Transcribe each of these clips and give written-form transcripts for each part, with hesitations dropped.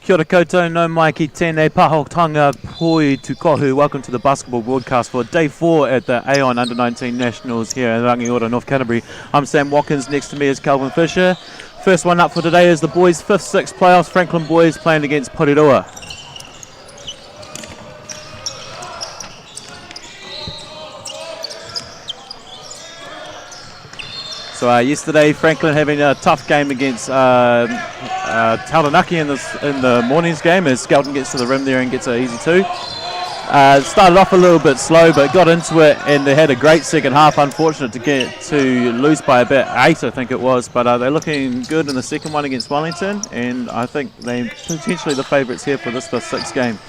Kia ora koutou, no mai ki tēnei pahotanga poi tukohu. Welcome to the basketball broadcast for day 4 at the Aon U19 Nationals here in Rangiora, North Canterbury. I'm Sam Watkins, next to me is Calvin Fisher. First one up for today is the boys' 5th, 6th playoffs. Franklin boys playing against Porirua. So yesterday, Franklin having a tough game against Taranaki in the morning's game as Skelton gets to the rim there and gets an easy 2. Started off a little bit slow, but got into it, and they had a great second half. Unfortunate to lose by about 8, I think it was, but they're looking good in the second one against Wellington, and I think they're potentially the favourites here for this 5th, 6th game.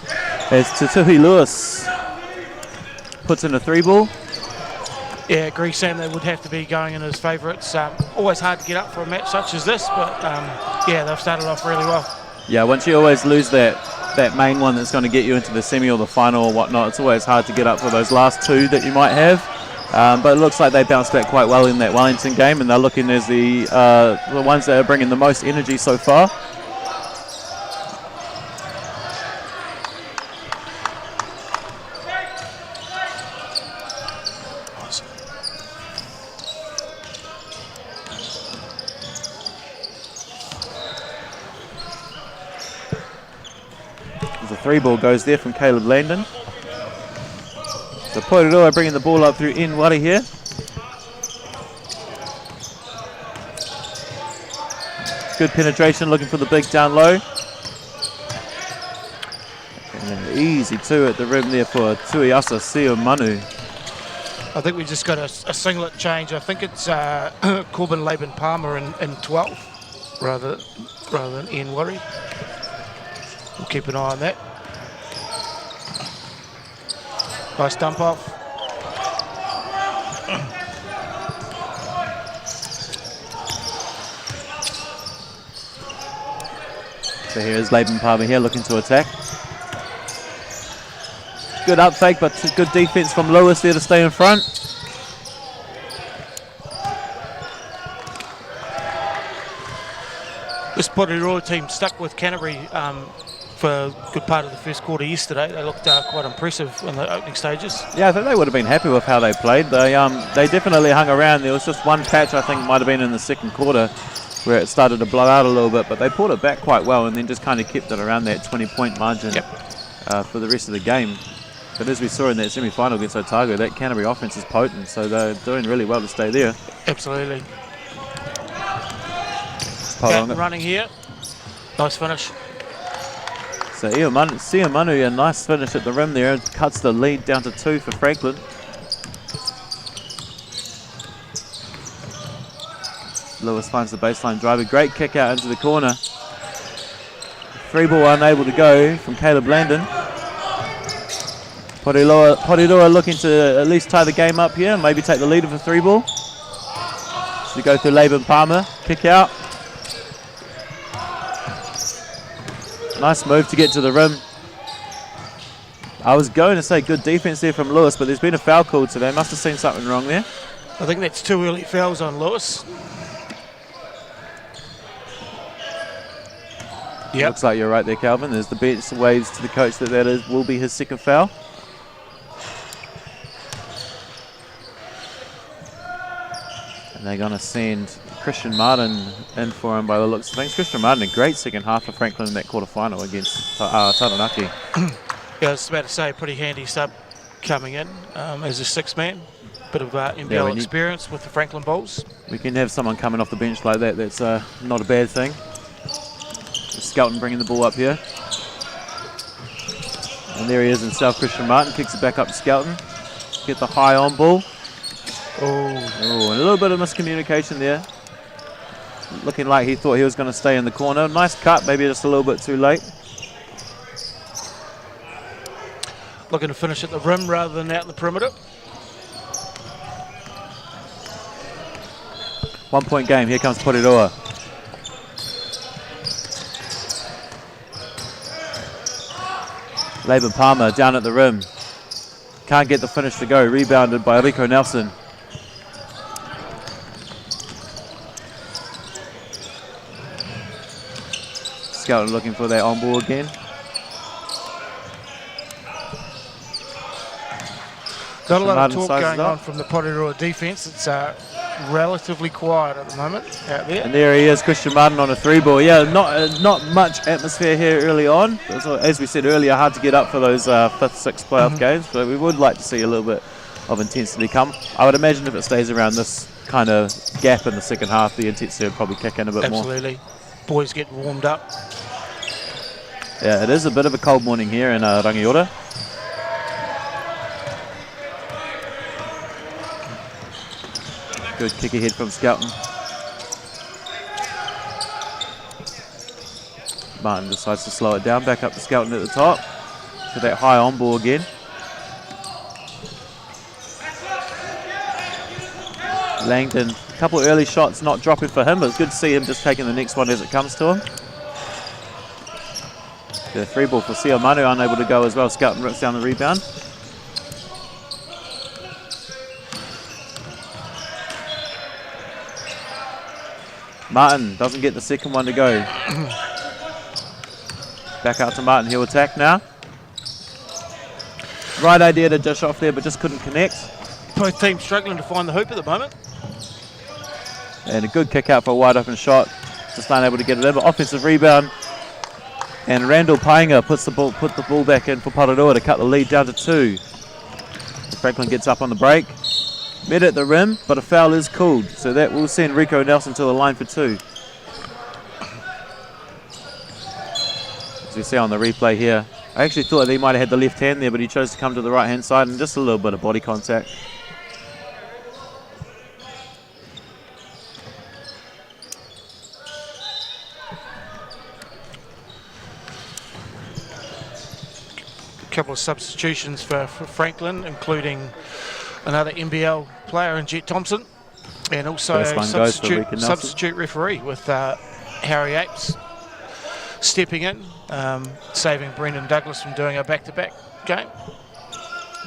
As Tutuhi Lewis puts in a 3-ball. Yeah, agree, Sam. They would have to be going in as favourites. Always hard to get up for a match such as this, but yeah, they've started off really well. Yeah, once you always lose that main one that's going to get you into the semi or the final or whatnot, it's always hard to get up for those last 2 that you might have. But it looks like they bounced back quite well in that Wellington game, and they're looking as the ones that are bringing the most energy so far. The 3-ball goes there from Caleb Landon. So Porirua bringing the ball up through Nwari here. Good penetration, looking for the big down low. And an easy 2 at the rim there for Tuiasa Siomanu. I think we just got a singlet change. I think it's Corbin Laban Palmer in 12 rather than Ian Worry. We'll keep an eye on that. Nice dump off. So here is Laban Palmer here looking to attack. Good up fake, but good defense from Lewis there to stay in front. This Porirua team stuck with Canterbury for a good part of the first quarter yesterday. They looked quite impressive in the opening stages. Yeah, I think they would have been happy with how they played. They definitely hung around. There was just one patch, I think, might have been in the second quarter where it started to blow out a little bit, but they pulled it back quite well and then just kind of kept it around that 20-point margin for the rest of the game. But as we saw in that semi-final against Otago, that Canterbury offense is potent, so they're doing really well to stay there. Absolutely. Running here. Nice finish. So Siomanu, a nice finish at the rim there, and cuts the lead down to 2 for Franklin. Lewis finds the baseline driver. Great kick out into the corner. 3-ball unable to go from Caleb Landon. Porirua looking to at least tie the game up here and maybe take the lead of a 3-ball. So go through Laban Palmer. Kick out. Nice move to get to the rim. I was going to say good defense there from Lewis, but there's been a foul called, so they must have seen something wrong there. I think that's 2 early fouls on Lewis. Yep. Looks like you're right there, Calvin. There's the bench waves to the coach that will be his second foul. And they're going to send Christian Martin in for him by the looks of things. Christian Martin, a great second half for Franklin in that quarterfinal against Taranaki. Yeah, I was about to say, pretty handy sub coming in as a 6th man. Bit of NBL experience with the Franklin Bulls. We can have someone coming off the bench like that. That's not a bad thing. Skelton bringing the ball up here. And there he is himself, Christian Martin. Kicks it back up to Skelton. Get the high on ball. Oh, and a little bit of miscommunication there. Looking like he thought he was going to stay in the corner. Nice cut, maybe just a little bit too late. Looking to finish at the rim rather than out in the perimeter. 1-point game. Here comes Porirua. Laban Palmer down at the rim. Can't get the finish to go. Rebounded by Rico Nelson. Skelton looking for that on ball again. Not a lot of Martin talk sizes going up. on from the Porirua defence. It's relatively quiet at the moment out there. And there he is, Christian Martin on a 3-ball. Yeah, not much atmosphere here early on. As we said earlier, hard to get up for those 5th, 6th playoff games, but we would like to see a little bit of intensity come. I would imagine if it stays around this kind of gap in the second half, the intensity would probably kick in a bit more. Absolutely. Boys get warmed up. Yeah, it is a bit of a cold morning here in Rangiora. Good kick ahead from Skelton. Martin decides to slow it down, back up to Skelton at the top. To that high on ball again. Langdon, a couple of early shots not dropping for him, but it's good to see him just taking the next one as it comes to him. The 3-ball for Sio Manu, unable to go as well. Skelton rips down the rebound. Martin doesn't get the second one to go. Back out to Martin, he'll attack now. Right idea to dish off there, but just couldn't connect. Both teams struggling to find the hoop at the moment. And a good kick out for a wide open shot. Just unable to get it in, but offensive rebound. And Randall Painga put the ball back in for Porirua to cut the lead down to 2. Franklin gets up on the break. Met at the rim, but a foul is called. So that will send Rico Nelson to the line for 2. As we see on the replay here, I actually thought that he might have had the left hand there, but he chose to come to the right hand side and just a little bit of body contact. Couple of substitutions for Franklin, including another NBL player in Jet Thompson, and also First one goes for Rico Nelson. substitute referee with Harry Apes stepping in, saving Brendan Douglas from doing a back-to-back game.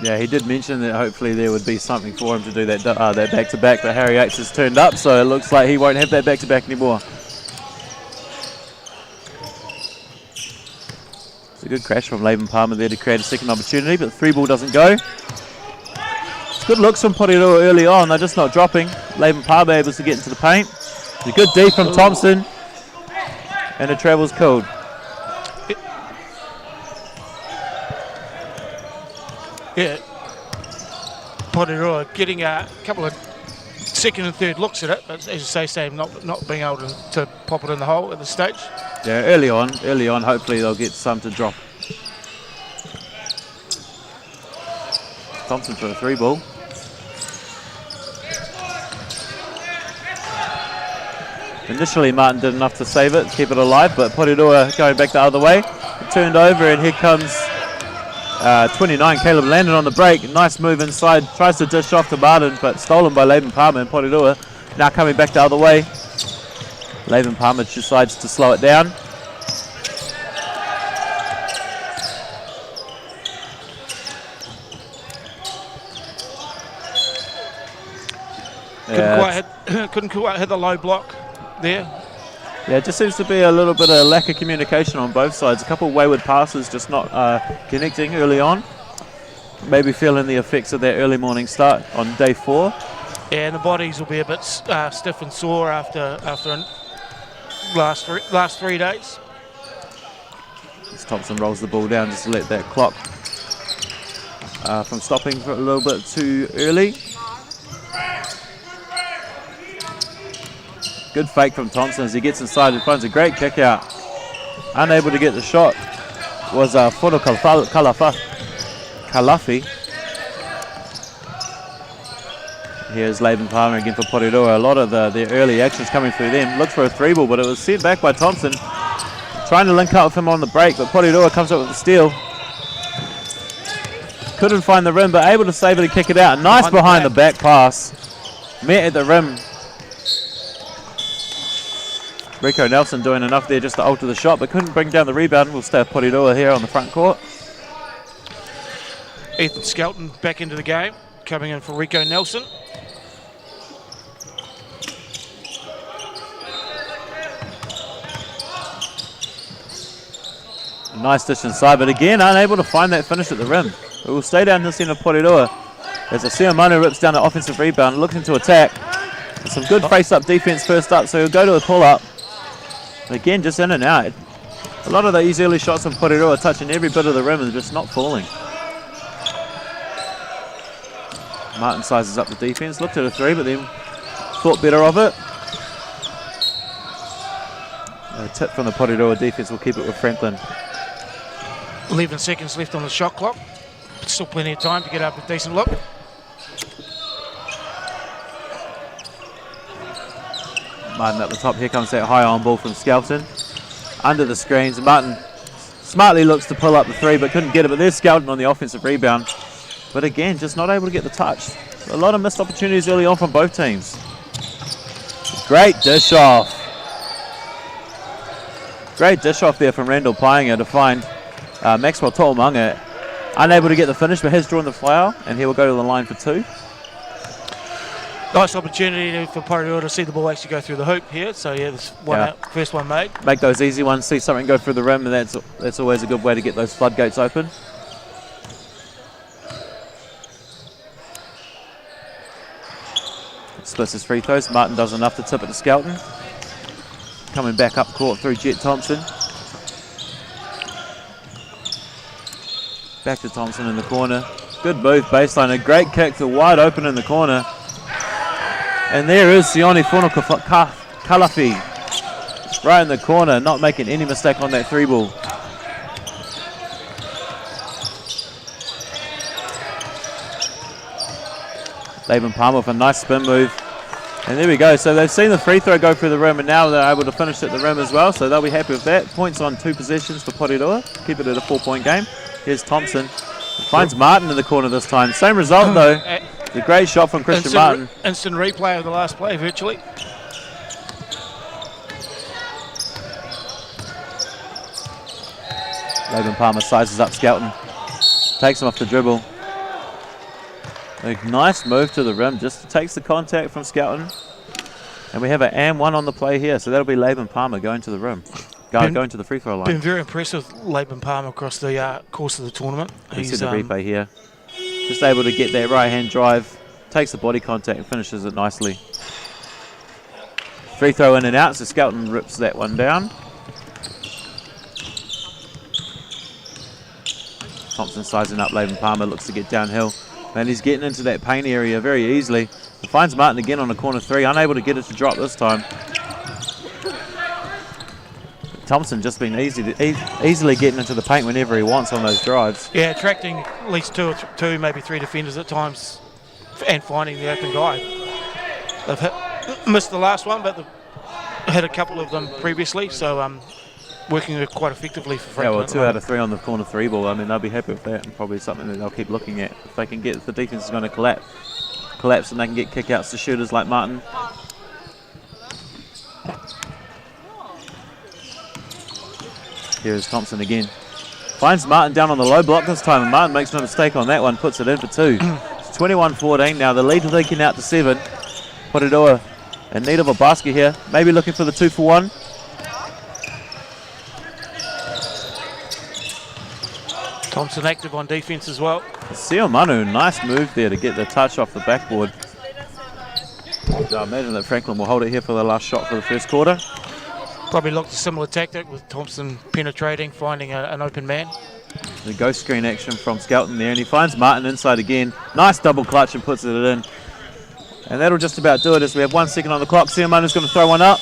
Yeah, he did mention that hopefully there would be something for him to do that back-to-back, but Harry Apes has turned up, so it looks like he won't have that back-to-back anymore. It's a good crash from Laban Palmer there to create a second opportunity, but the 3-ball doesn't go. It's good looks from Porirua early on, they're just not dropping. Laban Palmer able to get into the paint. It's a good D from Thompson, and the travel's called. Yeah, Porirua getting a couple of second and third looks at it, but as you say not being able to pop it in the hole at this stage. Yeah, early on, hopefully they'll get some to drop. Thompson for a 3-ball. Initially Martin did enough to save it, keep it alive, but Porirua going back the other way. It turned over and here comes 29, Caleb Landon on the break. Nice move inside, tries to dish off to Martin, but stolen by Laban Palmer, and Porirua now coming back the other way. Laban Palmer decides to slow it down. Couldn't quite hit the low block there. Yeah, it just seems to be a little bit of lack of communication on both sides. A couple of wayward passes just not connecting early on. Maybe feeling the effects of that early morning start on day 4. Yeah, and the bodies will be a bit stiff and sore after last 3 days. As Thompson rolls the ball down just to let that clock from stopping for a little bit too early. Good fake from Thompson as he gets inside and finds a great kick out. Unable to get the shot was Fono Kalafi. Here's Laban Palmer again for Porirua. A lot of the early actions coming through them. Looked for a 3-ball, but it was sent back by Thompson. Trying to link up with him on the break, but Porirua comes up with the steal. Couldn't find the rim, but able to save it and kick it out. Nice behind the back pass. Met at the rim. Rico Nelson doing enough there just to alter the shot, but couldn't bring down the rebound. We'll stay with Porirua here on the front court. Ethan Skelton back into the game, coming in for Rico Nelson. Nice dish inside, but again, unable to find that finish at the rim. It will stay down this end of Porirua as Asio Manu rips down an offensive rebound, looking to attack. Some good face-up defense first up, so he'll go to a pull-up. Again, just in and out. A lot of these early shots from Porirua touching every bit of the rim and just not falling. Martin sizes up the defense, looked at a three, but then thought better of it. A tip from the Porirua defense will keep it with Franklin. 11 seconds left on the shot clock. Still plenty of time to get up a decent look. Martin at the top. Here comes that high on ball from Skelton. Under the screens. Martin smartly looks to pull up the three, but couldn't get it. But there's Skelton on the offensive rebound. But again, just not able to get the touch. A lot of missed opportunities early on from both teams. Great dish off. Great dish off there from Randall Paiinga to find Maxwell To'omanga. Unable to get the finish, but has drawn the foul, and he will go to the line for two. Nice opportunity for Porirua to see the ball actually go through the hoop here. So yeah, this one out, first one made. Make those easy ones, see something go through the rim, and that's always a good way to get those floodgates open. Splits his free throws. Martin does enough to tip it to Skelton. Coming back up court through Jet Thompson. Back to Thompson in the corner. Good move, baseline. A great kick to wide open in the corner. And there is Sione Kalafi. Right in the corner, not making any mistake on that three ball. Laban Palmer with a nice spin move. And there we go. So they've seen the free throw go through the rim, and now they're able to finish at the rim as well. So they'll be happy with that. Points on 2 possessions for Porirua. Keep it at a 4-point game. Here's Thompson. Finds Martin in the corner this time. Same result though. The great shot from Christian Martin. Instant replay of the last play virtually. Laban Palmer sizes up Skelton. Takes him off the dribble. A nice move to the rim, just takes the contact from Skelton. And we have an and one on the play here, so that'll be Laban Palmer going to the rim. Going to the free throw line. Been very impressed with Laban Palmer across the course of the tournament. You see the replay here. Just able to get that right hand drive, takes the body contact and finishes it nicely. Free throw in and out, so Skelton rips that one down. Thompson sizing up Laban Palmer, looks to get downhill. And he's getting into that paint area very easily. He finds Martin again on a corner three, unable to get it to drop this time. Thompson just been easily getting into the paint whenever he wants on those drives. Yeah, attracting at least two, maybe three defenders at times and finding the open guy. They've missed the last one, but they've hit a couple of them previously, so working quite effectively for Franklin. Yeah, well, 2 out of 3 on the corner three ball. I mean, they'll be happy with that, and probably something that they'll keep looking at. If they can get, if the defense is going to collapse and they can get kickouts to shooters like Martin. Here's Thompson again. Finds Martin down on the low block this time, and Martin makes no mistake on that one, puts it in for 2. It's 21-14 now. The lead leaking out to 7. Porirua in need of a basket here. Maybe looking for the 2-for-1. Thompson active on defense as well. Sio Manu, nice move there to get the touch off the backboard. I imagine that Franklin will hold it here for the last shot for the first quarter. Probably looked a similar tactic with Thompson penetrating, finding an open man. The ghost screen action from Skelton there, and he finds Martin inside again. Nice double clutch and puts it in. And that'll just about do it as we have 1 second on the clock. Sio Manu's going to throw one up.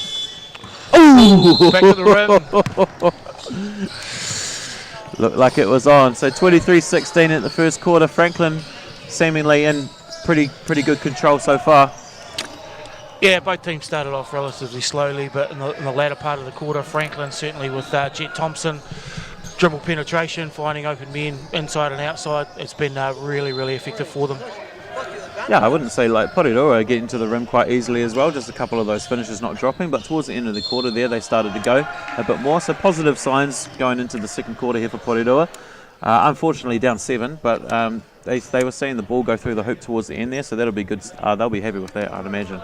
Ooh! Back to the rim. Looked like it was on. So 23-16 at the first quarter. Franklin seemingly in pretty good control so far. Yeah, both teams started off relatively slowly, but in the latter part of the quarter, Franklin certainly with Jet Thompson, dribble penetration, finding open men inside and outside. It's been really, really effective for them. Yeah, I wouldn't say like Porirua getting to the rim quite easily as well. Just a couple of those finishes not dropping, but towards the end of the quarter there, they started to go a bit more. So positive signs going into the second quarter here for Porirua. Unfortunately down 7, but they were seeing the ball go through the hoop towards the end there, so that'll be good. They'll be happy with that, I'd imagine.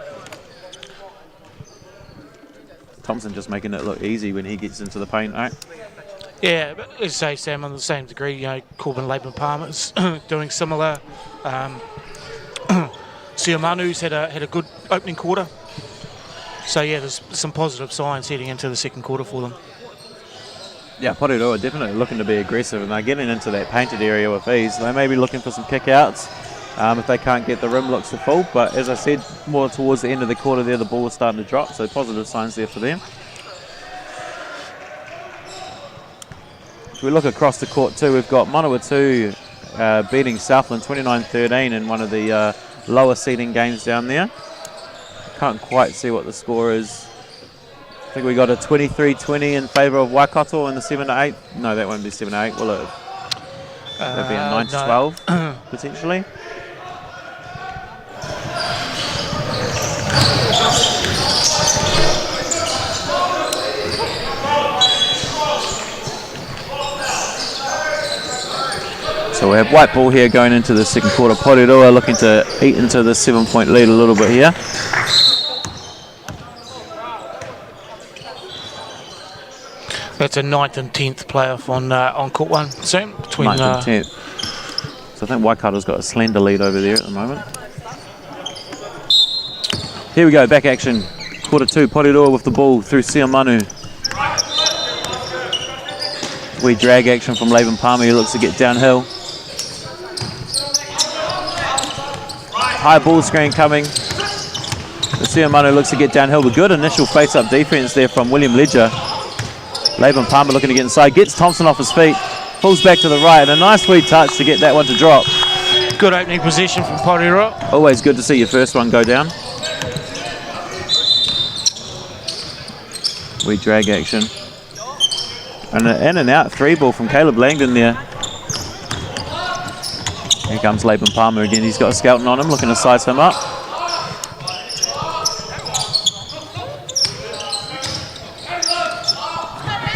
Thompson just making it look easy when he gets into the paint. Right? Yeah, but as I say, Sam, on the same degree, you know, Corbin Laban-Palmer's doing similar. Siamanu's had a good opening quarter. So yeah, there's some positive signs heading into the second quarter for them. Yeah, Porirua definitely looking to be aggressive, and they're getting into that painted area with ease. They may be looking for some kick-outs if they can't get the rim looks to full, but as I said, more towards the end of the quarter there, the ball was starting to drop, so positive signs there for them. If we look across the court too, we've got Manawatu beating Southland 29-13 in one of the lower seeding games down there. Can't quite see what the score is. I think we got a 23-20 in favour of Waikato in the 7-8. No, that won't be 7-8, will it? That'd be a 9-12 no. potentially. So we have white ball here going into the second quarter. Porirua looking to eat into the 7-point lead a little bit here. That's a 9th and 10th playoff on court one, Sam. Between 9th and 10th. So I think Waikato's got a slender lead over there at the moment. Here we go, back action. Quarter 2, Porirua with the ball through Siamanu. We drag action from Laban-Palmer, he looks to get downhill. High ball screen coming. The Siamanu looks to get downhill, but good initial face-up defense there from William Ledger. Laban-Palmer looking to get inside, gets Thompson off his feet, pulls back to the right, and a nice sweet touch to get that one to drop. Good opening position from Porirua. Always good to see your first one go down. We drag action. And an in and out 3 ball from Caleb Langdon there. Here comes Laban-Palmer again. He's got a scouting on him, looking to size him up.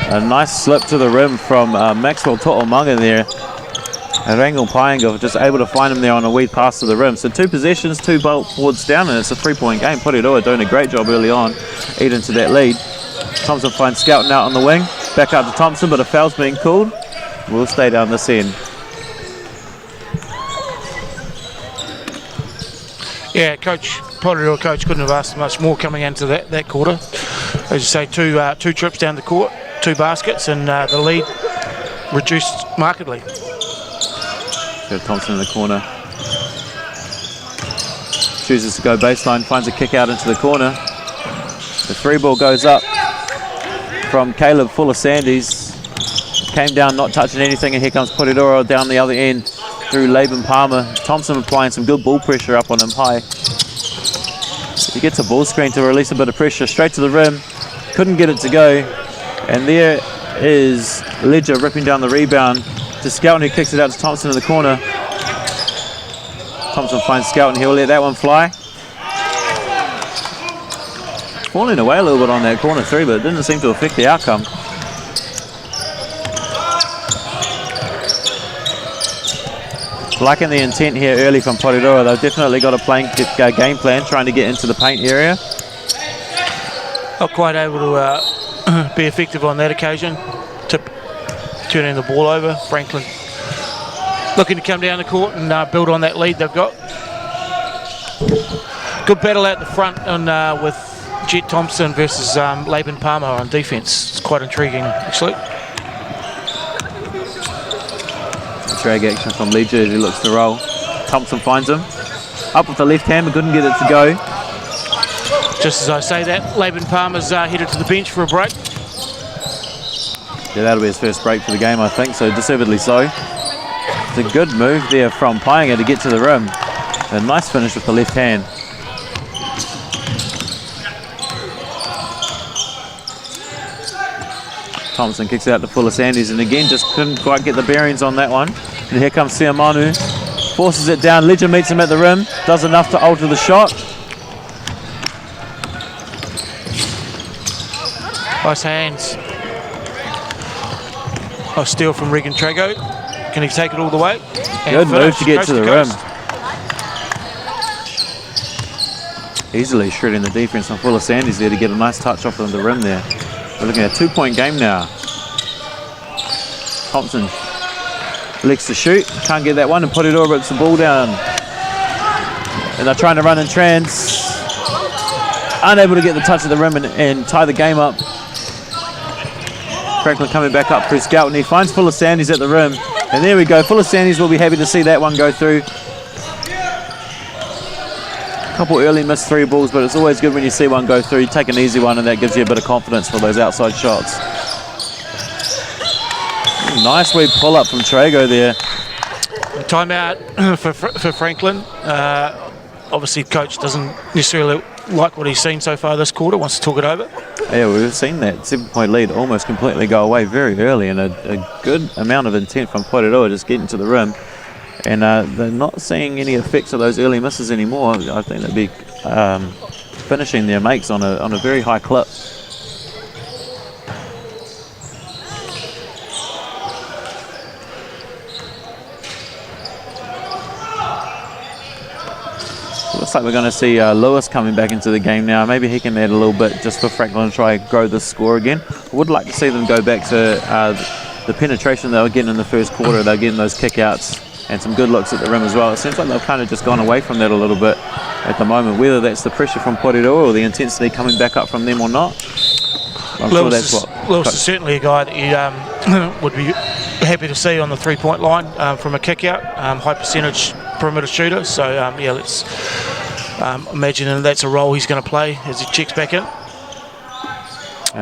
A nice slip to the rim from Maxwell To'omanga there. And Rangel Paenga just able to find him there on a wee pass to the rim. So 2 possessions, 2 boards down, and it's a 3-point game. Porirua doing a great job early on, eat into that lead. Thompson finds Skelton out on the wing. Back up to Thompson, but a foul's being called. We'll stay down this end. Yeah, Porirua coach couldn't have asked much more coming into that quarter. As you say, two trips down the court, 2 baskets, and the lead reduced markedly. Got Thompson in the corner. Chooses to go baseline, finds a kick out into the corner. The 3 ball goes up from Caleb Fuller-Sandys. Came down not touching anything, and here comes Porirua down the other end through Laban-Palmer. Thompson applying some good ball pressure up on him high. He gets a ball screen to release a bit of pressure straight to the rim. Couldn't get it to go. And there is Ledger ripping down the rebound to Skelton, who kicks it out to Thompson in the corner. Thompson finds Skelton, he'll let that one fly. Falling away a little bit on that corner 3, but it didn't seem to affect the outcome. Liking the intent here early from Porirua. They've definitely got a game plan, trying to get into the paint area. Not quite able to be effective on that occasion, turning the ball over. Franklin looking to come down the court and build on that lead they've got. Good battle out the front with Jet Thompson versus Laban-Palmer on defense. It's quite intriguing, actually. Drag action from Ledger as he looks to roll. Thompson finds him. Up with the left hand, but couldn't get it to go. Just as I say that, Laban-Palmer's headed to the bench for a break. Yeah, that'll be his first break for the game, I think, so deservedly so. It's a good move there from Paenga to get to the rim. A nice finish with the left hand. Thompson kicks it out to Fuller-Sandys, and again just couldn't quite get the bearings on that one. And here comes Siamanu, forces it down. Ledger meets him at the rim, does enough to alter the shot. Nice hands. A steal from Regan Trago. Can he take it all the way? Good move to get to the rim. Easily shredding the defense on Fuller-Sandys there to get a nice touch off on the rim there. We're looking at a 2-point game now. Thompson elects to shoot, can't get that one, and Porirua rips the ball down. And they're trying to run in trans. Unable to get the touch of the rim and tie the game up. Franklin coming back up through Skelton. He finds Fuller Sandys at the rim. And there we go. Fuller Sandys will be happy to see that one go through. A couple early missed 3 balls, but it's always good when you see one go through. You take an easy one and that gives you a bit of confidence for those outside shots. Nice wee pull up from Trago there. Timeout for Franklin. Obviously, coach doesn't necessarily like what he's seen so far this quarter, wants to talk it over. Yeah, we've seen that 7-point lead almost completely go away very early, and a good amount of intent from Porirua just getting to the rim. And they're not seeing any effects of those early misses anymore. I think they'll be finishing their makes on a very high clip. Looks like we're going to see Lewis coming back into the game now. Maybe he can add a little bit just for Franklin to try and grow this score again. I would like to see them go back to the penetration they were getting in the first quarter. They're getting those kickouts and some good looks at the rim as well. It seems like they've kind of just gone away from that a little bit at the moment. Whether that's the pressure from Porirua or the intensity coming back up from them or not, I'm sure that's what. Lewis is certainly a guy that you would be happy to see on the 3-point line from a kick-out, high percentage perimeter shooter. So yeah, let's imagine that's a role he's going to play as he checks back in.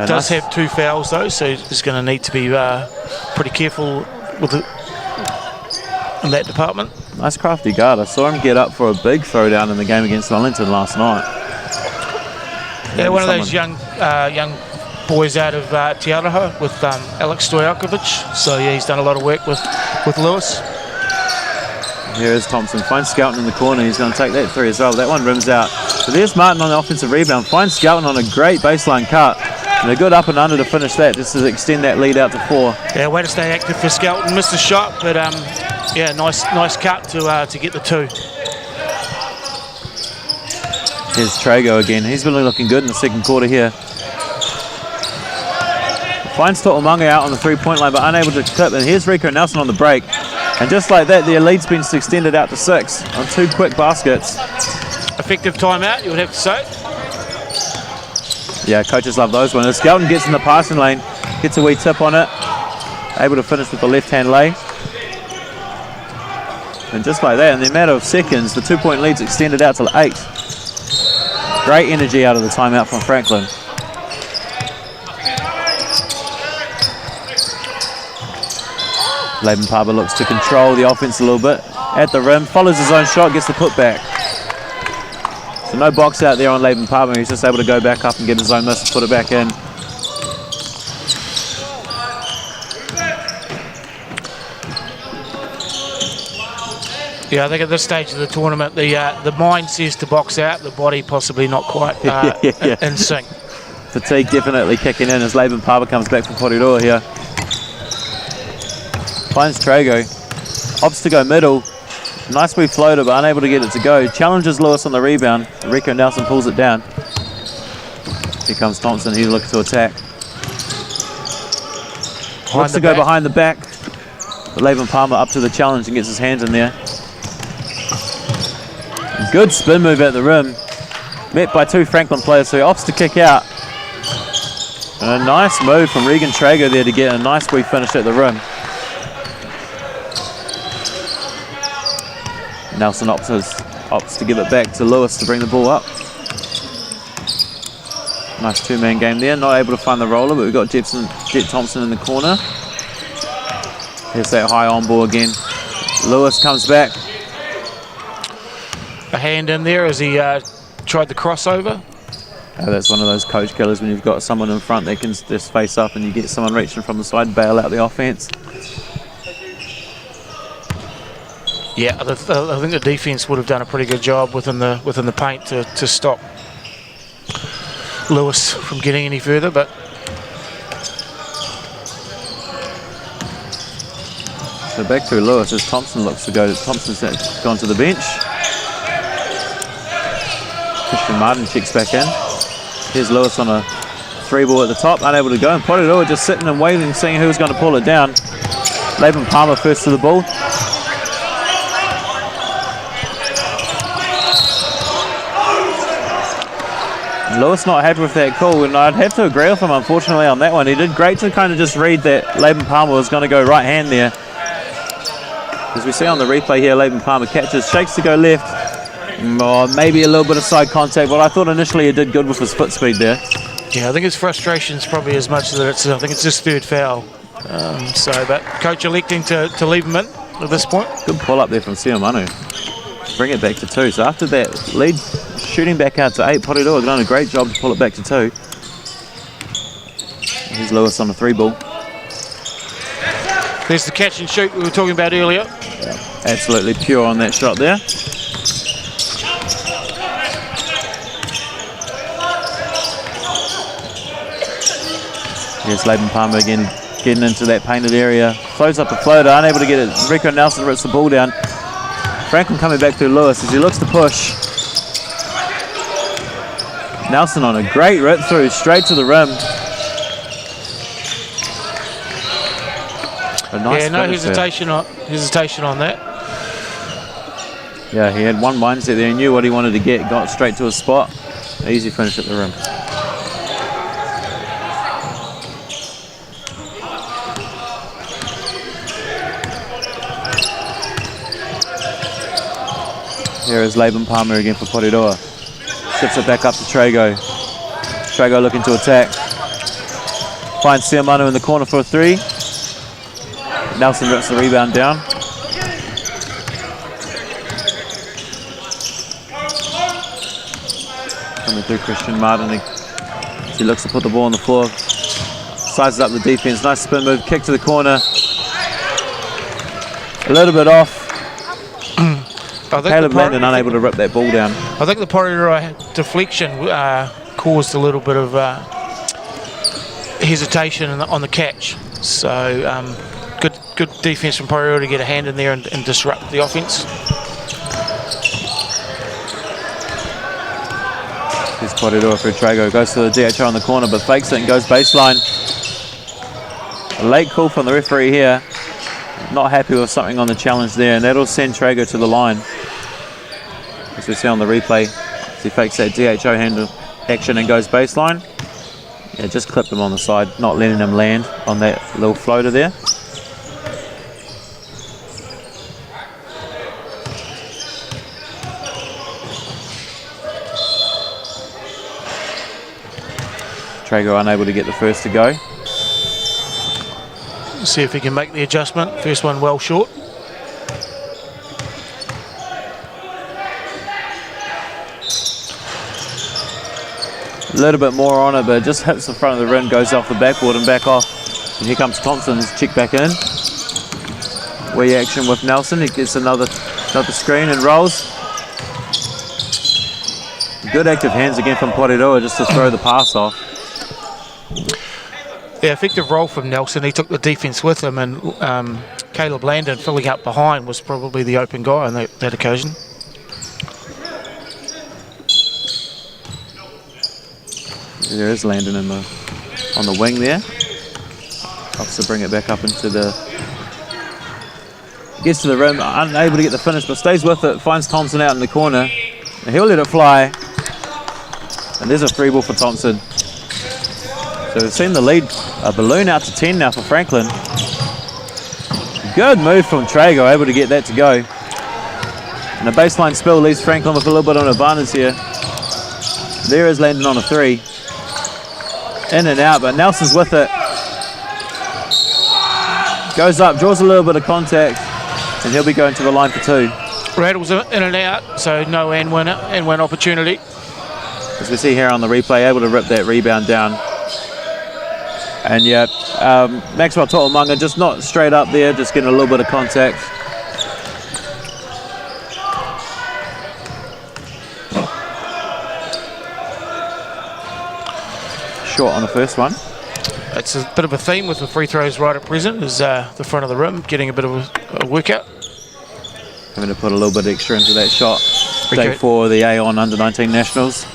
Does have 2 fouls though, so he's going to need to be pretty careful with it in that department. Nice crafty guard. I saw him get up for a big throwdown in the game against Wellington last night. Yeah, one of those young boys out of Te Araha with Alex Stojakovic. So yeah, he's done a lot of work with Lewis. Here is Thompson, finds Skelton in the corner. He's going to take that 3 as well. That one rims out. So there's Martin on the offensive rebound. Finds Skelton on a great baseline cut. And a good up and under to finish that, just to extend that lead out to 4. Yeah, way to stay active for Skelton. Missed the shot, but yeah, nice cut to get the 2. Here's Trago again. He's really looking good in the second quarter here. Finds To'omanga out on the 3-point line, but unable to clip. And here's Rico Nelson on the break. And just like that, their lead's been extended out to 6 on 2 quick baskets. Effective timeout, you would have to say. Yeah, coaches love those ones. Skelton gets in the passing lane, gets a wee tip on it, able to finish with the left-hand lay. And just like that, in the matter of seconds, the 2-point lead's extended out to 8. Great energy out of the timeout from Franklin. Laban Paba looks to control the offense a little bit. At the rim, follows his own shot, gets the putback. So no box out there on Laban Paba. He's just able to go back up and get his own miss and put it back in. Yeah, I think at this stage of the tournament, the mind says to box out, the body possibly not quite in sync. Fatigue definitely kicking in as Laban Paba comes back from Porirua here. Finds Trago, opts to go middle. Nice wee floater, but unable to get it to go. Challenges Lewis on the rebound. Rico Nelson pulls it down. Here comes Thompson. He's looking to attack. Looks to go behind the back. But Laban Palmer up to the challenge and gets his hands in there. Good spin move at the rim. Met by 2 Franklin players, so he opts to kick out. And a nice move from Regan Trago there to get a nice wee finish at the rim. Nelson opts to give it back to Lewis to bring the ball up. Nice 2-man game there. Not able to find the roller, but we've got Jet Thompson in the corner. Here's that high on ball again. Lewis comes back. A hand in there as he tried the crossover. That's one of those coach killers when you've got someone in front that can just face up and you get someone reaching from the side, bail out the offense. Yeah, I think the defense would have done a pretty good job within the paint to stop Lewis from getting any further, but so back to Lewis as Thompson looks to go. Thompson's gone to the bench. Christian Martin checks back in. Here's Lewis on a 3 ball at the top, unable to go, and Porirua just sitting and waiting, seeing who's going to pull it down. Laban Palmer first to the ball. Lewis not happy with that call, and I'd have to agree with him, unfortunately, on that one. He did great to kind of just read that Laban Palmer was going to go right hand there. As we see on the replay here, Laban Palmer catches, shakes to go left. Maybe a little bit of side contact, but I thought initially he did good with his foot speed there. Yeah, I think his frustration is probably as much that I think it's his third foul. But coach electing to leave him in at this point. Good pull up there from Siomanu. Bring it back to 2. So after that lead, shooting back out to 8, Porirua done a great job to pull it back to 2. Here's Lewis on the 3 ball. There's the catch and shoot we were talking about earlier. Yeah, absolutely pure on that shot there. Here's Laban Palmer again, getting into that painted area. Throws up a floater, unable to get it. Rico Nelson rips the ball down. Franklin coming back to Lewis as he looks to push. Nelson on a great rip through, straight to the rim. A nice no hesitation on that. Yeah, he had one mindset there. He knew what he wanted to get, got straight to his spot. Easy finish at the rim. Here is Laban Palmer again for Porirua. Shifts it back up to Trago. Trago looking to attack. Finds Siomanu in the corner for a 3. Nelson rips the rebound down. Coming through Christian Martin. He looks to put the ball on the floor. Sizes up the defense. Nice spin move. Kick to the corner. A little bit off. Caleb Landon unable to rip that ball down. I think the Porirua deflection caused a little bit of hesitation on the catch. So good defense from Porirua to get a hand in there and disrupt the offense. Here's Porirua for Trago. Goes to the DHO on the corner but fakes it and goes baseline. A late call from the referee here. Not happy with something on the challenge there, and that'll send Trago to the line. As we see on the replay, as he fakes that DHO handle action and goes baseline. Yeah, just clipped him on the side, not letting him land on that little floater there. Trago unable to get the first to go. See if he can make the adjustment. First one well short. A little bit more on it, but it just hits the front of the rim, goes off the backboard and back off. And here comes Thompson's check back in. Wee action with Nelson. He gets another screen and rolls. Good active hands again from Porirua just to throw the pass off. Yeah, effective roll from Nelson. He took the defense with him, and Caleb Landon filling up behind was probably the open guy on that occasion. There is Landon on the wing there. Helps to bring it back up into the... Gets to the rim, unable to get the finish, but stays with it. Finds Thompson out in the corner. And he'll let it fly. And there's a free ball for Thompson. So we've seen the lead balloon out to 10 now for Franklin. Good move from Trago, able to get that to go. And a baseline spill leaves Franklin with a little bit of an advantage here. There is Landon on a 3. In and out, but Nelson's with it. Goes up, draws a little bit of contact, and he'll be going to the line for 2. Rattles in and out, so no and win opportunity. As we see here on the replay, able to rip that rebound down. And yeah, Maxwell To'omanga just not straight up there, just getting a little bit of contact. Short on the first one. It's a bit of a theme with the free throws right at present, is the front of the rim, getting a bit of a workout. Having to put a little bit extra into that shot. Day 4 of the Aon U19 Nationals.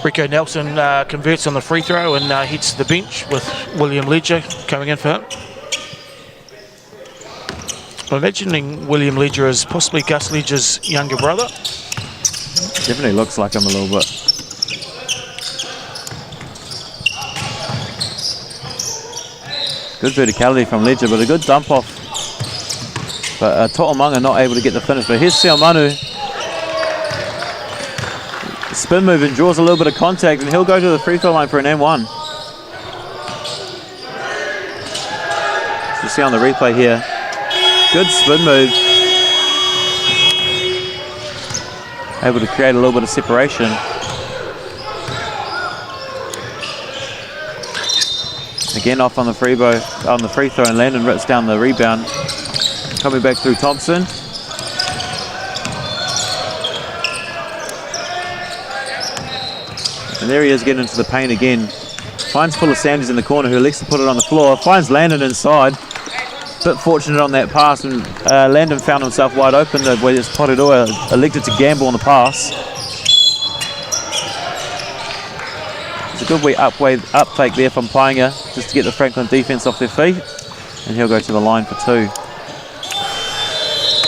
Rico Nelson converts on the free throw and hits the bench with William Ledger coming in for him. I'm imagining William Ledger as possibly Gus Ledger's younger brother. Definitely looks like him a little bit. Good verticality from Ledger, but a good dump off. But To'omanga not able to get the finish. But here's Seomanu. Spin move and draws a little bit of contact, and he'll go to the free throw line for an M1. So you see on the replay here, good spin move. Able to create a little bit of separation. Again off on the free throw, and Landon rips down the rebound. Coming back through Thompson. And there he is getting into the paint again. Finds Fuller Sanders in the corner, who elects to put it on the floor. Finds Landon inside. Bit fortunate on that pass, and Landon found himself wide open, where Porirua elected to gamble on the pass. It's a good uptake there from Painga, just to get the Franklin defense off their feet. And he'll go to the line for 2.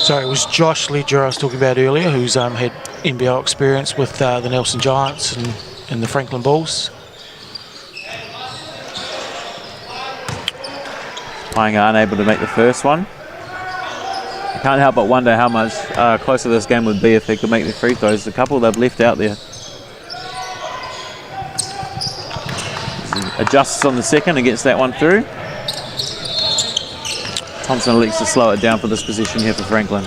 Sorry, it was Josh Ledger I was talking about earlier, who's had NBL experience with the Nelson Giants and the Franklin Bulls. Painga unable to make the first one. I can't help but wonder how much closer this game would be if they could make their free throws. A couple they've left out there. Adjusts on the second and gets that one through. Thompson elects to slow it down for this position here for Franklin.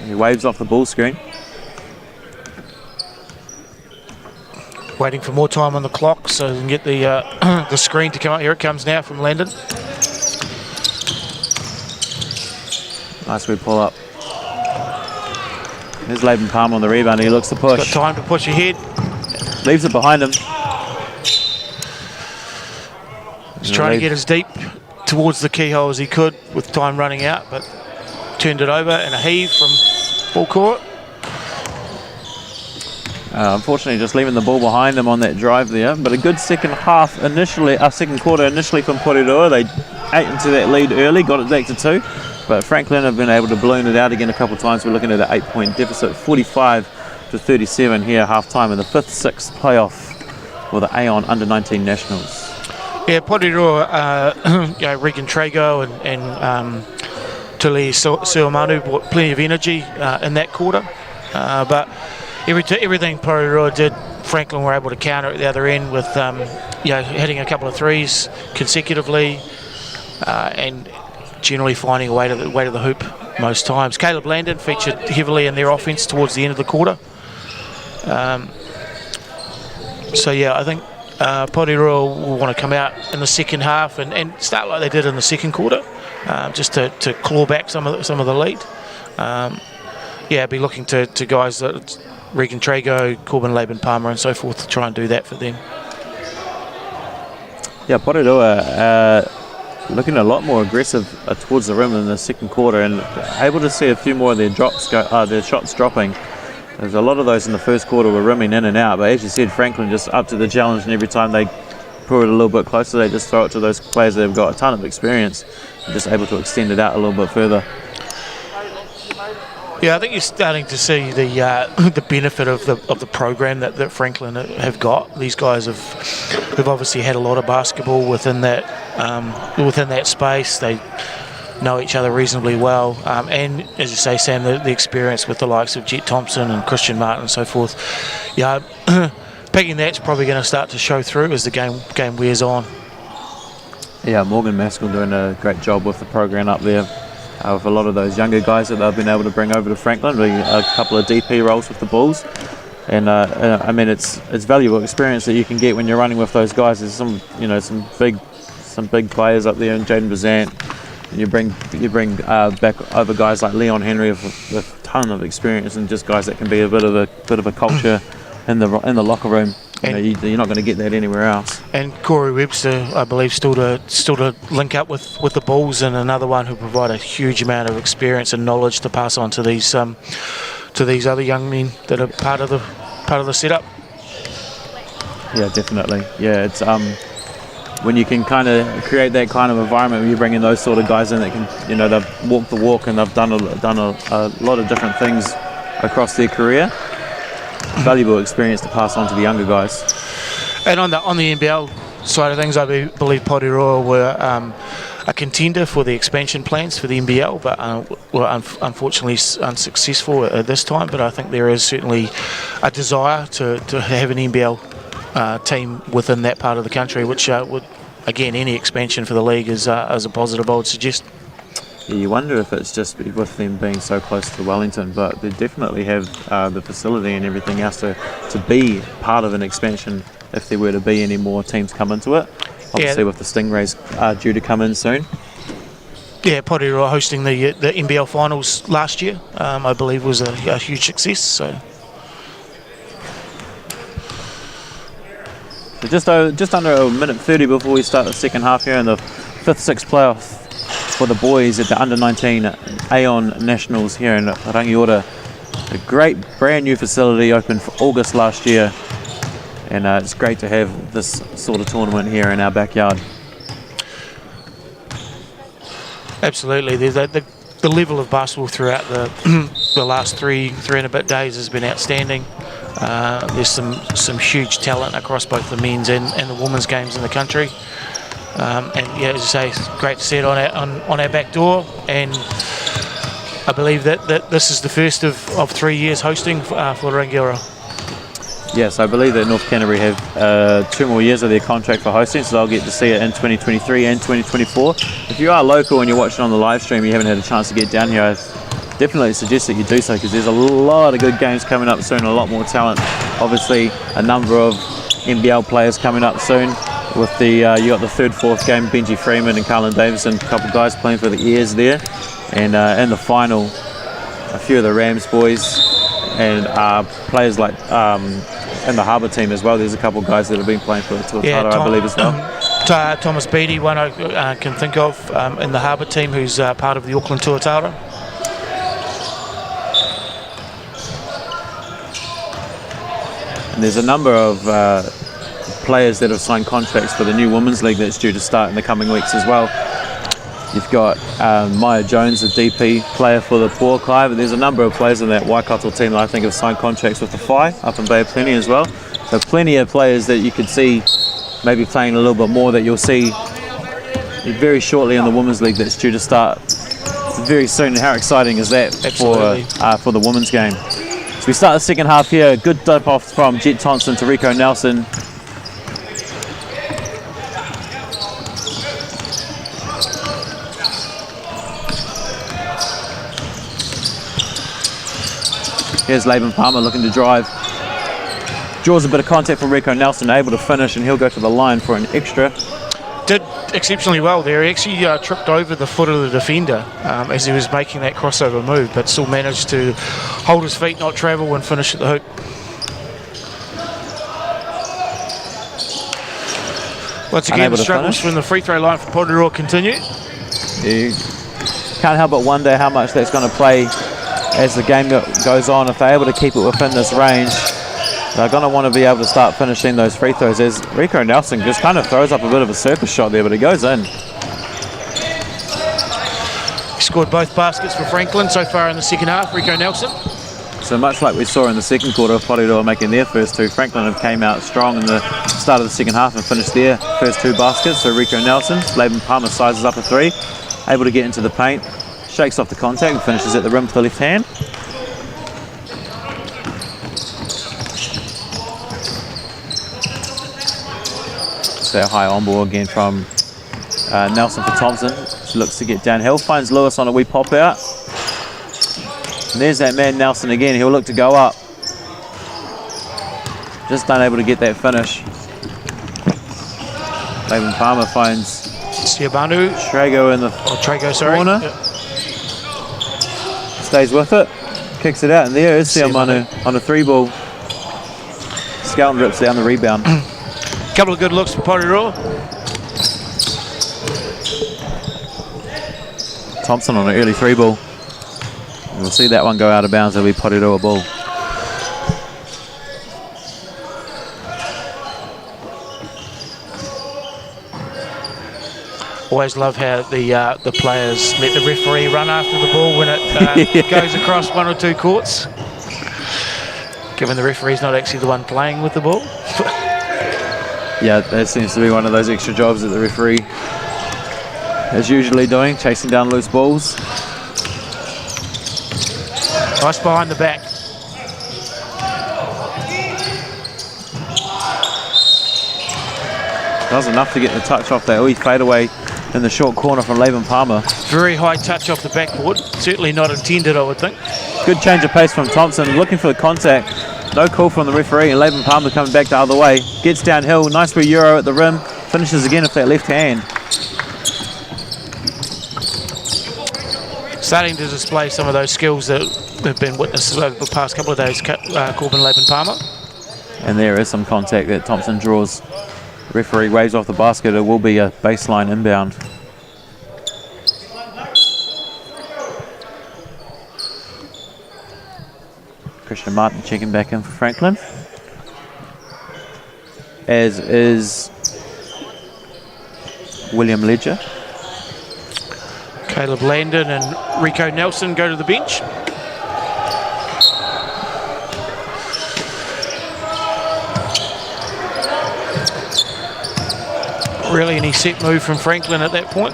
He waves off the ball screen. Waiting for more time on the clock so we can get the screen to come up. Here it comes now from Landon. Nice good pull up. There's Laban Palmer on the rebound. He looks to push. Got time to push ahead. Leaves it behind him. He's trying to get as deep towards the keyhole as he could with time running out, but turned it over in a heave from full court. Unfortunately, just leaving the ball behind him on that drive there. But a good second quarter initially from Porirua. They ate into that lead early, got it back to 2. But Franklin have been able to balloon it out again a couple of times. We're looking at an 8-point deficit, 45-37 here half-time in the 5th-6th playoff for the Aon U19 Nationals. Yeah, Porirua, Regan Trago and Tuli Seomanu brought plenty of energy in that quarter. But everything Porirua did, Franklin were able to counter at the other end with hitting a couple of threes consecutively and generally finding a way to the hoop most times. Caleb Landon featured heavily in their offense towards the end of the quarter. So yeah, I think Porirua will want to come out in the second half and start like they did in the second quarter, just to claw back some of the lead. Be looking to guys that Regan Trago, Corbin Laban Palmer and so forth to try and do that for them. Yeah, Porirua looking a lot more aggressive towards the rim in the second quarter, and able to see a few more of their shots dropping. There's a lot of those in the first quarter were rimming in and out, but as you said, Franklin just up to the challenge, and every time they pull it a little bit closer, they just throw it to those players that have got a ton of experience and just able to extend it out a little bit further. Yeah, I think you're starting to see the benefit of the program that Franklin have got. These guys have obviously had a lot of basketball within that space. They know each other reasonably well, and as you say, Sam, the experience with the likes of Jet Thompson and Christian Martin and so forth. Yeah, picking that's probably going to start to show through as the game wears on. Yeah, Morgan Maskell doing a great job with the program up there. With a lot of those younger guys that they've been able to bring over to Franklin, a couple of DP roles with the Bulls, and I mean it's valuable experience that you can get when you're running with those guys. There's some big players up there, and Jaden Bazant, and you bring back over guys like Leon Henry with a ton of experience, and just guys that can be a bit of a culture in the locker room. You're not going to get that anywhere else. And Corey Webster, I believe, still to link up with the Bulls, and another one who provide a huge amount of experience and knowledge to pass on to these other young men that are part of the setup. Yeah, definitely. Yeah, it's when you can kind of create that kind of environment where you bring in those sort of guys in that can, you know, they've walked the walk and they've done a lot of different things across their career. Valuable experience to pass on to the younger guys. And on the NBL side of things, I believe Porirua were a contender for the expansion plans for the NBL, but were unfortunately unsuccessful at this time. But I think there is certainly a desire to have an NBL team within that part of the country, which would, again, any expansion for the league is a positive, I would suggest. Yeah, you wonder if it's just with them being so close to Wellington, but they definitely have the facility and everything else to be part of an expansion if there were to be any more teams come into it. Obviously, with the Stingrays due to come in soon. Yeah, Porirua hosting the NBL finals last year, I believe, was a huge success. So just under a minute 30 before we start the second half here in the 5th-6th playoff for the boys at the under-19 Aon Nationals here in Rangiora. A great brand new facility opened for August last year, and it's great to have this sort of tournament here in our backyard. Absolutely. The level of basketball throughout the last three and a bit days has been outstanding. There's some huge talent across both the men's and the women's games in the country. And yeah, as I say, it's great to see it on our back door, and I believe that this is the first of 3 years hosting for Rangiora. Yes, I believe that North Canterbury have 2 more years of their contract for hosting, so they'll get to see it in 2023 and 2024. If you are local and you're watching on the live stream, you haven't had a chance to get down here, I definitely suggest that you do so, because there's a lot of good games coming up soon, a lot more talent. Obviously, a number of NBL players coming up soon. With the you got the 3rd, 4th game, Benji Freeman and Carlin Davison, a couple of guys playing for the Ears there, and in the final, a few of the Rams boys and players like in the Harbour team as well. There's a couple of guys that have been playing for Tuatara, I believe, as well. Thomas Beattie, one I can think of in the Harbour team, who's part of the Auckland Tuatara. And there's a number of players that have signed contracts for the new Women's League that's due to start in the coming weeks as well. You've got Maya Jones, a DP player for the Puakai, but there's a number of players in that Waikato team that I think have signed contracts with the Whai up in Bay of Plenty as well. So plenty of players that you could see maybe playing a little bit more that you'll see very shortly in the Women's League that's due to start very soon. How exciting is that for the women's game? So we start the second half here. Good dip off from Jet Thompson to Rico Nelson. Here's Laban Palmer looking to drive. Draws a bit of contact from Rico Nelson, able to finish, and he'll go to the line for an extra. Did exceptionally well there. He actually tripped over the foot of the defender as he was making that crossover move, but still managed to hold his feet, not travel, and finish at the hoop. Once again, the struggles from the free throw line for Porirua continue. You can't help but wonder how much that's going to play as the game goes on. If they're able to keep it within this range, they're going to want to be able to start finishing those free throws, as Rico Nelson just kind of throws up a bit of a circus shot there, but it goes in. He scored both baskets for Franklin so far in the second half, Rico Nelson. So much like we saw in the second quarter of Porirua making their first 2, Franklin have came out strong in the start of the second half and finished their first 2 baskets. So Rico Nelson, Laban Palmer sizes up a 3, able to get into the paint, shakes off the contact and finishes at the rim with the left hand. So high on ball again from Nelson for Thompson. She looks to get downhill, finds Lewis on a wee pop out. And there's that man Nelson again, he'll look to go up. Just unable to get that finish. Laban Palmer finds Trago in the corner. Yep. Stays with it, kicks it out, and there is Siamanu on a 3 ball. Skelton rips down the rebound. Couple of good looks for Porirua. Thompson on an early 3 ball. We'll see that one go out of bounds. It'll be Porirua ball. Always love how the players let the referee run after the ball when it goes across 1 or 2 courts, given the referee's not actually the one playing with the ball. Yeah, that seems to be one of those extra jobs that the referee is usually doing, chasing down loose balls. Nice behind the back. Does enough to get the touch off that wee fadeaway in the short corner from Laban Palmer. Very high touch off the backboard. Certainly not intended, I would think. Good change of pace from Thompson, looking for the contact. No call from the referee, and Laban Palmer coming back the other way. Gets downhill, nice wee Euro at the rim. Finishes again with that left hand. Starting to display some of those skills that have been witnessed over the past couple of days, Corbin Laban Palmer. And there is some contact that Thompson draws. Referee waves off the basket. It will be a baseline inbound. Christian Martin checking back in for Franklin, as is William Ledger. Caleb Landon and Rico Nelson go to the bench. Really any set move from Franklin at that point.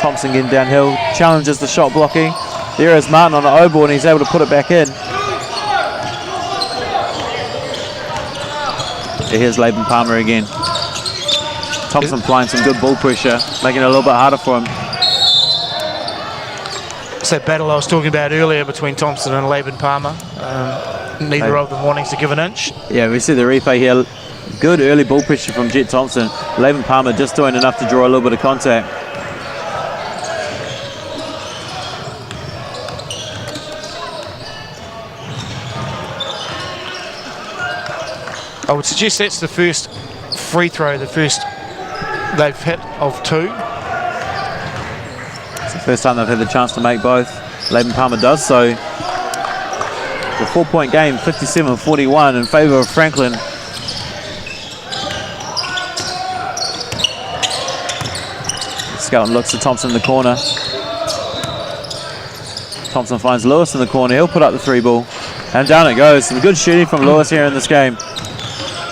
Thompson getting downhill, challenges the shot blocking. There is Martin on the O-ball and he's able to put it back in. Here's Laban Palmer again. Thompson applying some good ball pressure, making it a little bit harder for him. It's that battle I was talking about earlier between Thompson and Laban Palmer. Neither of them wanting to give an inch. Yeah, we see the replay here. Good early ball pressure from Jet Thompson. Laban Palmer just doing enough to draw a little bit of contact. I would suggest that's the first free throw, the first they've hit of 2. It's the first time they've had the chance to make both. Laban Palmer does so. The 4-point game, 57-41 in favour of Franklin. Skelton looks at Thompson in the corner. Thompson finds Lewis in the corner. He'll put up the 3-ball. And down it goes. Some good shooting from Lewis here in this game.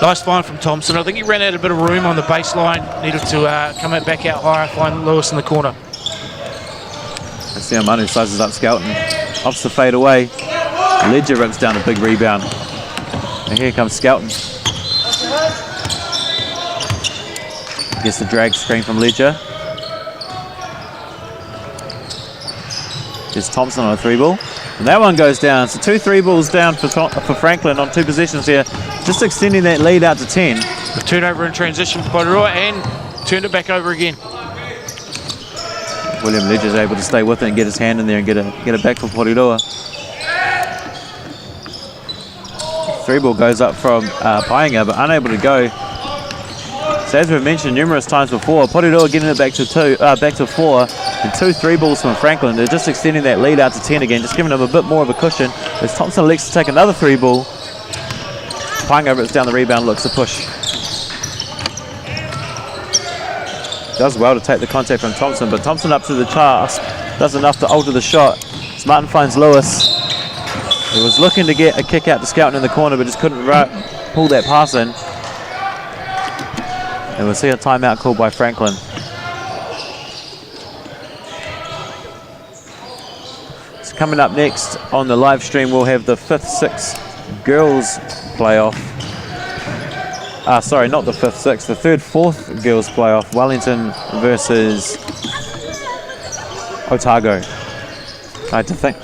Nice find from Thompson. I think he ran out a bit of room on the baseline. Needed to come back out higher, find Lewis in the corner. Let's see how Manu sizes up Skelton. Opts the fade away. Ledger rips down a big rebound. And here comes Skelton. Gets the drag screen from Ledger. There's Thompson on a 3-ball. And that one goes down. So 2 3-balls down for Franklin on 2 possessions here. Just extending that lead out to 10. The turnover in transition for Porirua and turned it back over again. William Ledger's able to stay with it and get his hand in there and get it back for Porirua. 3-ball goes up from Painga, but unable to go. So as we've mentioned numerous times before, Porirua getting it back to 4, and 2 3-balls from Franklin. They're just extending that lead out to 10 again, just giving them a bit more of a cushion. As Thompson elects to take another 3-ball. Painga rips down the rebound, looks to push. Does well to take the contact from Thompson, but Thompson up to the task, does enough to alter the shot. As Martin finds Lewis. He was looking to get a kick out to Skelton in the corner, but just couldn't pull that pass in. And we'll see a timeout called by Franklin. So coming up next on the live stream, we'll have the 5th-6th girls playoff. Sorry, not the 5th-6th, the 3rd-4th girls playoff. Wellington versus Otago. I had to think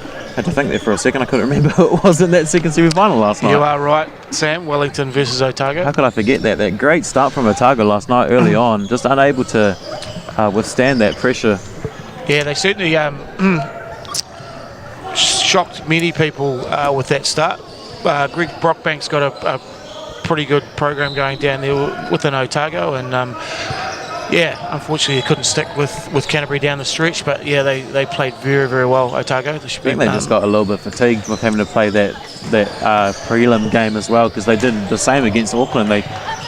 there for a second. I couldn't remember who it was in that second semi-final last night. You are right, Sam. Wellington versus Otago. How could I forget that? That great start from Otago last night early on. Just unable to withstand that pressure. Yeah, they certainly shocked many people with that start. Greg Brockbank's got a pretty good program going down there within Otago, and yeah, unfortunately he couldn't stick with Canterbury down the stretch, but yeah, they played very, very well, Otago. I think they just got a little bit fatigued with having to play that prelim game as well, because they did the same against Auckland. They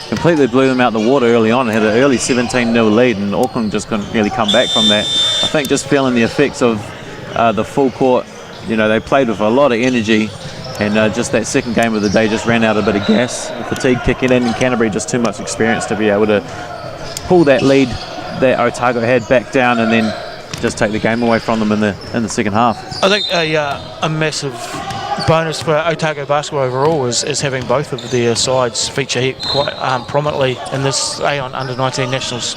completely blew them out the water early on and had an early 17-0 lead, and Auckland just couldn't really come back from that. I think just feeling the effects of the full court, you know, they played with a lot of energy, and just that second game of the day just ran out a bit of gas. Fatigue kicking in, and Canterbury just too much experience to be able to pull that lead that Otago had back down and then just take the game away from them in the second half. I think a massive bonus for Otago basketball overall is having both of their sides feature quite prominently in this Aon U19 Nationals.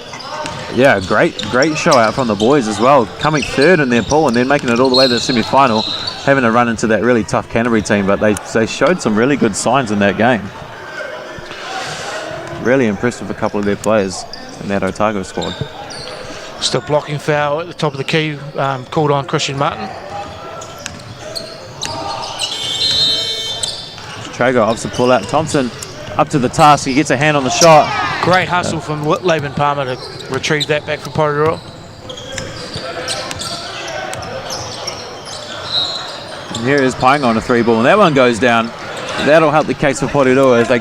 Yeah, great show out from the boys as well, coming third in their pool and then making it all the way to the semi-final, having to run into that really tough Canterbury team, but they showed some really good signs in that game. Really impressed with a couple of their players in that Otago squad. Still blocking foul at the top of the key, called on Christian Martin. Trago opts to pull out. Thompson up to the task. He gets a hand on the shot. Great hustle from Laban Palmer to retrieve that back from Porirua. And here is Painga on a 3-ball, and that one goes down. That'll help the case for Porirua as they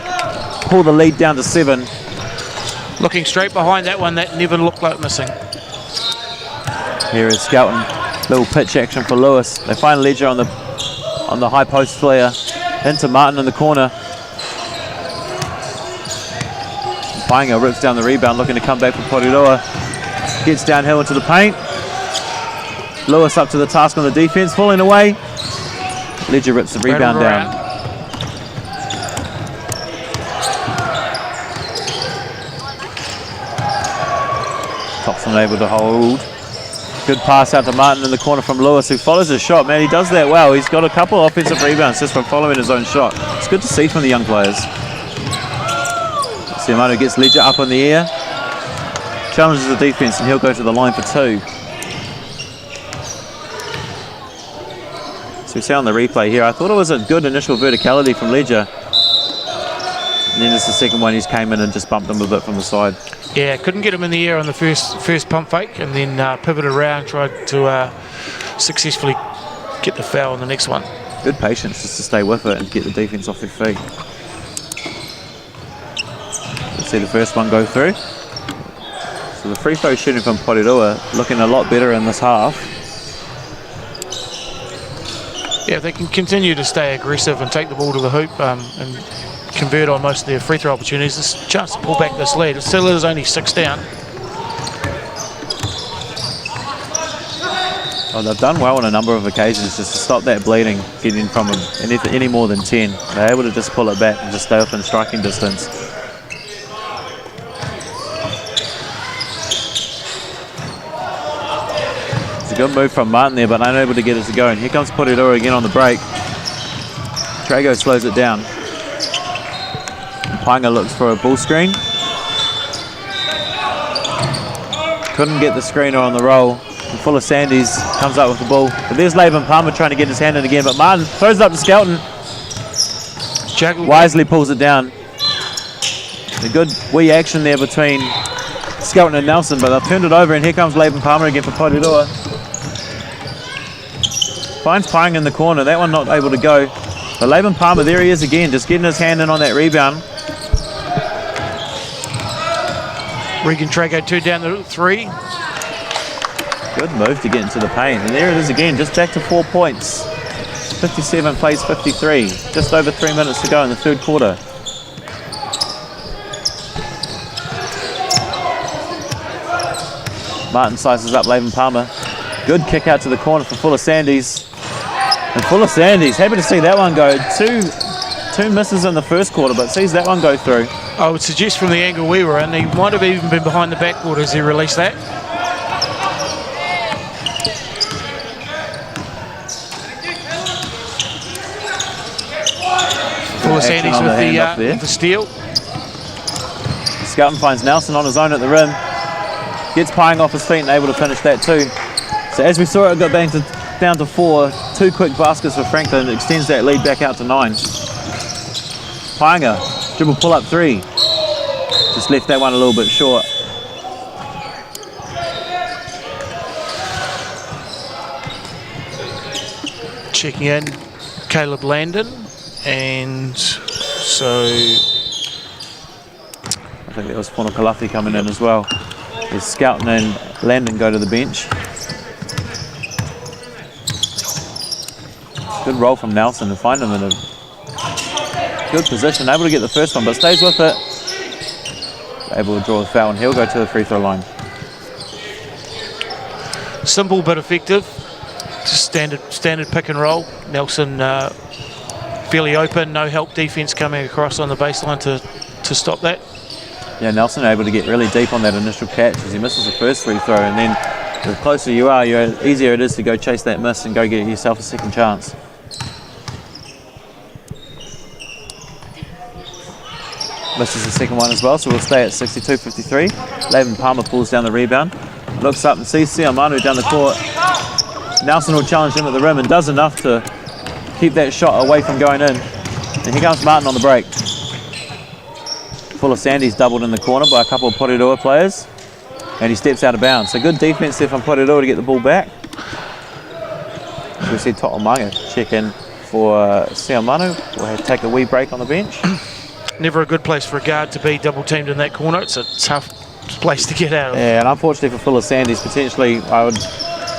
pull the lead down to 7. Looking straight behind that one, that never looked like missing. Here is Skelton. Little pitch action for Lewis. They find Ledger on the high post flare. Into Martin in the corner. Painga rips down the rebound, looking to come back for Porirua. Gets downhill into the paint. Lewis up to the task on the defense, falling away. Ledger rips the rebound down. Thompson able to hold. Good pass out to Martin in the corner from Lewis, who follows his shot. Man, he does that well. He's got a couple of offensive rebounds just from following his own shot. It's good to see from the young players. Siamano gets Ledger up in the air. Challenges the defense, and he'll go to the line for 2. So we see on the replay here, I thought it was a good initial verticality from Ledger. And then it's the second one, he's came in and just bumped him a bit from the side. Yeah, couldn't get him in the air on the first pump fake, and then pivoted around, tried to successfully get the foul on the next one. Good patience just to stay with it and get the defense off their feet. Let's see the first one go through. So the free throw shooting from Porirua looking a lot better in this half. Yeah, if they can continue to stay aggressive and take the ball to the hoop and convert on most of their free throw opportunities, there's a chance to pull back this lead. It still is only 6 down. Well, they've done well on a number of occasions just to stop that bleeding, getting from any more than 10. They're able to just pull it back and just stay within striking distance. It's a good move from Martin there, but unable to get it to go. And here comes Porirua again on the break. Trago slows it down. Painga looks for a ball screen. Couldn't get the screener on the roll. And Fuller Sandys comes up with the ball. But there's Laban Palmer trying to get his hand in again, but Martin throws it up to Skelton. Wisely pulls it down. A good wee action there between Skelton and Nelson, but they've turned it over, and here comes Laban Palmer again for Porirua. Finds Painga in the corner. That one not able to go. But Laban Palmer, there he is again, just getting his hand in on that rebound. Regan Trago 2 down the 3. Good move to get into the paint. And there it is again, just back to 4 points. 57 plays 53. Just over 3 minutes to go in the third quarter. Martin slices up Laban Palmer. Good kick out to the corner for Fuller Sandys. And Fuller Sandys, happy to see that one go. Two misses in the first quarter, but sees that one go through. I would suggest from the angle we were in, he might have even been behind the backboard as he released that. Fuller Sandys with the steal. Skelton finds Nelson on his own at the rim. Gets Painga off his feet and able to finish that too. So as we saw it got down to 4. 2 quick baskets for Franklin. It extends that lead back out to 9. Painga, dribble pull up 3. Just left that one a little bit short. Checking in, Caleb Landon, and so think that was Whanokalafi coming in as well. There's Skelton and Landon go to the bench. Good roll from Nelson to find him in a good position. Able to get the first one, but stays with it. Able to draw the foul, and he'll go to the free throw line. Simple but effective. Just standard pick and roll. Nelson fairly open, no help defense coming across on the baseline to stop that. Yeah, Nelson able to get really deep on that initial catch as he misses the first free throw, and then the closer you are, the easier it is to go chase that miss and go get yourself a second chance. Misses the second one as well, so we'll stay at 62-53. Laban Palmer pulls down the rebound, looks up and sees Siamanu down the court. Nelson will challenge him at the rim and does enough to keep that shot away from going in. And here comes Martin on the break. Fuller Sandy's doubled in the corner by a couple of Porirua players, and he steps out of bounds. So good defense there from Porirua to get the ball back. We see To'omanga check in for Siamanu. We'll take a wee break on the bench. Never a good place for a guard to be double teamed in that corner. It's a tough place to get out of. Yeah, and unfortunately for Fuller Sandy's, potentially I would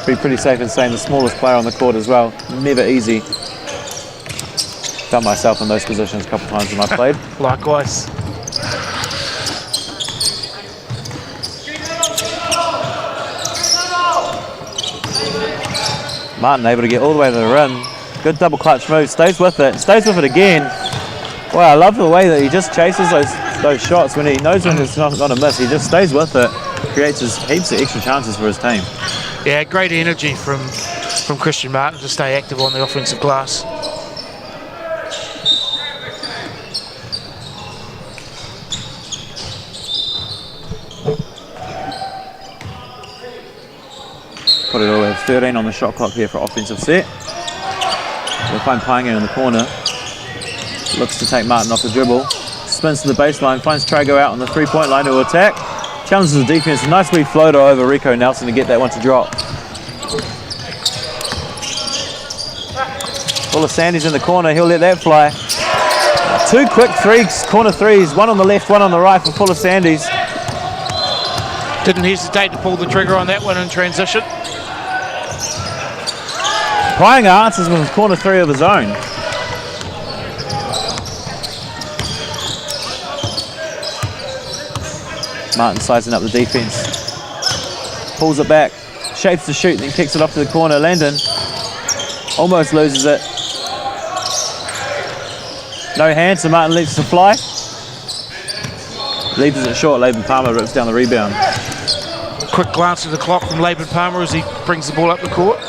be pretty safe in saying the smallest player on the court as well. Never easy. Found myself in those positions a couple of times when I played. Likewise. Martin able to get all the way to the rim. Good double clutch move, stays with it again. Wow, I love the way that he just chases those shots when he knows when it's not going to miss. He just stays with it, creates heaps of extra chances for his team. Yeah, great energy from Christian Martin to stay active on the offensive glass. Put it all at 13 on the shot clock here for offensive set. We'll find Painga in the corner. Looks to take Martin off the dribble. Spins to the baseline, finds Trago out on the three-point line to attack. Challenges the defense. A nice wee floater over Rico Nelson to get that one to drop. Fuller Sandy's in the corner. He'll let that fly. Two quick corner threes. One on the left, one on the right for Fuller Sandy's. Didn't hesitate to pull the trigger on that one in transition. Painga answers with corner three of his own. Martin sizing up the defense. Pulls it back, shapes the shoot, then kicks it off to the corner. Landon almost loses it. No hand, so Martin lets it fly. Leaves it short, Laban Palmer rips down the rebound. Quick glance at the clock from Laban Palmer as he brings the ball up the court.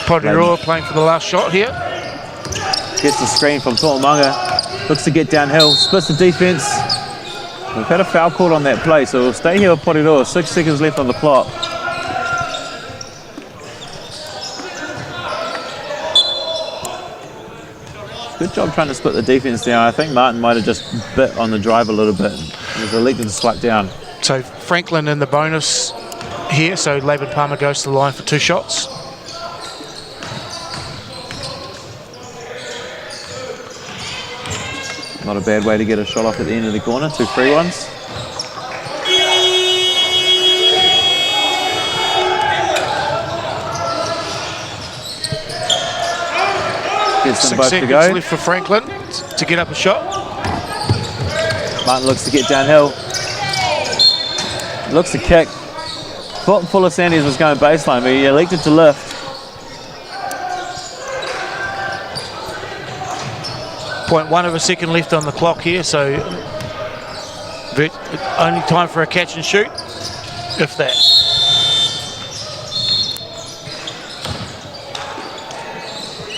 Porirua playing for the last shot here. Gets the screen from To'omanga. Looks to get downhill, splits the defense. We've had a foul called on that play, so we'll stay here with Porirua. 6 seconds left on the clock. Good job trying to split the defense down. I think Martin might have just bit on the drive a little bit. He was elected to swipe down. So Franklin in the bonus here, so Laban Palmer goes to the line for 2 shots. Not a bad way to get a shot off at the end of the corner. 2 free ones. Gets them both to go. 6 seconds left for Franklin to get up a shot. Martin looks to get downhill. Looks to kick. Thought Fuller Sanders was going baseline, but he elected to lift. .1 of a second left on the clock here, so only time for a catch and shoot, if that.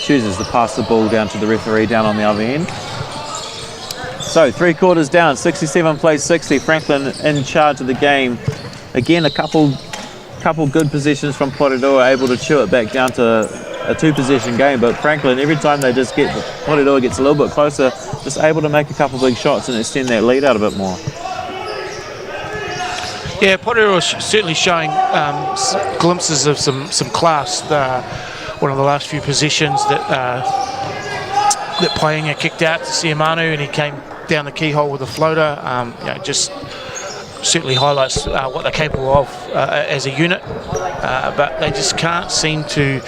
Chooses to pass the ball down to the referee down on the other end. So 3 quarters down, 67 plays 60. Franklin in charge of the game. Again, a couple good possessions from Porirua, able to chew it back down to a 2-possession game, but Franklin, every time they just get, Porirua gets a little bit closer, just able to make a couple big shots and extend that lead out a bit more. Yeah, Porirua certainly showing glimpses of some class. One of the last few possessions that Painga kicked out to Siamanu, and he came down the keyhole with a floater. Just certainly highlights what they're capable of as a unit, but they just can't seem to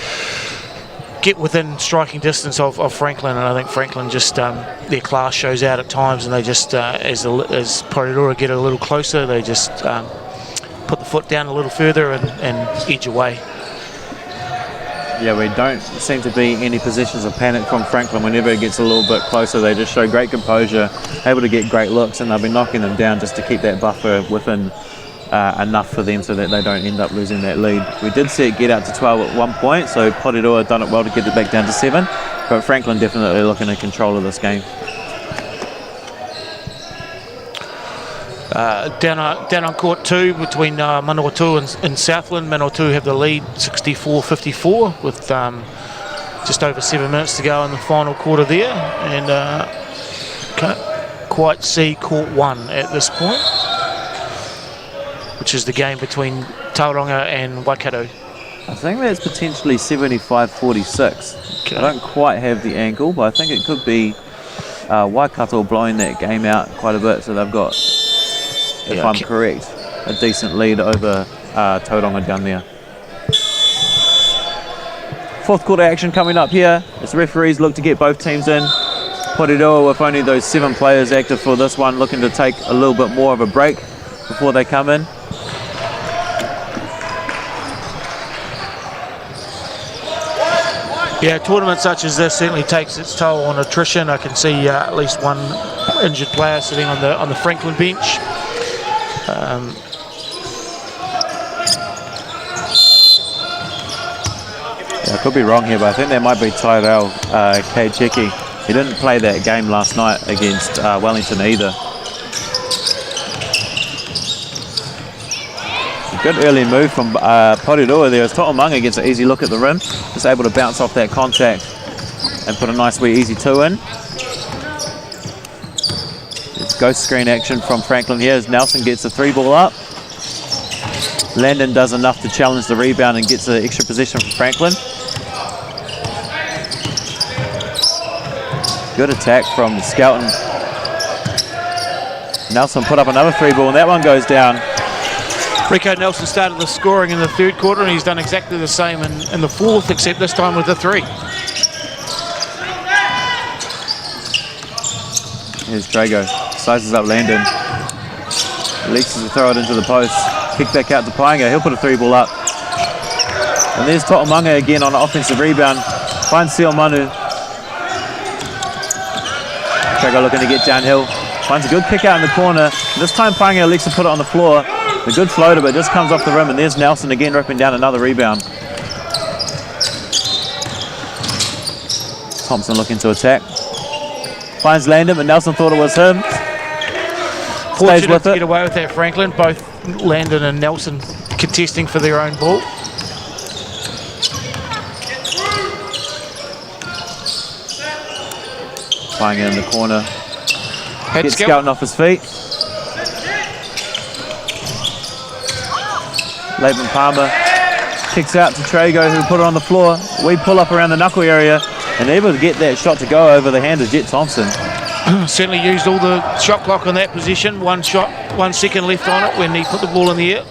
get within striking distance of Franklin, and I think Franklin just their class shows out at times, and they just as Porirua get a little closer, they just put the foot down a little further and edge away. Yeah, we don't seem to be any positions of panic from Franklin. Whenever it gets a little bit closer, they just show great composure, able to get great looks, and they'll be knocking them down just to keep that buffer within enough for them so that they don't end up losing that lead. We did see it get out to 12 at one point, so Porirua done it well to get it back down to 7, but Franklin definitely looking in control of this game. Down on court 2 between Manawatu and Southland. Manawatu have the lead 64-54 with just over 7 minutes to go in the final quarter there, and can't quite see court 1 at this point, which is the game between Tauranga and Waikato. I think that's potentially 75-46. Okay. I don't quite have the angle, but I think it could be Waikato blowing that game out quite a bit, so they've got, if I'm correct, a decent lead over Tauranga down there. Fourth quarter action coming up here as referees look to get both teams in. Porirua, with only those 7 players active for this one, looking to take a little bit more of a break before they come in. Yeah, a tournament such as this certainly takes its toll on attrition. I can see at least one injured player sitting on the Franklin bench. I could be wrong here, but I think that might be Tyrell Kacheki. He didn't play that game last night against Wellington either. Good early move from Porirua there as To'omanga gets an easy look at the rim. Just able to bounce off that contact and put a nice wee easy 2 in. It's ghost screen action from Franklin here as Nelson gets the 3 ball up. Landon does enough to challenge the rebound and gets an extra position from Franklin. Good attack from Skelton. Nelson put up another 3 ball and that one goes down. Rico Nelson started the scoring in the 3rd quarter, and he's done exactly the same in the 4th, except this time with the 3. Here's Drago, sizes up Landon. Leaks to throw it into the post. Kick back out to Painga, he'll put a 3 ball up. And there's To'omanga again on an offensive rebound. Finds Seal Manu. Drago looking to get downhill. Finds a good kick out in the corner. This time Painga elects to put it on the floor. A good floater, but just comes off the rim, and there's Nelson again ripping down another rebound. Thompson looking to attack. Finds Landon, but Nelson thought it was him. Stays with it. Get away with that, Franklin. Both Landon and Nelson contesting for their own ball. Playing it in the corner. Gets Skelton off his feet. Laban Palmer kicks out to Trago, who put it on the floor. We pull up around the knuckle area and able to get that shot to go over the hand of Jet Thompson. Certainly used all the shot clock on that position. 1 shot, 1 second left on it when he put the ball in the air.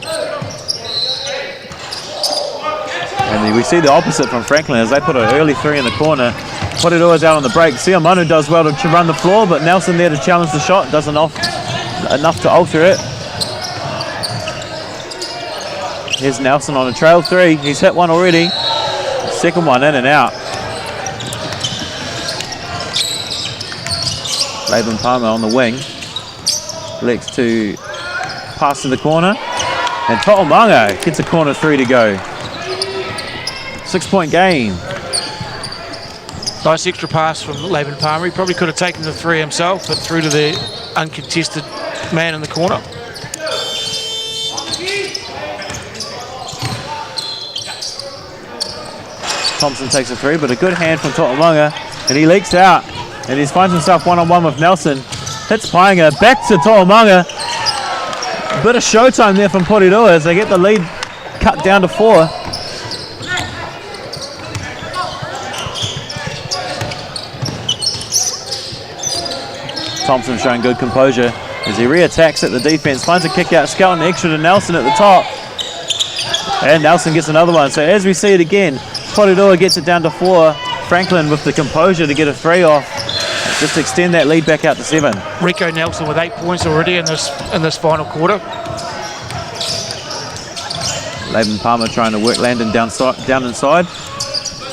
And we see the opposite from Franklin as they put an early 3 in the corner. Poirua's out on the break. Sia Manu does well to run the floor, but Nelson there to challenge the shot. Doesn't enough to alter it. Here's Nelson on a trail 3. He's hit one already. Second one in and out. Laban Palmer on the wing. Lex to pass to the corner. And To'omanga gets a corner 3 to go. 6-point game. Nice extra pass from Laban Palmer. He probably could have taken the 3 himself, but through to the uncontested man in the corner. Thompson takes a 3, but a good hand from To'omanga, and he leaks out, and he finds himself one-on-one with Nelson. Hits Painga, back to To'omanga. Bit of showtime there from Porirua as they get the lead cut down to 4. Thompson showing good composure. As he re-attacks at the defense, finds a kick out, Skelton extra to Nelson at the top. And Nelson gets another one. So as we see it again, Porirua gets it down to 4. Franklin with the composure to get a 3 off. Just extend that lead back out to 7. Rico Nelson with 8 points already in this final quarter. Laban Palmer trying to work Landon down inside.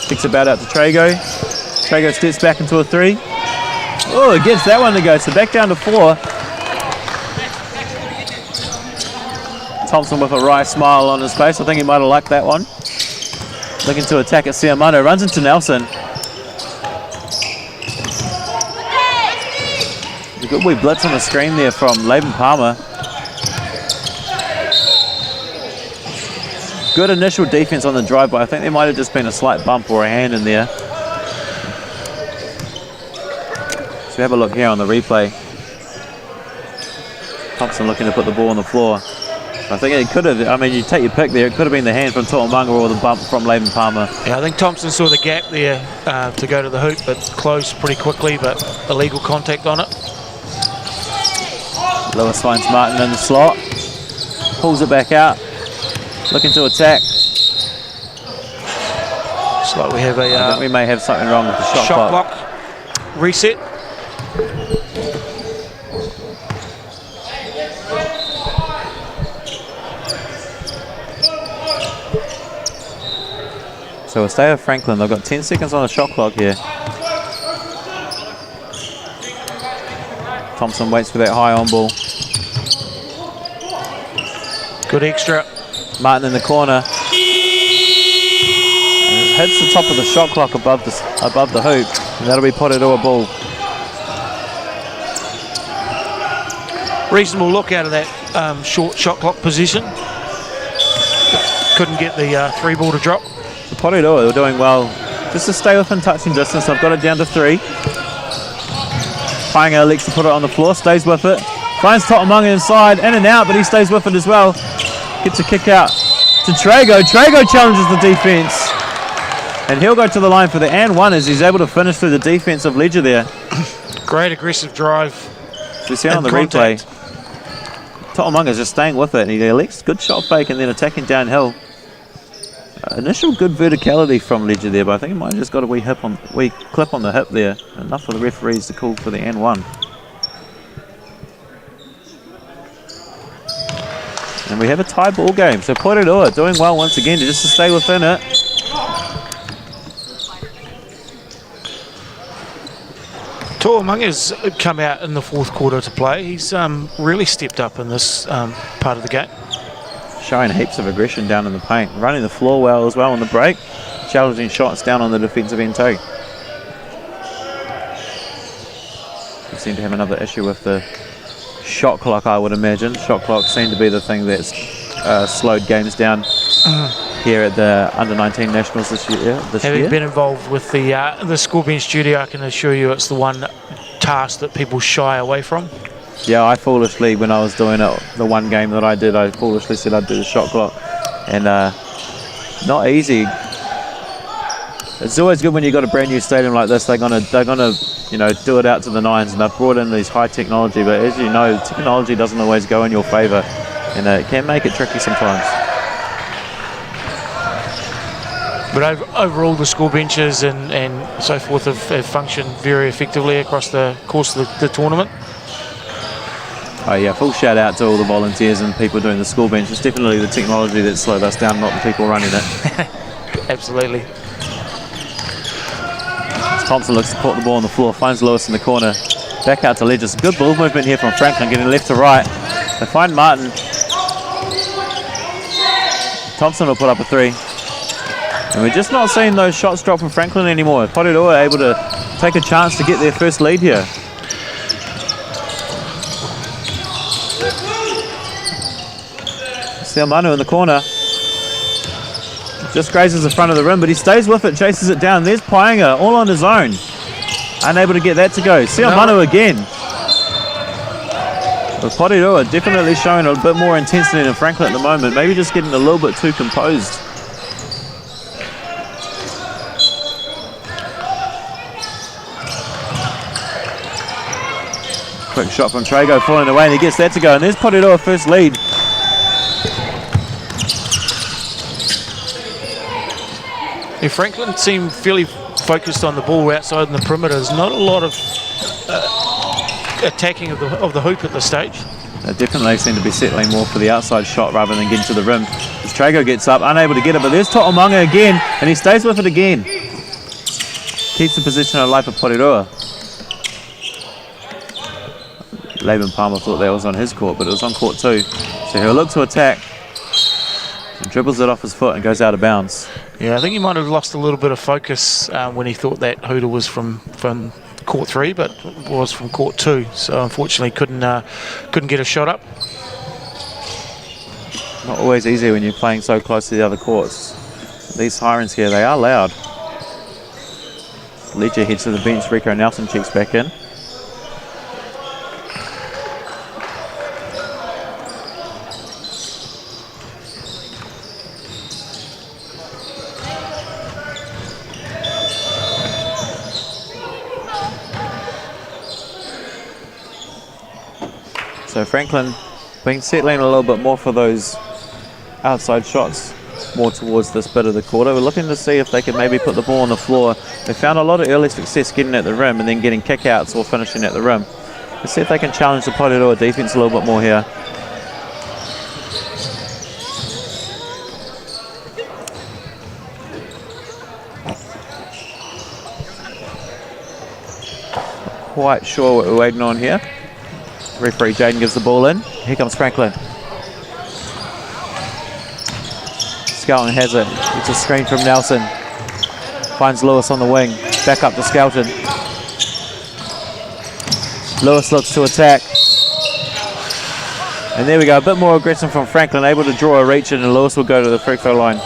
Kicks about out to Trago. Trago steps back into a 3. Oh, it gets that one to go. So back down to 4. Thompson with a wry smile on his face. I think he might have liked that one. Looking to attack at Siamano. Runs into Nelson. A good wee blitz on the screen there from Laban Palmer. Good initial defense on the drive, but I think there might have just been a slight bump or a hand in there. So have a look here on the replay. Thompson looking to put the ball on the floor. I think it could have, I mean, you take your pick there, it could have been the hand from To'omanga or the bump from Laban Palmer. Yeah, I think Thompson saw the gap there to go to the hoop, but closed pretty quickly, but illegal contact on it. Lewis finds Martin in the slot. Pulls it back out. Looking to attack. Looks like we have I think we may have something wrong with the shot clock. Reset. So we'll stay with Franklin. They've got 10 seconds on the shot clock here. Thompson waits for that high on ball. Good extra. Martin in the corner. And it hits the top of the shot clock above the hoop. And that'll be Porirua ball. Reasonable look out of that short shot clock position. Couldn't get the 3 ball to drop. Porirua, they're doing well. Just to stay within touching distance. I've got it down to 3. Painga elects to put it on the floor, stays with it. Finds To'omanga inside, in and out, but he stays with it as well. Gets a kick out to Trago. Trago challenges the defense. And he'll go to the line for the and 1 as he's able to finish through the defensive ledger there. Great aggressive drive. So we see on the replay, To'omanga's just staying with it, and he elects good shot fake and then attacking downhill. Initial good verticality from Ledger there, but I think he might have just got a wee clip on the hip there. Enough for the referees to call for the and 1. And we have a tie ball game. So Porirua doing well once again just to stay within it. To'omanga's come out in the 4th quarter to play. He's really stepped up in this part of the game. Showing heaps of aggression down in the paint. Running the floor well as well on the break. Challenging shots down on the defensive end too. We seem to have another issue with the shot clock, I would imagine. Shot clock seemed to be the thing that's slowed games down here at the Under 19 Nationals this year. Having been involved with the school bench studio, I can assure you it's the one task that people shy away from. Yeah, I foolishly, when I was doing it, the one game that I did, I foolishly said I'd do the shot clock. And not easy. It's always good when you've got a brand new stadium like this. They're gonna do it out to the nines, and they've brought in these high technology. But as you know, technology doesn't always go in your favour, and it can make it tricky sometimes. But overall, the school benches and so forth have functioned very effectively across the course of the tournament. Oh yeah, full shout out to all the volunteers and people doing the school bench. It's definitely the technology that slowed us down, not the people running it. Absolutely. Thompson looks to put the ball on the floor, finds Lewis in the corner. Back out to Ledger. Good ball movement here from Franklin, getting left to right. They find Martin. Thompson will put up a 3. And we're just not seeing those shots drop from Franklin anymore. Porirua able to take a chance to get their first lead here. Manu in the corner. Just grazes the front of the rim, but he stays with it, chases it down. There's Painga, all on his own. Unable to get that to go. Manu again. But Porirua definitely showing a bit more intensity than Franklin at the moment. Maybe just getting a little bit too composed. Quick shot from Trago, falling away, and he gets that to go. And there's Porirua first lead. Yeah, Franklin seemed fairly focused on the ball outside in the perimeter. There's not a lot of attacking of the hoop at this stage. They definitely seem to be settling more for the outside shot rather than getting to the rim. As Trago gets up, unable to get it, but there's To'omanga again, and he stays with it again. Keeps the position alive for Porirua. Laban Palmer thought that was on his court, but it was on court 2. So he'll look to attack. He dribbles it off his foot and goes out of bounds. Yeah, I think he might have lost a little bit of focus when he thought that Huda was from court 3, but was from court 2. So unfortunately couldn't get a shot up. Not always easy when you're playing so close to the other courts. These sirens here, they are loud. Ledger heads to the bench. Rico Nelson checks back in. So Franklin been settling a little bit more for those outside shots, more towards this bit of the quarter. We're looking to see if they can maybe put the ball on the floor. They found a lot of early success getting at the rim and then getting kickouts or finishing at the rim. Let's see if they can challenge the Porirua defense a little bit more here. Not quite sure what we're waiting on here. Referee Jaden gives the ball in. Here comes Franklin. Skelton has it. It's a screen from Nelson. Finds Lewis on the wing. Back up to Skelton. Lewis looks to attack. And there we go. A bit more aggression from Franklin. Able to draw a reach in, and Lewis will go to the free throw line.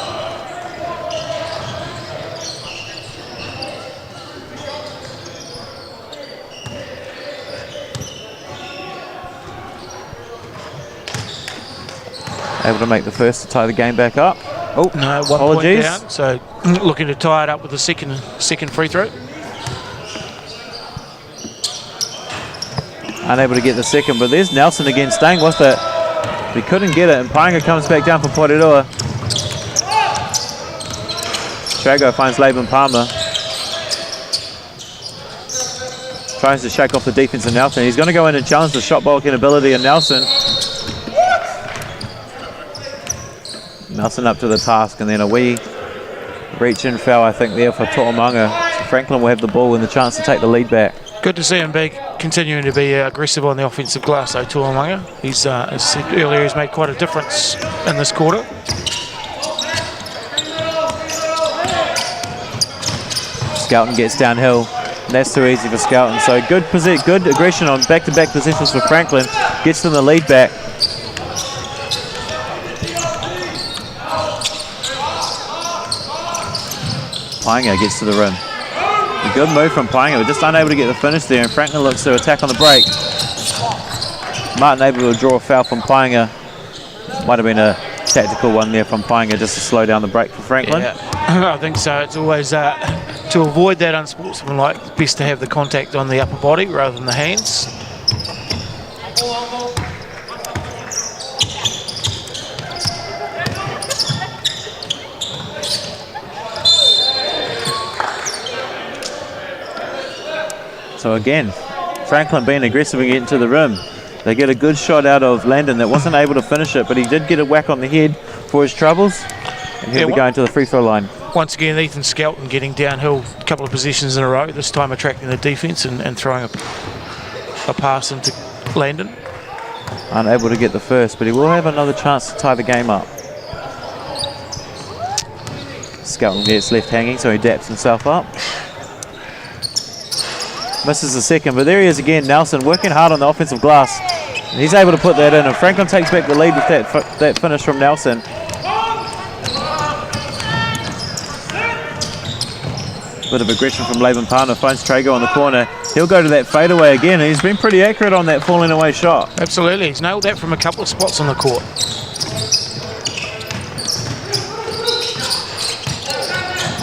Able to make the first to tie the game back up. Oh, no, 1 apologies. point down. So looking to tie it up with the second free throw. Unable to get the second, but there's Nelson again staying with it. He couldn't get it, and Painga comes back down for Porirua. Trago finds Laban Palmer. Tries to shake off the defense of Nelson. He's going to go in and challenge the shot blocking ability of Nelson. Nelson up to the task, and then a wee reach in foul, I think, there for To'omanga. So Franklin will have the ball and the chance to take the lead back. Good to see him continuing to be aggressive on the offensive glass, though, To'omanga. He's, as I said earlier, he's made quite a difference in this quarter. Skelton gets downhill. And that's too easy for Skelton. So good aggression on back-to-back positions for Franklin. Gets them the lead back. Painga gets to the rim. A good move from Painga. We're just unable to get the finish there, and Franklin looks to attack on the break. Martin able to draw a foul from Painga. Might have been a tactical one there from Painga just to slow down the break for Franklin. Yeah, I think so. It's always to avoid that unsportsmanlike, it's best to have the contact on the upper body rather than the hands. So again, Franklin being aggressive and getting to the rim. They get a good shot out of Landon that wasn't able to finish it, but he did get a whack on the head for his troubles. And here we go into the free throw line. Once again, Ethan Skelton getting downhill a couple of positions in a row, this time attracting the defence and throwing a pass into Landon. Unable to get the first, but he will have another chance to tie the game up. Skelton gets left hanging, so he daps himself up. Misses the second, but there he is again, Nelson, working hard on the offensive glass. And he's able to put that in, and Franklin takes back the lead with that finish from Nelson. Bit of aggression from Laban Palmer, finds Trago on the corner. He'll go to that fadeaway again, and he's been pretty accurate on that falling away shot. Absolutely, he's nailed that from a couple of spots on the court.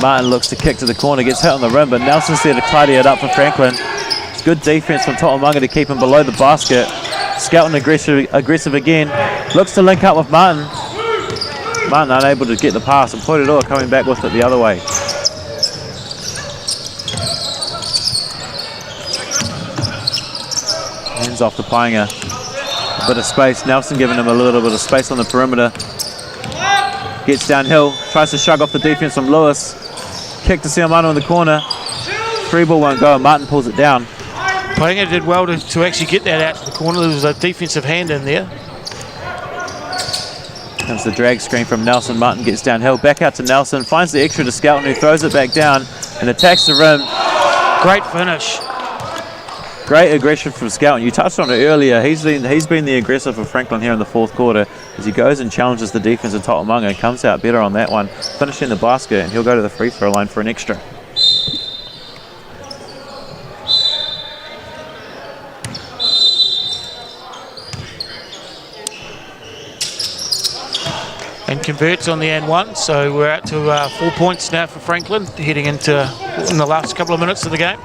Martin looks to kick to the corner, gets hit on the rim, but Nelson's there to tidy it up for Franklin. It's Good defense from To'omanga to keep him below the basket. Skelton aggressive again. Looks to link up with Martin. Martin unable to get the pass, and Porirua coming back with it the other way. Hands off to Painga. A bit of space. Nelson giving him a little bit of space on the perimeter. Gets downhill. Tries to shrug off the defense from Lewis. Kick to Siamano in the corner. 3-ball won't go, and Martin pulls it down. Painga did well to actually get that out to the corner. There was a defensive hand in there. Comes the drag screen from Nelson. Martin gets downhill. Back out to Nelson. Finds the extra to Skelton, who throws it back down and attacks the rim. Great finish. Great aggression from Skelton. You touched on it earlier. He's been the aggressor for Franklin here in the fourth quarter as he goes and challenges the defense of To'omanga and comes out better on that one, finishing the basket, and he'll go to the free throw line for an extra. And converts on the N1, so we're out to 4 points now for Franklin, heading into in the last couple of minutes of the game.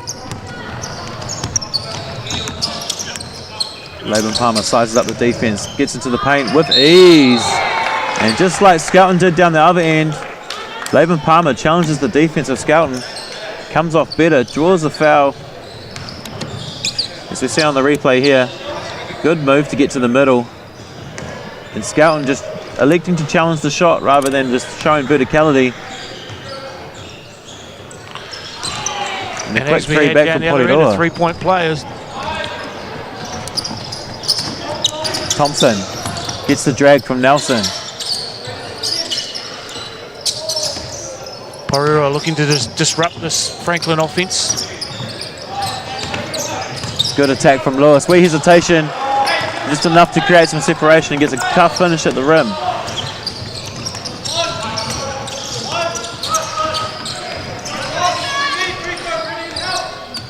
Laban Palmer sizes up the defense, gets into the paint with ease. And just like Skelton did down the other end, Laban Palmer challenges the defense of Skelton, comes off better, draws the foul. As we see on the replay here, good move to get to the middle. And Skelton just electing to challenge the shot rather than just showing verticality. And a quick as we three head back down from the other end of Porirua. 3-point players. Thompson gets the drag from Nelson. Porirua looking to disrupt this Franklin offense. Good attack from Lewis. Wee hesitation. Just enough to create some separation and gets a tough finish at the rim.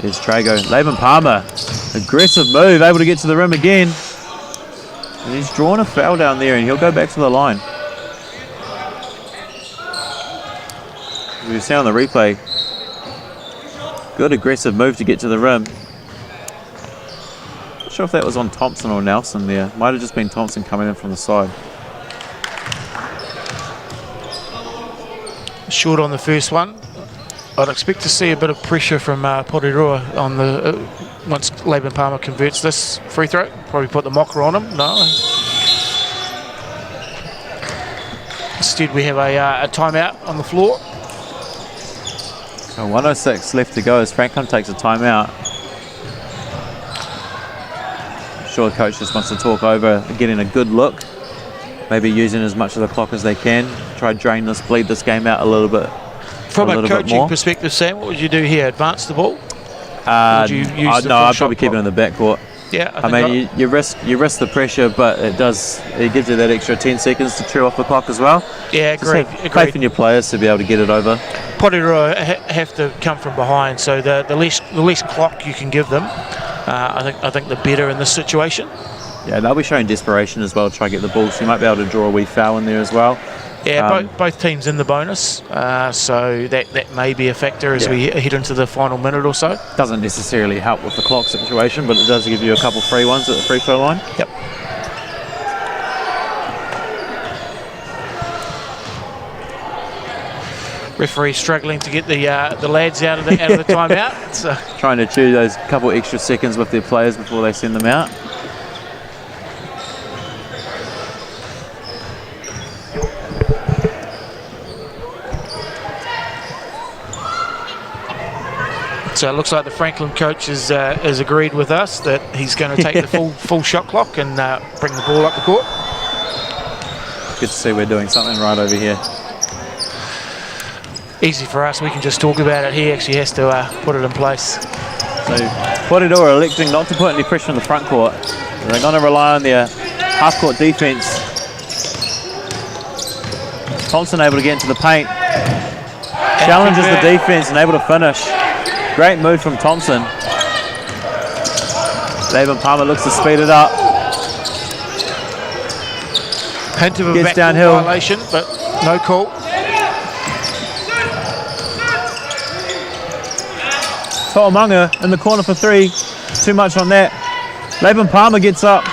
Here's Trago. Laban Palmer. Aggressive move. Able to get to the rim again. And he's drawn a foul down there and he'll go back to the line. As we see on the replay. Good aggressive move to get to the rim. Not sure if that was on Thompson or Nelson there. Might have just been Thompson coming in from the side. Short on the first one. I'd expect to see a bit of pressure from Porirua on the once Laban Palmer converts this free throw. Probably put the mocker on him. No. Instead, we have a timeout on the floor. So 1:06 left to go as Franklin takes a timeout. I'm sure the coach just wants to talk over getting a good look. Maybe using as much of the clock as they can. Try drain this, bleed this game out a little bit. From a coaching perspective, Sam, what would you do here? Advance the ball? I'd probably keep it in the backcourt. Yeah, I mean, you risk the pressure, but it gives you that extra 10 seconds to chew off the clock as well. Yeah, agreed. Faith in your players to be able to get it over. Porirua have to come from behind, so the less clock you can give them, I think the better in this situation. Yeah, they'll be showing desperation as well to try to get the ball, so you might be able to draw a wee foul in there as well. Yeah, both teams in the bonus, so that may be a factor as we head into the final minute or so. Doesn't necessarily help with the clock situation, but it does give you a couple free ones at the free throw line. Yep. Referee struggling to get the lads out of the timeout. So. Trying to chew those couple extra seconds with their players before they send them out. So it looks like the Franklin coach has agreed with us that he's going to take the full shot clock and bring the ball up the court. Good to see we're doing something right over here. Easy for us, we can just talk about it. He actually has to put it in place. So Porirua electing not to put any pressure on the front court. They're going to rely on their half-court defense. Thompson able to get into the paint. Challenges the defense and able to finish. Great move from Thompson. Laban Palmer looks to speed it up. Hint of a Gets backcourt downhill. violation, but no call. To'omanga in the corner for three. too much on that. Laban Palmer gets up.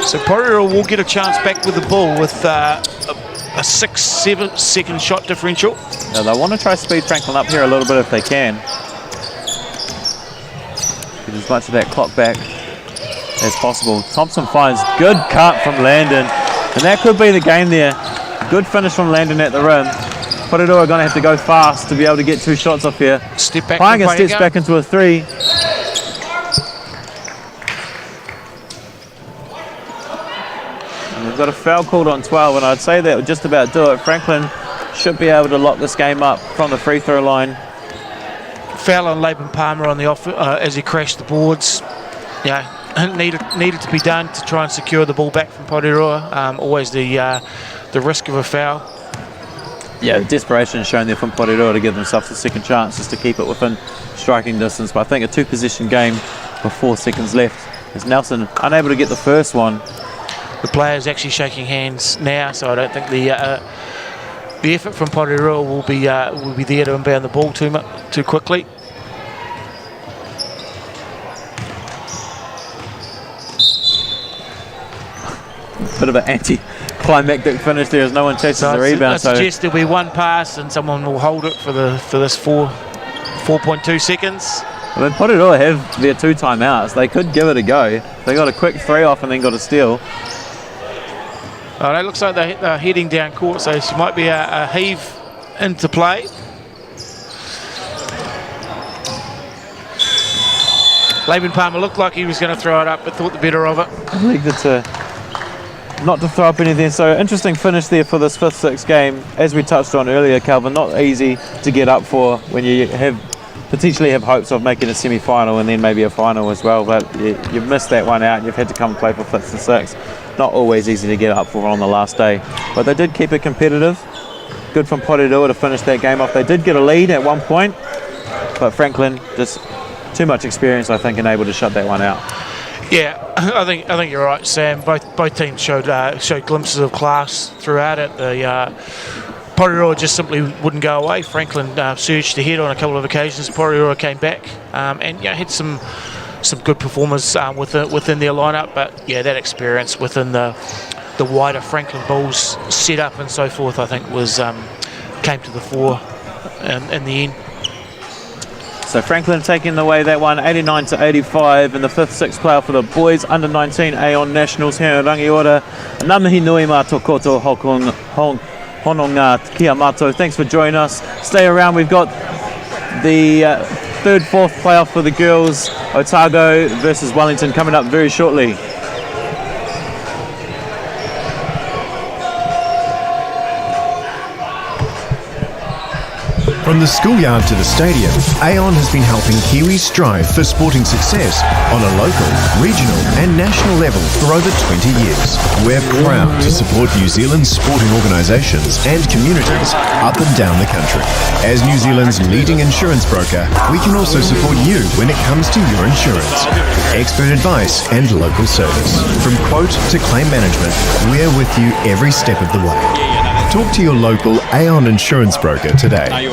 So Porirua will get a chance back with the ball with a 6-7 second shot differential. Now they want to try speed Franklin up here a little bit if they can. Get as much of that clock back as possible. Thompson finds good cut from Landon, and that could be the game there. Good finish from Landon at the rim. Porirua are going to have to go fast to be able to get 2 shots off here. Step back. Paiga steps back into a 3. And we've got a foul called on 12, and I'd say that would just about do it. Franklin should be able to lock this game up from the free throw line. Foul on Laban Palmer on the off as he crashed the boards. Yeah, needed to be done to try and secure the ball back from Porirua. Always the risk of a foul. Yeah, the desperation shown there from Porirua to give themselves a second chance just to keep it within striking distance. But I think a 2-possession game with 4 seconds left. As Nelson unable to get the first one. The players actually shaking hands now, so I don't think the effort from Porirua will be there to inbound the ball too quickly. Bit of an anti-climactic finish there as no one chases the rebound. I suggest there'll be one pass and someone will hold it for this 4.2 seconds. I mean, Porirua have their 2 timeouts. They could give it a go. They got a quick 3 off and then got a steal. Oh, it looks like they're heading down court, so she might be a heave into play. Laban Palmer looked like he was going to throw it up, but thought the better of it. I believe not to throw up anything. So interesting finish there for this 5th-6 game. As we touched on earlier, Calvin, not easy to get up for when you potentially have hopes of making a semi-final and then maybe a final as well. But you've missed that one out and you've had to come and play for 5th and 6th. Not always easy to get up for on the last day. But they did keep it competitive. Good from Porirua to finish that game off. They did get a lead at one point, but Franklin just too much experience, I think, and able to shut that one out. Yeah, I think you're right, Sam. Both teams showed glimpses of class throughout it. The Porirua just simply wouldn't go away. Franklin surged ahead on a couple of occasions. Porirua came back and had some good performers within their lineup. But yeah, that experience within the wider Franklin Bulls setup and so forth, I think, came to the fore in the end. So Franklin taking away that one, 89-85, in the 5th-6th playoff for the boys under 19 Aon Nationals here in Rangiora. Namahi nui mātou koto hononga kia mātou. Thanks for joining us. Stay around. We've got the 3rd-4th playoff for the girls, Otago versus Wellington, coming up very shortly. From the schoolyard to the stadium, Aon has been helping Kiwis strive for sporting success on a local, regional and national level for over 20 years. We're proud to support New Zealand's sporting organisations and communities up and down the country. As New Zealand's leading insurance broker, we can also support you when it comes to your insurance. With expert advice and local service. From quote to claim management, we're with you every step of the way. Talk to your local Aon insurance broker today.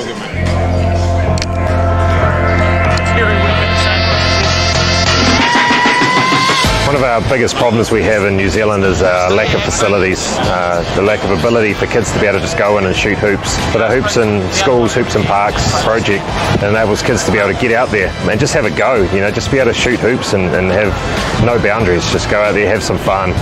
One of our biggest problems we have in New Zealand is lack of facilities, the lack of ability for kids to be able to just go in and shoot hoops. But our Hoops in Schools, Hoops in Parks project enables kids to be able to get out there and just have a go, just be able to shoot hoops and have no boundaries, just go out there, have some fun.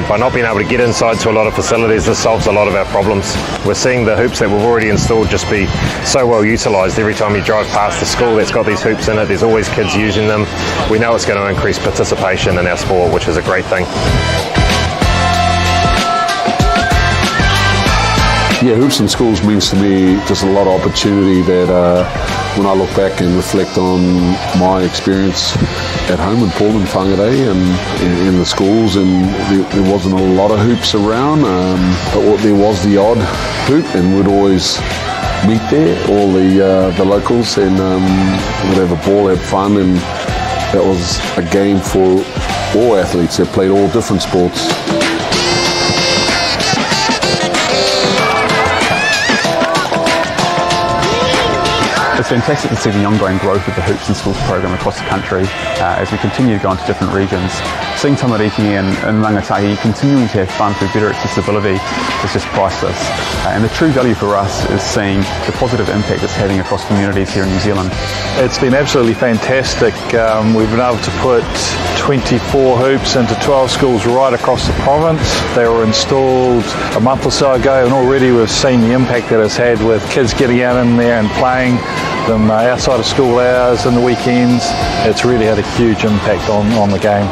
By not being able to get inside to a lot of facilities, this solves a lot of our problems. We're seeing the hoops that we've already installed just be so well utilised. Every time you drive past the school that's got these hoops in it, there's always kids using them. We know it's going to increase participation in our sport, which is a great thing. Yeah, Hoops in Schools means to me just a lot of opportunity that when I look back and reflect on my experience at home in Portland, Whangarei, and in the schools, and there wasn't a lot of hoops around, but there was the odd hoop, and we'd always meet there, all the locals, and we'd have a ball, have fun, and that was a game for all athletes that played all different sports. fantastic to see the ongoing growth of the Hoops and Schools program across the country as we continue to go into different regions. Seeing Tamariki and Rangatahi continuing to have fun through better accessibility is just priceless. And the true value for us is seeing the positive impact it's having across communities here in New Zealand. It's been absolutely fantastic. We've been able to put 24 hoops into 12 schools right across the province. They were installed a month or so ago, and already we've seen the impact that it's had with kids getting out in there and playing them outside of school hours and the weekends. It's really had a huge impact on the game.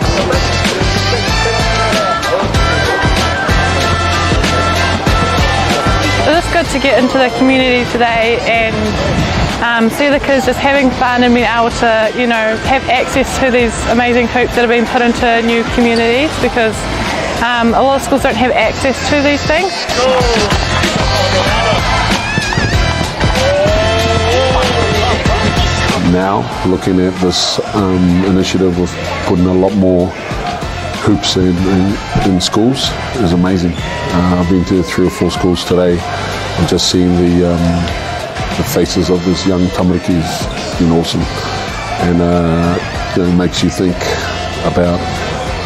It was good to get into the community today and see the kids just having fun and being able to, you know, have access to these amazing hoops that have been put into new communities, because a lot of schools don't have access to these things. Now, looking at this initiative of putting a lot more hoops in schools is amazing. I've been to 3 or 4 schools today, and just seeing the faces of these young tamariki has been awesome. And it makes you think about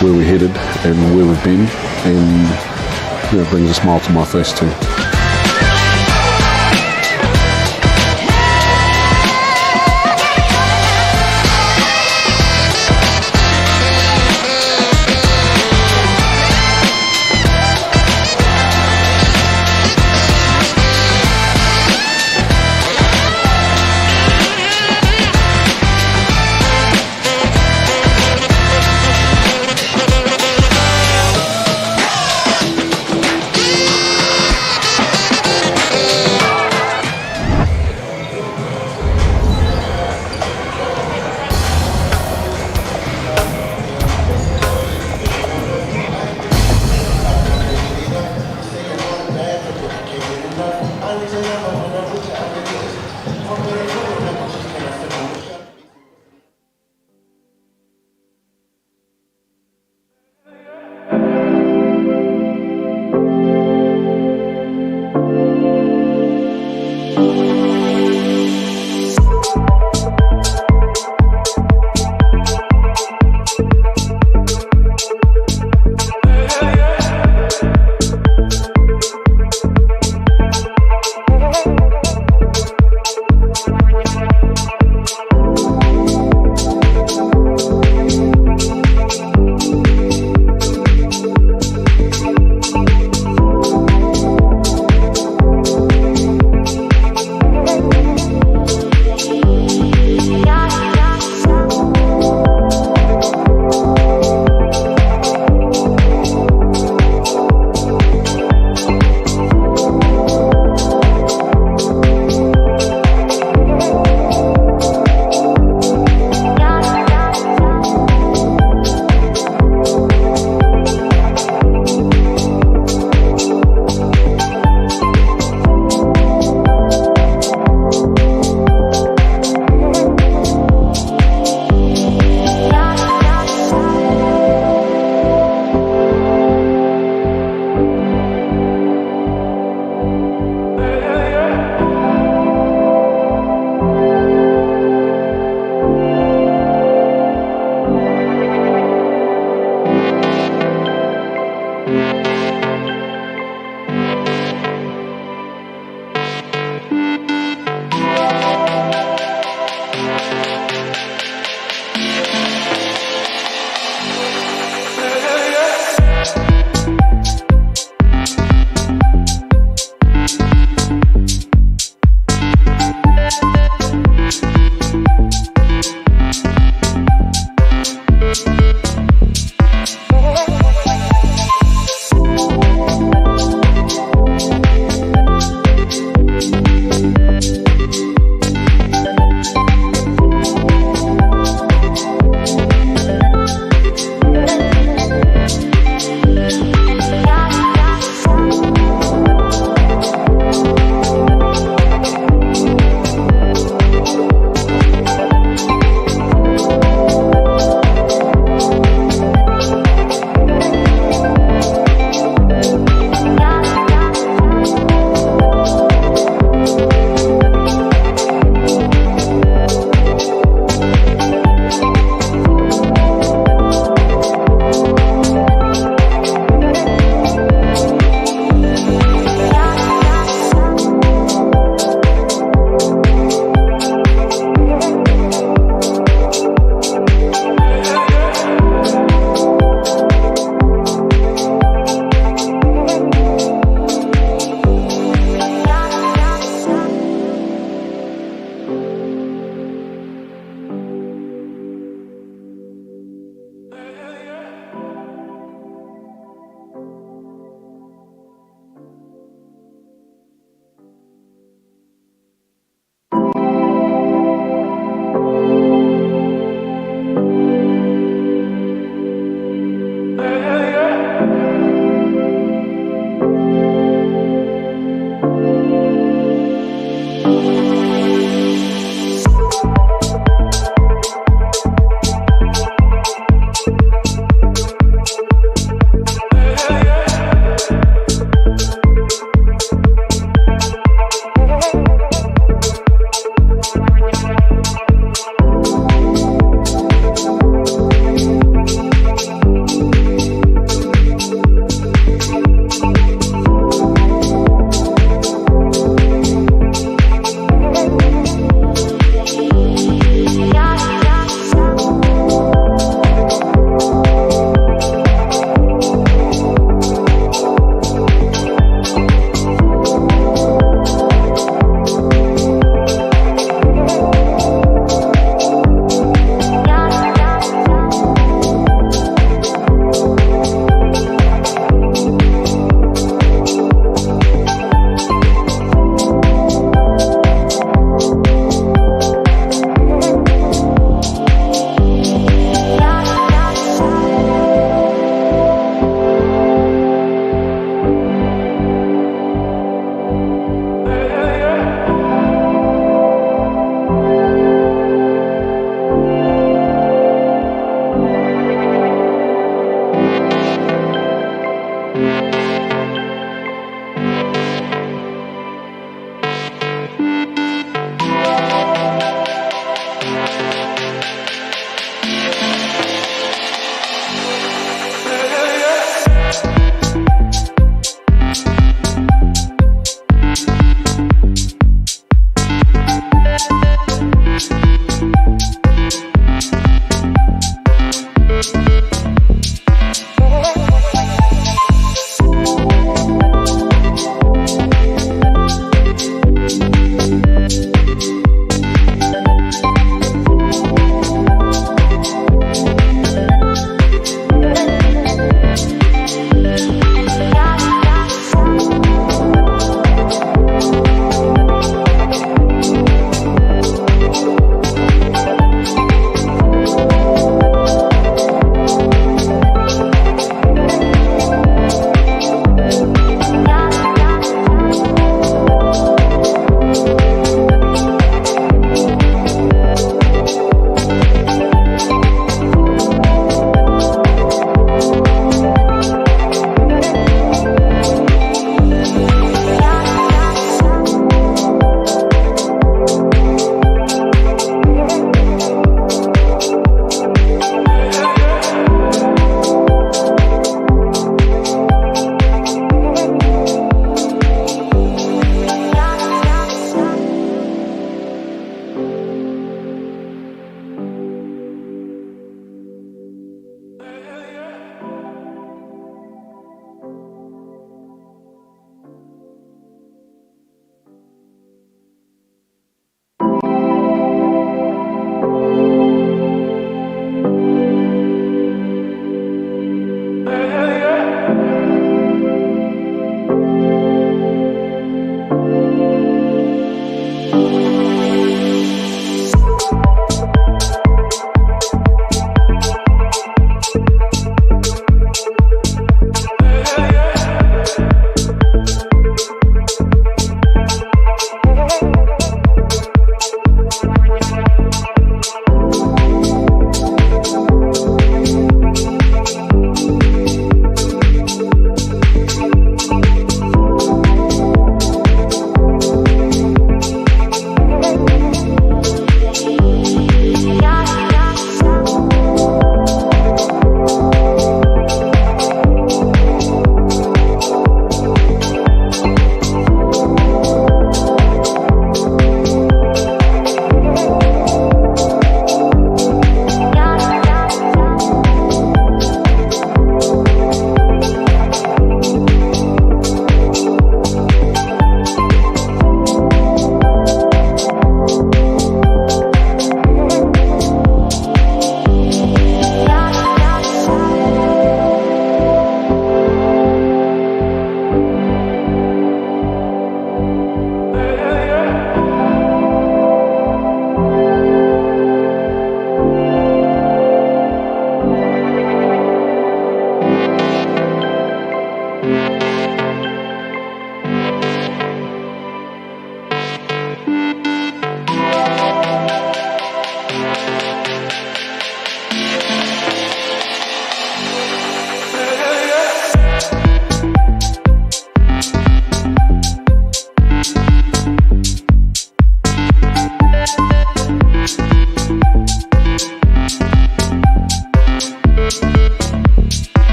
where we're headed and where we've been, and it brings a smile to my face too.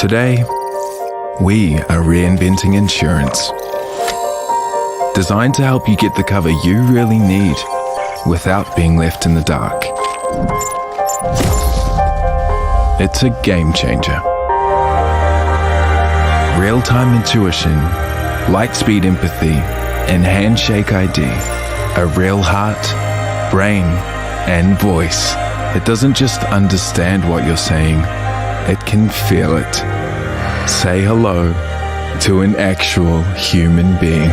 Today, we are reinventing insurance. Designed to help you get the cover you really need without being left in the dark. It's a game changer. Real-time intuition, light-speed empathy, and handshake ID. A real heart, brain, and voice. It doesn't just understand what you're saying, it can feel it. Say hello to an actual human being.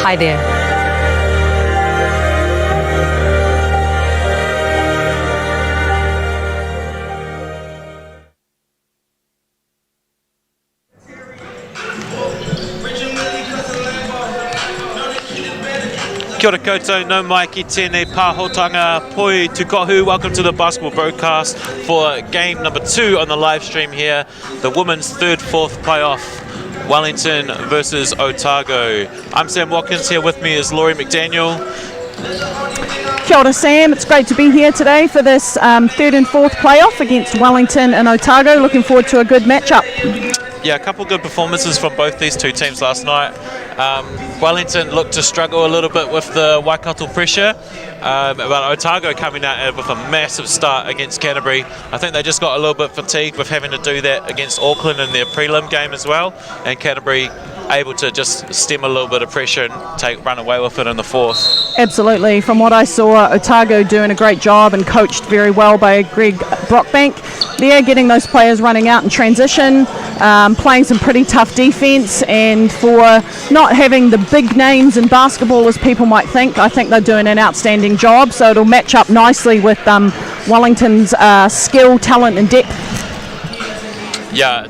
Hi there. Kia ora koutou, no mai ki tēnei pāhotanga poi tukohu. Welcome to the basketball broadcast for game number 2 on the live stream here. The women's 3rd-4th playoff, Wellington versus Otago. I'm Sam Watkins, here with me is Laurie McDaniel. Kia ora Sam, it's great to be here today for this 3rd and 4th playoff against Wellington and Otago. Looking forward to a good matchup. Yeah, a couple good performances from both these two teams last night. Wellington looked to struggle a little bit with the Waikato pressure, but Otago coming out with a massive start against Canterbury. I think they just got a little bit fatigued with having to do that against Auckland in their prelim game as well, and Canterbury able to just stem a little bit of pressure and run away with it in the 4th. Absolutely. From what I saw, Otago doing a great job and coached very well by Greg Brockbank. They're getting those players running out in transition, playing some pretty tough defence, and for not having the big names in basketball as people might think, I think they're doing an outstanding job, so it'll match up nicely with Wellington's skill, talent and depth. Yeah,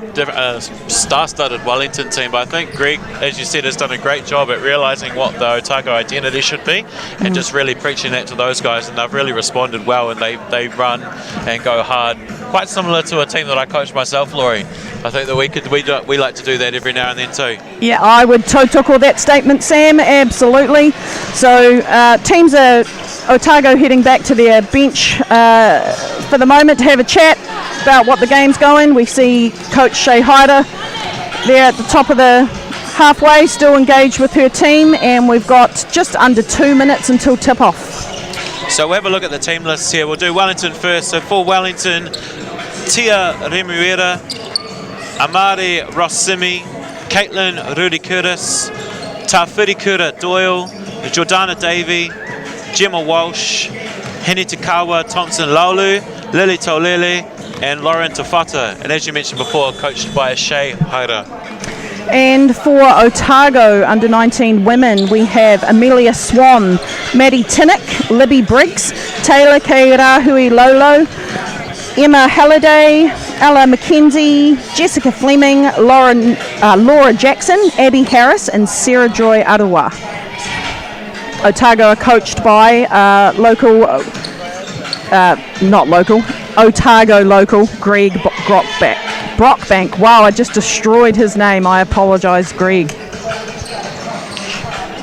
star-studded Wellington team, but I think Greg, as you said, has done a great job at realising what the Otago identity should be and just really preaching that to those guys, and they've really responded well, and they run and go hard. Quite similar to a team that I coached myself, Laurie. I think that we like to do that every now and then too. Yeah, I would total that statement, Sam, absolutely. So teams are Otago heading back to their bench for the moment to have a chat about what the game's going. We see Coach Shea Hyder there at the top of the halfway, still engaged with her team, and we've got just under 2 minutes until tip-off. So we'll have a look at the team lists here. We'll do Wellington first. So for Wellington, Tia Remuera, Amari Rossimi, Caitlin Rudi Curtis, Tawhirikura Doyle, Jordana Davey, Gemma Walsh, Hene Takawa Thompson Laulu, Lily Tolele, and Lauren Tafata, and as you mentioned before, coached by Shea Hyder. And for Otago under 19 women, we have Amelia Swan, Maddie Tinnick, Libby Briggs, Taylor Keirahui Lolo, Emma Halliday, Ella McKenzie, Jessica Fleming, Laura Jackson, Abby Harris, and Sarah Joy Arawa. Otago are coached by Otago local Greg Brockbank. Wow, I just destroyed his name. I apologise, Greg.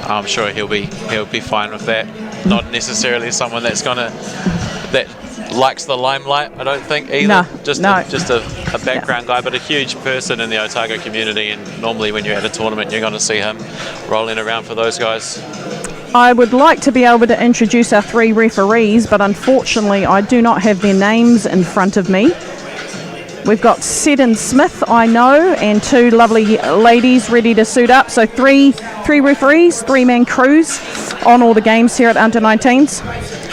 I'm sure he'll be fine with that. Not necessarily someone that likes the limelight, I don't think either. No, just a background guy, but a huge person in the Otago community, and normally when you're at a tournament you're going to see him rolling around for those guys. I would like to be able to introduce our 3 referees, but unfortunately I do not have their names in front of me. We've got Seddon Smith, I know, and 2 lovely ladies ready to suit up. So three referees, 3-man crews on all the games here at Under-19s.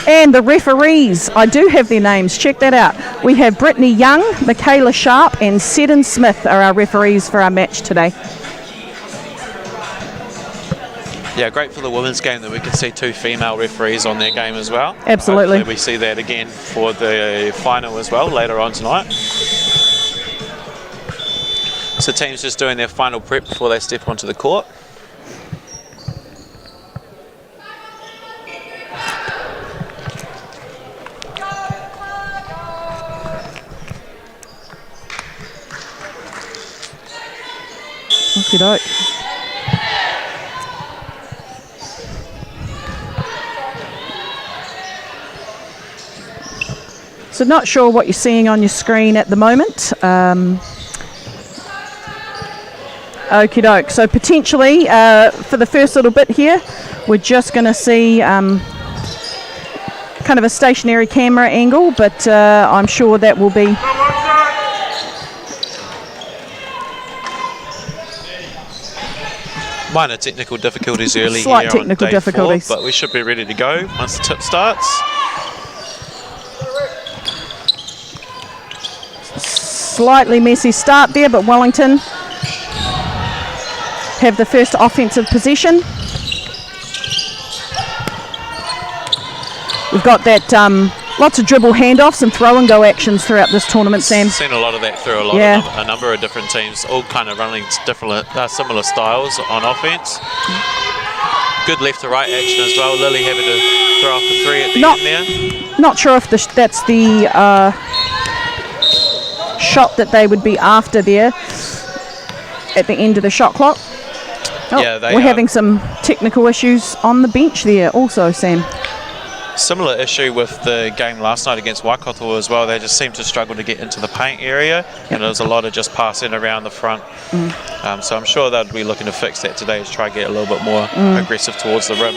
And the referees, I do have their names, check that out. We have Brittany Young, Michaela Sharp, and Seddon Smith are our referees for our match today. Yeah, great for the women's game that we can see 2 female referees on their game as well. Absolutely. Hopefully we see that again for the final as well later on tonight. So teams just doing their final prep before they step onto the court. Okie doke. So not sure what you're seeing on your screen at the moment. Okie doke. So potentially for the first little bit here, we're just going to see kind of a stationary camera angle, but I'm sure that will be... Minor technical difficulties early Slight here technical on day difficulties. 4, but we should be ready to go once the tip starts. Slightly messy start there, but Wellington have the first offensive possession. We've got that lots of dribble handoffs and throw and go actions throughout this tournament, Sam. Seen a lot of that through a number of different teams, all kind of running different, similar styles on offense. Good left to right action as well. Lily having to throw off the 3 at the end there. Not sure if that's the shot that they would be after there at the end of the shot clock. Oh, Yeah, we're having some technical issues on the bench there also, Sam. Similar issue with the game last night against Waikato as well. They just seem to struggle to get into the paint area, and there's a lot of just passing around the front. So I'm sure they'll be looking to fix that today, to try to get a little bit more aggressive towards the rim.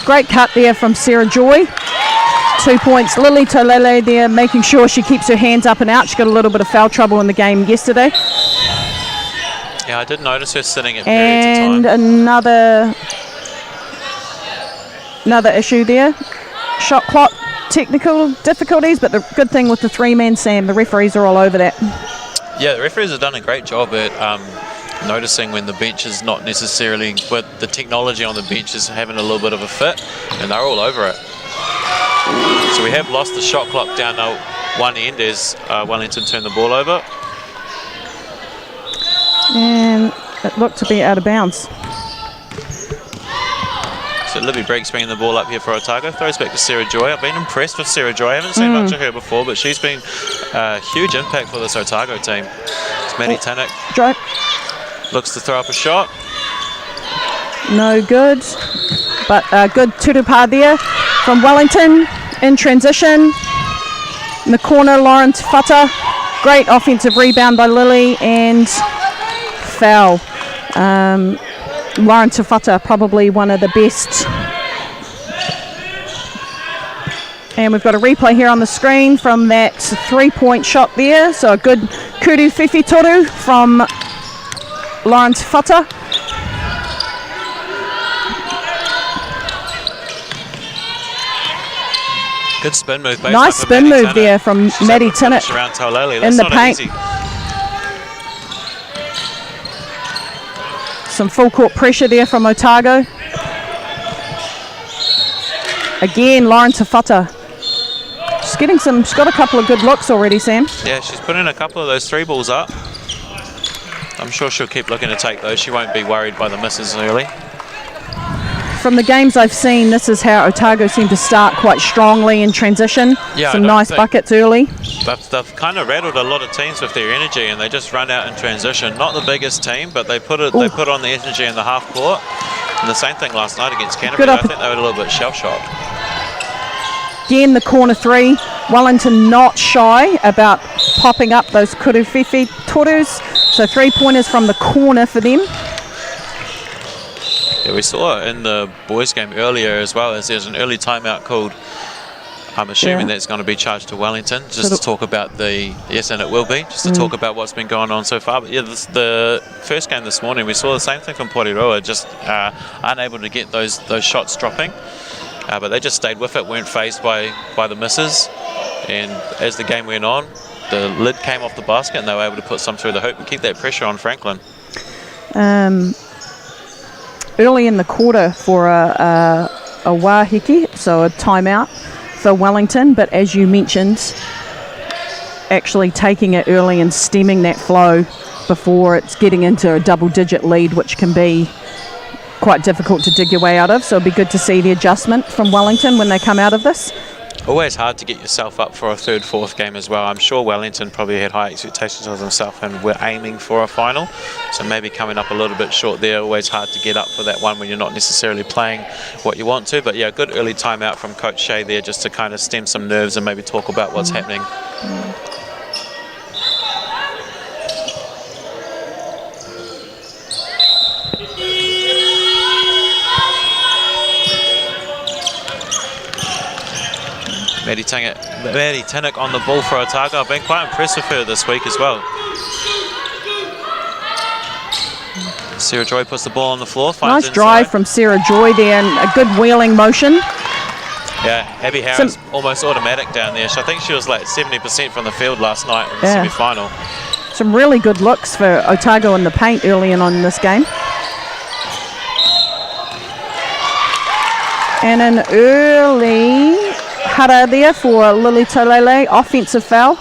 Great cut there from Sarah Joy. 2 points. Lily Tolele there, making sure she keeps her hands up and out. She got a little bit of foul trouble in the game yesterday. Yeah, I did notice her sitting at periods And of time. another issue there. Shot clock technical difficulties, but the good thing with the 3-man, Sam, the referees are all over that. Yeah, the referees have done a great job at noticing when the bench is not necessarily, with the technology on the bench is having a little bit of a fit, and they're all over it. So we have lost the shot clock down to one end as Wellington turn the ball over. And it looked to be out of bounds. So Libby Breaks bringing the ball up here for Otago. Throws back to Sarah Joy. I've been impressed with Sarah Joy. I haven't seen much of her before, but she's been a huge impact for this Otago team. It's Maddie Tannock. Joy. Looks to throw up a shot. No good. But good turupa there from Wellington in transition. In the corner, Lauren Tafata. Great offensive rebound by Lily and foul. Lauren Tafata, probably one of the best. And we've got a replay here on the screen from that 3-point shot there. So a good kuru whiwhi toru from Lauren Tafata. Good spin move. Nice spin move there from Maddie Tinnett around Taulele. in the not paint. easy. Some full court pressure there from Otago. Again, Lauren Tafata. She's got a couple of good looks already, Sam. Yeah, she's put in a couple of those 3 balls up. I'm sure she'll keep looking to take those. She won't be worried by the misses early. From the games I've seen, this is how Otago seem to start quite strongly in transition. Yeah, some nice buckets early. They've kind of rattled a lot of teams with their energy, and they just run out in transition. Not the biggest team, but they put on the energy in the half court. And the same thing last night against Canterbury. I think they were a little bit shell-shocked. Again, the corner 3. Wellington not shy about popping up those kuru whiwhi torus. So 3-pointers from the corner for them. Yeah, we saw in the boys' game earlier as well, as there's an early timeout called. I'm assuming that's going to be charged to Wellington, just to talk about yes, and it will be, just to talk about what's been going on so far. But yeah, the first game this morning, we saw the same thing from Porirua, just unable to get those shots dropping. But they just stayed with it, weren't fazed by the misses. And as the game went on, the lid came off the basket and they were able to put some through the hoop and keep that pressure on Franklin. Early in the quarter for a wahiki, so a timeout for Wellington, but as you mentioned, actually taking it early and stemming that flow before it's getting into a double-digit lead, which can be quite difficult to dig your way out of. So it'll be good to see the adjustment from Wellington when they come out of this. Always hard to get yourself up for a third, fourth game as well. I'm sure Wellington probably had high expectations of themselves and were aiming for a final. So maybe coming up a little bit short there. Always hard to get up for that one when you're not necessarily playing what you want to. But yeah, good early timeout from Coach Shea there just to kind of stem some nerves and maybe talk about what's happening. Maddie Tinnock on the ball for Otago. I've been quite impressed with her this week as well. Sarah Joy puts the ball on the floor. Nice drive from Sarah Joy there and a good wheeling motion. Yeah, Abby Harris almost automatic down there. I think she was like 70% from the field last night in the semi-final. Some really good looks for Otago in the paint early on in this game. And an early hara there for Lily Tolele, offensive foul.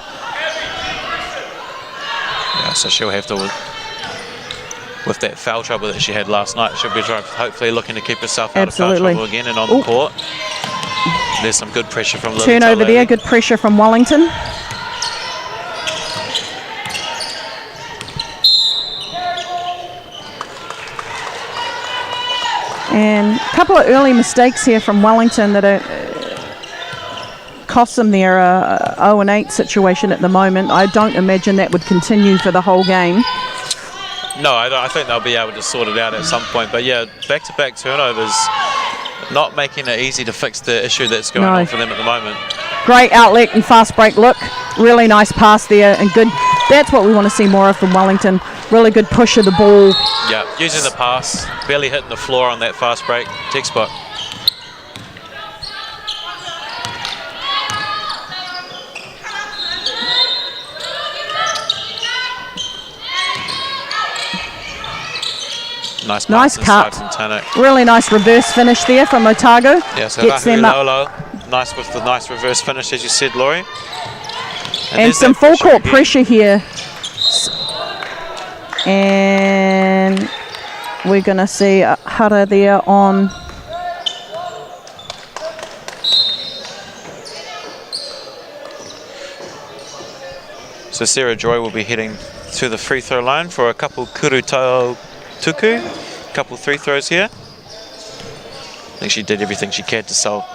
Yeah, so she'll have to, with that foul trouble that she had last night, she'll be hopefully looking to keep herself out of foul trouble again and on the court. There's some good pressure from Lily Turnover Tolele. there, good pressure from Wellington. And a couple of early mistakes here from Wellington that are cost them their 0-8 situation at the moment. I don't imagine that would continue for the whole game. No, I think they'll be able to sort it out at some point. But yeah, back-to-back turnovers, not making it easy to fix the issue that's going on for them at the moment. Great outlet and fast break look. Really nice pass there and good. That's what we want to see more of from Wellington. Really good push of the ball. Yeah, using the pass, barely hitting the floor on that fast break. Textbook. Nice cut. Really nice reverse finish there from Otago. Yeah, so gets them up. Nice with the nice reverse finish, as you said, Laurie. And some full court pressure here. And we're going to see Hara there on. So Sarah Joy will be heading to the free throw line for a couple Tuku, a couple free throws here. I think she did everything she could to sell.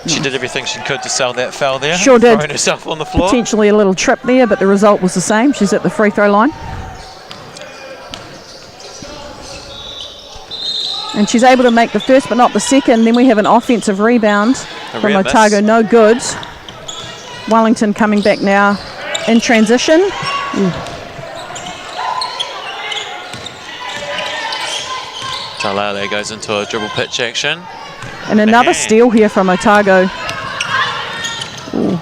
She did everything she could to sell that foul there. Sure did. Throwing herself on the floor. Potentially a little trip there, but the result was the same. She's at the free throw line. And she's able to make the first but not the second. Then we have an offensive rebound from Otago. No good. Wellington coming back now in transition. Talale goes into a dribble pitch action. And another steal here from Otago. Ooh.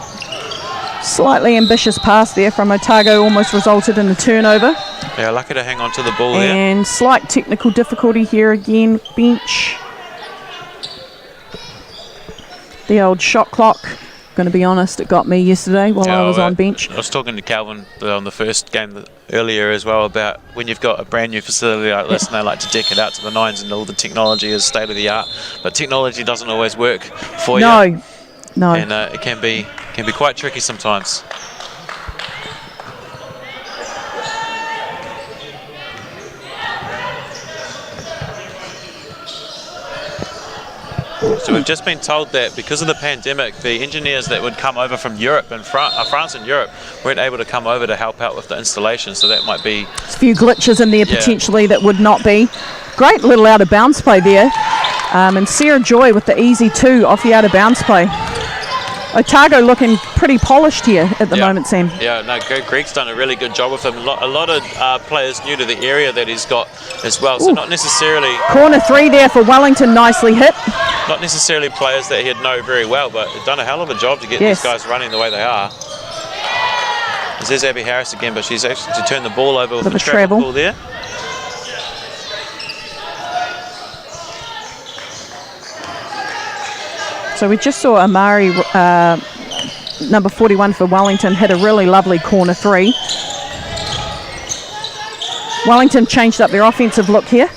Slightly ambitious pass there from Otago, almost resulted in a turnover. Yeah, lucky to hang on to the ball there. And slight technical difficulty here again, bench. The old shot clock. Going to be honest, it got me yesterday while I was on bench. I was talking to Calvin on the first game earlier as well about when you've got a brand new facility like this and they like to deck it out to the nines and all the technology is state of the art, but technology doesn't always work for you. No. And it can be quite tricky sometimes. So we've just been told that because of the pandemic, the engineers that would come over from Europe and France and Europe weren't able to come over to help out with the installation. So that might be a few glitches in there potentially that would not be. Great little out of bounds play there. And Sarah Joy with the easy two off the out of bounds play. Otago looking pretty polished here at the moment, Sam. Yeah, no, Greg's done a really good job with him. A lot of players new to the area that he's got as well. So not necessarily... Corner three there for Wellington, nicely hit. Not necessarily players that he'd know very well, but done a hell of a job to get these guys running the way they are. There's Abby Harris again, but she's actually to turn the ball over with the travel ball there. So we just saw Amari, number 41 for Wellington, hit a really lovely corner three. Wellington changed up their offensive look here.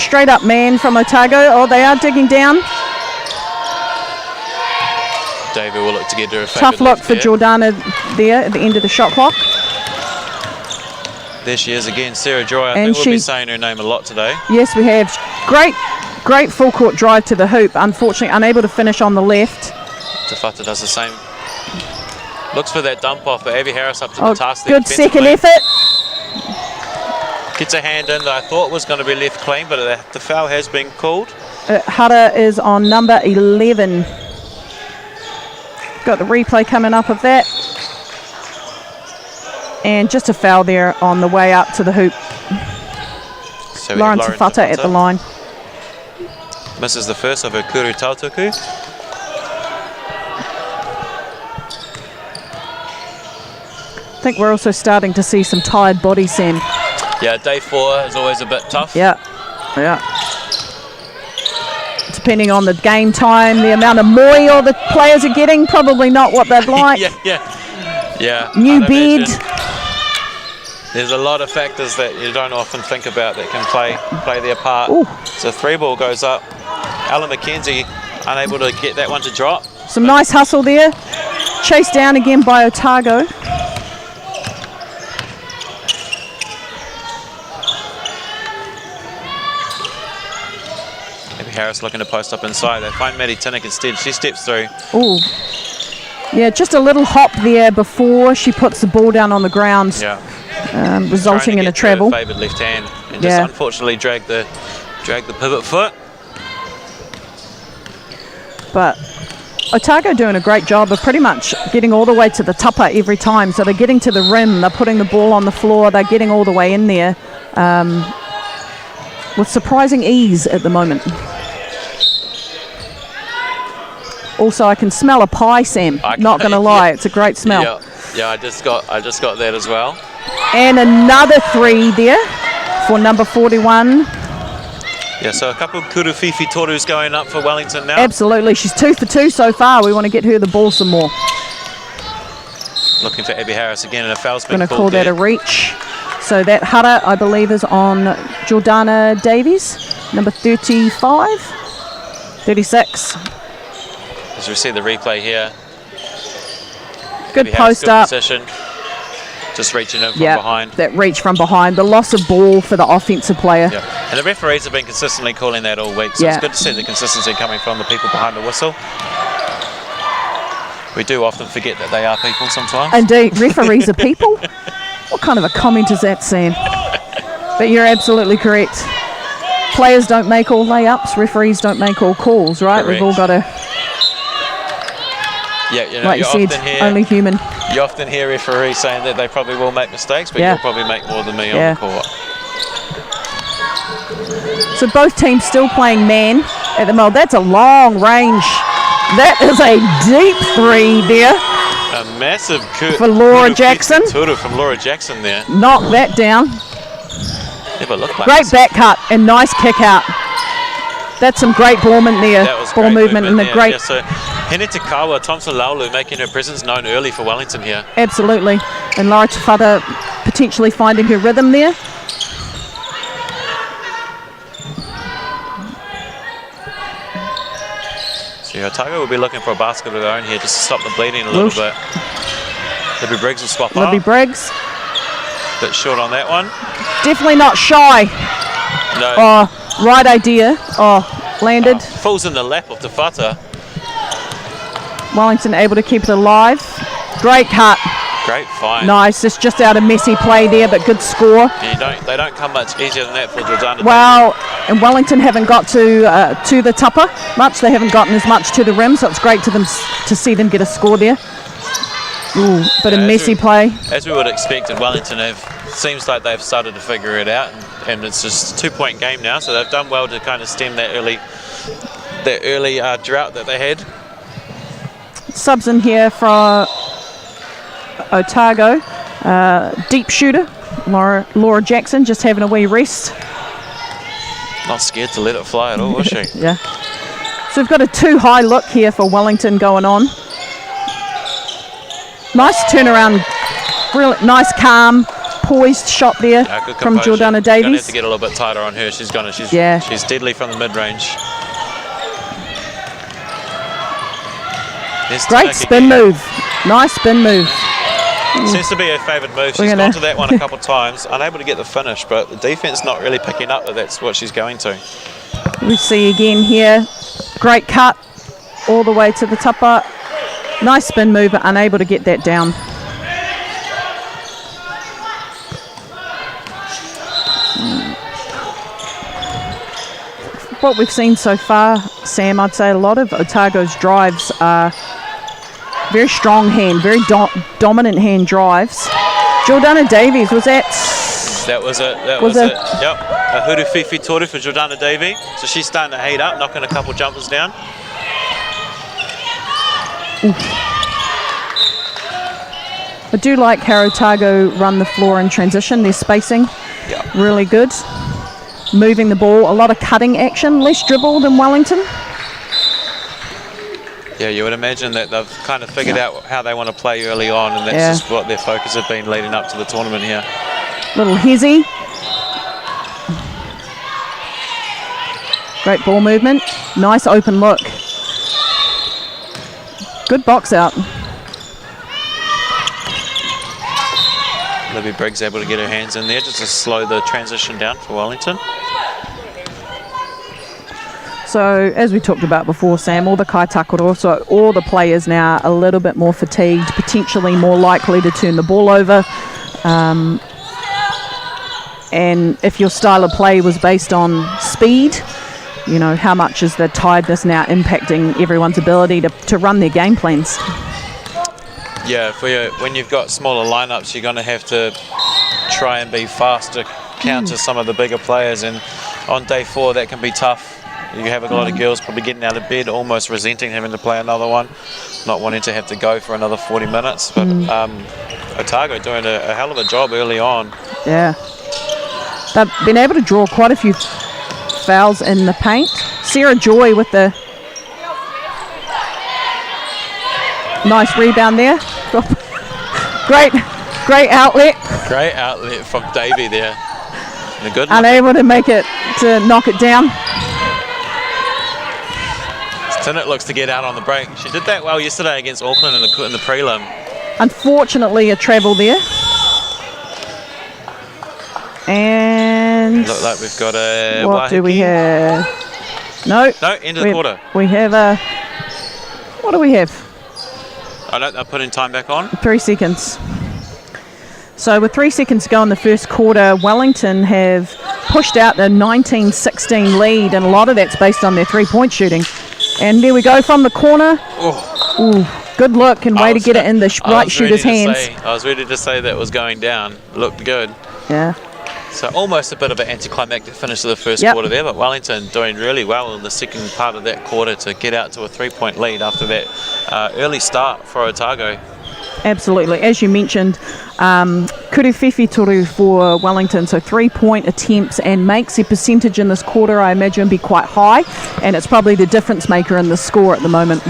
straight up man from Otago. Oh, they are digging down. David will look to get her a Tough look for Jordana there at the end of the shot clock. There she is again, Sarah Joy. I And think we'll be saying her name a lot today. Yes, we have. Great full court drive to the hoop. Unfortunately, unable to finish on the left. Tafata does the same. Looks for that dump off, but Abby Harris up to the task there. Good second effort. Gets a hand in that I thought was going to be left clean, but the foul has been called. Hara is on number 11. Got the replay coming up of that. And just a foul there on the way up to the hoop. So Lauren Tafata at the line. Misses the first of her Kuru Tautuku. I think we're also starting to see some tired bodies, Sam. Yeah, day 4 is always a bit tough. Yeah. Depending on the game time, the amount of moi all the players are getting, probably not what they'd like. Yeah. New bed. There's a lot of factors that you don't often think about that can play their part. Ooh. So 3 ball goes up. Alan McKenzie unable to get that one to drop. Some nice hustle there. Chased down again by Otago. Harris looking to post up inside. They find Maddie Tinnick instead. She steps through. Ooh. Yeah, just a little hop there before she puts the ball down on the ground. Yeah. Resulting in a treble. Favoured left hand and just unfortunately drag the pivot foot. But Otago doing a great job of pretty much getting all the way to the tupper every time. So they're getting to the rim, they're putting the ball on the floor, they're getting all the way in there with surprising ease at the moment. Also, I can smell a pie, Sam. Not going to lie, it's a great smell. Yeah, I just got that as well. And another 3 there for number 41. Yeah, so a couple of Kurufifi Torus going up for Wellington now. Absolutely, she's 2 for 2 so far. We want to get her the ball some more. Looking for Abby Harris again, and a foul's been Going to called call that a reach. So that Hara, I believe, is on Jordana Davies, number 35, 36. As we see the replay here. Good Abby Harris, post good up. Position. Just reaching in from behind. That reach from behind. The loss of ball for the offensive player. Yeah. And the referees have been consistently calling that all week, so it's good to see the consistency coming from the people behind the whistle. We do often forget that they are people sometimes. Indeed, referees are people. What kind of a comment is that, Sam? But you're absolutely correct. Players don't make all layups, referees don't make all calls, right? Correct. We've all got to, like you said, only human. You often hear referees saying that they probably will make mistakes, but you'll probably make more than me on the court. So both teams still playing man at the moment. That's a long range. That is a deep 3 there. A massive for Laura Jackson. From Laura Jackson there. Knock that down. Never looked like great back cut and nice kick out. That's some great ball movement there. That was ball movement and a great. Yeah, so Henetakawa Thompson Laulu making her presence known early for Wellington here. Absolutely. And Laura Tafata potentially finding her rhythm there. So Otago will be looking for a basket of their own here just to stop the bleeding a little bit. Libby Briggs will swap up. Libby Briggs. Bit short on that one. Definitely not shy. No. Oh, right idea. Oh, landed. Falls in the lap of Tafata. Wellington able to keep it alive. Great cut. Great find. Nice. It's just out of messy play there, but good score. Yeah, they don't come much easier than that for Jordana. Well, and Wellington haven't got to the tupper much. They haven't gotten as much to the rim, so it's great to see them get a score there. Ooh, bit of messy play. As we would expect, and Wellington seems like they've started to figure it out, and it's just a 2-point game now, so they've done well to kind of stem that early drought that they had. Subs in here for Otago, deep shooter Laura Jackson just having a wee rest. Not scared to let it fly at all, was she? Yeah. So we've got a 2-high look here for Wellington going on. Nice turnaround, really nice calm poised shot there Good from composure. Jordana Gonna have Davies. to get a little bit tighter on her. She's deadly from the mid-range. Great spin move. Nice spin move. Seems to be her favourite move. She's gone to that one a couple of times, unable to get the finish, but the defence not really picking up that that's what she's going to. We see again here. Great cut all the way to the tupper. Nice spin move, but unable to get that down. What we've seen so far, Sam, I'd say a lot of Otago's drives are very strong hand, very dominant hand drives. Jordana Davies, was that? That was it. That was it. Yep. A huru whiwhi toru for Jordana Davies. So she's starting to heat up, knocking a couple jumpers down. I do like how Otago run the floor in transition. Their spacing, really good. Moving the ball, a lot of cutting action, less dribble than Wellington. Yeah, you would imagine that they've kind of figured out how they want to play early on, and that's just what their focus has been leading up to the tournament here. Little hezzy. Great ball movement. Nice open look. Good box out. Libby Briggs able to get her hands in there just to slow the transition down for Wellington. So, as we talked about before, Sam, all the kaitakoro, so all the players now a little bit more fatigued, potentially more likely to turn the ball over. And if your style of play was based on speed, you know, how much is the tiredness now impacting everyone's ability to run their game plans? Yeah, when you've got smaller lineups, you're going to have to try and be fast to counter some of the bigger players, and on day 4 that can be tough. You have a lot of girls probably getting out of bed, almost resenting having to play another one, not wanting to have to go for another 40 minutes. But Otago doing a hell of a job early on. Yeah. They've been able to draw quite a few fouls in the paint. Sarah Joy with the nice rebound there. Great outlet. Great outlet from Davey there. And a good one. Unable to make it, to knock it down. Tinnett looks to get out on the break. She did that well yesterday against Auckland in the prelim. Unfortunately, a travel there. And look like we've got a what Wahiki. Do we have? No, end of the quarter. We have a, what do we have? They're putting time back on. 3 seconds. So with 3 seconds to go in the first quarter, Wellington have pushed out the 19-16 lead, and a lot of that's based on their three-point shooting. And there we go from the corner. Ooh, good look and way to get it in the right shooter's hands. I was ready to say that was going down. Looked good. Yeah. So almost a bit of an anticlimactic finish to the first quarter there, but Wellington doing really well in the second part of that quarter to get out to a 3-point lead after that early start for Otago. Absolutely. As you mentioned, kuru whiwhi toru for Wellington, so 3-point attempts, and makes their percentage in this quarter, I imagine, be quite high, and it's probably the difference maker in the score at the moment.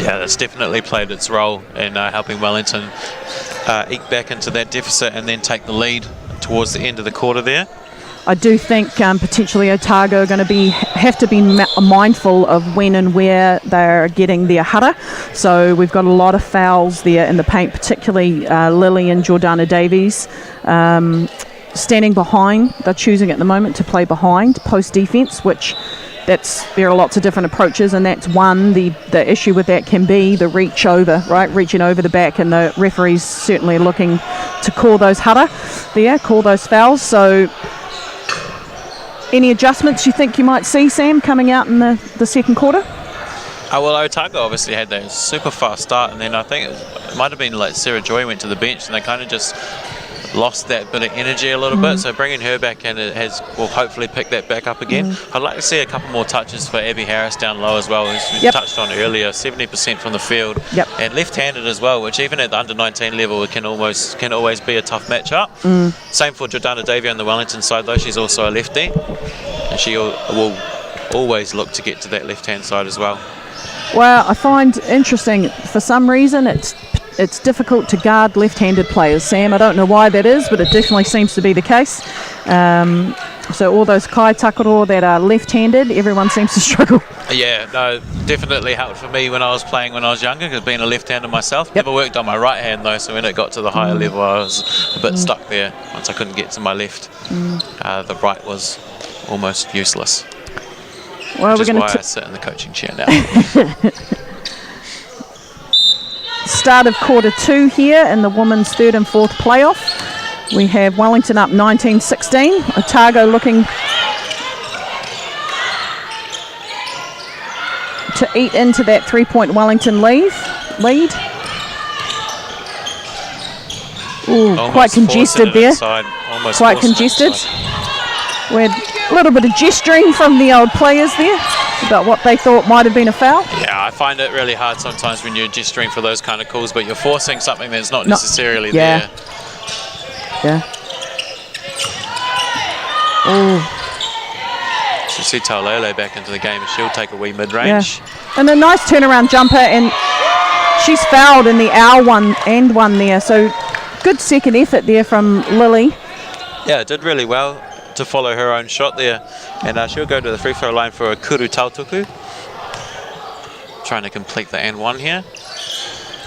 Yeah, that's definitely played its role in helping Wellington eke back into that deficit and then take the lead towards the end of the quarter there. I do think potentially Otago are going to have to be mindful of when and where they're getting their hara. So we've got a lot of fouls there in the paint, particularly Lily and Jordana Davies standing behind. They're choosing at the moment to play behind post defence, which there are lots of different approaches, and that's one. The issue with that can be the reach over, right? Reaching over the back, and the referees certainly looking to call those hara there, call those fouls. So any adjustments you think you might see, Sam, coming out in the second quarter? Well, Otago obviouswill had that super fast start, and then I think it might have been like Sarah Joy went to the bench and they kind of just lost that bit of energy a little bit, so bringing her back in will hopefully pick that back up again. I'd like to see a couple more touches for Abby Harris down low as well, as we touched on earlier, 70% from the field, and left-handed as well, which even at the under-19 level can always be a tough matchup. Same for Jordana Davies on the Wellington side, though. She's also a lefty, and she will always look to get to that left-hand side as well. Well, I find interesting, for some reason it's it's difficult to guard left-handed players, Sam. I don't know why that is, but it definitely seems to be the case. So all those kai takaro that are left-handed, everyone seems to struggle. Yeah, no, definitely helped for me when I was playing when I was younger, because being a left-hander myself. Yep. Never worked on my right hand though, so when it got to the higher level I was a bit stuck there. Once I couldn't get to my left, the right was almost useless. Well, which we're is going why I to sit in the coaching chair now. start of quarter 2 here in the women's 3rd and 4th playoff. We have Wellington up 19-16. Otago looking to eat into that 3-point Wellington lead. Ooh, Almost quite congested forcing it there. inside, almost Quite forcing it congested. inside. We had a little bit of gesturing from the old players there about what they thought might have been a foul. Yeah, I find it really hard sometimes when you're gesturing for those kind of calls, but you're forcing something that's not necessarily there. Yeah. Oh, So you see Taulele back into the game, and she'll take a wee mid-range. yeah. And a nice turnaround jumper, and she's fouled in the hour one there. So good second effort there from Lily. Yeah, did really well to follow her own shot there. And she'll go to the free throw line for a kuru tautuku. Trying to complete the and one here.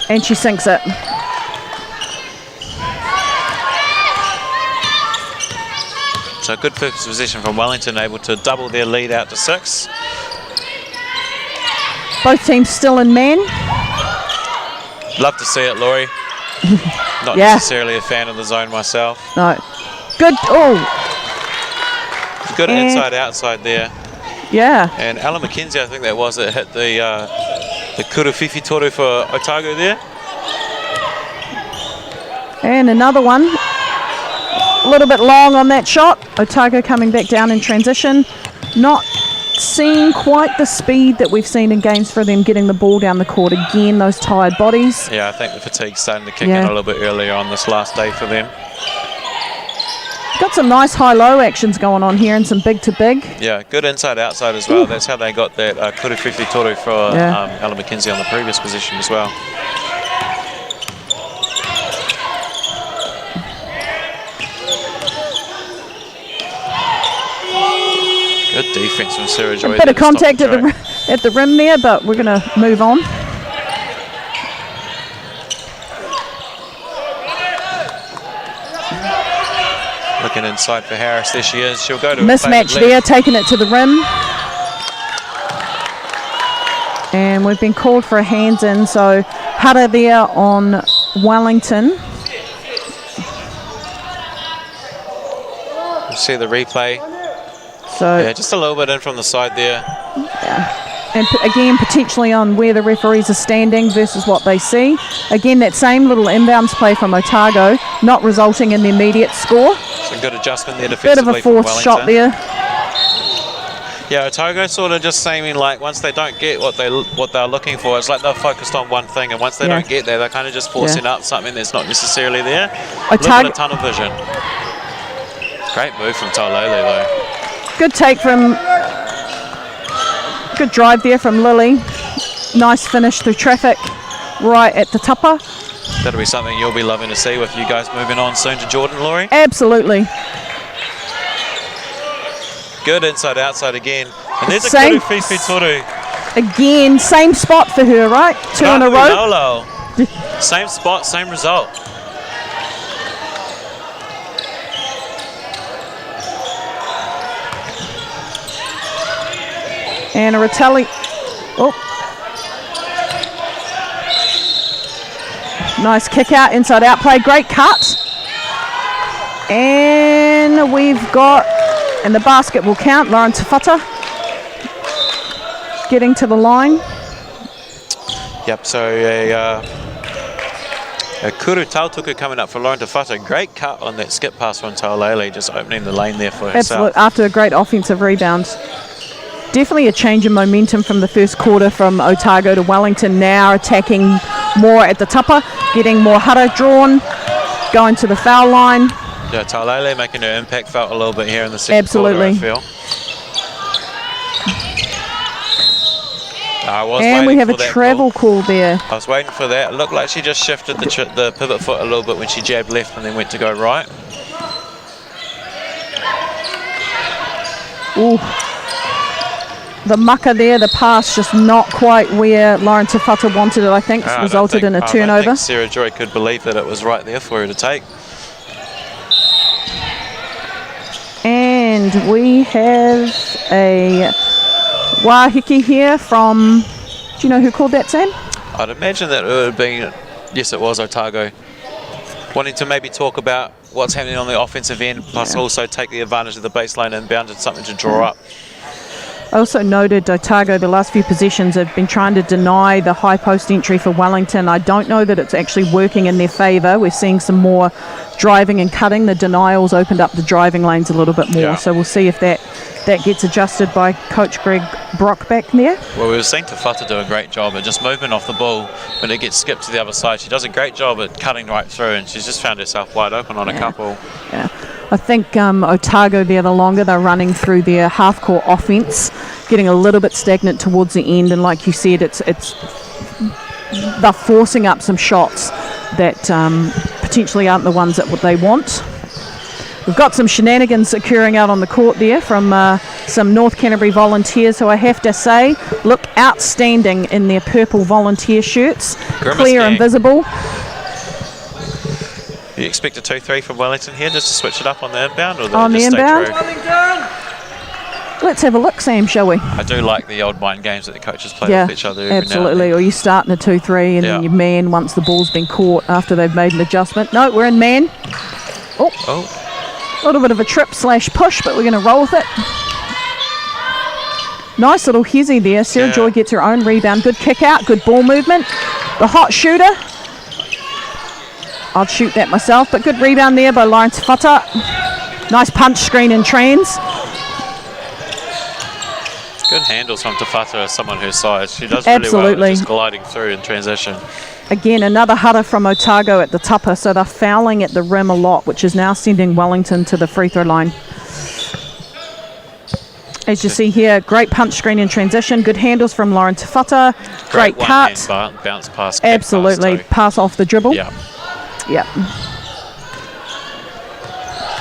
And she sinks it. So good first position from Wellington, able to double their lead out to 6. Both teams still in man. Love to see it, Laurie. Not Yeah. necessarily a fan of the zone myself. No. Good. Oh, Good And- inside-outside there. yeah. And Alan McKenzie, I think that was it, hit the kuru fifi toru for Otago there. And another one. A little bit long on that shot. Otago coming back down in transition. Not seeing quite the speed that we've seen in games for them getting the ball down the court again, those tired bodies. Yeah, I think the fatigue's starting to kick Yeah. in a little bit earlier on this last day for them. Got some nice high-low actions going on here and some big-to-big. Yeah, good inside-outside as well. That's how they got that kuru fifi toru for Yeah. Alan McKenzie on the previous position as well. Good defense from Sarah Joy. A bit of contact at the rim there, but we're going to move on. Looking inside for Harris. There she is. She'll go to Mismatch a there, taking it to the rim. And we've been called for a hands in, so Hara there on Wellington. You see the replay. So Yeah, just a little bit in from the side there. and again, potentially on where the referees are standing versus what they see. Again, that same little inbounds play from Otago, not resulting in the immediate score. Some good adjustment there Bit of defensively a fourth from shot Wellington. there. Yeah, Otago sort of just seeming like once they don't get what they're looking for, it's like they're focused on one thing, and once they Yeah. don't get there, they're kind of just forcing up something that's not necessarily there. A little Otago- bit of tunnel vision. Great move from Taulele though. Good take from, good drive there from Lily. Nice finish through traffic right at the tupper. That'll be something you'll be loving to see with you guys moving on soon to Jordan, Laurie. Absolutely. Good inside-outside again. And there's a Same- kuru fifi toru. Again, same spot for her, right? Two in a row. Nolo. Same spot, same result. And a retaliate. Oh. Nice kick out, inside out play. Great cut. And we've got, and the basket will count, Lauren Tafata getting to the line. Yep, so a kuru tautuku coming up for Lauren Tafata. Great cut on that skip pass from Taulele, just opening the lane there for herself. Absolutely, after a great offensive rebound. Definitely a change in momentum from the first quarter from Otago to Wellington, now attacking more at the tupper, getting more Hara drawn, going to the foul line. Yeah, Taulele making her impact felt a little bit here in the second Absolutely. quarter, I feel. I was And we waiting have a for that travel call there. I was waiting for that. It looked like she just shifted the pivot foot a little bit when she jabbed left and then went to go right. Ooh. The mucker there, the pass just not quite where Lauren Tafata wanted it, I think. Resulted in a I turnover. don't think Sarah Joy could believe that it was right there for her to take. And we have a Wahiki here from, do you know who called that, Sam? I'd imagine that it would have been, yes, it was Otago. Wanting to maybe talk about what's happening on the offensive end, plus also take the advantage of the baseline inbound and something to draw up. I also noted Otago, the last few possessions have been trying to deny the high post entry for Wellington. I don't know that it's actually working in their favour. We're seeing some more driving and cutting. The denials opened up the driving lanes a little bit more. So we'll see if that gets adjusted by Coach Greg Brock back there. Well, we were seeing Tafata do a great job at just moving off the ball when it gets skipped to the other side. She does a great job at cutting right through, and she's just found herself wide open on a couple. Yeah. I think Otago there, the longer they're running through their half-court offence, getting a little bit stagnant towards the end, and like you said, they're forcing up some shots that potentially aren't the ones that they want. We've got some shenanigans occurring out on the court there from some North Canterbury volunteers who I have to say look outstanding in their purple volunteer shirts. Clear and visible. Do you expect a 2-3 from Wellington here just to switch it up on the inbound? Or On the just inbound? stay true? Let's have a look, Sam, shall we? I do like the old mind games that the coaches play with each other. Absolutely. Or you start in a 2-3 and then you man once the ball's been caught after they've made an adjustment. No, we're in man. A little bit of a trip / push, but we're going to roll with it. Nice little hezzy there. Sarah Joy gets her own rebound. Good kick out, good ball movement. The hot shooter. I'd shoot that myself, but good rebound there by Lauren Tafata. Nice punch screen and trans. Good handles from Tafata as someone her size. She does really well at just gliding through in transition. Again, another hutter from Otago at the tupper, so they're fouling at the rim a lot, which is now sending Wellington to the free throw line. As you see here, great punch screen in transition, good handles from Lauren Tafata, great cut. Bounce pass. Absolutely, pass off the dribble. Yeah. Yep.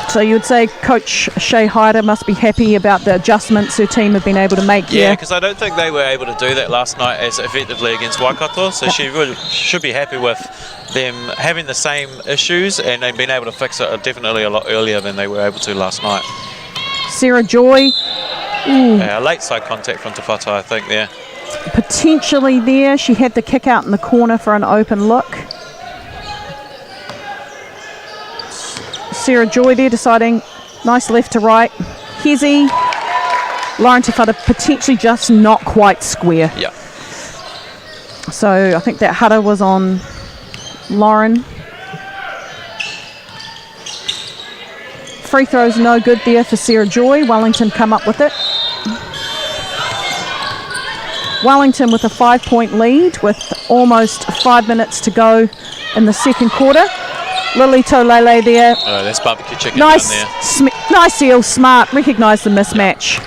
So you would say Coach Shea Hyder must be happy about the adjustments her team have been able to make here. Yeah, because I don't think they were able to do that last night as effectively against Waikato, so she really should be happy with them having the same issues and they've been able to fix it definitely a lot earlier than they were able to last night. Sarah Joy. Yeah, late side contact from Tafata, I think, there. Potentially there. She had the kick out in the corner for an open look. Sarah Joy there deciding nice left to right. Hezzy. Lauren Tafata potentially just not quite square. Yeah. So I think that hutter was on Lauren. Free throws no good there for Sarah Joy. Wellington come up with it. Wellington with a 5-point lead with almost 5 minutes to go in the second quarter. Lily Tolele there. Oh, that's barbecue chicken nice, down there. Nice heel, smart, recognised the mismatch.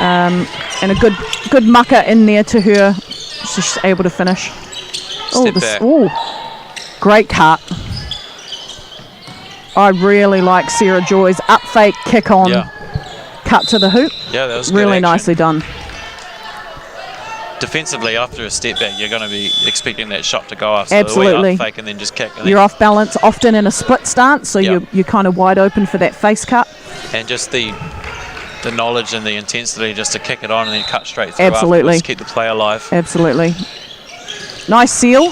And a good mucker in there to her. She's able to finish. Great cut. I really like Sarah Joy's up fake kick on. Cut to the hoop. Yeah, that was really good nicely done. Defensively, after a step back, you're going to be expecting that shot to go off. So Absolutely. Up fake and then just kick. And you're off balance, often in a split stance, so you're kind of wide open for that face cut. And just the knowledge and the intensity just to kick it on and then cut straight through. Absolutely. Keep the play alive. Absolutely. Nice seal.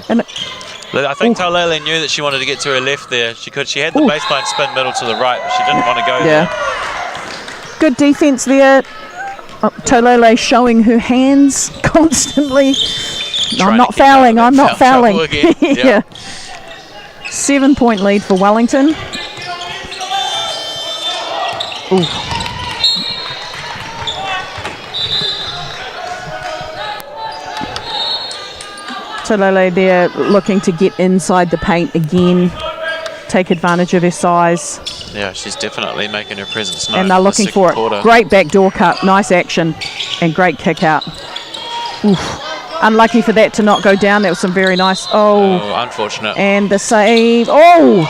And I think Taulele knew that she wanted to get to her left there. She had the baseline spin middle to the right, but she didn't want to go there. Good defense there. Taulele showing her hands constantly. I'm not fouling. 7-point lead for Wellington. Taulele there looking to get inside the paint again, take advantage of her size. Yeah, she's definitely making her presence known. And they're looking for it. Quarter. Great backdoor cut, nice action, and great kick out. Oof. Unlucky for that to not go down. That was some very nice. Oh, unfortunate. And the save. Oh,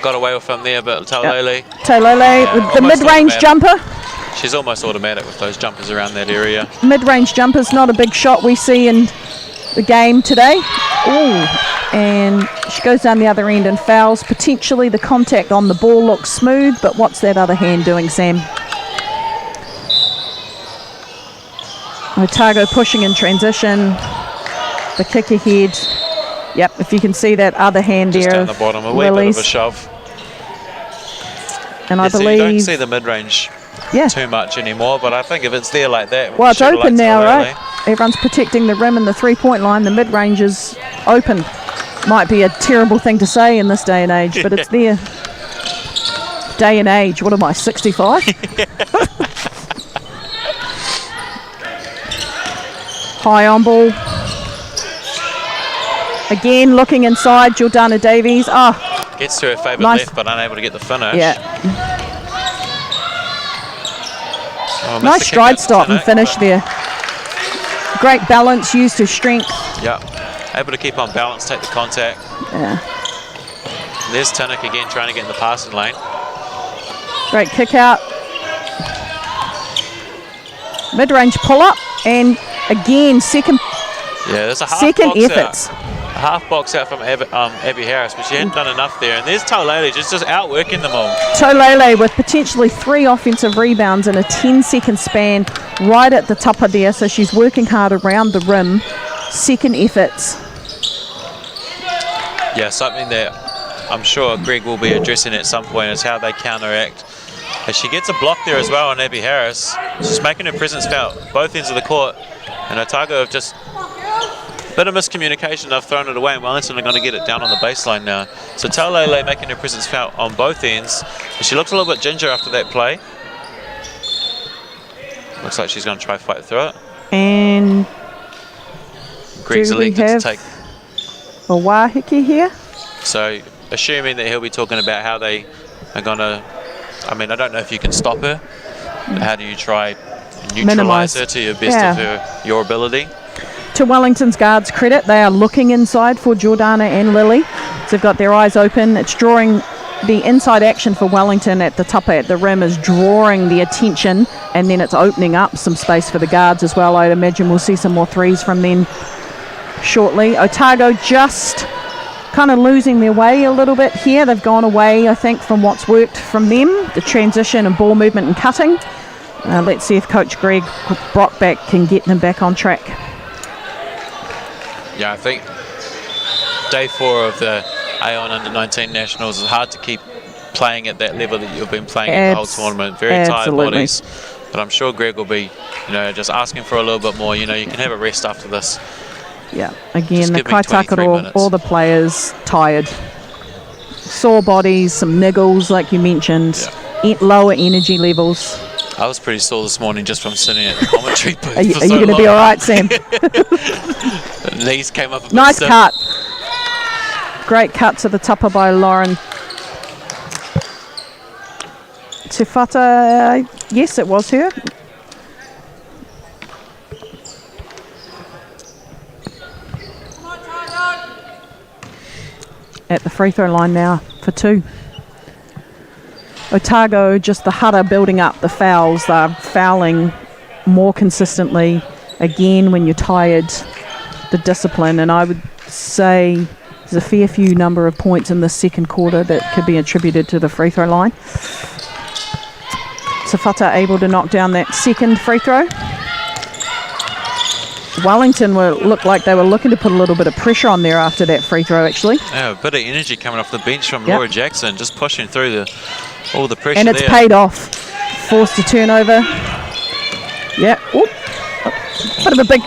got away with him there, but Taulele. Taulele with the mid-range jumper. She's almost automatic with those jumpers around that area. Mid-range jumper's not a big shot we see in the game today. Oh, and she goes down the other end and fouls. Potentially the contact on the ball looks smooth, but what's that other hand doing, Sam? Otago pushing in transition. The kick ahead. Yep, if you can see that other hand just there. Down the bottom, a wee bit of a shove. And I believe... So you don't see the mid-range too much anymore, but I think if it's there like that... Well, it's open now, right? Everyone's protecting the rim and the three-point line. The mid-range is open. Might be a terrible thing to say in this day and age, but it's there. Day and age, what am I, 65? High on ball. Again, looking inside, Jordana Davies. Gets to her favourite left, but unable to get the finish. Yeah. Nice stride stop and finish there. Great balance, used her strength. Yeah. Able to keep on balance, take the contact. Yeah. There's Tinnock again trying to get in the passing lane. Great kick out. Mid-range pull-up, and again, second there's a half second box efforts. Out. A half box out from Abby Harris, but she hadn't done enough there. And there's Taulele just outworking them all. Taulele with potentially 3 offensive rebounds in a 10-second span right at the top of there, so she's working hard around the rim. Second efforts. Yeah, something that I'm sure Greg will be addressing at some point is how they counteract. As she gets a block there as well on Abby Harris. She's making her presence felt both ends of the court. And Otago have just a bit of miscommunication. They've thrown it away, and Wellington are going to get it down on the baseline now. So Taulele making her presence felt on both ends. And she looks a little bit ginger after that play. Looks like she's going to try to fight through it. And Greg's elected to take a Wahiki here. So assuming that he'll be talking about how they are going to, I mean, I don't know if you can stop her, but how do you try neutralise her to your best of your ability? To Wellington's guards' credit, they are looking inside for Jordana and Lily. So they've got their eyes open. It's drawing the inside action for Wellington at the top at the rim is drawing the attention, and then it's opening up some space for the guards as well. I'd imagine we'll see some more threes from them shortly. Otago just kind of losing their way a little bit here. They've gone away, I think, from what's worked from them, the transition and ball movement and cutting. Let's see if Coach Greg Brockback can get them back on track. Yeah, I think day 4 of the Aon U19 Nationals is hard to keep playing at that level that you've been playing at the whole tournament. Very tired bodies. But I'm sure Greg will be, just asking for a little bit more. You can have a rest after this. Yeah, again, the Kaitakaro, all the players tired. Sore bodies, some niggles, like you mentioned, lower energy levels. I was pretty sore this morning just from sitting at the commentary booth. Are you going to be all right, Sam? Knees came up a bit nice stiff. cut. Great cut to the tupper by Lauren Tefata. Yes, it was her. At the free throw line now for 2. Otago, just the Hutta building up the fouls. They're fouling more consistently. Again, when you're tired, the discipline. And I would say there's a fair few number of points in the second quarter that could be attributed to the free throw line. Tefata able to knock down that second free throw. Wellington looked like they were looking to put a little bit of pressure on there after that free throw, actually. Yeah, a bit of energy coming off the bench from Laura Jackson, just pushing through all the pressure. And it's paid off. Forced a turnover. Yeah. Oop. Bit of a big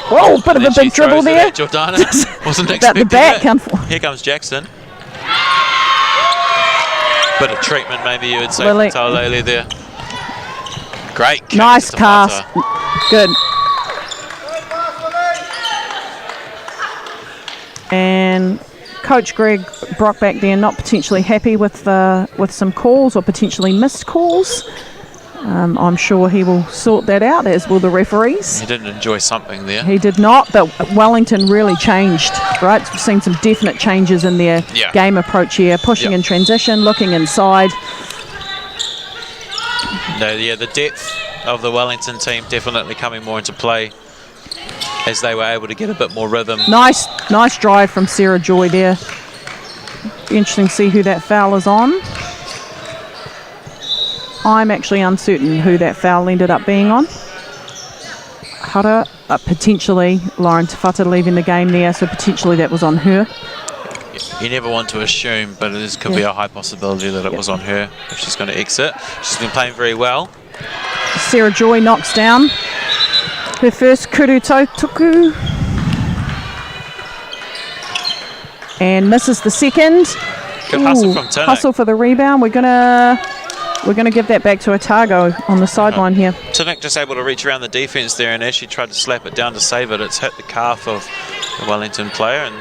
dribble there. Jordana wasn't expecting the back. Here comes Jackson. Bit of treatment, maybe you would say, Lily. for Taulele there. Great. Nice cast. Good. And Coach Greg Brock back there not potentially happy with some calls or potentially missed calls. I'm sure he will sort that out, as will the referees. He didn't enjoy something there. He did not, but Wellington really changed, right? We've seen some definite changes in their game approach here, pushing in transition, looking inside. No, the depth of the Wellington team definitely coming more into play as they were able to get a bit more rhythm. Nice drive from Sarah Joy there. Be interesting to see who that foul is on. I'm actually uncertain who that foul ended up being on. Hara, potentially Lauren Tafata leaving the game there, so potentially that was on her. You never want to assume, but it could be a high possibility that it was on her if she's going to exit. She's been playing very well. Sarah Joy knocks down her first kuru totuku and misses the second. Good hustle from Tinnick. Hustle for the rebound. We're gonna give that back to Otago on the sideline here. Tinnick just able to reach around the defence there, and as she tried to slap it down to save it, it's hit the calf of the Wellington player, and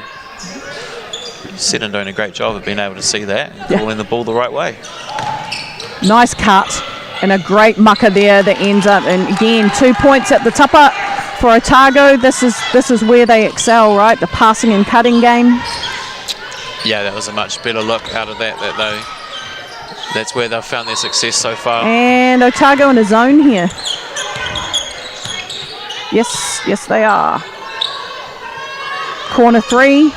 Seddon doing a great job of being able to see that and calling the ball the right way. Nice cut and a great mucker there that ends up, and again 2 points at the tupper for Otago. This is where they excel, right? The passing and cutting game. Yeah, that was a much better look out of that that's where they've found their success so far. And Otago in a zone here. Yes they are. Corner 3.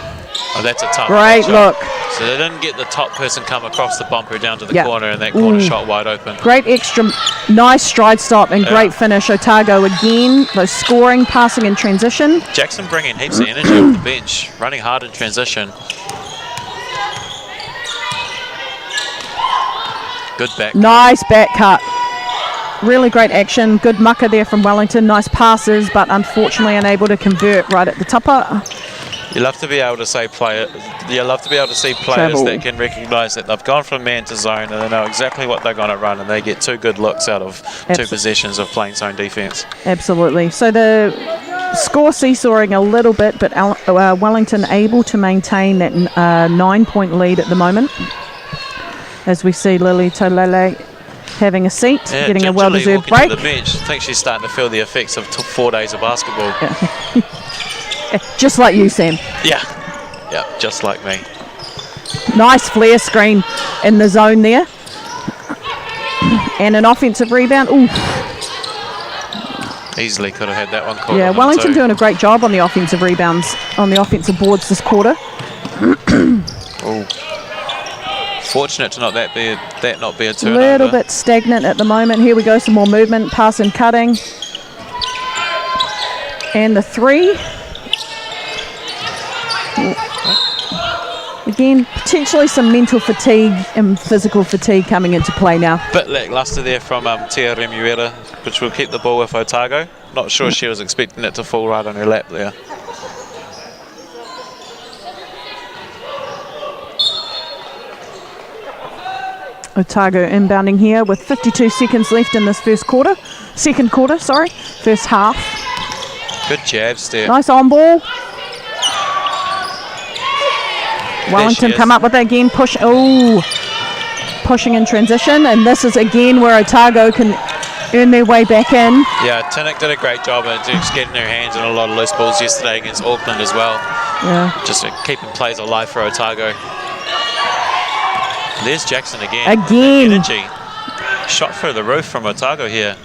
Oh, that's a tough great look. So they didn't get the top person come across the bumper down to the corner, and that corner shot wide open. Great extra, nice stride stop and great finish. Otago again, those scoring, passing and transition. Jackson bringing heaps of energy off the bench, running hard in transition. Good back. Nice back cut. Really great action. Good mucker there from Wellington. Nice passes, but unfortunately unable to convert right at the tupper. You love to be able to see players that can recognise that they've gone from man to zone and they know exactly what they're going to run, and they get 2 good looks out of 2 possessions of playing zone defence. Absolutely. So the score seesawing a little bit, but Wellington able to maintain that 9-point lead at the moment. As we see Lily Tolele having a seat, getting a well-deserved break. To the bench. I think she's starting to feel the effects of 4 days of basketball. Just like you, Sam. Yeah, just like me. Nice flare screen in the zone there. And an offensive rebound. Ooh. Easily could have had that one caught. Yeah, Wellington doing a great job on the offensive rebounds, on the offensive boards this quarter. Fortunate to not be a turnover. A little bit stagnant at the moment. Here we go, some more movement, pass and cutting. And the 3. Again, potentially some mental fatigue and physical fatigue coming into play now. Bit lacklustre there from Tia Remuera, which will keep the ball with Otago. Not sure she was expecting it to fall right on her lap there. Otago inbounding here with 52 seconds left in this first half. Good jabs there. Nice on ball. Wellington come up with that again, pushing in transition, and this is again where Otago can earn their way back in. Yeah, Tinnick did a great job of just getting her hands on a lot of loose balls yesterday against Auckland as well. Yeah. Just keeping plays alive for Otago. There's Jackson again. Energy. Shot through the roof from Otago here.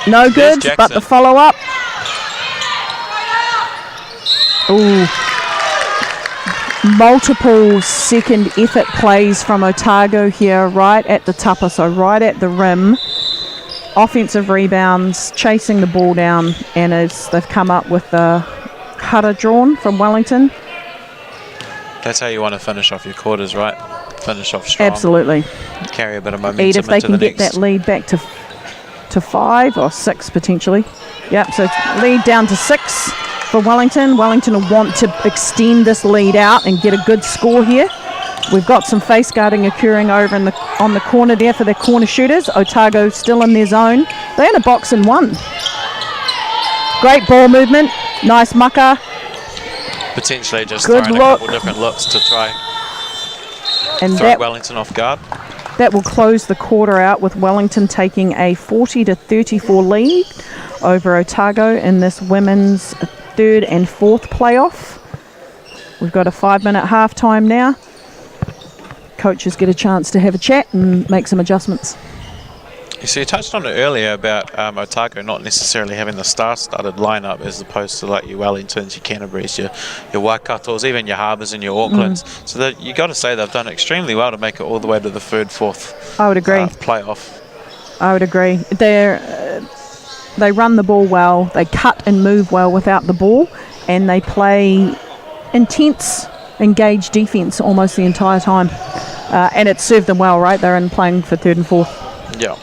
No good, but the follow-up. Ooh. Multiple second effort plays from Otago here, right at the tupper, so right at the rim. Offensive rebounds, chasing the ball down, and as they've come up with the cutter drawn from Wellington. That's how you want to finish off your quarters, right? Finish off strong. Absolutely. Carry a bit of momentum If they into can the get next. that lead back to 5 or 6 potentially. Yep, so lead down to 6 for Wellington. Wellington will want to extend this lead out and get a good score here. We've got some face guarding occurring over on the corner there for their corner shooters. Otago still in their zone. They're in a box and 1. Great ball movement. Nice mucker. potentially just Good throwing look. a couple different looks to try And throw that, Wellington off guard. that will close the quarter out with Wellington taking a 40-34 lead over Otago in this women's third and fourth playoff. We've got a 5-minute halftime now. Coaches get a chance to have a chat and make some adjustments. So you touched on it earlier about Otago not necessarily having the star-studded lineup as opposed to like your Wellingtons, your Canterburys, your Waikatos, even your Harbours and your Aucklands. So that you got to say they've done extremely well to make it all the way to the third, fourth I would agree. Playoff. I would agree. They run the ball well, they cut and move well without the ball, and they play intense, engaged defence almost the entire time. And it served them well, right? They're in playing for third and fourth. Yeah,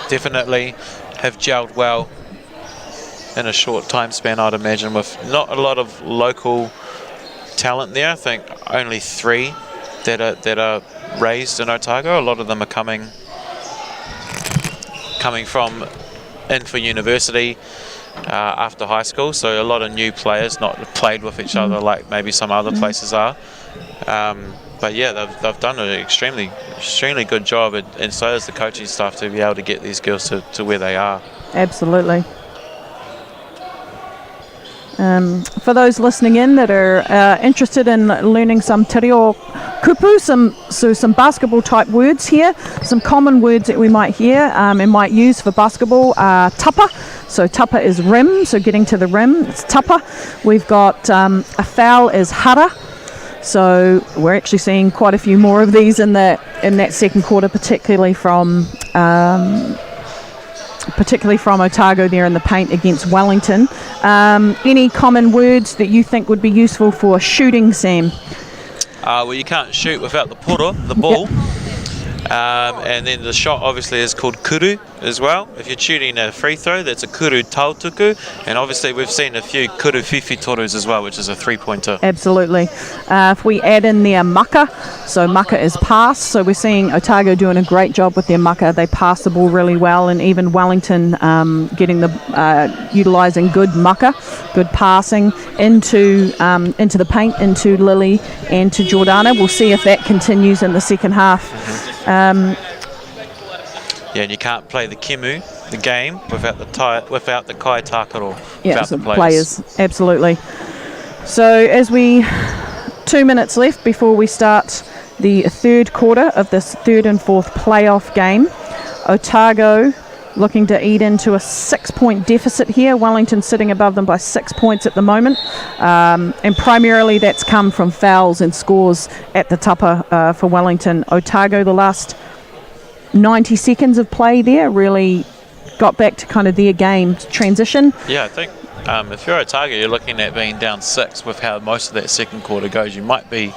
definitely have gelled well in a short time span, I'd imagine, with not a lot of local talent there. I think only 3 that are raised in Otago. A lot of them are coming from in for university after high school, so a lot of new players not played with each other like maybe some other places are. But yeah, they've done an extremely good job, and so does the coaching staff to be able to get these girls to where they are. Absolutely. For those listening in that are interested in learning some te reo kupu, some basketball type words here, some common words that we might hear and might use for basketball are tapa. So tapa is rim, so getting to the rim, it's tapa. We've got a foul is hara. So we're actually seeing quite a few more of these in that second quarter, particularly from Otago there in the paint against Wellington. Any common words that you think would be useful for shooting, Sam? Well, you can't shoot without the poro, the ball. Yep. And then the shot obviously is called kuru as well. If you're shooting a free throw, that's a kuru tautuku. And obviously we've seen a few kuru whiwhi torus as well, which is a 3-pointer. Absolutely. If we add in their maka, so maka is pass. So we're seeing Otago doing a great job with their maka. They pass the ball really well, and even Wellington getting utilising good maka, good passing into the paint, into Lily and to Jordana. We'll see if that continues in the second half. Yeah, and you can't play the kimu, the game, without the kai takaro, Yeah, without so the players. Absolutely. So 2 minutes left before we start the third quarter of this third and fourth playoff game. Otago looking to eat into a 6-point deficit here. Wellington sitting above them by 6 points at the moment. And primarily that's come from fouls and scores at the tapa for Wellington. Otago, the last 90 seconds of play there, really got back to kind of their game transition. Yeah, I think if you're Otago, you're looking at being down 6 with how most of that second quarter goes. You might be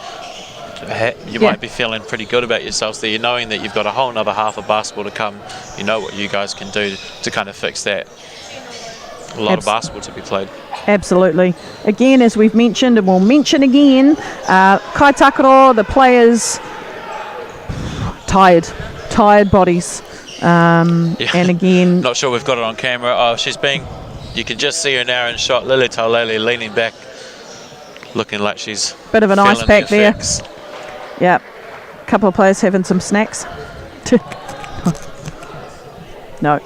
feeling pretty good about yourselves there. You're knowing that you've got a whole another half of basketball to come. You know what you guys can do to kind of fix that. A lot of basketball to be played. Absolutely. Again, as we've mentioned, and we'll mention again, Kai Takaro, the players, tired bodies. And again... Not sure we've got it on camera. Oh, you can just see her now in shot. Lily Taulele leaning back, looking like she's bit of an ice pack there. Effects. Yep. A couple of players having some snacks. No.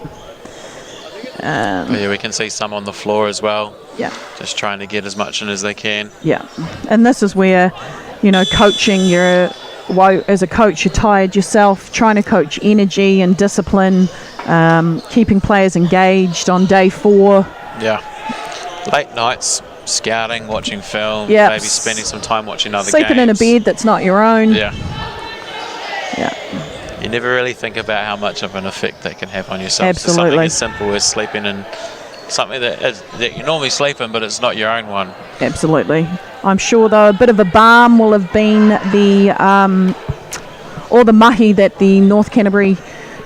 Yeah, we can see some on the floor as well. Yeah. Just trying to get as much in as they can. Yeah. And this is where, coaching, as a coach, you're tired yourself, trying to coach energy and discipline, keeping players engaged on day 4. Yeah. Late nights, scouting, watching film, yep. maybe spending some time watching other Sleeping games. in a bed that's not your own. Yeah. Yeah. You never really think about how much of an effect that can have on yourself. Absolutely. So something as simple as sleeping in something that you normally sleep in, but it's not your own one. Absolutely. I'm sure, though, a bit of a balm will have been the mahi that the North Canterbury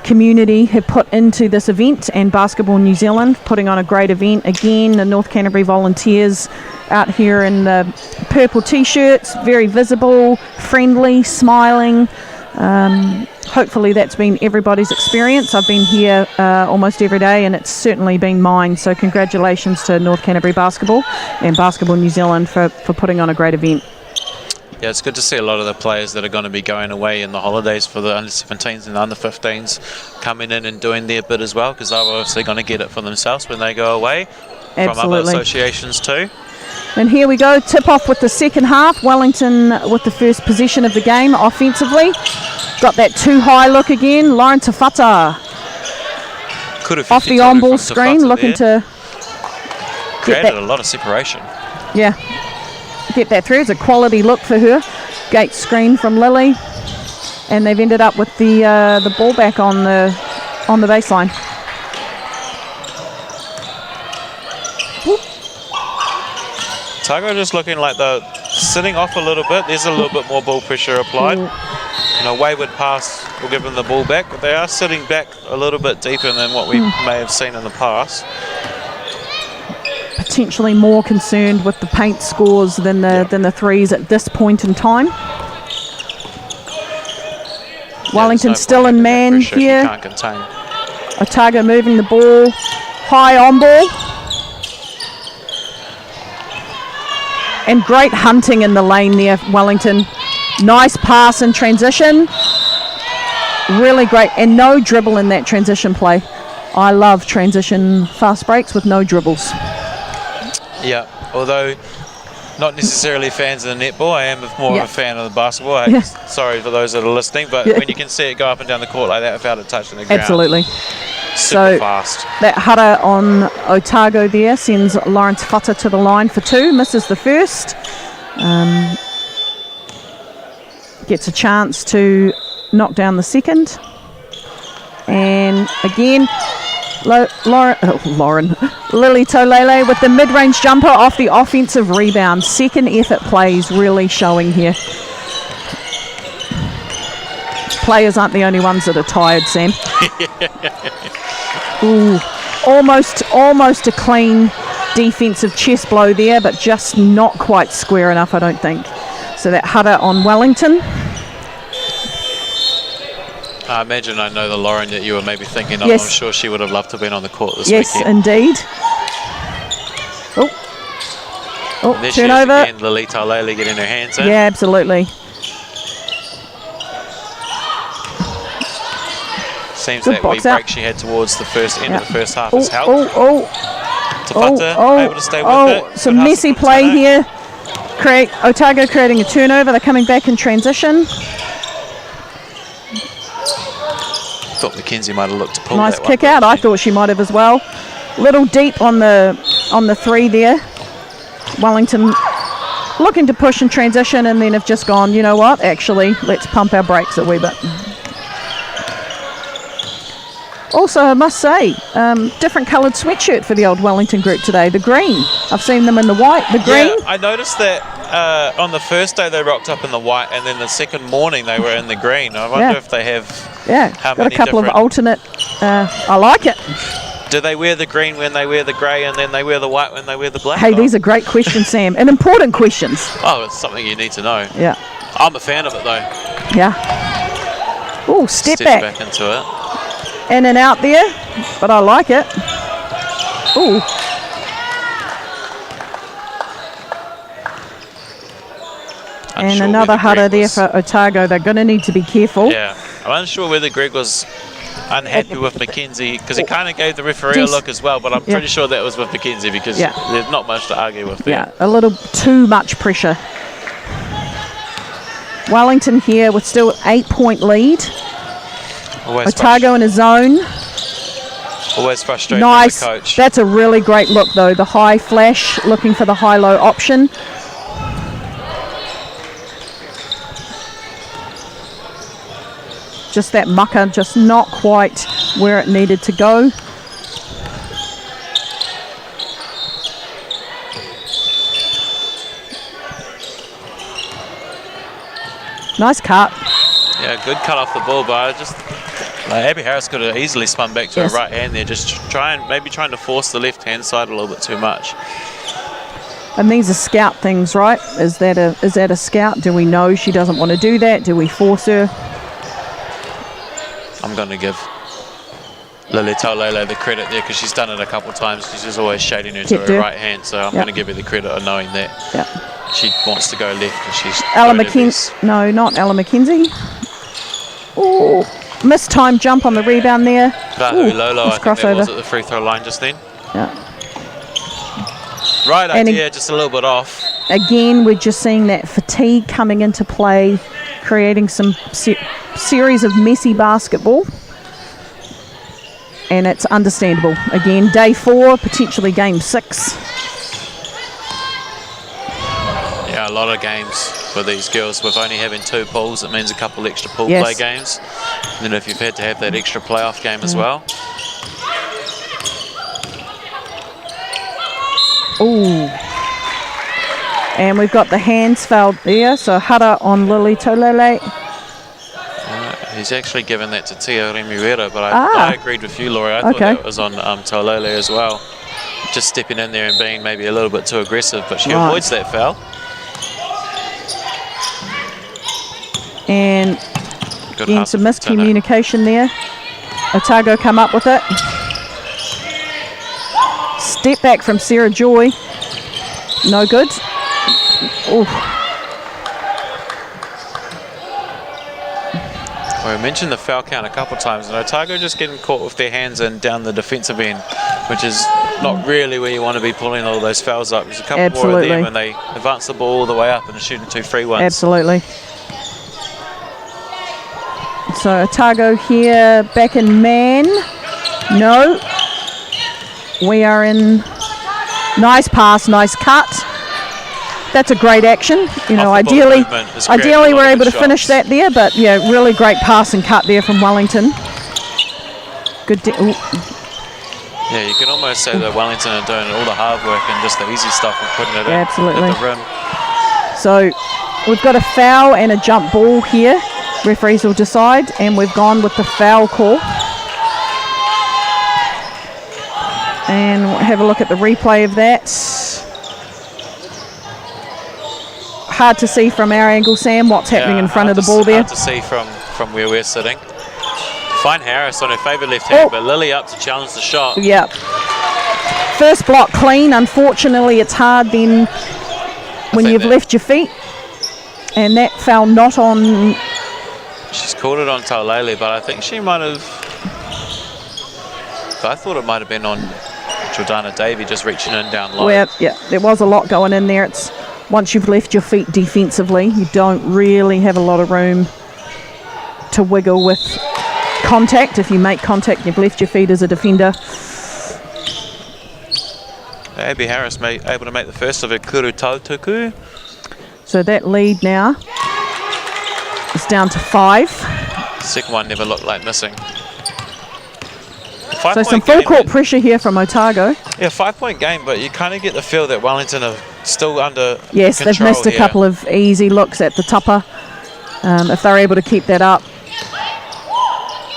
community have put into this event, and Basketball New Zealand putting on a great event. Again, the North Canterbury volunteers out here in the purple t-shirts, very visible, friendly, smiling, Hopefully that's been everybody's experience. I've been here almost every day, and it's certainly been mine. So congratulations to North Canterbury Basketball and Basketball New Zealand for putting on a great event. Yeah, it's good to see a lot of the players that are going to be going away in the holidays for the under-17s and under-15s coming in and doing their bit as well, because they're obviously going to get it for themselves when they go away. Absolutely. From other associations too. And here we go, tip off with the second half. Wellington with the first possession of the game offensively. Got that too high look again. Lauren Tafata off the on-ball screen, looking to created a lot of separation. Yeah, get that through. It's a quality look for her. Gate screen from Lily, and they've ended up with the ball back on the baseline. Otago just looking like they're sitting off a little bit. There's a little bit more ball pressure applied. And a wayward pass will give them the ball back, but they are sitting back a little bit deeper than what we may have seen in the past. Potentially more concerned with the paint scores than the threes at this point in time. Wellington still in man here. Can't contain. Otago moving the ball high on ball. And great hunting in the lane there, Wellington. Nice pass in transition. Really great. And no dribble in that transition play. I love transition fast breaks with no dribbles. Yeah, although not necessarily fans of the netball, I am more of a fan of the basketball. Sorry for those that are listening, but when you can see it go up and down the court like that without it touching the ground. Absolutely. Super fast. That hutter on Otago there sends Lawrence Futta to the line for two. Misses the first. Gets a chance to knock down the second. And again, Lily Tolele with the mid-range jumper off the offensive rebound. Second effort plays really showing here. Players aren't the only ones that are tired, Sam. Ooh, almost a clean defensive chest blow there, but just not quite square enough, I don't think. So that hutter on Wellington. I imagine I know the Lauren that you were maybe thinking of. Yes. I'm sure she would have loved to have been on the court this yes, weekend. Indeed. Oh, there turnover. She is again, Lily Taulele getting her hands in. Yeah, absolutely. Seems Good that wee box out. break she had towards the first end of the first half has helped. Tafata able to stay with it. Some messy play here. Otago creating a turnover. They're coming back in transition. Thought Mackenzie might have looked to pull nice that kick one, out. I thought she might have as well. Little deep on the three there. Wellington looking to push in transition, and then have just gone, you know what, actually, let's pump our brakes a wee bit. Also, I must say, different coloured sweatshirt for the old Wellington group today, the green. I've seen them in the white, the green. Yeah, I noticed that on the first day they rocked up in the white, and then the second morning they were in the green. I wonder if they have how got many a couple of different... alternate, I like it. Do they wear the green when they wear the grey, and then they wear the white when they wear the black? Hey, these are great questions, Sam, and important questions. Oh, it's something you need to know. Yeah. I'm a fan of it, though. Yeah. Oh, step back into it. In and out there, but I like it. Ooh. And another hutter there for Otago. They're going to need to be careful. Yeah, I'm unsure whether Greg was unhappy with Mackenzie, because he kind of gave the referee a look as well, but I'm pretty sure that was with Mackenzie, because there's not much to argue with there. Yeah, a little too much pressure. Wellington here with still 8-point lead. Otago in a zone. Always frustrating. Nice. For the coach. That's a really great look, though. The high flash, looking for the high-low option. Just that mucker, just not quite where it needed to go. Nice cut. Yeah, good cut off the ball, but Abby Harris could have easily spun back to her right hand there, just trying to force the left hand side a little bit too much. And these are scout things, right? Is that a scout? Do we know she doesn't want to do that? Do we force her? I'm going to give Lily Taulele the credit there because she's done it a couple of times. She's always shading her to her right hand, so I'm going to give her the credit of knowing that she wants to go left and she's Ella McKenzie. No, not Ella McKenzie. Oh, missed time jump on the rebound there. Rahu Lolo, I think that crossover. was at the free throw line just then. Yeah. Right idea, just a little bit off. Again, we're just seeing that fatigue coming into play, creating some series of messy basketball. And it's understandable. Again, day 4, potentially game 6. Yeah, a lot of games for these girls. With only having 2 pools, it means a couple extra pool play games. And then if you've had to have that extra playoff game as well. Ooh. And we've got the hands fouled there. So Hara on Lily Taulele. He's actually given that to Tia Remuera, but I agreed with you, Laurie. I thought that was on Taulele as well. Just stepping in there and being maybe a little bit too aggressive, but she avoids that foul. And again, some miscommunication there. Otago come up with it. Step back from Sarah Joy. No good. Ooh. Well, we mentioned the foul count a couple of times, and Otago just getting caught with their hands in down the defensive end, which is not really where you want to be pulling all those fouls up. There's a couple more of them when they advance the ball all the way up and are shooting 2 free ones. Absolutely. So Otago here, back in man. No. We are in. Nice pass, nice cut. That's a great action. You know, ideally we're able to finish that there, but yeah, really great pass and cut there from Wellington. Good. Yeah, you can almost say that Wellington are doing all the hard work and just the easy stuff and putting it at the rim. So we've got a foul and a jump ball here. Referees will decide, and we've gone with the foul call. And we'll have a look at the replay of that. Hard to see from our angle, Sam, what's happening in front of the ball there. Hard to see from where we're sitting. Fine Harris on her favourite left hand, but Lily up to challenge the shot. Yeah. First block clean. Unfortunately, it's hard then when you've left your feet. And that foul not on... She's called it on Taulele, but I think she might have... I thought it might have been on Jordana Davey just reaching in down low. Well, yeah, there was a lot going in there. It's once you've left your feet defensively, you don't really have a lot of room to wiggle with contact. If you make contact, you've left your feet as a defender. Abby Harris able to make the first of her kuru tautuku. So that lead now is down to 5. Second one never looked like missing. So some full court pressure here from Otago. Yeah, 5-point game, but you kind of get the feel that Wellington are still under Yes, they've missed a couple of easy looks at the tupper. If they're able to keep that up.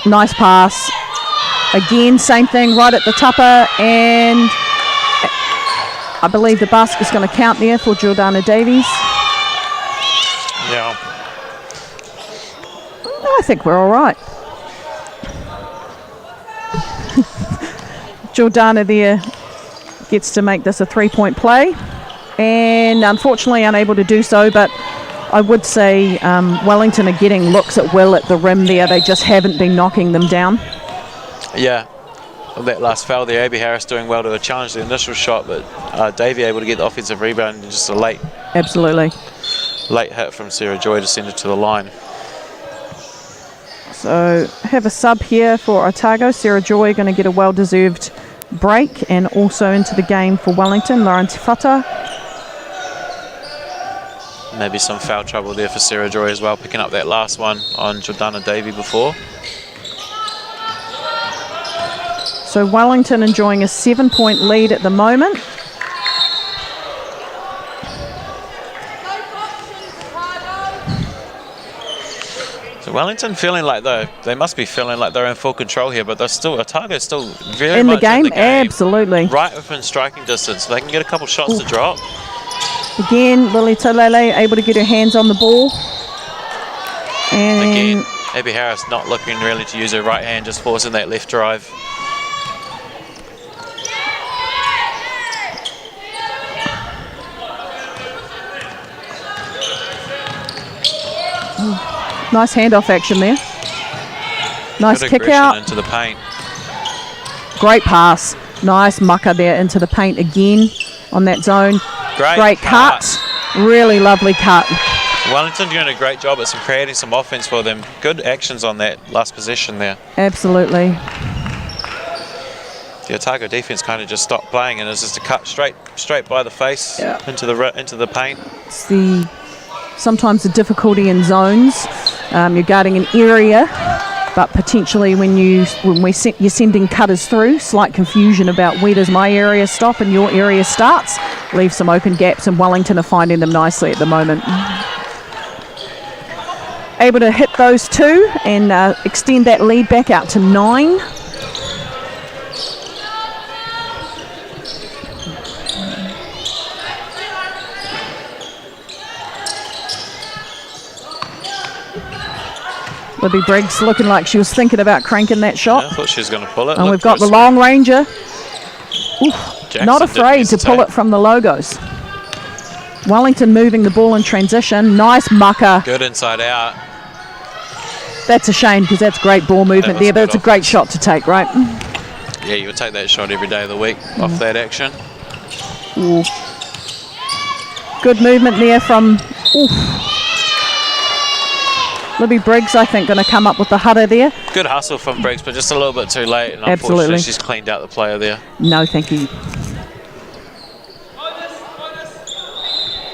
Nice pass. Again, same thing right at the tupper, and I believe the basket's going to count there for Jordana Davies. Yeah. I think we're all right. Jordana there gets to make this a 3-point play, and unfortunately unable to do so, but I would say Wellington are getting looks at will at the rim there. They just haven't been knocking them down. Yeah, that last foul there, Abby Harris doing well to challenge the initial shot, but Davey able to get the offensive rebound and just a late hit from Sarah Joy to send it to the line. So have a sub here for Otago. Sarah Joy going to get a well-deserved break, and also into the game for Wellington, Lauren Tifata. Maybe some foul trouble there for Sarah Joy as well, picking up that last one on Jordana Davey before. So Wellington enjoying a 7-point lead at the moment. So Wellington feeling like they must be feeling like they're in full control here, but they're still, Otago's still very in the much game. in the game. Absolutely. Right within striking distance. They can get a couple shots to drop. Again, Lily Taulele able to get her hands on the ball. And again, Abby Harris not looking really to use her right hand, just forcing that left drive. Nice handoff action there. Nice Good kick aggression out. into the paint. Great pass. Nice mucker there into the paint again on that zone. Great cut. Really lovely cut. Wellington doing a great job at creating some offense for them. Good actions on that last possession there. Absolutely. The Otago defense kind of just stopped playing, and it's just a cut straight by the face into the paint. It's sometimes the difficulty in zones. You're guarding an area, but potentially when you're sending cutters through, slight confusion about where does my area stop and your area starts. Leave some open gaps, and Wellington are finding them nicely at the moment. Able to hit those two and extend that lead back out to 9. Libby Briggs looking like she was thinking about cranking that shot. Yeah, I thought she was going to pull it. And we've got the long ranger. Not afraid to pull it from the logos. Wellington moving the ball in transition. Nice mucker. Good inside out. That's a shame because that's great ball movement there, but it's a great shot to take, right? Yeah, you would take that shot every day of the week off that action. Ooh. Good movement there from Libby Briggs, I think, going to come up with the header there. Good hustle from Briggs, but just a little bit too late, and Absolutely. unfortunately she's cleaned out the player there. No, thank you.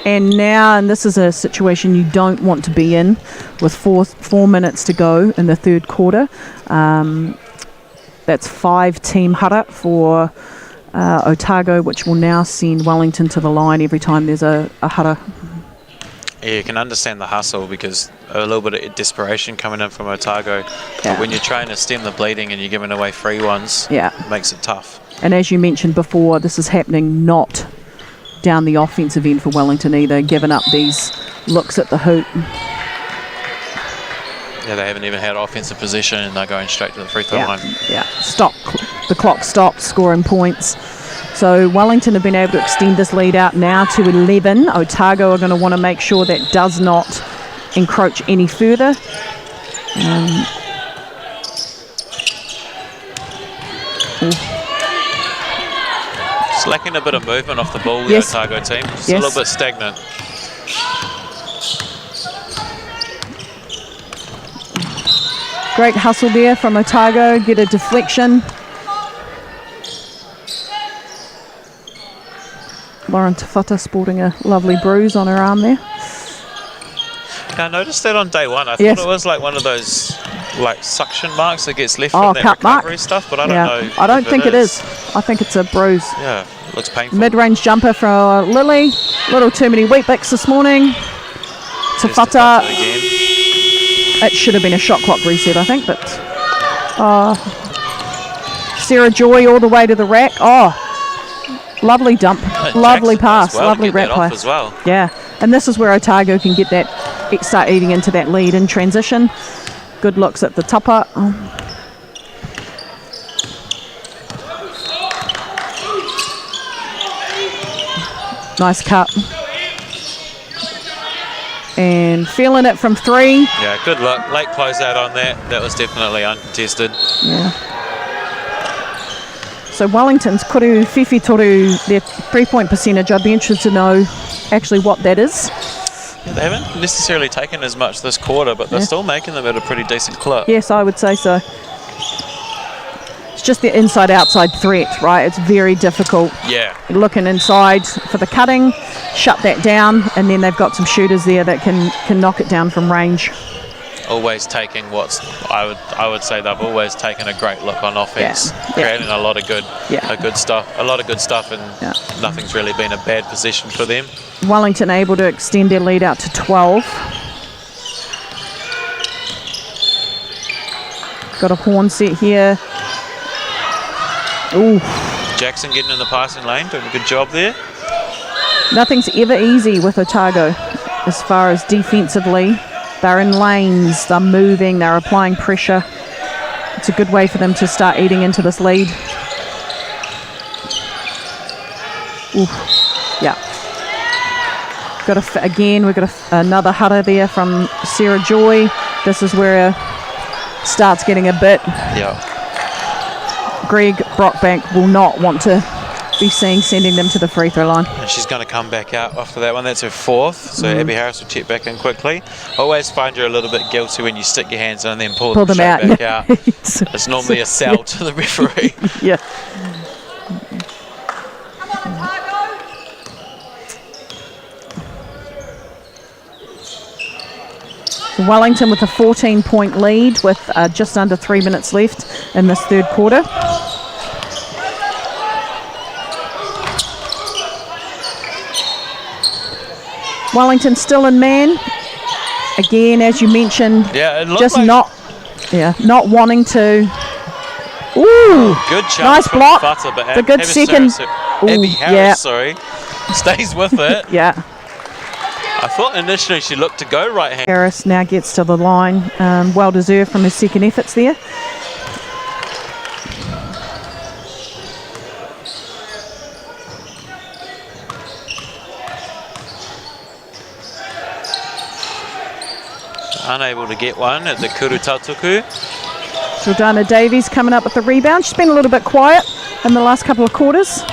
And now, and this is a situation you don't want to be in with 4 minutes to go in the third quarter. That's 5-team hara for Otago, which will now send Wellington to the line every time there's a hara. Yeah, you can understand the hustle because a little bit of desperation coming in from Otago. But when you're trying to stem the bleeding and you're giving away free ones, it makes it tough. And as you mentioned before, this is happening not down the offensive end for Wellington either, giving up these looks at the hoop. Yeah, they haven't even had offensive possession and they're going straight to the free throw line. Yeah, the clock stopped, scoring points. So Wellington have been able to extend this lead out now to 11. Otago are going to want to make sure that does not encroach any further. Just lacking a bit of movement off the ball, the Otago team. Just a little bit stagnant. Great hustle there from Otago, get a deflection. Lauren Tafata sporting a lovely bruise on her arm there. Yeah, I noticed that on day one. I thought it was like one of those like suction marks that gets left from that recovery stuff, but I don't know. I don't think it is. I think it's a bruise. Yeah, it looks painful. Mid-range jumper for Lily. Little too many wheat bix this morning. Tafata. Again. It should have been a shot clock reset, I think, but Sarah Joy all the way to the rack. Lovely dump, lovely pass, lovely rack play. As well. Yeah, and this is where Otago can get that, start eating into that lead in transition. Good looks at the tupper. Nice cut. And feeling it from 3. Yeah, good luck. Late closeout on that. That was definitely uncontested. Yeah. So Wellington's kuru whiwhi toru, their 3-point percentage. I'd be interested to know actually what that is. Yeah, they haven't necessarily taken as much this quarter, but they're still making them at a pretty decent clip. Yes, I would say so. It's just the inside-outside threat, right? It's very difficult. Yeah. Looking inside for the cutting, shut that down, and then they've got some shooters there that can knock it down from range. Always taking I would say they've always taken a great look on offense, creating a lot of good stuff, and nothing's really been a bad position for them. Wellington able to extend their lead out to 12. Got a horn set here. Ooh. Jackson getting in the passing lane, doing a good job there. Nothing's ever easy with Otago as far as defensively. They're in lanes, they're moving, they're applying pressure. It's a good way for them to start eating into this lead. Oof. Yeah. We've got another hutter there from Sarah Joy. This is where it starts getting a bit. Yeah. Greg Brockbank will not want to be seen sending them to the free throw line. And she's going to come back out after that one. That's her fourth. So Abby Harris will check back in quickly. Always find you're a little bit guilty when you stick your hands in and then pull them out. back out. It's normally a sell to the referee. Yeah. Wellington with a 14-point lead with just under 3 minutes left in this third quarter. Wellington still in man. Again, as you mentioned, just like not wanting to. Ooh, good chance. Nice block. Butter, but the good second. Abby Harris, stays with it. Yeah. I thought initially she looked to go right hand. Harris now gets to the line. Well deserved from his second efforts there. Unable to get one at the Kurutatuku. Jordana Davies coming up with the rebound. She's been a little bit quiet in the last couple of quarters.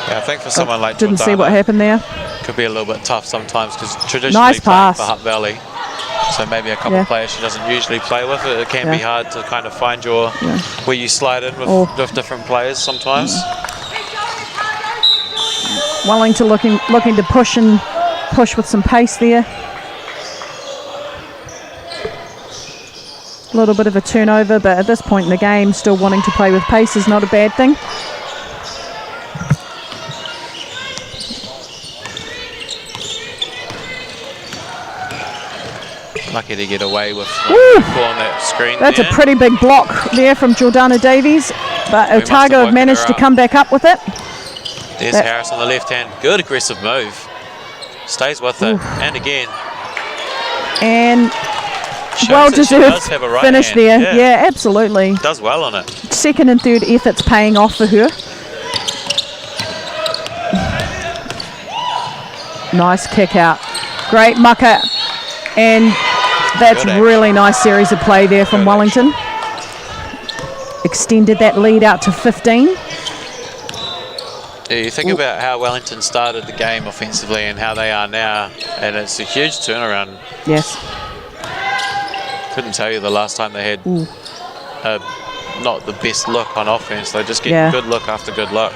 Yeah, I think for someone like Didn't Jordana, see what happened there. could be a little bit tough sometimes because traditionally Nice playing pass. for Hutt Valley, so maybe a couple of players she doesn't usually play with. It can be hard to kind of find your where you slide in with different players sometimes. Wellington looking to push with some pace there. A little bit of a turnover, but at this point in the game, still wanting to play with pace is not a bad thing. Lucky to get away with on that screen. That's a pretty big block there from Jordana Davies, but Otago have managed to come back up with it. There's Harris on the left hand. Good aggressive move. Stays with it. And again. And shows well that she deserved does have a right finish hand. there. Yeah, absolutely. Does well on it. Second and third efforts paying off for her. Nice kick out. Great mucker. And that's really nice series of play there from Wellington. Extended that lead out to 15. Yeah, you think about how Wellington started the game offensively and how they are now, and it's a huge turnaround. Yes. Couldn't tell you the last time they had not the best look on offense. They just get good look after good look.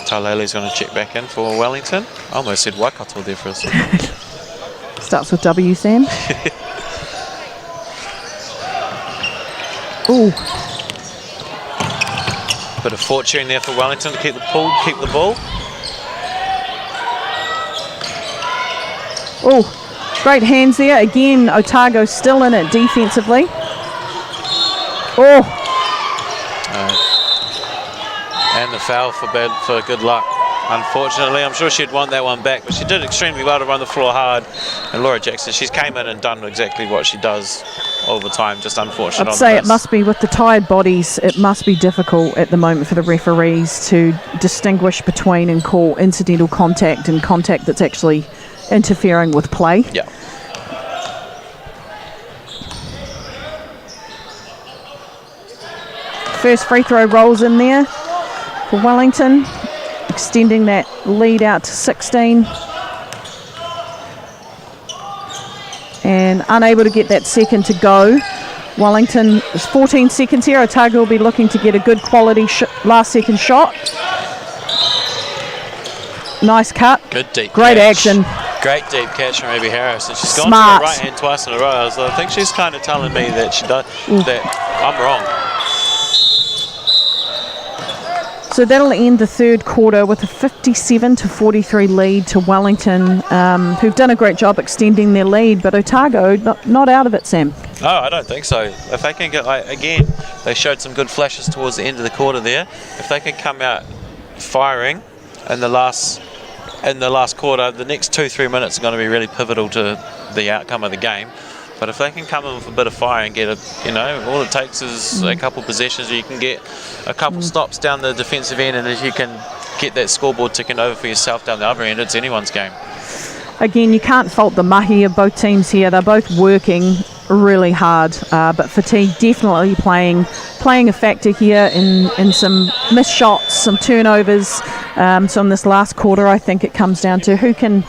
Taulele's going to check back in for Wellington. I almost said Waikato there for a second. Starts with W, Sam. Ooh. Bit of fortune there for Wellington to keep the ball. Oh, great hands there. Again, Otago still in it defensively. Oh. And the foul for good luck. Unfortunately, I'm sure she'd want that one back, but she did extremely well to run the floor hard. And Laura Jackson, she's came in and done exactly what she does all the time, just unfortunate. I'd say it must be, with the tired bodies, it must be difficult at the moment for the referees to distinguish between and call incidental contact and contact that's actually interfering with play. Yeah. First free throw rolls in there for Wellington, extending that lead out to 16. And unable to get that second to go. Wellington is 14 seconds here. Otago will be looking to get a good quality last second shot. Nice cut. Good deep Great catch. action. Great deep catch from Abby Harris. And she's gone Smart. to the right hand twice in a row. So I think she's kind of telling me that she does that I'm wrong. So that'll end the third quarter with a 57-43 lead to Wellington, who've done a great job extending their lead, but Otago not out of it, Sam. No, I don't think so. If they can get, again, they showed some good flashes towards the end of the quarter there. If they can come out firing in the last quarter, the next 2-3 minutes are going to be really pivotal to the outcome of the game. But if they can come in with a bit of fire and get all it takes is a couple possessions, you can get a couple stops down the defensive end, and if you can get that scoreboard ticking over for yourself down the other end, it's anyone's game. Again, you can't fault the mahi of both teams here. They're both working really hard, but fatigue definitely playing a factor here in some missed shots, some turnovers. So in this last quarter, I think it comes down to who can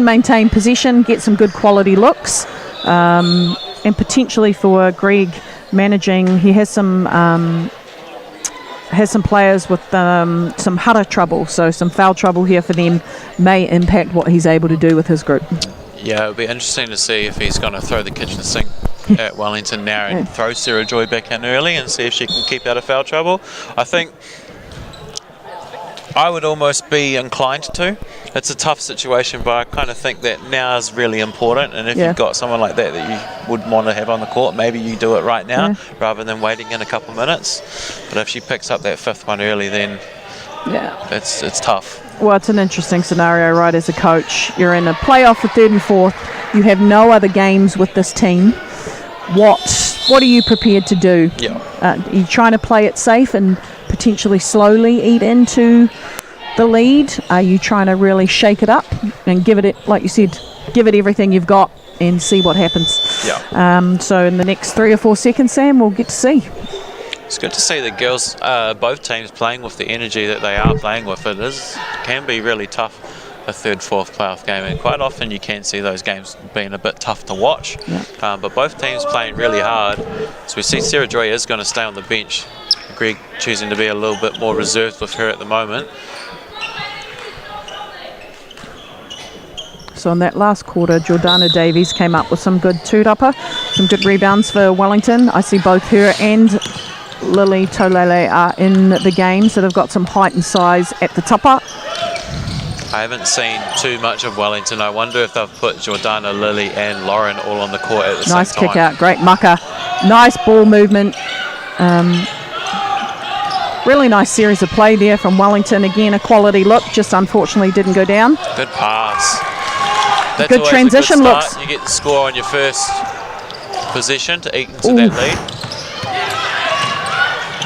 maintain possession, get some good quality looks. And potentially for Greg managing, he has some players with some hara trouble, so some foul trouble here for them may impact what he's able to do with his group. Yeah, it'll be interesting to see if he's going to throw the kitchen sink at Wellington now and throw Sarah Joy back in early and see if she can keep out of foul trouble. I think I would almost be inclined to. It's a tough situation, but I kind of think that now is really important, and if you've got someone like that you would want to have on the court, maybe you do it right now rather than waiting in a couple minutes. But if she picks up that fifth one early, then it's tough. Well, it's an interesting scenario, right? As a coach, you're in a playoff for third and fourth. You have no other games with this team. What are you prepared to do? Are you trying to play it safe and potentially slowly eat into the lead? Are you trying to really shake it up and give it, like you said, give it everything you've got and see what happens? So in the next 3 or 4 seconds, Sam, we'll get to see. It's good to see the girls, both teams playing with the energy that they are playing with. It can be really tough, a third, fourth playoff game, and quite often you can see those games being a bit tough to watch. But both teams playing really hard. So we see Sarah Joy is going to stay on the bench. Greg choosing to be a little bit more reserved with her at the moment. So in that last quarter, Jordana Davies came up with some good tūrapa, some good rebounds for Wellington. I see both her and Lily Tolele are in the game, so they've got some height and size at the tapa. I haven't seen too much of Wellington. I wonder if they've put Jordana, Lily and Lauren all on the court at the same time. Nice kick out, great mucker. Nice ball movement. Really nice series of play there from Wellington. Again, a quality look, just unfortunately didn't go down. Good pass. That's good transition looks. You get the score on your first possession to eat into that lead.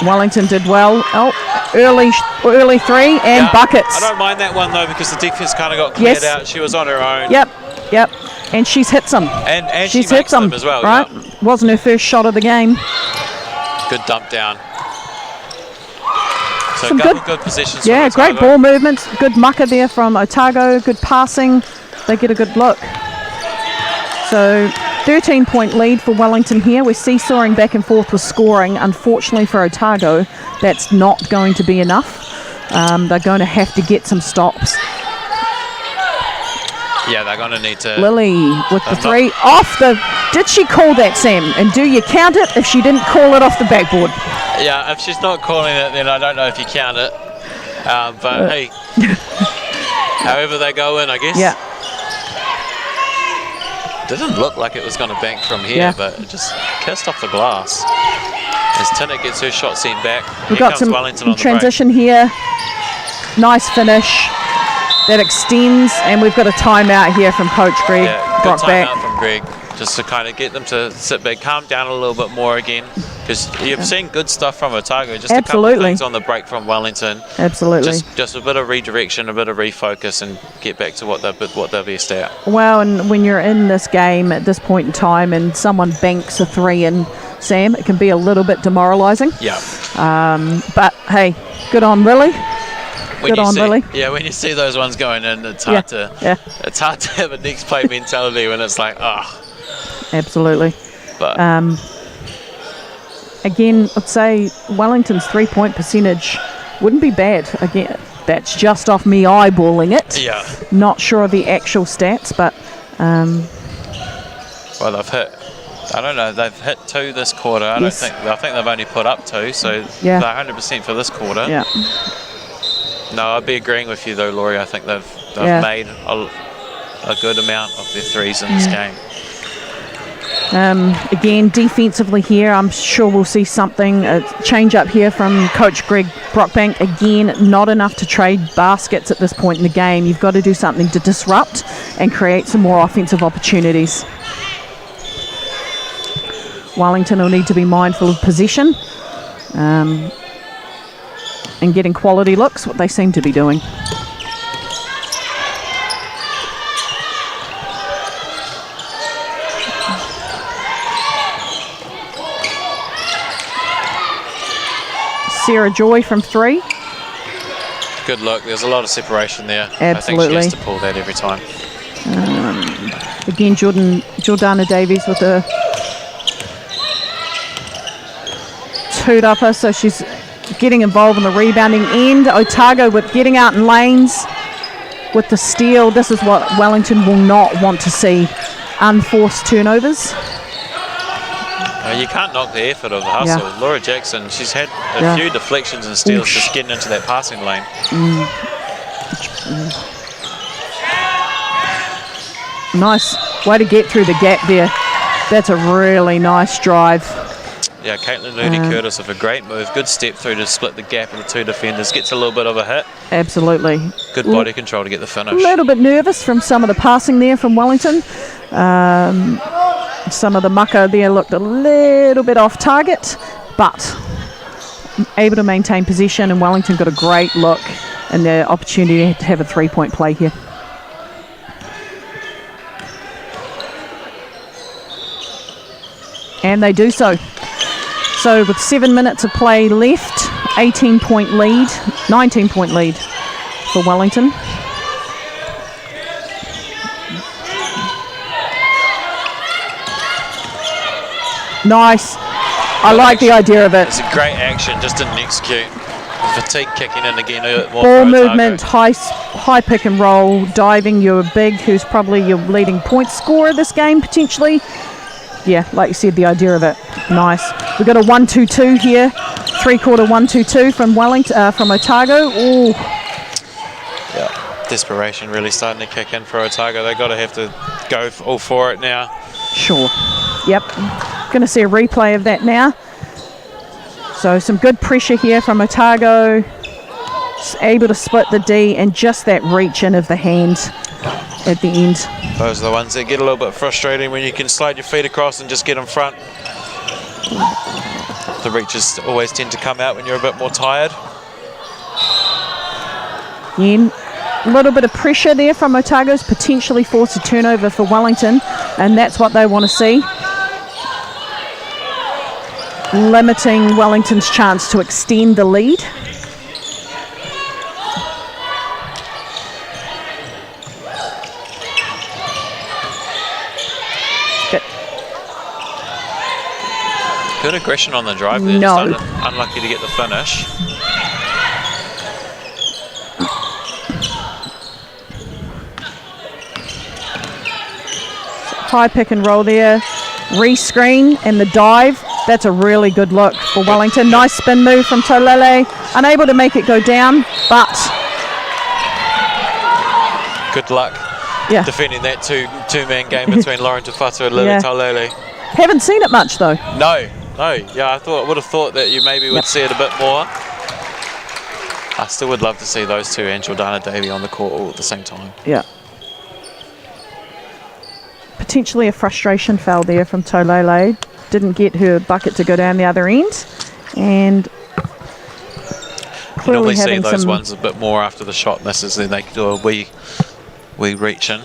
Wellington did well. Early three and buckets. I don't mind that one though, because the defense kind of got cleared out. She was on her own. Yep. And she's hit some. And she's she hit makes some them as well. Right. Wasn't her first shot of the game. Good dump down. So some a couple good positions. Yeah, great ball movements. Good mucker there from Otago. Good passing. They get a good look. So 13-point lead for Wellington here. We're seesawing back and forth with scoring. Unfortunately for Otago, that's not going to be enough. They're going to have to get some stops. Yeah, they're going to need to. Lily with the three off the. Did she call that, Sam? And do you count it if she didn't call it off the backboard? Yeah, if she's not calling it, then I don't know if you count it. But hey, however they go in, I guess. Yeah. Didn't look like it was going to bank from here, but it just kissed off the glass. As Tinnett gets her shot sent back, We've got some transition here. Nice finish. That extends, and we've got a timeout here from Coach Greg. Yeah, good timeout from Greg, just to kind of get them to sit back, calm down a little bit more again, because you've seen good stuff from Otago. Just a couple of things on the break from Wellington. Absolutely. Just a bit of redirection, a bit of refocus, and get back to what they're best at. Well, and when you're in this game at this point in time, and someone banks a three in, Sam, it can be a little bit demoralising. Yeah. But hey, good on Lily. Lily. Yeah, when you see those ones going in, it's hard to have a next play mentality when it's like, Absolutely. But again, I'd say Wellington's 3-point percentage wouldn't be bad. Again, that's just off me eyeballing it. Yeah. Not sure of the actual stats, but well, they've hit I don't know. They've hit 2 this quarter. I think they've only put up 2, so Yeah. they're 100% for this quarter. Yeah. No, I'd be agreeing with you though, Laurie. I think they've made a good amount of their threes in this game. Again, defensively here, I'm sure we'll see something, a change up here from Coach Greg Brockbank. Again, not enough to trade baskets at this point in the game. You've got to do something to disrupt and create some more offensive opportunities. Wellington will need to be mindful of possession and getting quality looks, what they seem to be doing. Sarah Joy from 3. Good look. There's a lot of separation there. Absolutely. I think she has to pull that every time. Again, Jordana Davies with a toot upper, so she's getting involved in the rebounding end. Otago with getting out in lanes with the steal. This is what Wellington will not want to see. Unforced turnovers. You can't knock the effort of the hustle. Yeah. Laura Jackson, she's had a few deflections and steals just getting into that passing lane. Nice way to get through the gap there. That's a really nice drive. Yeah, Caitlin Looney Curtis with a great move. Good step through to split the gap of the 2 defenders. Gets a little bit of a hit. Absolutely. Good body control to get the finish. A little bit nervous from some of the passing there from Wellington. Some of the mucker there looked a little bit off target, but able to maintain possession, and Wellington got a great look and the opportunity to have a 3-point play here. And they do so. So with 7 minutes of play left, 19-point lead for Wellington. Good Nice. I like action. the idea of it. It's a great action, just didn't execute. Fatigue kicking in again. More Ball for movement, Otago. high pick and roll, diving. You're big, who's probably your leading point scorer this game potentially. Yeah, like you said, the idea of it. Nice. We've got a 1-2-2 here. 3-quarter 1-2-2 from Wellington, from Otago. Ooh. Yeah, desperation really starting to kick in for Otago. They've got to have to go all for it now. Sure. Yep. Going to see a replay of that now. So some good pressure here from Otago. Able to split the D, and just that reach in of the hand at the end. Those are the ones that get a little bit frustrating when you can slide your feet across and just get in front. The reaches always tend to come out when you're a bit more tired. Again, a little bit of pressure there from Otago's potentially force a turnover for Wellington, and that's what they want to see. Limiting Wellington's chance to extend the lead. Good aggression on the drive there. No. Just unlucky to get the finish. High pick and roll there. Re-screen and the dive. That's a really good look for Wellington. Nice spin move from Tolele. Unable to make it go down, but Good luck defending that two-man game between Lauren Tufata and Lily Taulele. Haven't seen it much though. No. Yeah, I would have thought that you maybe would see it a bit more. I still would love to see those two and Jordana Davey on the court all at the same time. Yeah. Potentially a frustration foul there from Tolele. Didn't get her bucket to go down the other end, and You normally see having those some ones a bit more after the shot misses, then they do a wee reach in.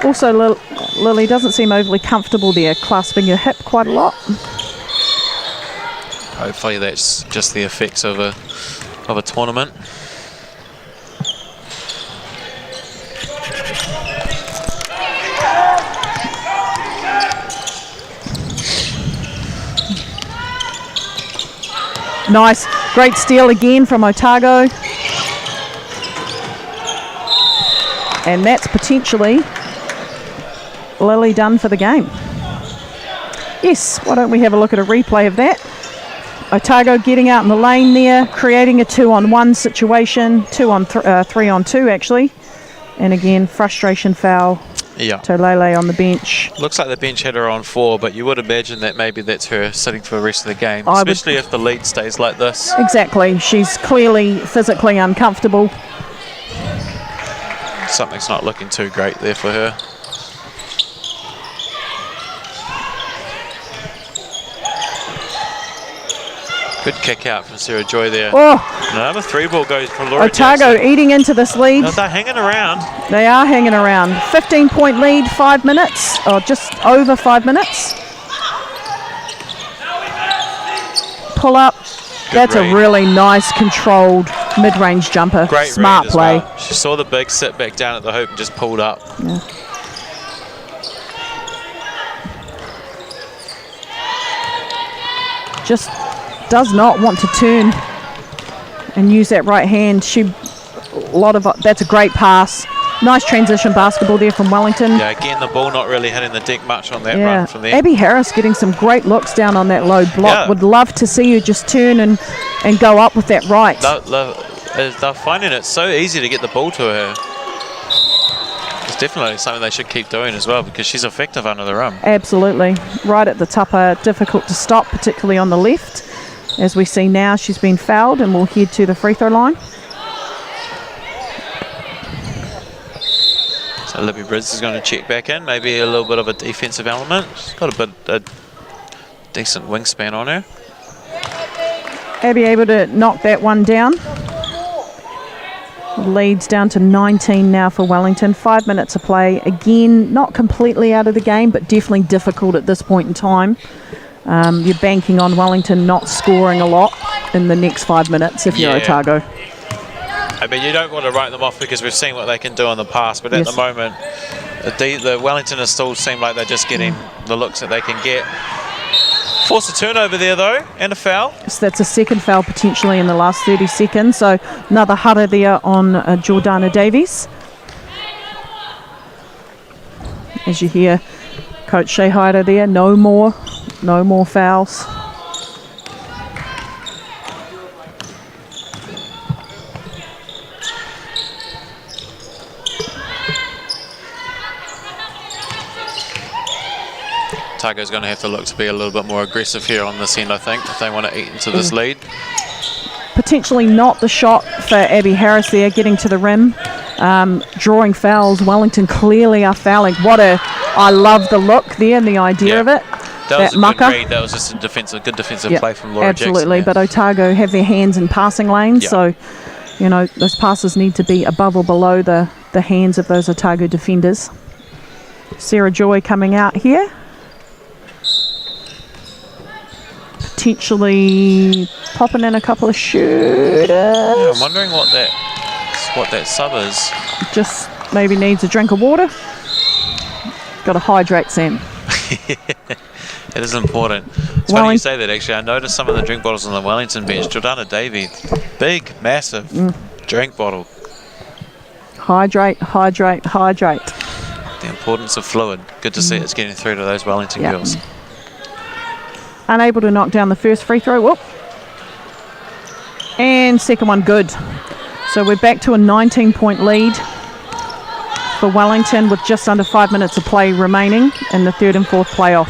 Also, Lily doesn't seem overly comfortable there, clasping her hip quite a lot. Hopefully that's just the effects of a tournament. Nice, great steal again from Otago. And that's potentially Lily done for the game. Yes, why don't we have a look at a replay of that? Otago getting out in the lane there, creating a 2-on-1 situation, 3-on-2 actually. And again, frustration foul. Yeah. Tolele on the bench. Looks like the bench had her on 4, but you would imagine that maybe that's her sitting for the rest of the game, I would- especially if the lead stays like this. Exactly. She's clearly physically uncomfortable. Something's not looking too great there for her. Good kick out from Sarah Joy there. Oh, Another 3-ball goes for Laura Otago Jackson. eating into this lead. No, they're hanging around. They are hanging around. 15-point lead, 5 minutes, or just over 5 minutes. Pull up. That's read. a really nice, controlled mid-range jumper. Great Smart read as play. well. She saw the big sit back down at the hoop and just pulled up. Yeah. Just does not want to turn and use that right hand. That's a great pass. Nice transition basketball there from Wellington. Yeah, again, the ball not really hitting the deck much on that run from there. Abby Harris getting some great looks down on that low block. Yeah. Would love to see you just turn and go up with that right. They're finding it so easy to get the ball to her. It's definitely something they should keep doing as well, because she's effective under the rim. Absolutely. Right at the tupper, difficult to stop, particularly on the left. As we see now, she's been fouled and will head to the free throw line. So Libby Bridges is going to check back in, maybe a little bit of a defensive element. She's got a decent wingspan on her. Abby able to knock that one down. Leads down to 19 now for Wellington. 5 minutes of play. Again, not completely out of the game, but definitely difficult at this point in time. You're banking on Wellington not scoring a lot in the next 5 minutes if you're Otago. I mean, you don't want to write them off because we've seen what they can do in the past, but at the moment, the Wellington still seem like they're just getting the looks that they can get. Force a turnover there, though, and a foul. So that's a second foul potentially in the last 30 seconds. So another hurrah there on Jordana Davies. As you hear Coach Shea Hyder there, no more fouls. Otago's going to have to look to be a little bit more aggressive here on this end, I think, if they want to eat into this lead. Potentially not the shot for Abby Harris there, getting to the rim. Drawing fouls. Wellington clearly are fouling. I love the look there and the idea of it. That was a mucker. good read. That was just a good defensive play from Laura absolutely. Jackson. But Otago have their hands in passing lanes, so those passes need to be above or below the hands of those Otago defenders. Sarah Joy coming out here. Potentially popping in a couple of shooters. Yeah, I'm wondering what that sub is. Just maybe needs a drink of water. Got to hydrate, Sam. It is important. It's funny you say that, actually. I noticed some of the drink bottles on the Wellington bench. Jordana Davey, big, massive drink bottle. Hydrate. The importance of fluid. Good to see it's getting through to those Wellington girls. Unable to knock down the first free throw. Whoop. And second one good. So we're back to a 19-point lead for Wellington with just under 5 minutes of play remaining in the third and fourth playoff.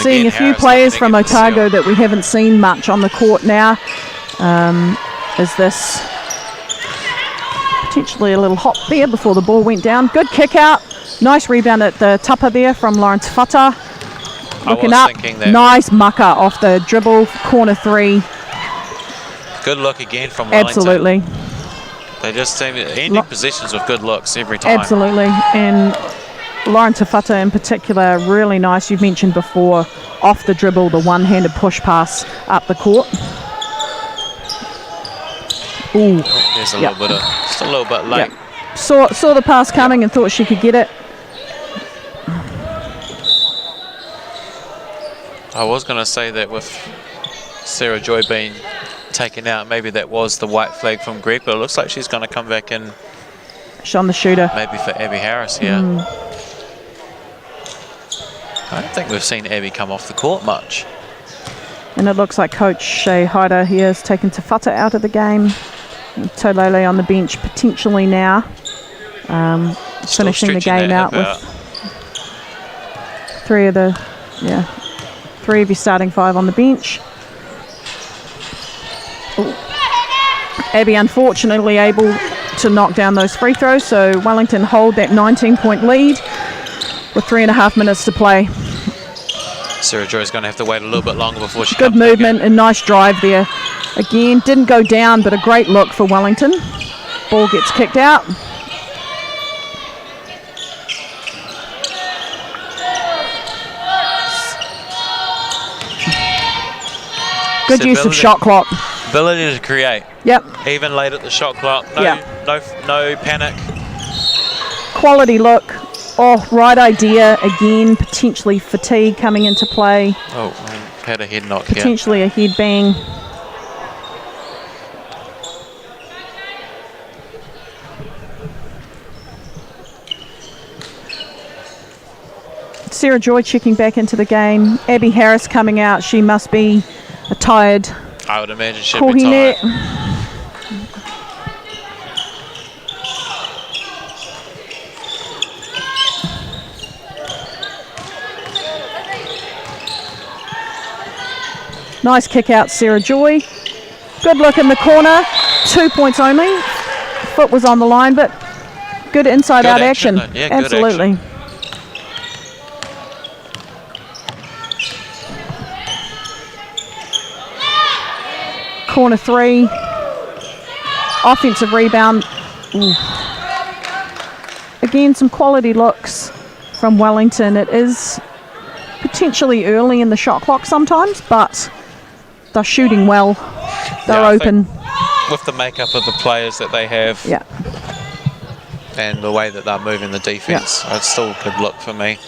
Seeing a few players from Otago that we haven't seen much on the court now. Is this potentially a little hop there before the ball went down? Good kick out. Nice rebound at the tupper there from Lawrence Fata. Looking up. Nice mucker off the dribble. Corner three. Good look again from Wellington. Absolutely. They just seem ending positions with good looks every time. Absolutely. And Lawrence Fata in particular, really nice. You've mentioned before, off the dribble, the one-handed push pass up the court. Ooh. There's just a little bit late. Yep. Saw the pass coming and thought she could get it. I was going to say that with Sarah Joy being taken out, maybe that was the white flag from Greg, but it looks like she's going to come back in on the shooter. Maybe for Abby Harris, yeah. I don't think we've seen Abby come off the court much. And it looks like Coach Shea Haida here has taken Tafata out of the game. Tolele on the bench potentially now. Finishing the game out with three of your starting 5 on the bench. Ooh. Abby unfortunately able to knock down those free throws, so Wellington hold that 19-point lead with 3.5 minutes to play. Sarah Joy's going to have to wait a little bit longer before she Good comes back movement in. and nice drive there. Again, didn't go down, but a great look for Wellington. Ball gets kicked out. Good use of shot clock. Ability to create. Yep. Even late at the shot clock. No panic. Quality look. Oh, right idea. Again, potentially fatigue coming into play. Oh, had a head knock here. Potentially a head bang. Sarah Joy checking back into the game. Abby Harris coming out. She must be a tired I would imagine she'd be tired. Nice kick out, Sarah Joy. Good look in the corner. 2 points only. Foot was on the line, but good inside out action. Yeah, absolutely. Good action. Corner 3. Offensive rebound. Ooh. Again, some quality looks from Wellington. It is potentially early in the shot clock sometimes, but they're shooting well. They're open. With the makeup of the players that they have and the way that they're moving the defense, it's still a good look for me.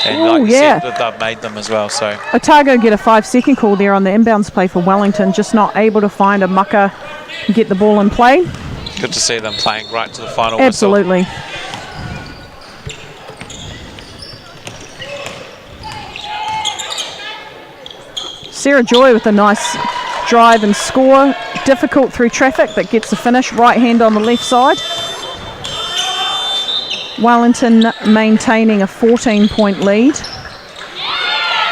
And like you said, that they've made them as well. So Otago get a 5-second call there on the inbounds play for Wellington, just not able to find a mucker and get the ball in play. good to see them playing right to the final Absolutely. whistle. Sarah Joy with a nice drive and score. Difficult through traffic, but gets the finish. Right hand on the left side. Wellington maintaining a 14-point lead.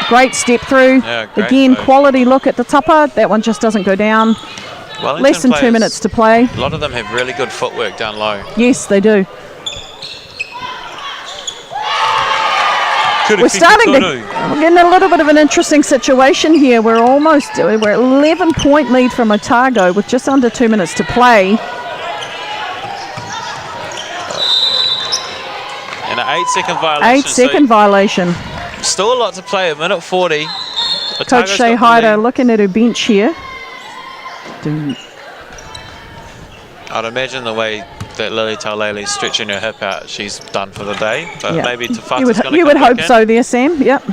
Great step through. Yeah, great Again, move. quality look at the tupper. That one just doesn't go down. Wellington Less than 2 players, minutes to play. A lot of them have really good footwork down low. Yes, they do. We're starting to we're getting a little bit of an interesting situation here. We're at 11-point lead from Otago with just under 2 minutes to play. And an 8-second violation. 8-second violation. Still a lot to play, a minute 40. Coach Shea Haida looking at her bench here. I'd imagine the way that Lily Taulele's stretching her hip out, she's done for the day. But maybe Tafata's going to You would hope in. so there, Sam. Yep.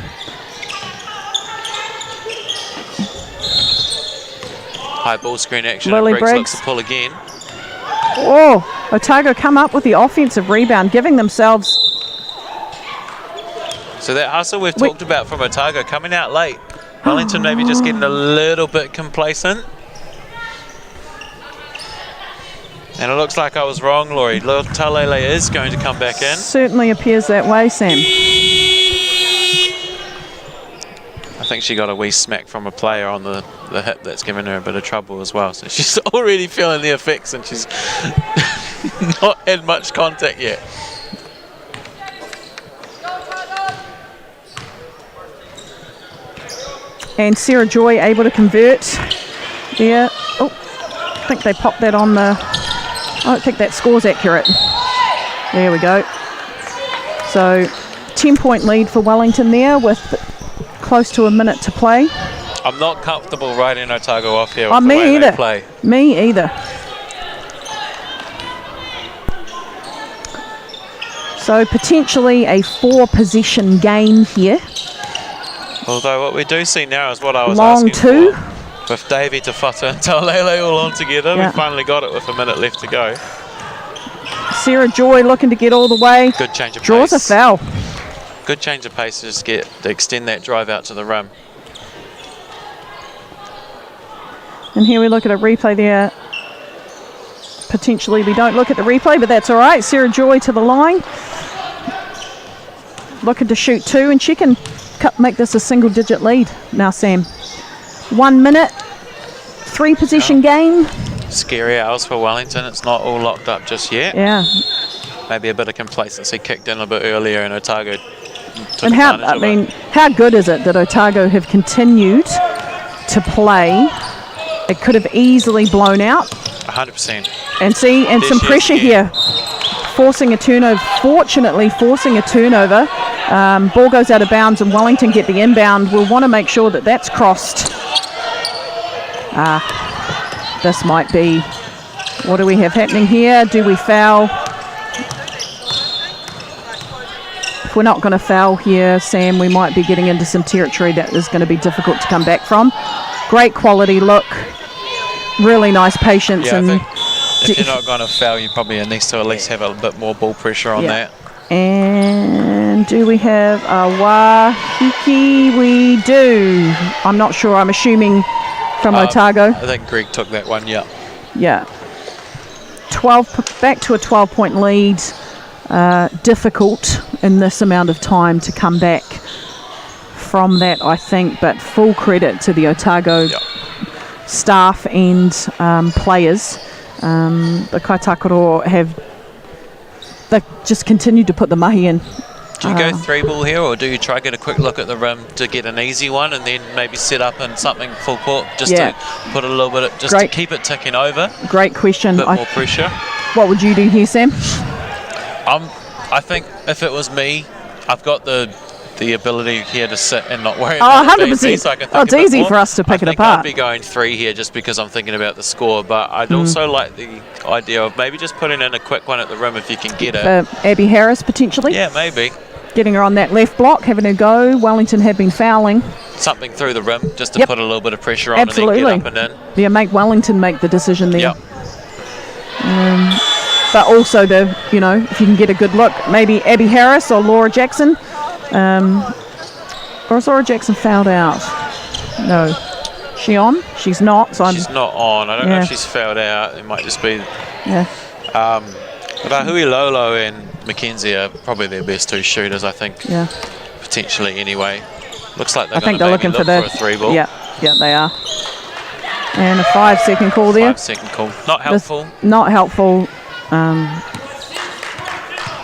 High ball screen action. Lily Briggs Briggs. looks to pull again. Oh, Otago come up with the offensive rebound, giving themselves... So that hustle we've talked about from Otago coming out late. Wellington maybe just getting a little bit complacent. And it looks like I was wrong, Laurie. Taulele is going to come back in. Certainly appears that way, Sam. I think she got a wee smack from a player on the hip that's given her a bit of trouble as well. So she's already feeling the effects and she's not had much contact yet. And Sarah Joy able to convert there. Oh, I think they popped that on the... I don't think that score's accurate. There we go. So 10-point lead for Wellington there with close to a minute to play. I'm not comfortable writing Otago off here with the way they play. Me either. So potentially a 4-possession game here. Although what we do see now is what I was Long asking two. for. With Davey, Tafata and Taulele all on together, Yeah. we finally got it with a minute left to go. Sarah Joy looking to get all the way. Good change of Draws pace. a foul. Good change of pace to just to extend that drive out to the rim. And here we look at a replay there. Potentially we don't look at the replay, but that's all right. Sarah Joy to the line. Looking to shoot 2, and she can make this a single-digit lead now, Sam. 1 minute, 3 possession game. Scary hours for Wellington. It's not all locked up just yet. Yeah. Maybe a bit of complacency kicked in a bit earlier, and Otago took And how, advantage of I mean, it. how good is it that Otago have continued to play? It could have easily blown out. 100%. And see, and There some she is pressure again. here. Forcing a turnover, fortunately forcing a turnover. Ball goes out of bounds and Wellington get the inbound. We'll want to make sure that that's crossed. This might be, what do we have happening here? Do we foul? If we're not going to foul here, Sam, we might be getting into some territory that is going to be difficult to come back from. Great quality look. Really nice patience. Yeah, and I think if you're not going to foul, you probably need to at least have a bit more ball pressure on that. And do we have a Wahiki? We do. I'm not sure. I'm assuming from Otago. I think Greg took that one, yeah. Yeah. 12, back to a 12-point lead. Difficult in this amount of time to come back from that, I think, but full credit to the Otago staff and players. The Kaitakoro they've just continued to put the mahi in. Do you go 3-ball here, or do you try to get a quick look at the rim to get an easy one, and then maybe set up in something full court just to put a little bit, just to keep it ticking over? Great question. A bit more pressure. What would you do here, Sam? I think if it was me, I've got the ability here to sit and not worry about 100%. So I can think It's easy more. for us to pick it I'd apart. be going 3 here just because I'm thinking about the score, but I'd also like the idea of maybe just putting in a quick one at the rim if you can get it. Abby Harris, potentially. Yeah, maybe. Getting her on that left block, having a go. Wellington have been fouling. Something through the rim just to put a little bit of pressure on Absolutely. and then get up and in. Yeah, make Wellington make the decision there. Yep. But also, if you can get a good look, maybe Abby Harris or Laura Jackson. Or is Laura Jackson fouled out? No. She on? She's not. So She's not on. I don't know if she's fouled out. It might just be... Yeah. But Hui Lolo and Mackenzie are probably their best 2 shooters, I think. Yeah. Potentially, anyway. Looks like I think they're looking for a 3-ball. Yeah, they are. And a 5-second call there. 5-second call. Not helpful. Not helpful.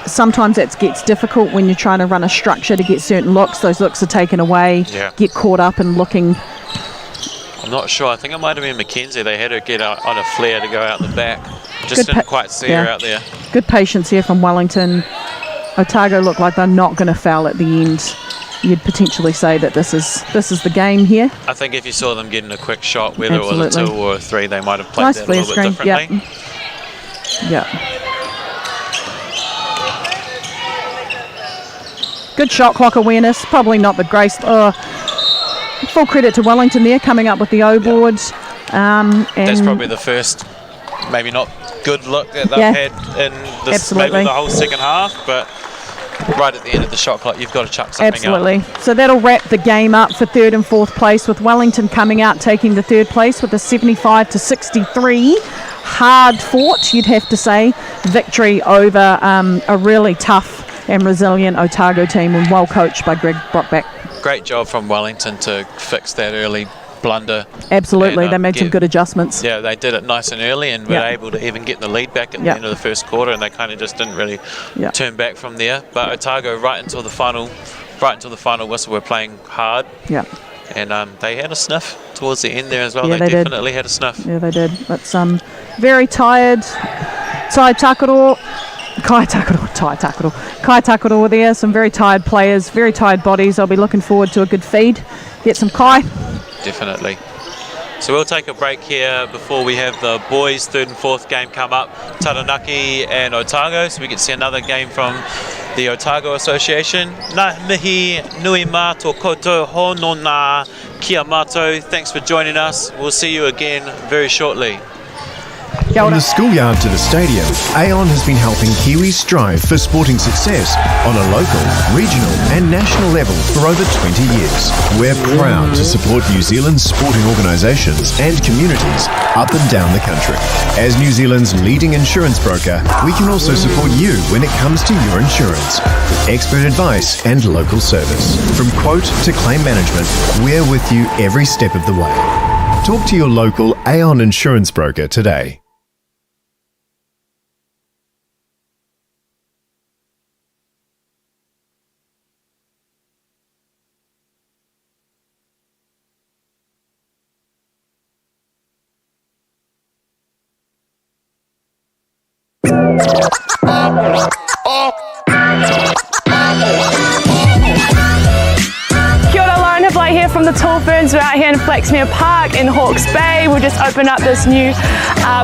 Sometimes it gets difficult when you're trying to run a structure to get certain looks. Those looks are taken away. Yeah. Get caught up in looking. I'm not sure. I think it might have been Mackenzie. They had her get out on a flare to go out the back. Just didn't quite see her out there. Good patience here from Wellington. Otago look like they're not going to foul at the end. You'd potentially say that this is the game here. I think if you saw them getting a quick shot, whether it was a 2 or a 3, they might have played Nice that a flare little bit screen. differently. Yeah. Good shot clock awareness. Probably not the grace. Full credit to Wellington there, coming up with the O boards. That's probably the first, maybe not good look that they've had in this, maybe the whole second half, but right at the end of the shot clock, you've got to chuck something up. So that'll wrap the game up for 3rd and 4th place, with Wellington coming out taking the 3rd place with a 75-63 hard fought, you'd have to say, victory over a really tough and resilient Otago team, and well coached by Greg Brockback. Great job from Wellington to fix that early blunder. Absolutely, and, they made some good adjustments. Yeah, they did it nice and early, and were able to even get the lead back at the end of the first quarter, and they kind of just didn't really turn back from there. But Otago, right until the final whistle, were playing hard. Yeah. And they had a sniff towards the end there as well. Yeah, they definitely had a sniff. Yeah, they did. But very tired. Tai Takaro were there. Some very tired players, very tired bodies. I'll be looking forward to a good feed. Get some kai. Definitely. So we'll take a break here before we have the boys' 3rd and 4th game come up, Taranaki and Otago, so we can see another game from the Otago Association. Nā mihi nui mātou koutou hono nā kia mātou. Thanks for joining us. We'll see you again very shortly. Kia From ora. the schoolyard to the stadium, Aon has been helping Kiwis strive for sporting success on a local, regional and national level for over 20 years. We're proud to support New Zealand's sporting organisations and communities up and down the country. As New Zealand's leading insurance broker, we can also support you when it comes to your insurance with expert advice and local service. From quote to claim management, we're with you every step of the way. Talk to your local Aon insurance broker today. Kia ora, Lauren Hiblay here from the Tall Ferns. We're out here in Flaxmere Park in Hawke's Bay. We've just opened up this new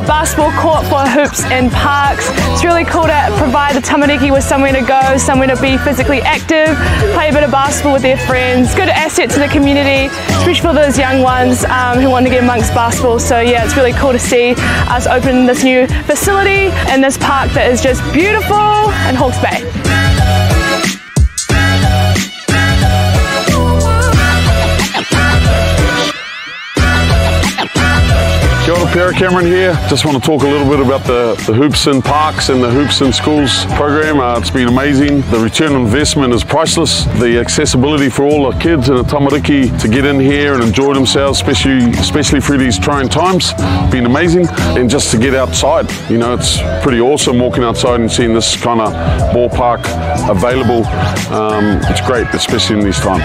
basketball court for hoops and parks. It's really cool to provide the tamariki with somewhere to go, somewhere to be physically active, play a bit of basketball with their friends. Good asset to the community, especially for those young ones who want to get amongst basketball. So yeah, it's really cool to see us open this new facility in this park that is just beautiful in Hawke's Bay. Kia ora, Pierre Cameron here. Just want to talk a little bit about the Hoops in Parks and the Hoops in Schools program. It's been amazing. The return on investment is priceless. The accessibility for all the kids in the tamariki to get in here and enjoy themselves, especially through these trying times, been amazing. And just to get outside, you know, it's pretty awesome walking outside and seeing this kind of ballpark available. It's great, especially in these times.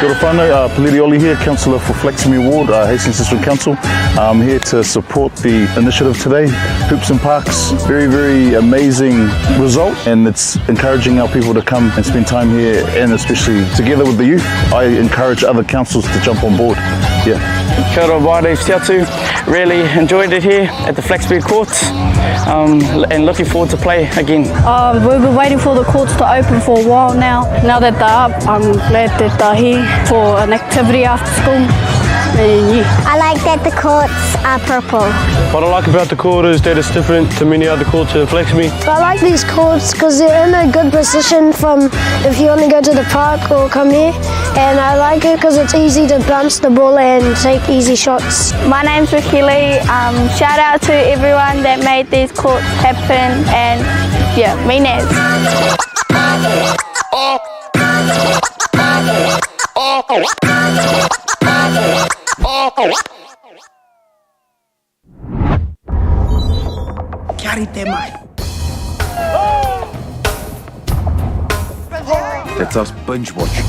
Kia ora whānau, Peliri Oli here, Councillor for Flaxmere Ward, Hastings District Council. I'm here to support the initiative today, Hoops and Parks. Very, very amazing result, and it's encouraging our people to come and spend time here, and especially together with the youth. I encourage other councils to jump on board. Yeah. Kia ora, my name's Tiatu. Really enjoyed it here at the Flaxmere Courts, and looking forward to play again. We've been waiting for the courts to open for a while now. Now that they're up, I'm glad that they're here for an activity after school. I like that the courts are purple. What I like about the court is that it's different to many other courts in Flaxmere. I like these courts because they're in a good position from if you want to go to the park or come here. And I like it because it's easy to bounce the ball and take easy shots. My name's Ricky Lee. Shout out to everyone that made these courts happen, and yeah, me next. That's us binge watching.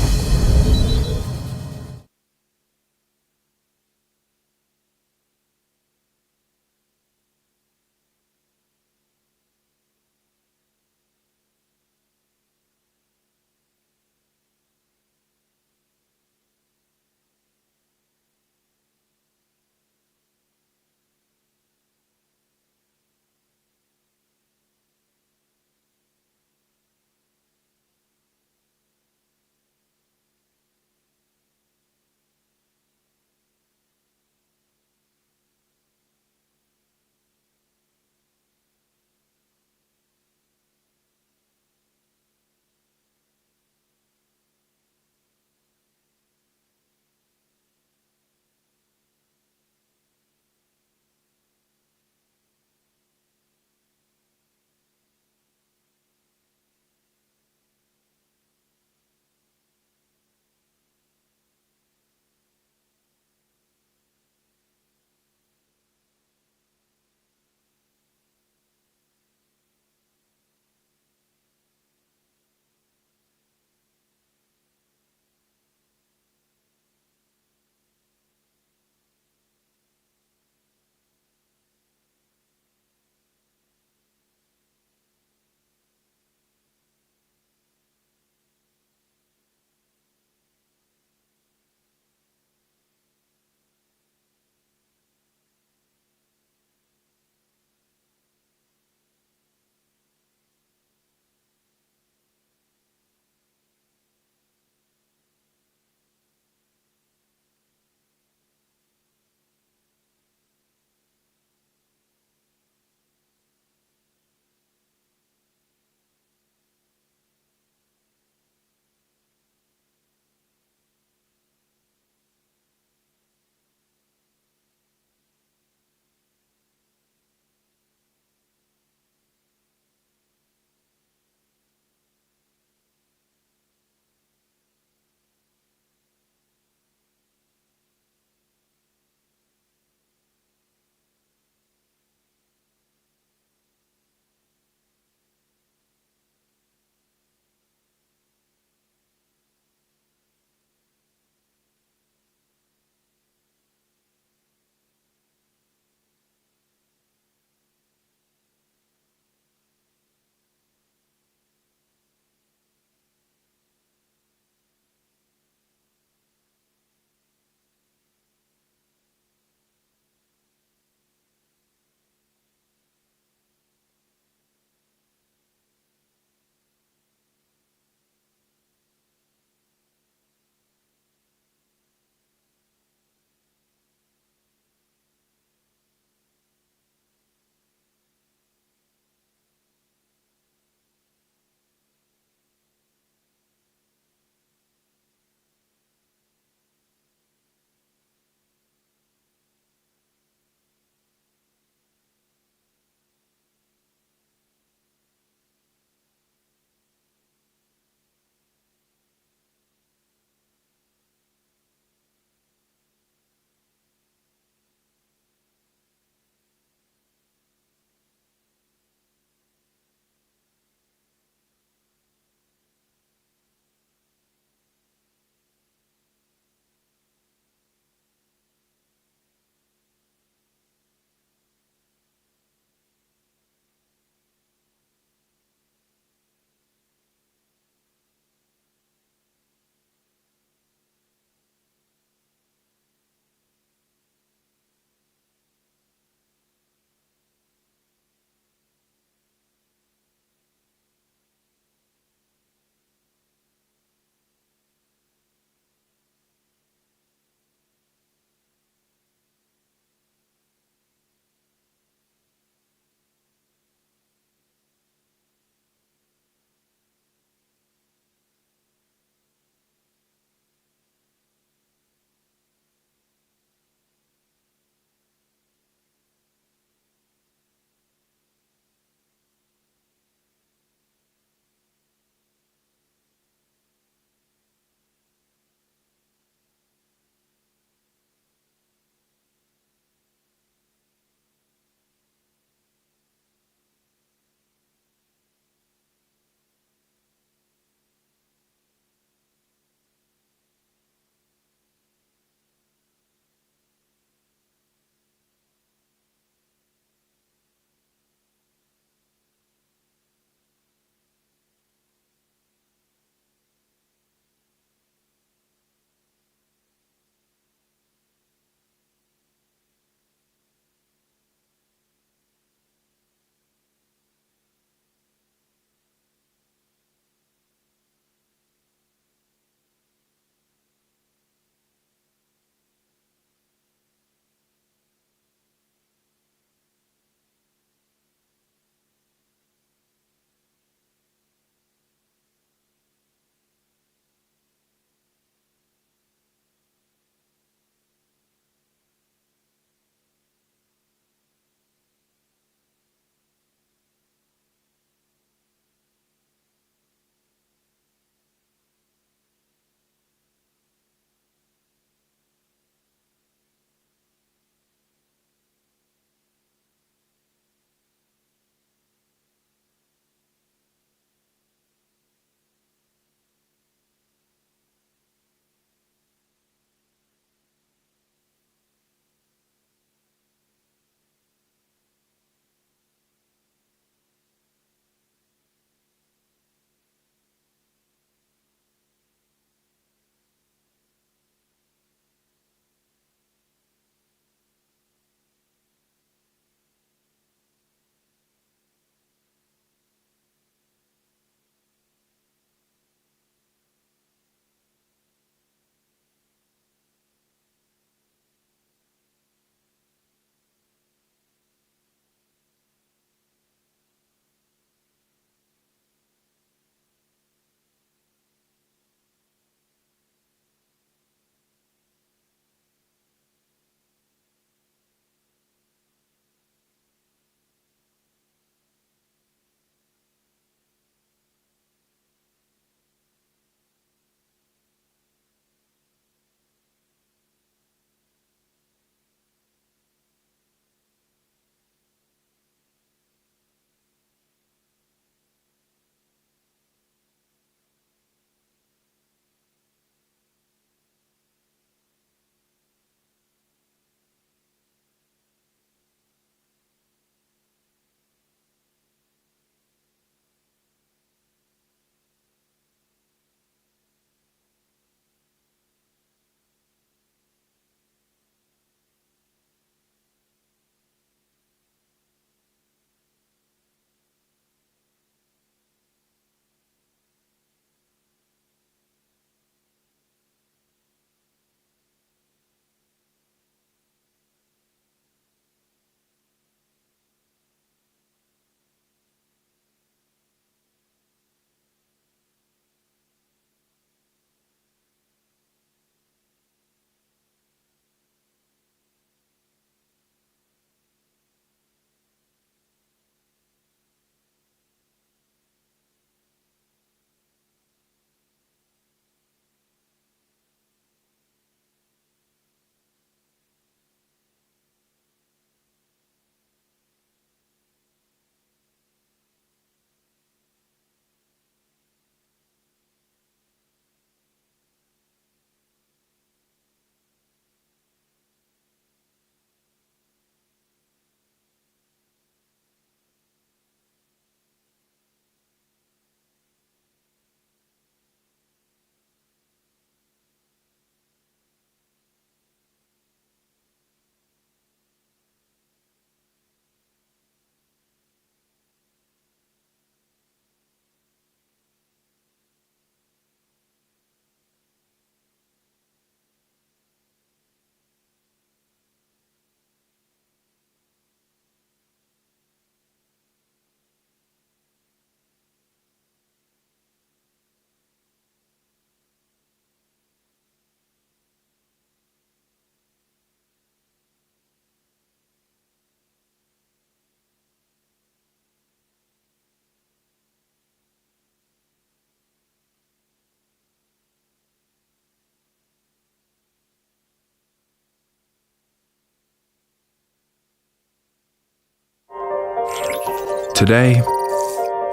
Today,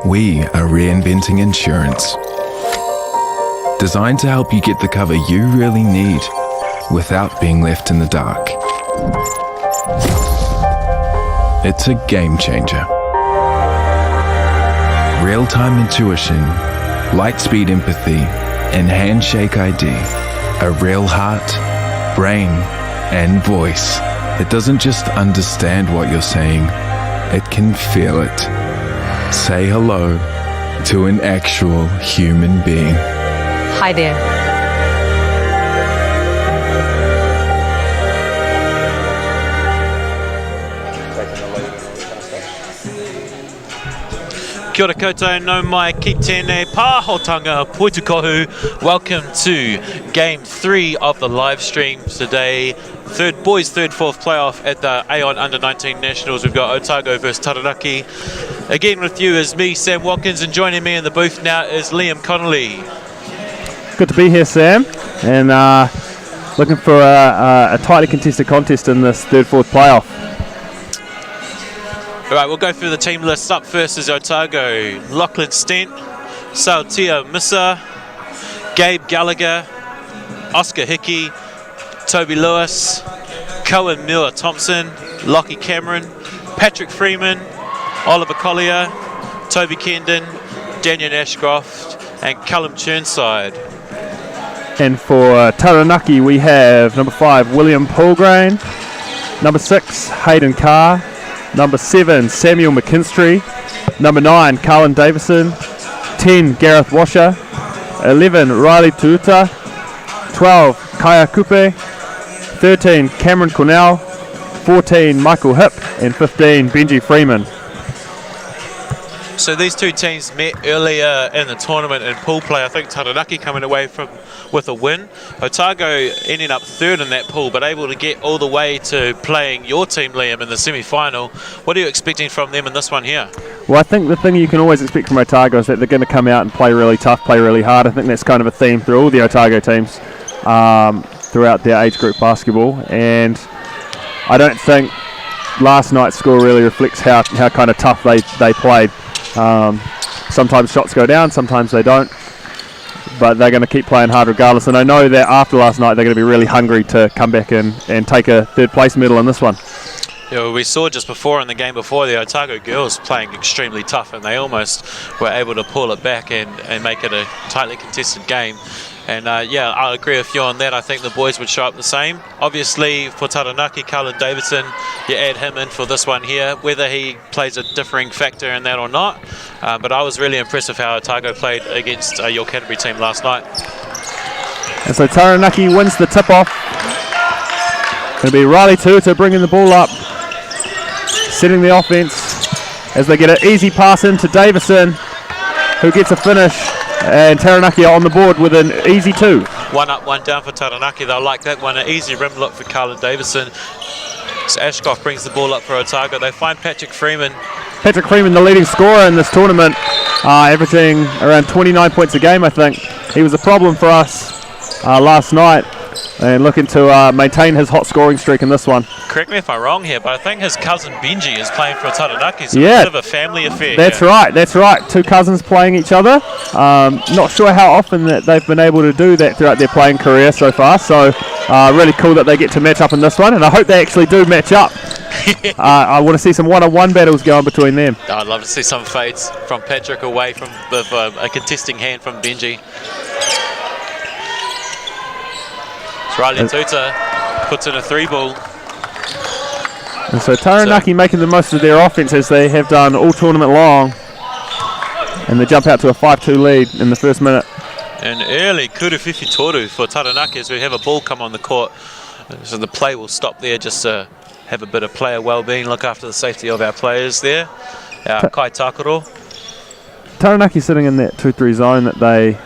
we are reinventing insurance. Designed to help you get the cover you really need without being left in the dark. It's a game changer. Real-time intuition, light-speed empathy, and handshake ID. A real heart, brain, and voice that doesn't just understand what you're saying, it can feel it. Say hello to an actual human being. Hi there. Kia ora koutou, no mai ki tēnei pāhotanga Poitukohu. Welcome to Game 3 of the live stream today. Boys third, fourth playoff at the Aon U19 Nationals. We've got Otago versus Taranaki. Again with you is me, Sam Watkins, and joining me in the booth now is Liam Connolly. Good to be here, Sam, and looking for a tightly contested contest in this third, fourth playoff. Alright, we'll go through the team list. Up first is Otago, Lachlan Stent, Sautia Missa, Gabe Gallagher, Oscar Hickey, Toby Lewis, Cohen Miller Thompson, Lockie Cameron, Patrick Freeman, Oliver Collier, Toby Kendon, Daniel Ashcroft, and Callum Churnside. And for Taranaki, we have number 5, William Paulgrain, number 6, Hayden Carr, number 7, Samuel McKinstry, number 9, Carlin Davison, 10, Gareth Washer, 11, Riley Tuta, 12, Kaya Kupe, 13, Cameron Cornell, 14, Michael Hip, and 15, Benji Freeman. So these two teams met earlier in the tournament in pool play. I think Taranaki coming away with a win. Otago ending up third in that pool, but able to get all the way to playing your team, Liam, in the semi-final. What are you expecting from them in this one here? Well, I think the thing you can always expect from Otago is that they're going to come out and play really tough, play really hard. I think that's kind of a theme through all the Otago teams throughout their age group basketball, and I don't think last night's score really reflects how kind of tough they played. Sometimes shots go down, sometimes they don't, but they're going to keep playing hard regardless, and I know that after last night they're going to be really hungry to come back and take a third place medal in this one. Yeah, well, we saw just before in the game before the Otago girls playing extremely tough, and they almost were able to pull it back and make it a tightly contested game. And yeah, I agree with you on that. I think the boys would show up the same. Obviously, for Taranaki, Carlin Davidson, you add him in for this one here, whether he plays a differing factor in that or not. But I was really impressed with how Otago played against your Canterbury team last night. And so Taranaki wins the tip-off. It'll be Riley Tuta bringing the ball up, setting the offense as they get an easy pass into Davison, who gets a finish. And Taranaki are on the board with an easy 2. 1 up, 1 down for Taranaki. They'll like that one. An easy rim look for Carlin Davison. So Ashcroft brings the ball up for Otago. They find Patrick Freeman. Patrick Freeman, the leading scorer in this tournament, averaging around 29 points a game, I think. He was a problem for us last night, and looking to maintain his hot scoring streak in this one. Correct me if I'm wrong here, but I think his cousin Benji is playing for Taranaki. So yeah, it's a bit of a family affair. That's right, that's right. 2 cousins playing each other. Not sure how often that they've been able to do that throughout their playing career so far. So really cool that they get to match up in this one, and I hope they actually do match up. I want to see some one-on-one battles going between them. I'd love to see some fades from Patrick away from with a contesting hand from Benji. Riley Tuta puts in a 3-ball. And so Taranaki making the most of their offense as they have done all tournament long. And they jump out to a 5-2 lead in the first minute. An early kuruwhiwhi toru for Taranaki as we have a ball come on the court. So the play will stop there just to have a bit of player well-being, look after the safety of our players there. Kai Takaro. Taranaki sitting in that 2-3 zone that they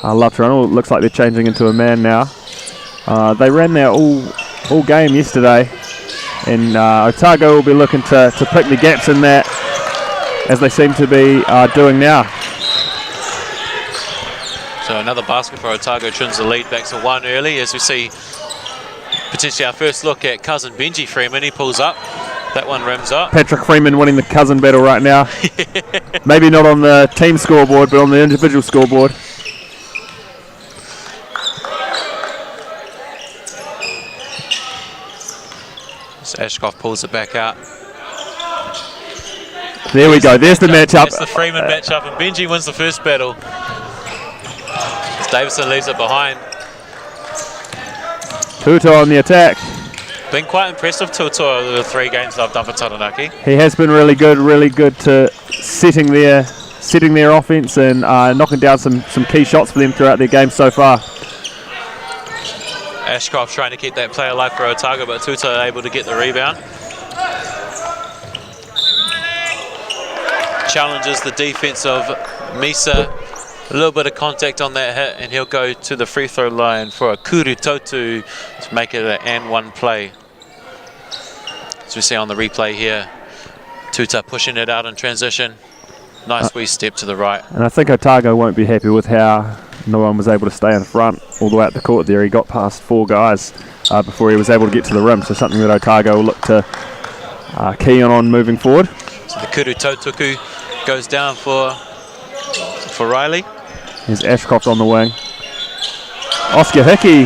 love to run. It looks like they're changing into a man now. They ran there all game yesterday, and Otago will be looking to pick the gaps in that, as they seem to be doing now. So another basket for Otago trims the lead back to 1 early, as we see potentially our first look at cousin Benji Freeman. He pulls up, That one rims up. Patrick Freeman winning the cousin battle right now. Maybe not on the team scoreboard, but on the individual scoreboard. So Ashcroft pulls it back out. There we go. There's the matchup. That's the Freeman matchup, and Benji wins the first battle. As Davison leaves it behind. Tuto on the attack. Been quite impressive, Tuto, over the 3 games I've done for Taranaki. He has been really good to setting their offense and knocking down some key shots for them throughout their game so far. Ashcroft trying to keep that play alive for Otago, but Tuto able to get the rebound. Challenges the defense of Misa. A little bit of contact on that hit, and he'll go to the free throw line for a Kuru Totu to make it an and 1 play. As we see on the replay here, Tuta pushing it out in transition. Nice wee step to the right. And I think Otago won't be happy with how no one was able to stay in front all the way out the court there. He got past 4 guys before he was able to get to the rim, so something that Otago will look to key on moving forward. So the Kuru Totuku goes down for Riley. Here's Ashcroft on the wing. Oscar Hickey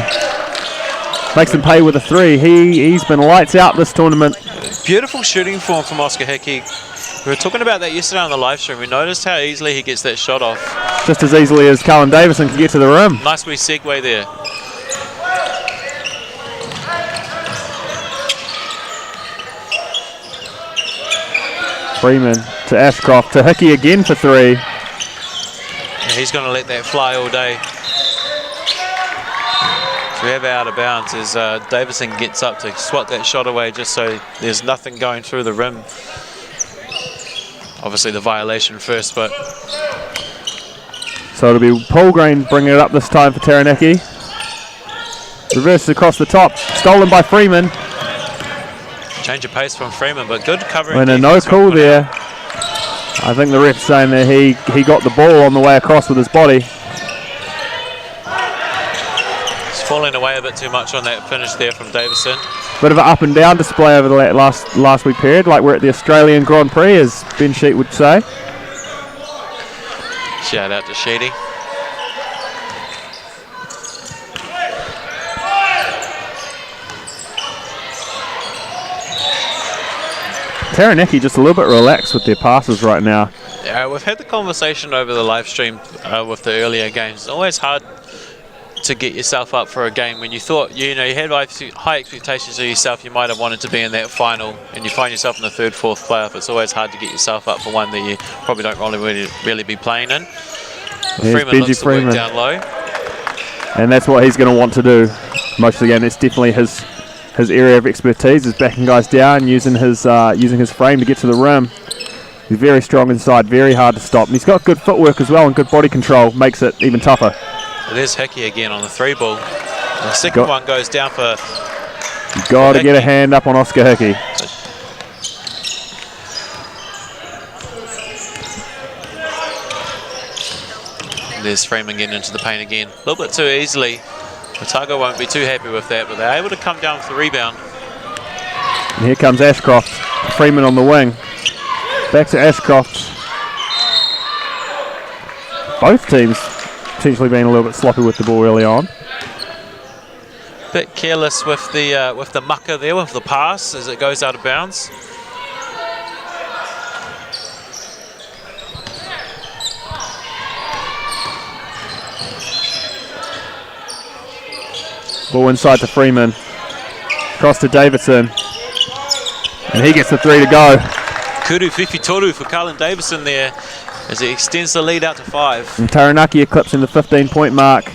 makes him pay with a 3. He's been lights out this tournament. Beautiful shooting form from Oscar Hickey. We were talking about that yesterday on the live stream. We noticed how easily he gets that shot off. Just as easily as Cullen Davison can get to the rim. Nice wee segue there. Freeman to Ashcroft to Hickey again for 3. And he's going to let that fly all day. So we have out of bounds as Davison gets up to swat that shot away just so there's nothing going through the rim. Obviously the violation first, but... So it'll be Paul Green bringing it up this time for Taranaki. Reversed across the top, stolen by Freeman. Change of pace from Freeman, but good covering. And a no call there. I think the ref's saying that he got the ball on the way across with his body. He's falling away a bit too much on that finish there from Davison. Bit of an up and down display over the last week period, like we're at the Australian Grand Prix, as Ben Sheet would say. Shout out to Sheedy. Taranaki just a little bit relaxed with their passes right now. Yeah, we've had the conversation over the live stream with the earlier games. It's always hard to get yourself up for a game when you thought, you had high expectations of yourself. You might have wanted to be in that final, and you find yourself in the 3rd, 4th playoff. It's always hard to get yourself up for one that you probably don't really be playing in. Freeman looks to work down low. And that's what he's going to want to do most of the game. That's definitely his area of expertise, is backing guys down, using his frame to get to the rim. He's very strong inside, very hard to stop. And he's got good footwork as well and good body control, makes it even tougher. There's Hickey again on the 3 ball. The second one goes down for... You've got to get a hand up on Oscar Hickey. There's Freeman getting into the paint again. A little bit too easily. Otago won't be too happy with that, but they're able to come down with the rebound. And here comes Ashcroft. Freeman on the wing. Back to Ashcroft. Both teams potentially being a little bit sloppy with the ball early on. Bit careless with the mucker there, with the pass as it goes out of bounds. Ball inside to Freeman. Cross to Davidson. And he gets the 3 to go. Kuru Whiwhitoru for Cullen Davison there as he extends the lead out to 5. And Taranaki eclipsing the 15-point mark.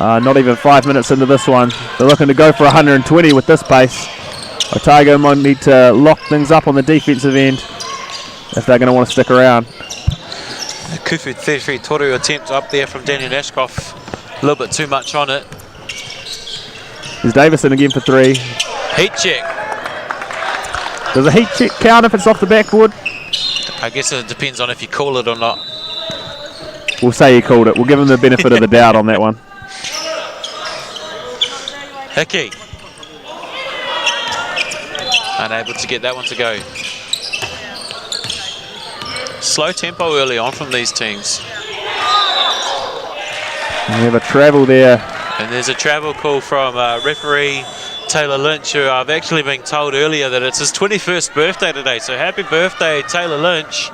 Not even 5 minutes into this one. They're looking to go for 120 with this pace. Otago might need to lock things up on the defensive end if they're going to want to stick around. Kufu Whiwhitoru attempt up there from Daniel Ashcroft. A little bit too much on it. There's Davison again for 3. Heat check. Does a heat check count if it's off the backboard? I guess it depends on if you call it or not. We'll say he called it. We'll give him the benefit of the doubt on that one. unable to get that one to go. Slow tempo early on from these teams. We have a travel there. And there's a travel call from referee Taylor Lynch, who I've actually been told earlier that it's his 21st birthday today. So happy birthday, Taylor Lynch.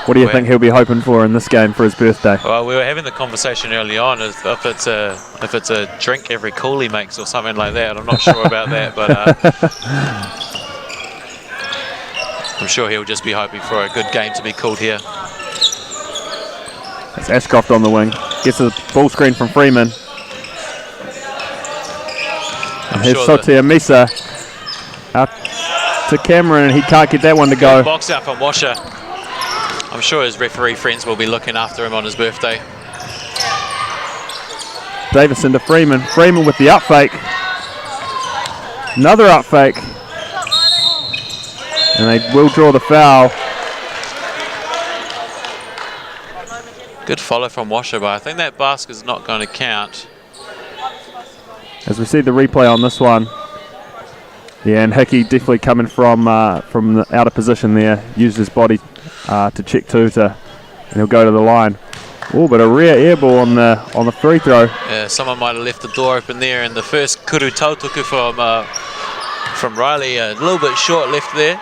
What do you think he'll be hoping for in this game for his birthday? Well, we were having the conversation early on if it's a drink every call he makes or something like that. I'm not sure about that, but I'm sure he'll just be hoping for a good game to be called here. That's Ashcroft on the wing. Gets a ball screen from Freeman. And here's Sotia Misa out to Cameron, and he can't get that one to go. Box out from Washer. I'm sure his referee friends will be looking after him on his birthday. Davison to Freeman. Freeman with the up fake. Another up fake. And they will draw the foul. Good follow from Washer, but I think that basket's not going to count. As we see the replay on this one. Yeah, and Hickey definitely coming from the out of position there. Used his body to check Tuta, and he'll go to the line. Oh, but a rare air ball on the free throw. Yeah, someone might have left the door open there, and the first kuru tautuku from Riley, a little bit short left there.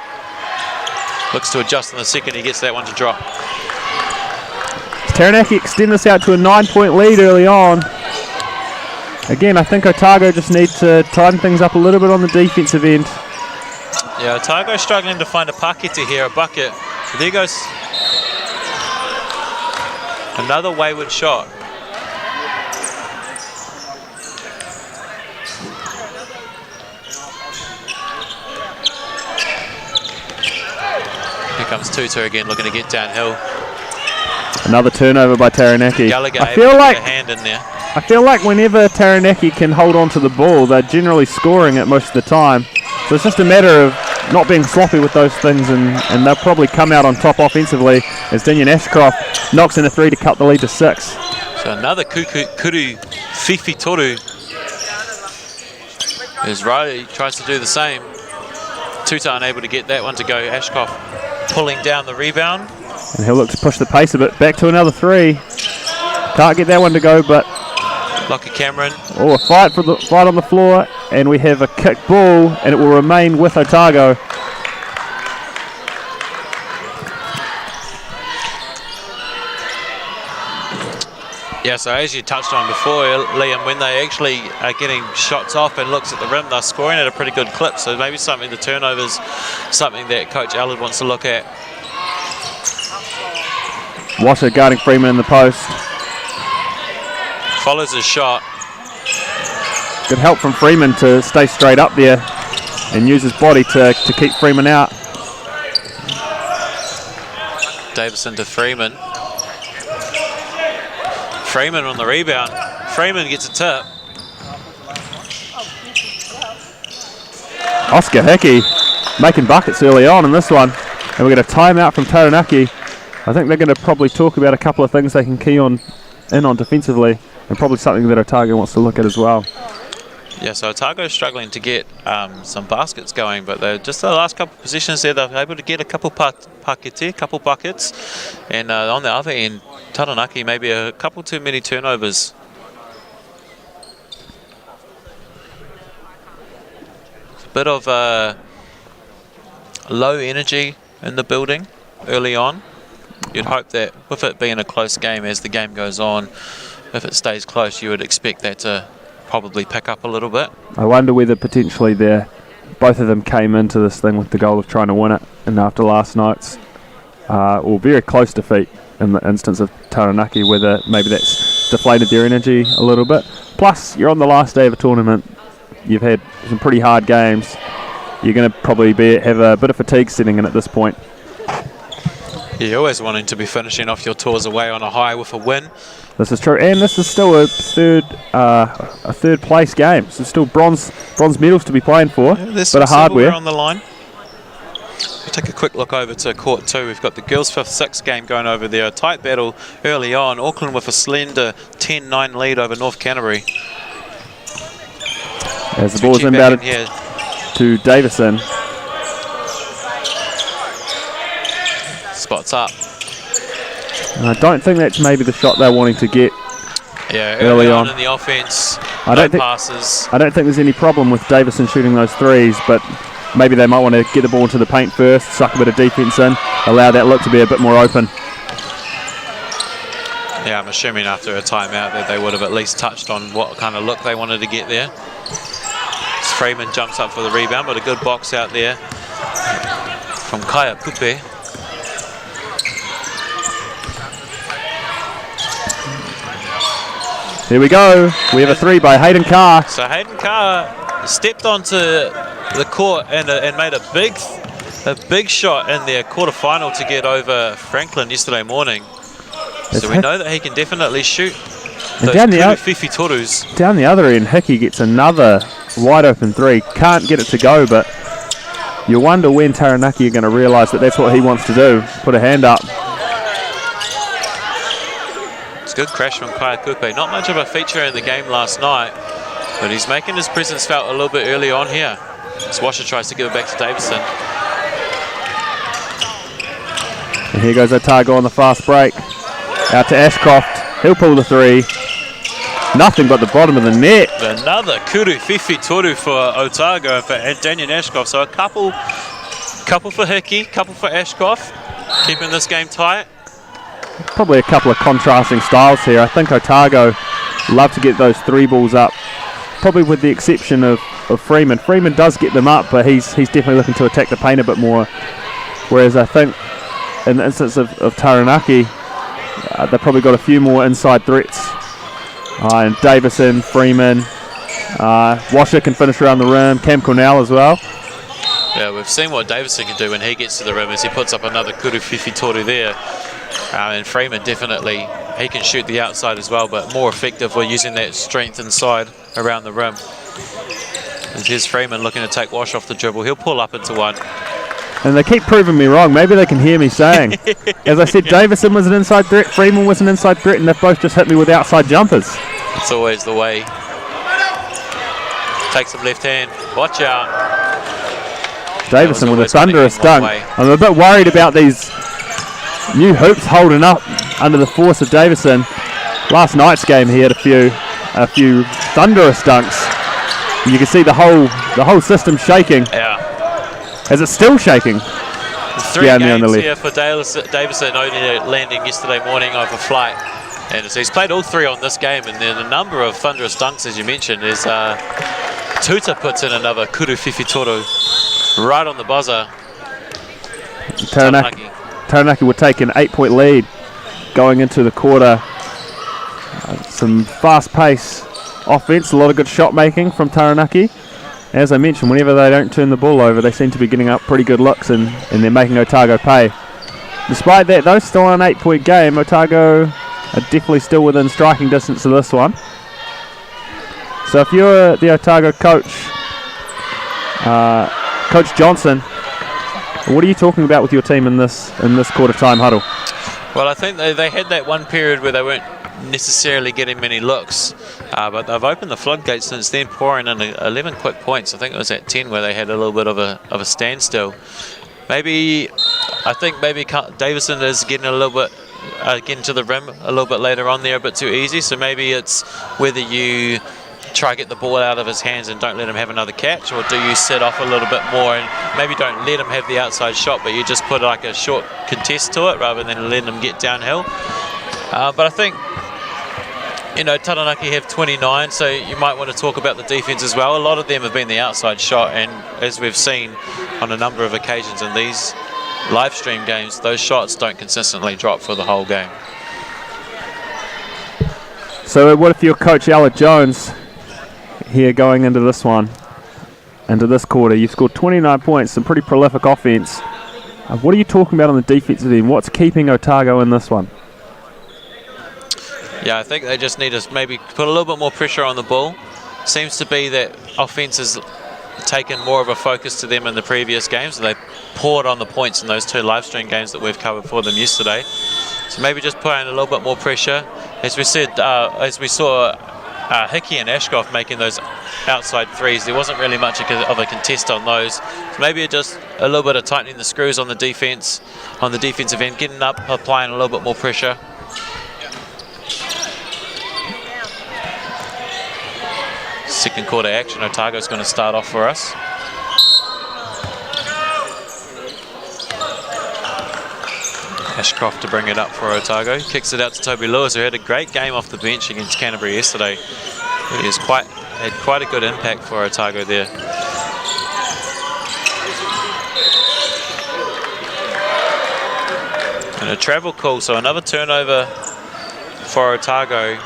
Looks to adjust in the second, he gets that one to drop. Taranaki extend this out to a 9-point lead early on. Again, I think Otago just need to tighten things up a little bit on the defensive end. Yeah, Otago struggling to find a pakete here, a bucket. So there goes another wayward shot. Here comes Tutu again, looking to get downhill. Another turnover by Taranaki. Gallagher I feel like a hand in there. I feel like whenever Taranaki can hold on to the ball, they're generally scoring it most of the time. So it's just a matter of not being sloppy with those things, and they'll probably come out on top offensively as Dinian Ashcroft knocks in a 3 to cut the lead to 6. So another kuru fifi toru as Riley tries to do the same. Tuta unable to get that one to go. Ashcroft pulling down the rebound. And he'll look to push the pace a bit. Back to another 3. Can't get that one to go, but Lockie Cameron. Oh, a fight on the floor, and we have a kick ball, and it will remain with Otago. Yeah, so as you touched on before, Liam, when they actually are getting shots off and looks at the rim, they're scoring at a pretty good clip. So maybe something, the turnovers, something that Coach Allard wants to look at. Washer guarding Freeman in the post. Follows his shot. Good help from Freeman to stay straight up there and use his body to keep Freeman out. Davison to Freeman. Freeman on the rebound. Freeman gets a tip. Oscar Hickey making buckets early on in this one. And we get a timeout from Taranaki. I think they're going to probably talk about a couple of things they can key in on defensively, and probably something that Otago wants to look at as well. Yeah, so Otago's struggling to get some baskets going, but they're just the last couple of positions there, they're able to get a couple couple buckets. And on the other end, Taranaki maybe a couple too many turnovers. A bit of low energy in the building early on. You'd hope that with it being a close game, as the game goes on, if it stays close, you would expect that to probably pick up a little bit. I wonder whether potentially both of them came into this thing with the goal of trying to win it, and after last night's or very close defeat in the instance of Taranaki, whether maybe that's deflated their energy a little bit. Plus, you're on the last day of a tournament. You've had some pretty hard games. You're going to probably have a bit of fatigue setting in at this point. You're always wanting to be finishing off your tours away on a high with a win. This is true, and this is still a third place game. So still bronze medals to be playing for. Yeah, there's bit of hardware on the line. We'll take a quick look over to court 2. We've got the girls' 5th-6 game going over there. A tight battle early on. Auckland with a slender 10-9 lead over North Canterbury. As the ball's inbounded. to Davison. Spots up. And I don't think that's maybe the shot they're wanting to get. Yeah, early on in the offense, I don't think passes. I don't think there's any problem with Davison shooting those threes, but maybe they might want to get the ball into the paint first, suck a bit of defense in, allow that look to be a bit more open. Yeah, I'm assuming after a timeout that they would have at least touched on what kind of look they wanted to get there. Freeman jumps up for the rebound, but a good box out there from Kaya Pupe. Here we go. We have a three by Hayden Carr. So Hayden Carr stepped onto the court and made a big shot in their quarterfinal to get over Franklin yesterday morning. So we know that he can definitely shoot those Fifi Torus. Down the other end, Hickey gets another wide open three. Can't get it to go, but you wonder when Taranaki are going to realise that that's what he wants to do. Put a hand up. Good crash from Kaya Kupe. Not much of a feature in the game last night, but he's making his presence felt a little bit early on here. Swasher tries to give it back to Davison. And here goes Otago on the fast break. Out to Ashcroft. He'll pull the three. Nothing but the bottom of the net. Another Kuru Fifi Toru for Otago and Daniel Ashcroft. So a couple for Hickey, couple for Ashcroft, keeping this game tight. Probably a couple of contrasting styles here. I think Otago love to get those three balls up, probably with the exception of Freeman. Freeman does get them up, but he's definitely looking to attack the paint a bit more. Whereas I think in the instance of Taranaki, they've probably got a few more inside threats. And Davison, Freeman, Washer can finish around the rim, Cam Cornell as well. Yeah, we've seen what Davison can do when he gets to the rim as he puts up another Kuru Fifi Toru there. And Freeman definitely, he can shoot the outside as well, but more effective with using that strength inside around the rim. And here's Freeman looking to take Wash off the dribble. He'll pull up into one. And they keep proving me wrong. Maybe they can hear me saying. As I said, Davison was an inside threat, Freeman was an inside threat, and they've both just hit me with outside jumpers. It's always the way. Takes him left hand. Watch out. Davison with a thunderous dunk. I'm a bit worried about these new hoops holding up under the force of Davison. Last night's game he had a few thunderous dunks. And you can see the whole system shaking. Yeah. Is it still shaking? 3 games here for Davison, only landing yesterday morning over flight. And so he's played all 3 on this game, and then a number of thunderous dunks, as you mentioned. Is Tuta puts in another Kuru Fifi Toru right on the buzzer. Taranaki would take an 8-point lead going into the quarter. Some fast-paced offense, a lot of good shot making from Taranaki. As I mentioned, whenever they don't turn the ball over, they seem to be getting up pretty good looks, and they're making Otago pay. Despite that, though, still an 8-point game. Otago are definitely still within striking distance of this one. So if you're the Otago coach, Coach Johnson, what are you talking about with your team in this quarter time huddle? Well, I think they had that one period where they weren't necessarily getting many looks, but they've opened the floodgates since then, pouring in 11 quick points. I think it was at 10 where they had a little bit of a standstill. I think maybe Davison is getting a little bit getting to the rim a little bit later on there, a bit too easy. So maybe it's whether you try to get the ball out of his hands and don't let him have another catch, or do you set off a little bit more and maybe don't let him have the outside shot, but you just put like a short contest to it rather than letting him get downhill. But I think, Taranaki have 29, so you might want to talk about the defense as well. A lot of them have been the outside shot, and as we've seen on a number of occasions in these live stream games, those shots don't consistently drop for the whole game. So what if you're Coach Ella Jones here going into this one, into this quarter? You've scored 29 points, some pretty prolific offense. What are you talking about on the defensive end? What's keeping Otago in this one? Yeah, I think they just need to maybe put a little bit more pressure on the ball. Seems to be that offense has taken more of a focus to them in the previous games. They poured on the points in those 2 live stream games that we've covered for them yesterday. So maybe just put in a little bit more pressure. As we said, as we saw Hickey and Ashcroft making those outside threes. There wasn't really much of a contest on those. So maybe just a little bit of tightening the screws on the defense, on the defensive end, getting up, applying a little bit more pressure. Second quarter action. Otago's going to start off for us. Ashcroft to bring it up for Otago. Kicks it out to Toby Lewis, who had a great game off the bench against Canterbury yesterday. He had quite a good impact for Otago there. And a travel call, so another turnover for Otago.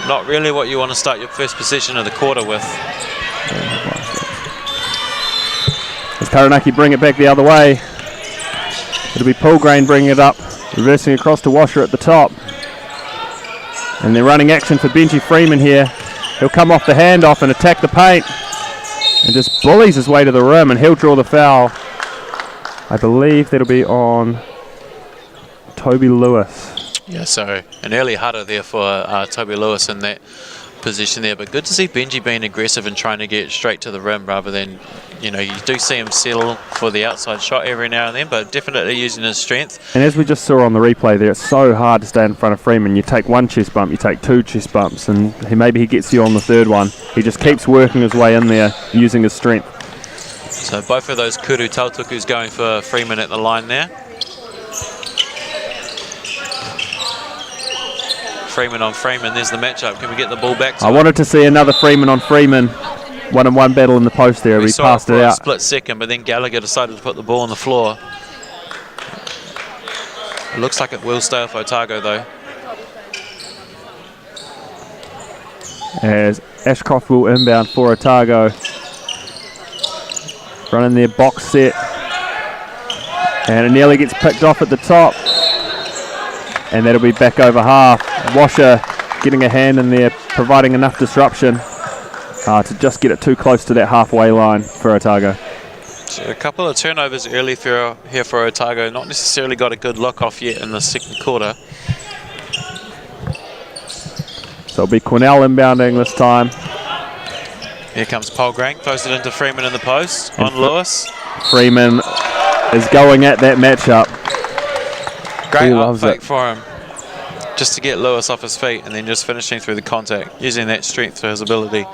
Not really what you want to start your first possession of the quarter with. As Taranaki bring it back the other way. It'll be Polgrain bringing it up. Reversing across to Washer at the top. And they're running action for Benji Freeman here. He'll come off the handoff and attack the paint. And just bullies his way to the rim, and he'll draw the foul. I believe that'll be on Toby Lewis. Yeah, so an early hutter there for Toby Lewis in that position there. But good to see Benji being aggressive and trying to get straight to the rim rather than, you know, you do see him settle for the outside shot every now and then, but definitely using his strength. And as we just saw on the replay there, it's so hard to stay in front of Freeman. You take one chest bump, you take two chest bumps, and maybe he gets you on the third one. He just keeps working his way in there using his strength. So both of those Kuru Tautuku's going for Freeman at the line there. Freeman on Freeman, there's the matchup. Can we get the ball back to I wanted to see another Freeman on Freeman. 1-on-1 battle in the post there. We he passed it out. A split second, but then Gallagher decided to put the ball on the floor. It looks like it will stay off Otago though. As Ashcroft will inbound for Otago. Running their box set. And it nearly gets picked off at the top. And that'll be back over half. Washer getting a hand in there, providing enough disruption to just get it too close to that halfway line for Otago. So a couple of turnovers early here for Otago. Not necessarily got a good look off yet in the second quarter. So it'll be Cornell inbounding this time. Here comes Polgrain, throws it into Freeman in the post on Lewis. Freeman is going at that matchup. Great up fake for him, just to get Lewis off his feet and then just finishing through the contact, using that strength to his ability.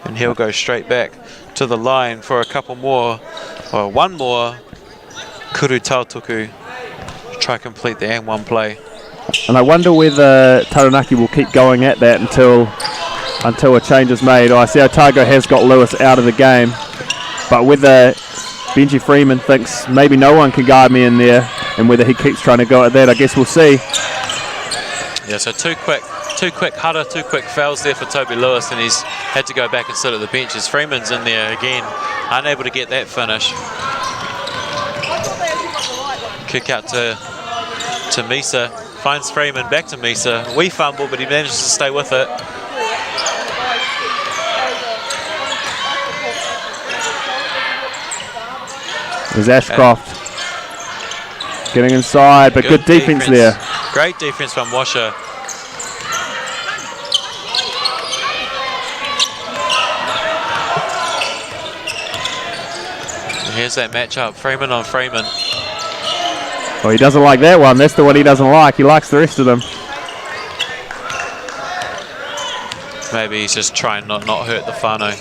And he'll go straight back to the line for a couple more, or one more Kuru Tautuku to try to complete the and one play. And I wonder whether Taranaki will keep going at that until a change is made. I see Otago has got Lewis out of the game, but whether Benji Freeman thinks maybe no one can guard me in there, and whether he keeps trying to go at that, I guess we'll see. Yeah, so two quick hutter, two quick fouls there for Toby Lewis, and he's had to go back and sit at the bench as Freeman's in there again, unable to get that finish. Kick out to Misa, finds Freeman, back to Misa. We fumble, but he manages to stay with it. There's Ashcroft getting inside, but good defense there. Great defense from Washer. And here's that matchup, Freeman on Freeman. Oh, he doesn't like that one. That's the one he doesn't like. He likes the rest of them. Maybe he's just trying not hurt the whānau.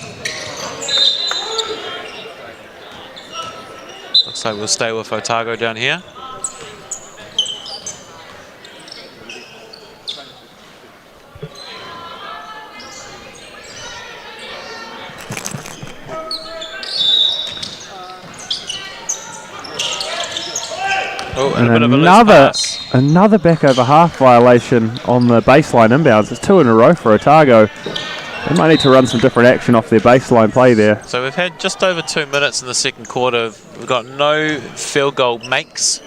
Looks like we'll stay with Otago down here. Oh, and another back over half violation on the baseline inbounds. It's two in a row for Otago. They might need to run some different action off their baseline play there. So we've had just over 2 minutes in the second quarter. We've got no field goal makes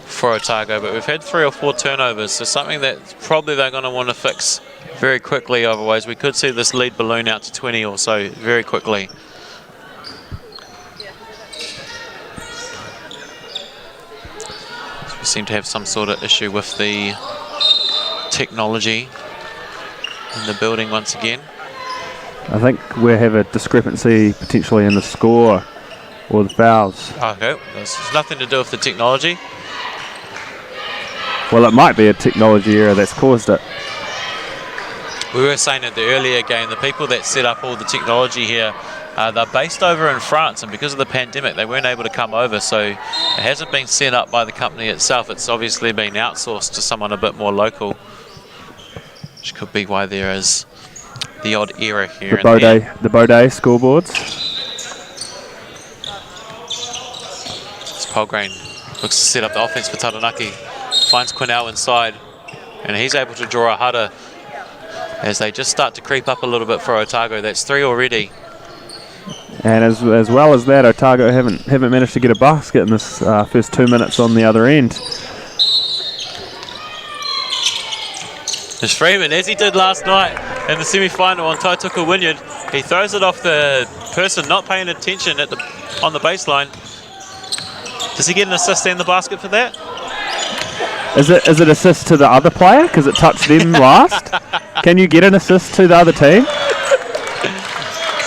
for Otago, but we've had 3 or 4 turnovers. So something that probably they're going to want to fix very quickly. Otherwise, we could see this lead balloon out to 20 or so very quickly. So we seem to have some sort of issue with the technology in the building once again. I think we have a discrepancy potentially in the score or the fouls. Okay, this has nothing to do with the technology. Well, it might be a technology error that's caused it. We were saying in the earlier game, the people that set up all the technology here, they're based over in France, and because of the pandemic, they weren't able to come over, so it hasn't been set up by the company itself. It's obviously been outsourced to someone a bit more local, which could be why there is the odd error here and there. The Baudet scoreboards. As Polgrain looks to set up the offense for Taranaki, finds Quinnell inside, and he's able to draw a header as they just start to creep up a little bit for Otago. That's 3 already. And as well as that, Otago haven't managed to get a basket in this first 2 minutes on the other end. There's Freeman, as he did last night in the semi-final on Taituka Wynyard. He throws it off the person not paying attention on the baseline. Does he get an assist and the basket for that? Is it assist to the other player because it touched them last? Can you get an assist to the other team?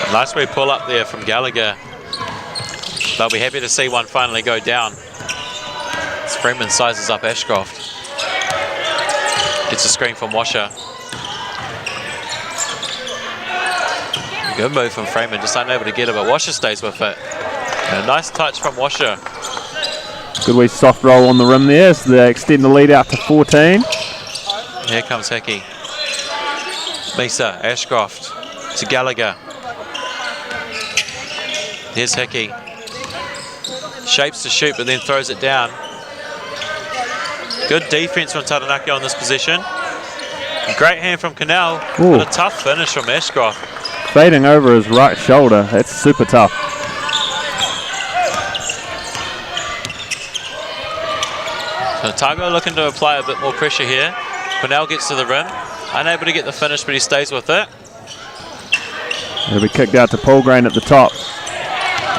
A nice wee pull up there from Gallagher. They'll be happy to see one finally go down. As Freeman sizes up Ashcroft. Gets a screen from Washer. Good move from Freeman, just unable to get it, but Washer stays with it. And a nice touch from Washer. Good wee soft roll on the rim there as they extend the lead out to 14. Here comes Hickey. Misa, Ashcroft to Gallagher. Here's Hickey. Shapes to shoot, but then throws it down. Good defense from Taranaki on this possession. Great hand from Canal, but a tough finish from Ashcroft. Fading over his right shoulder. That's super tough. So Otago looking to apply a bit more pressure here. Quinnell gets to the rim. Unable to get the finish, but he stays with it. It'll be kicked out to Polgrain at the top.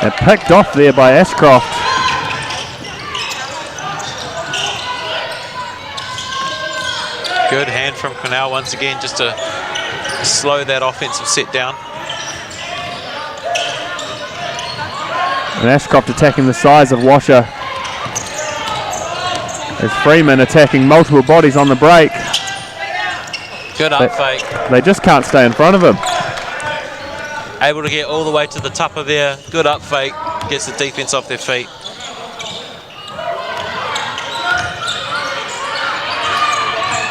And picked off there by Ashcroft. Good hand from Quinnell once again, just to slow that offensive set down. And Ashcroft attacking the size of Washer. As Freeman attacking multiple bodies on the break. Good up fake. They just can't stay in front of him. Able to get all the way to the top of there. Good up fake. Gets the defense off their feet.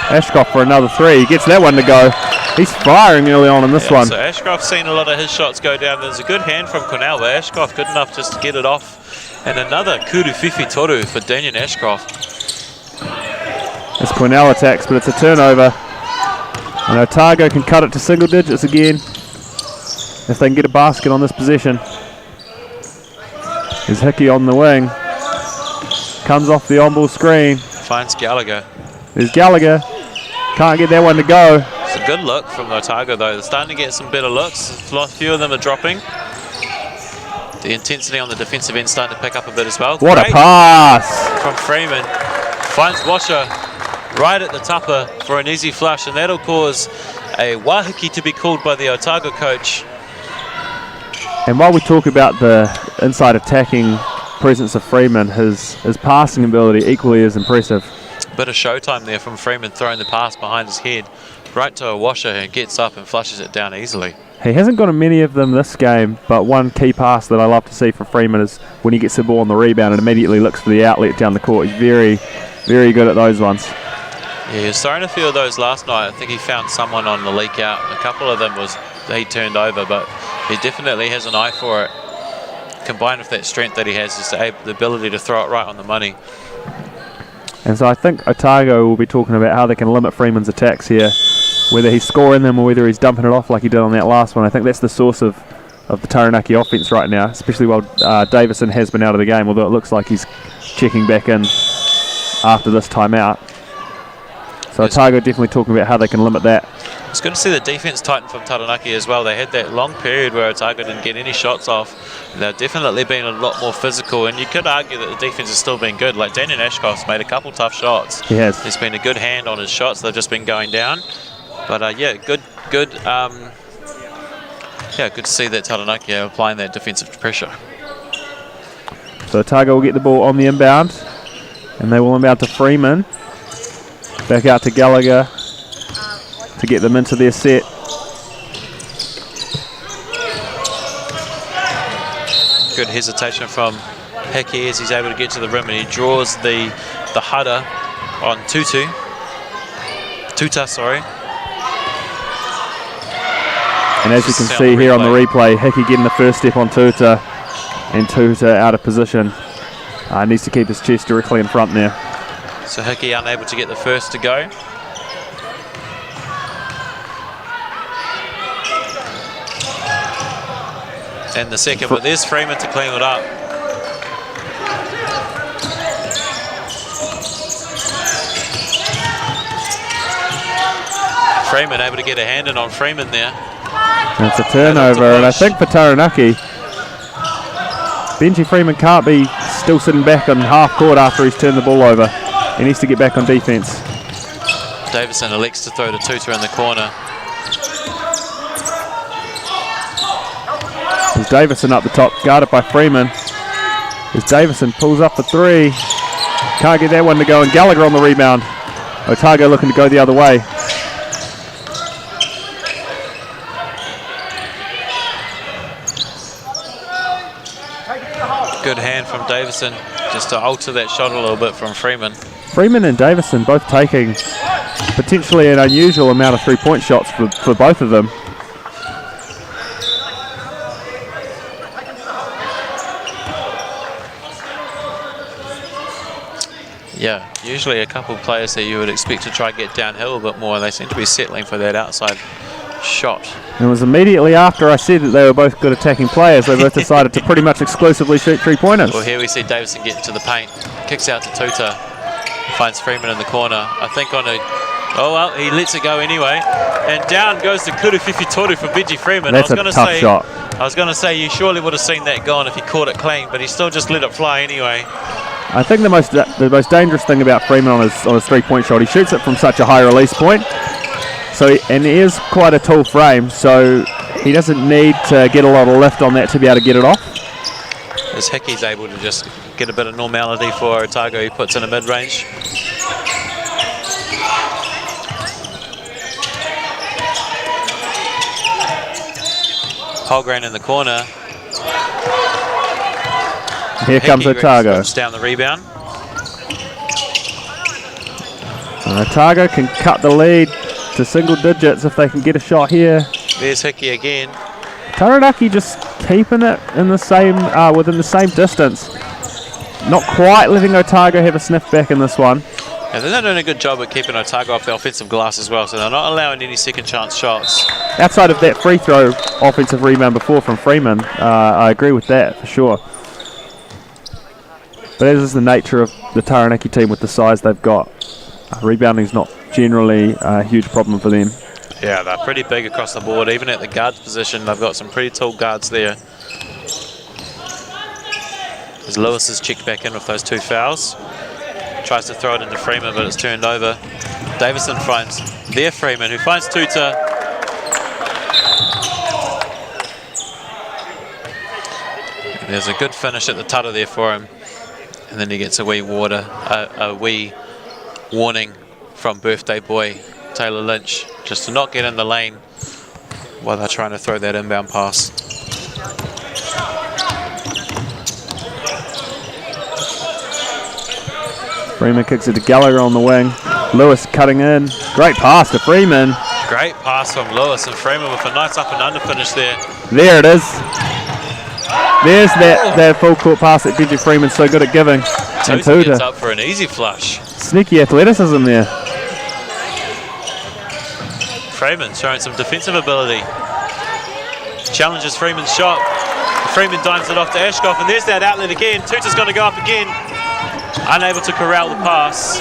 Ashcroft for another 3. He gets that one to go. He's firing early on in this one. So Ashcroft's seen a lot of his shots go down. There's a good hand from Quinnell, but Ashcroft good enough just to get it off. And another kuru whiwhi toru for Daniel Ashcroft. As Quinnell attacks, but it's a turnover. And Otago can cut it to single digits again if they can get a basket on this possession. There's Hickey on the wing. Comes off the on-ball screen. Finds Gallagher. There's Gallagher. Can't get that one to go. It's a good look from Otago though. They're starting to get some better looks. A few of them are dropping. The intensity on the defensive end starting to pick up a bit as well. What a pass from Freeman. Finds Washer right at the tupper for an easy flush, and that'll cause a wahiki to be called by the Otago coach. And while we talk about the inside attacking presence of Freeman, his passing ability equally is impressive. Bit of showtime there from Freeman, throwing the pass behind his head right to a Washer, and gets up and flushes it down easily. He hasn't got many of them this game, but one key pass that I love to see from Freeman is when he gets the ball on the rebound and immediately looks for the outlet down the court. He's very, very good at those ones. Yeah, he was throwing a few of those last night. I think he found someone on the leak out. A couple of them he turned over, but he definitely has an eye for it. Combined with that strength that he has, just the ability to throw it right on the money. And so I think Otago will be talking about how they can limit Freeman's attacks here, whether he's scoring them or whether he's dumping it off like he did on that last one. I think that's the source of the Taranaki offense right now, especially while Davison has been out of the game, although it looks like he's checking back in after this timeout. So Otago definitely talking about how they can limit that. It's good to see the defense tighten from Taranaki as well. They had that long period where Otago didn't get any shots off. They've definitely been a lot more physical, and you could argue that the defense has still been good. Like Daniel Ashcroft's made a couple tough shots. He has. There's been a good hand on his shots. They've just been going down. But yeah, good Yeah, good to see that Taranaki are applying that defensive pressure. So Otago will get the ball on the inbound, and they will inbound to Freeman. Back out to Gallagher to get them into their set. Good hesitation from Hickey as he's able to get to the rim, and he draws the Hada on Tuta, sorry. And as you can see here on the replay, Hickey getting the first step on Tuta, and Tuta out of position. Needs to keep his chest directly in front there. So Hickey unable to get the first to go. And the second, but there's Freeman to clean it up. Freeman able to get a hand in on Freeman there. It's a turnover, and I think for Taranaki, Benji Freeman can't be still sitting back on half court after he's turned the ball over. He needs to get back on defense. Davison elects to throw to Tuta in the corner. There's Davison up the top, guarded by Freeman. As Davison pulls up the three. Can't get that one to go, and Gallagher on the rebound. Otago looking to go the other way. Good hand from Davison just to alter that shot a little bit from Freeman. Freeman and Davison both taking potentially an unusual amount of three-point shots for both of them. Yeah, usually a couple of players that you would expect to try and get downhill a bit more, and they seem to be settling for that outside shot. It was immediately after I said that they were both good attacking players, they both decided to pretty much exclusively shoot three-pointers. Well, here we see Davison get into the paint, kicks out to Tuta, finds Freeman in the corner. I think on a, oh well, he lets it go anyway, and down goes the Kuruwhiwhi Toru from Benji Freeman. That's a tough shot. I was going to say you surely would have seen that gone if he caught it clean, but he still just let it fly anyway. I think the most dangerous thing about Freeman on his three-point shot, he shoots it from such a high release point. So and he is quite a tall frame, so he doesn't need to get a lot of lift on that to be able to get it off. As Hickey's able to just get a bit of normality for Otago, he puts in a mid-range. Holgren in the corner. Here comes Otago. Down the rebound. And Otago can cut the lead to single digits if they can get a shot here. There's Hickey again. Taranaki just keeping it in the same within the same distance. Not quite letting Otago have a sniff back in this one. Yeah, they're not doing a good job of keeping Otago off the offensive glass as well, so they're not allowing any second chance shots. Outside of that free throw offensive rebound before from Freeman, I agree with that for sure. But as is the nature of the Taranaki team with the size they've got, rebounding is not generally a huge problem for them. Yeah, they're pretty big across the board. Even at the guards position, they've got some pretty tall guards there. As Lewis is checked back in with those two fouls. Tries to throw it into Freeman, but it's turned over. Davison finds their Freeman, who finds Tuta. There's a good finish at the tutter there for him. And then he gets a wee warning from birthday boy Taylor Lynch, just to not get in the lane while they're trying to throw that inbound pass. Freeman kicks it to Gallagher on the wing. Lewis cutting in. Great pass to Freeman. Great pass from Lewis, and Freeman with a nice up and under finish there. There it is. There's that full court pass that Benji Freeman's so good at giving. And Tuta gets Tuta. up for an easy flush. Sneaky athleticism there. Freeman showing some defensive ability. Challenges Freeman's shot. Freeman dimes it off to Ashkoff, and there's that outlet again. Tuta's going to go up again. Unable to corral the pass.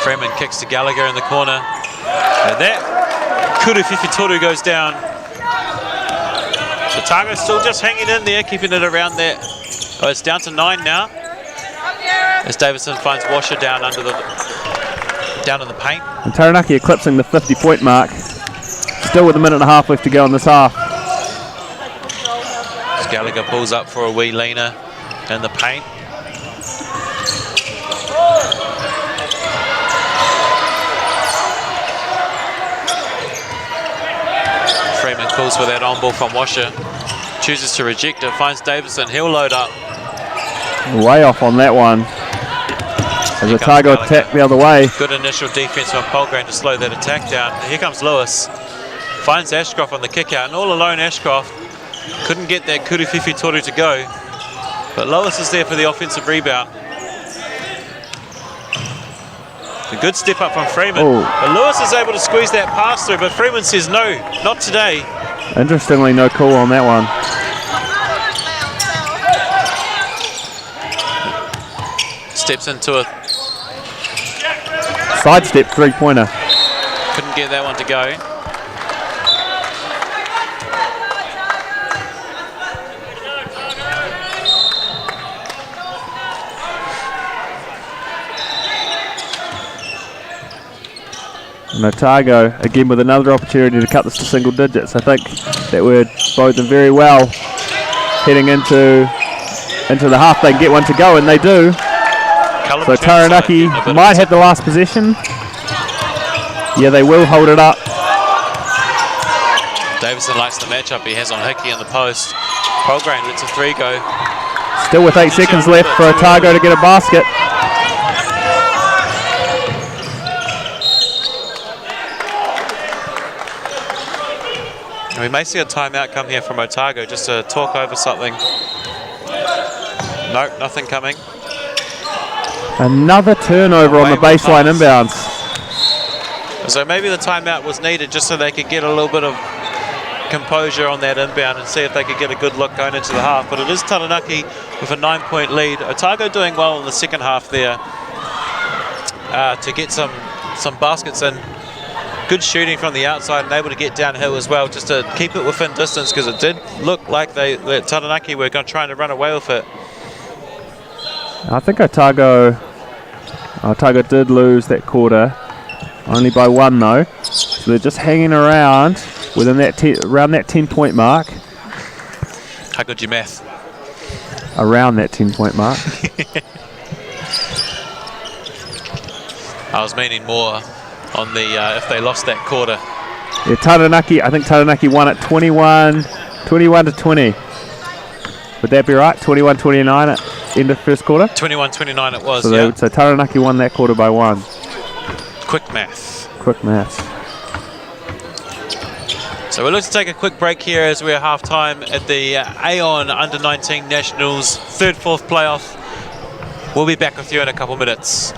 Freeman kicks to Gallagher in the corner. And that Kuruwhiwhi Toru goes down. Otago still just hanging in there, keeping it around there. Oh, it's down to 9 now. As Davison finds Washer down under the Down in the paint. And Taranaki eclipsing the 50-point mark. Still with a minute and a half left to go in this half. Gallagher pulls up for a wee leaner in the paint. Freeman calls for that on ball from Washer. Chooses to reject it, finds Davison. He'll load up. Way off on that one. As Otago attack the other way. Good initial defense from Polgrain to slow that attack down. Here comes Lewis. Finds Ashcroft on the kick out, and all alone Ashcroft couldn't get that Kuruwhiwhi Toru to go. But Lewis is there for the offensive rebound. A good step up from Freeman. Ooh. But Lewis is able to squeeze that pass through, but Freeman says no, not today. Interestingly, no call on that one. Steps into a sidestep three-pointer. Couldn't get that one to go. And Otago again with another opportunity to cut this to single digits. I think that would bode them very well heading into the half. They can get one to go, and they do. So Taranaki might have the last possession. Yeah, they will hold it up. Davison likes the matchup he has on Hickey in the post. Polgrain lets a three go. Still with 8 seconds left for Otago to get a basket. We may see a timeout come here from Otago just to talk over something. Nope, nothing coming. Another turnover on the baseline inbounds. So maybe the timeout was needed just so they could get a little bit of composure on that inbound and see if they could get a good look going into the half. But it is Taranaki with a 9-point lead. Otago doing well in the second half there to get some baskets in. Good shooting from the outside and able to get downhill as well, just to keep it within distance, because it did look like Taranaki were trying to run away with it. I think Otago did lose that quarter, only by 1 though. So they're just hanging around within that around that 10-point mark. How good your math? Around that 10-point mark. I was meaning more on the if they lost that quarter. Yeah, Taranaki. I think Taranaki won at 21 to 20. Would that be right? 21-29 at end of first quarter? 21-29 it was, so Taranaki won that quarter by 1. Quick math. Quick maths. So we're looking to take a quick break here as we're half-time at the Aon U19 Nationals 3rd-4th playoff. We'll be back with you in a couple minutes.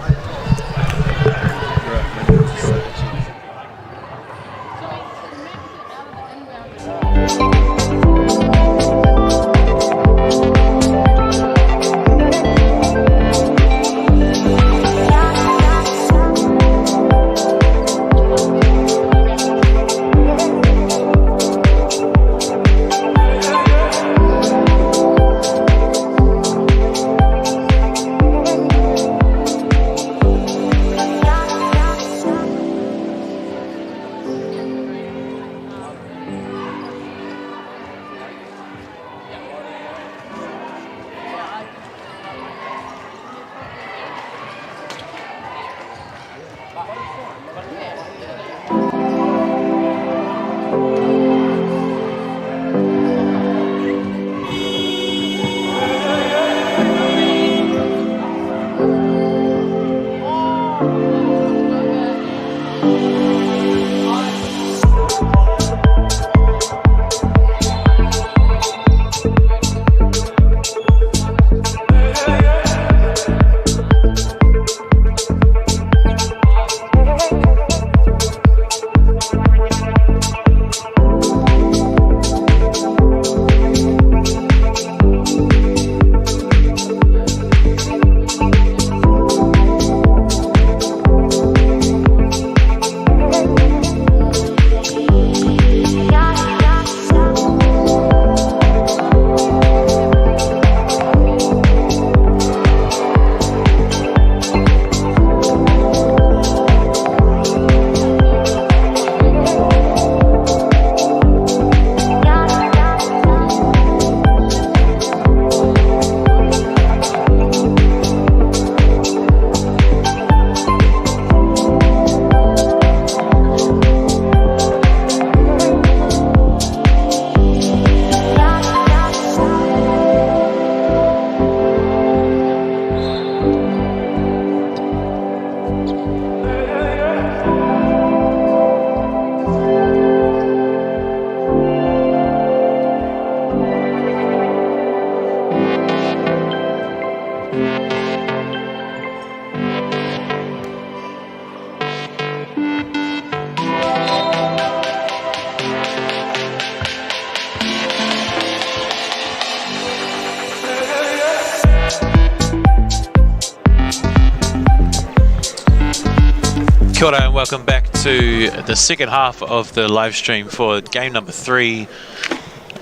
Kia ora and welcome back to the second half of the live stream for game number 3,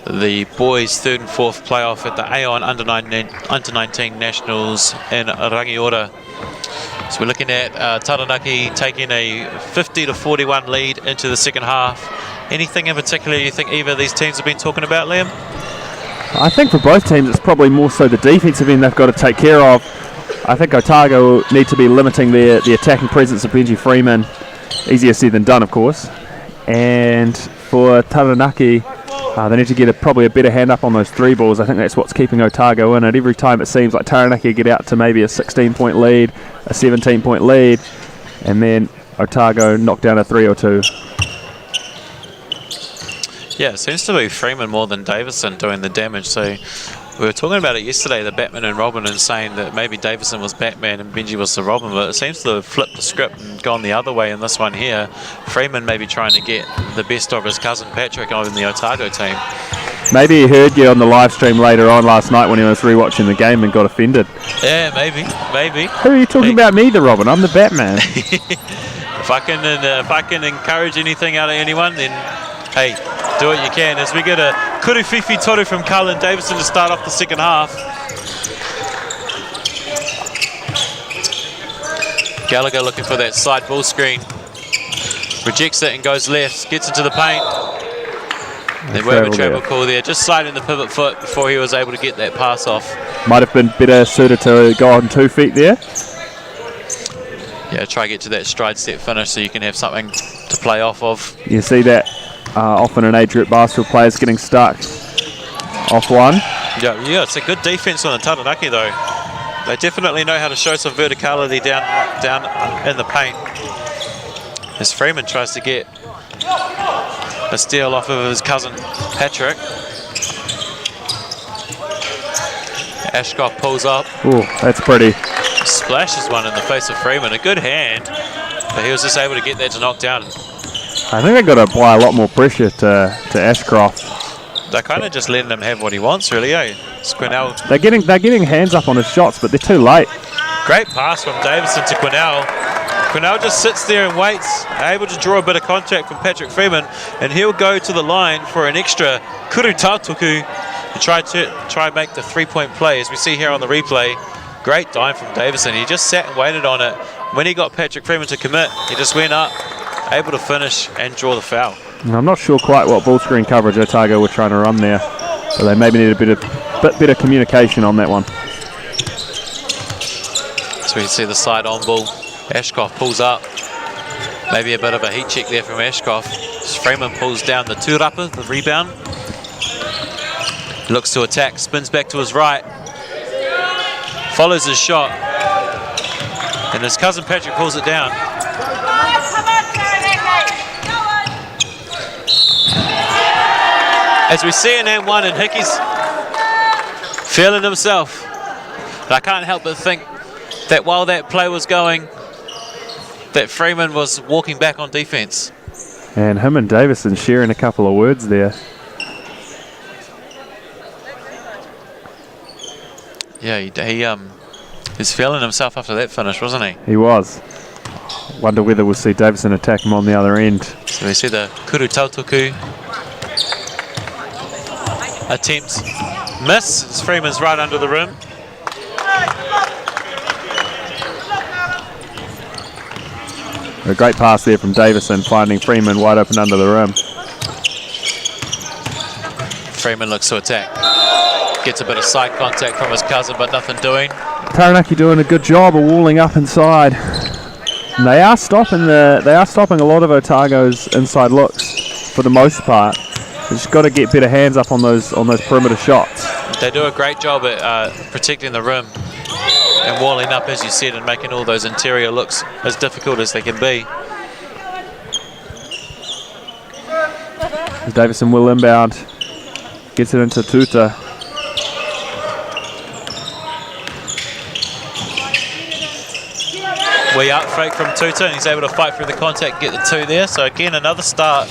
the boys' third and fourth playoff at the Aon U19 Nationals in Rangiora. So we're looking at Taranaki taking a 50-41 lead into the second half. Anything in particular you think either of these teams have been talking about, Liam? I think for both teams it's probably more so the defensive end they've got to take care of. I think Otago need to be limiting the attacking presence of Benji Freeman. Easier said than done, of course. And for Taranaki, they need to get probably a better hand up on those 3 balls. I think that's what's keeping Otago in it. Every time it seems like Taranaki get out to maybe a 16-point lead, a 17-point lead, and then Otago knock down a 3 or 2. Yeah, it seems to be Freeman more than Davison doing the damage. So we were talking about it yesterday, the Batman and Robin, and saying that maybe Davison was Batman and Benji was the Robin, but it seems to have flipped the script and gone the other way in this one here. Freeman maybe trying to get the best of his cousin Patrick on the Otago team. Maybe he heard you on the live stream later on last night when he was rewatching the game and got offended. Yeah, maybe. Who are you talking about me, the Robin? I'm the Batman. If I can encourage anything out of anyone, then hey, do what you can. As we get a kuruwhiwhi toru from Cullen Davison to start off the second half. Gallagher looking for that side ball screen. Rejects it and goes left, gets into the paint. Then we have a travel call there, just sliding the pivot foot before he was able to get that pass off. Might have been better suited to go on 2 feet there. Yeah, try to get to that stride step finish so you can have something to play off of. You see that often an age group basketball players getting stuck off one. Yeah, it's a good defense on the Taranaki though. They definitely know how to show some verticality down in the paint. As Freeman tries to get a steal off of his cousin Patrick. Ashcroft pulls up. Ooh, that's pretty. Splashes one in the face of Freeman. A good hand, but he was just able to get that to knock down. I think they've got to apply a lot more pressure to Ashcroft. They're kind of just letting him have what he wants, really, eh? Quinnell. They're getting hands up on his shots, but they're too late. Great pass from Davison to Quinnell. Quinnell just sits there and waits, able to draw a bit of contact from Patrick Freeman, and he'll go to the line for an extra kuru tautuku to try and make the 3-point play, as we see here on the replay. Great dime from Davison. He just sat and waited on it. When he got Patrick Freeman to commit, he just went up, able to finish and draw the foul. I'm not sure quite what ball screen coverage Otago were trying to run there, but they maybe need a bit better communication on that one. So we see the side on ball. Ashcroft pulls up. Maybe a bit of a heat check there from Ashcroft. Freeman pulls down the tūrapa, the rebound. Looks to attack, spins back to his right. Follows his shot. And his cousin Patrick pulls it down. As we see in M1, and Hickey's feeling himself. But I can't help but think that while that play was going, that Freeman was walking back on defense. And him and Davison sharing a couple of words there. Yeah, he was feeling himself after that finish, wasn't he? He was. Wonder whether we'll see Davison attack him on the other end. So we see the kuru tautuku attempt miss, as Freeman's right under the rim. A great pass there from Davison, finding Freeman wide open under the rim. Freeman looks to attack. Gets a bit of side contact from his cousin, but nothing doing. Taranaki doing a good job of walling up inside. And they are stopping a lot of Otago's inside looks for the most part. They've just got to get better hands up on those perimeter shots. They do a great job at protecting the rim and walling up, as you said, and making all those interior looks as difficult as they can be. Davison will inbound, gets it into Tuta. We out fake from Tuta, and he's able to fight through the contact, get the 2 there. So again, another start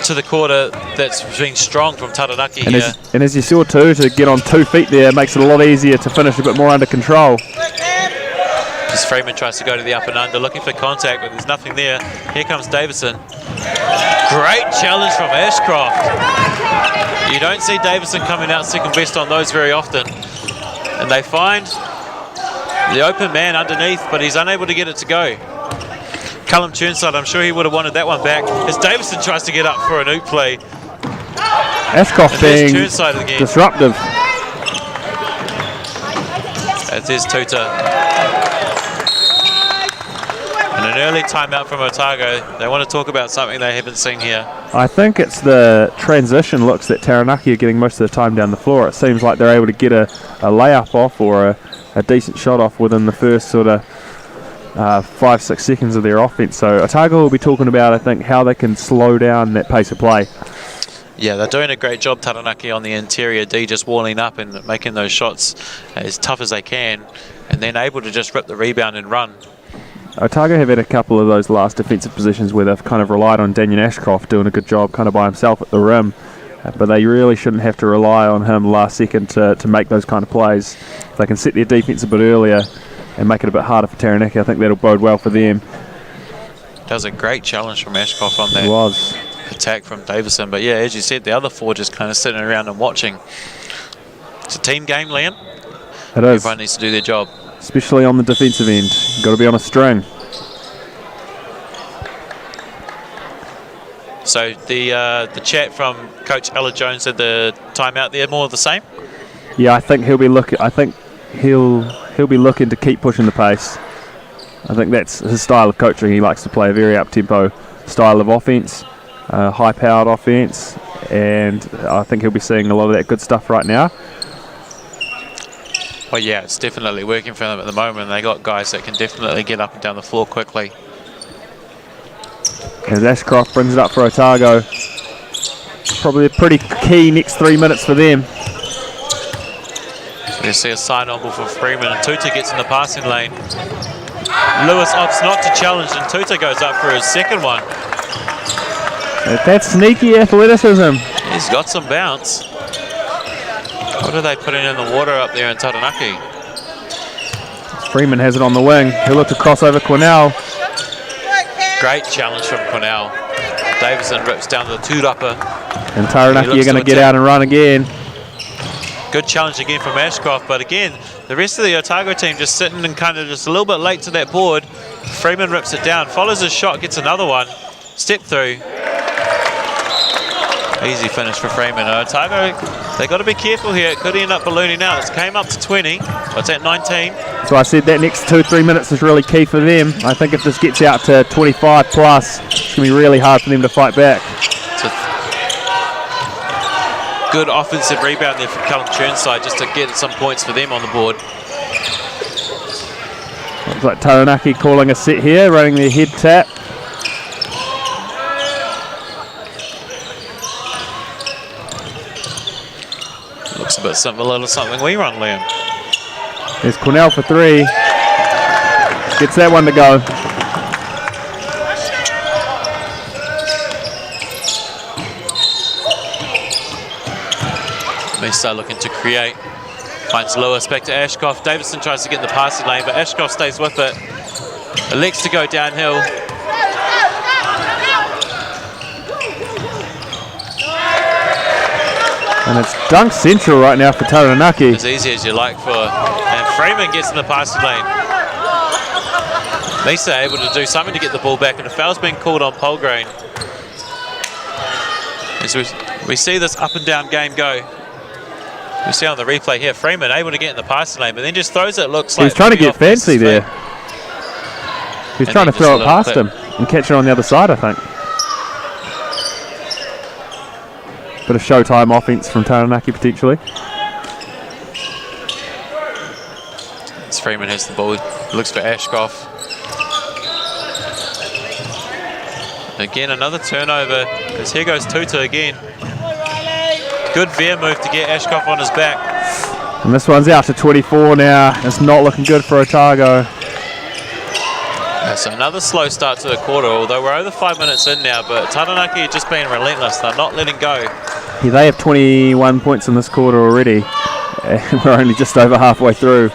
to the quarter that's been strong from Taranaki here. And as you saw too, to get on 2 feet there makes it a lot easier to finish a bit more under control. As Freeman tries to go to the up and under, looking for contact, but there's nothing there. Here comes Davison. Great challenge from Ashcroft. You don't see Davison coming out second best on those very often. And they find the open man underneath, but he's unable to get it to go. Callum Churnside, I'm sure he would have wanted that one back, as Davison tries to get up for an oop play. Ashcroft being disruptive. That is Tuta. And an early timeout from Otago. They want to talk about something they haven't seen here. I think it's the transition looks that Taranaki are getting most of the time down the floor. It seems like they're able to get a layup off or a decent shot off within the first sort of 5-6 seconds of their offense. So Otago will be talking about, I think, how they can slow down that pace of play. Yeah, they're doing a great job, Taranaki, on the interior D, just walling up and making those shots as tough as they can, and then able to just rip the rebound and run. Otago have had a couple of those last defensive positions where they've kind of relied on Daniel Ashcroft doing a good job kind of by himself at the rim, but they really shouldn't have to rely on him last second to make those kind of plays. If they can set their defense a bit earlier and make it a bit harder for Taranaki, I think that'll bode well for them. That was a great challenge from Ashcroft on that. It was. Attack from Davison, but yeah, as you said, the other four just kind of sitting around and watching. It's a team game, Liam. It is. Everyone needs to do their job, especially on the defensive end. You've got to be on a string. So the chat from Coach Ella Jones said the timeout there more of the same. Yeah, I think he'll be looking. I think he'll be looking to keep pushing the pace. I think that's his style of coaching. He likes to play a very up-tempo style of offense. High-powered offense, and I think he'll be seeing a lot of that good stuff right now. Well, yeah, it's definitely working for them at the moment. They got guys that can definitely get up and down the floor quickly. As Ashcroft brings it up for Otago, probably a pretty key next 3 minutes for them. So you see a sign-on ball for Freeman, and Tuta gets in the passing lane. Lewis opts not to challenge, and Tuta goes up for his second one. That's sneaky athleticism. He's got some bounce. What are they putting in the water up there in Taranaki? Freeman has it on the wing. He'll look to cross over Cornell. Great challenge from Cornell. Davison rips down the two-upper. And Taranaki are going to get out and run again. Good challenge again from Ashcroft, but again, the rest of the Otago team just sitting and kind of just a little bit late to that board. Freeman rips it down, follows his shot, gets another one. Step through. Easy finish for Freeman. Otago, they've got to be careful here. It could end up ballooning out. It came up to 20. What's at 19? So I said that next 2-3 minutes is really key for them. I think if this gets out to 25 plus, it's going to be really hard for them to fight back. So good offensive rebound there from Callum Churnside just to get some points for them on the board. Looks like Taranaki calling a set here, running their head tap. Looks a bit similar to something we run, Liam. There's Cornell for three. Gets that one to go. Mesa looking to create. Finds Lewis back to Ashcroft. Davison tries to get in the passing lane, but Ashcroft stays with it. Elects to go downhill. And it's dunk central right now for Taranaki. As easy as you like for... And Freeman gets in the passing lane. Mesa able to do something to get the ball back, and a foul's been called on Polgrain. As we see this up and down game go. We see on the replay here, Freeman able to get in the passing lane, but then just throws it, looks like... He's trying to get fancy there. He's trying to throw it past him and catch it on the other side, I think. Bit of showtime offense from Taranaki potentially. As Freeman has the ball, looks for Ashcroft. Again, another turnover, as here goes Tuta again. Good veer move to get Ashcroft on his back. And this one's out to 24 now. It's not looking good for Otago. So another slow start to the quarter, although we're over 5 minutes in now, but Taranaki are just being relentless. They're not letting go. Yeah, they have 21 points in this quarter already. And we're only just over halfway through.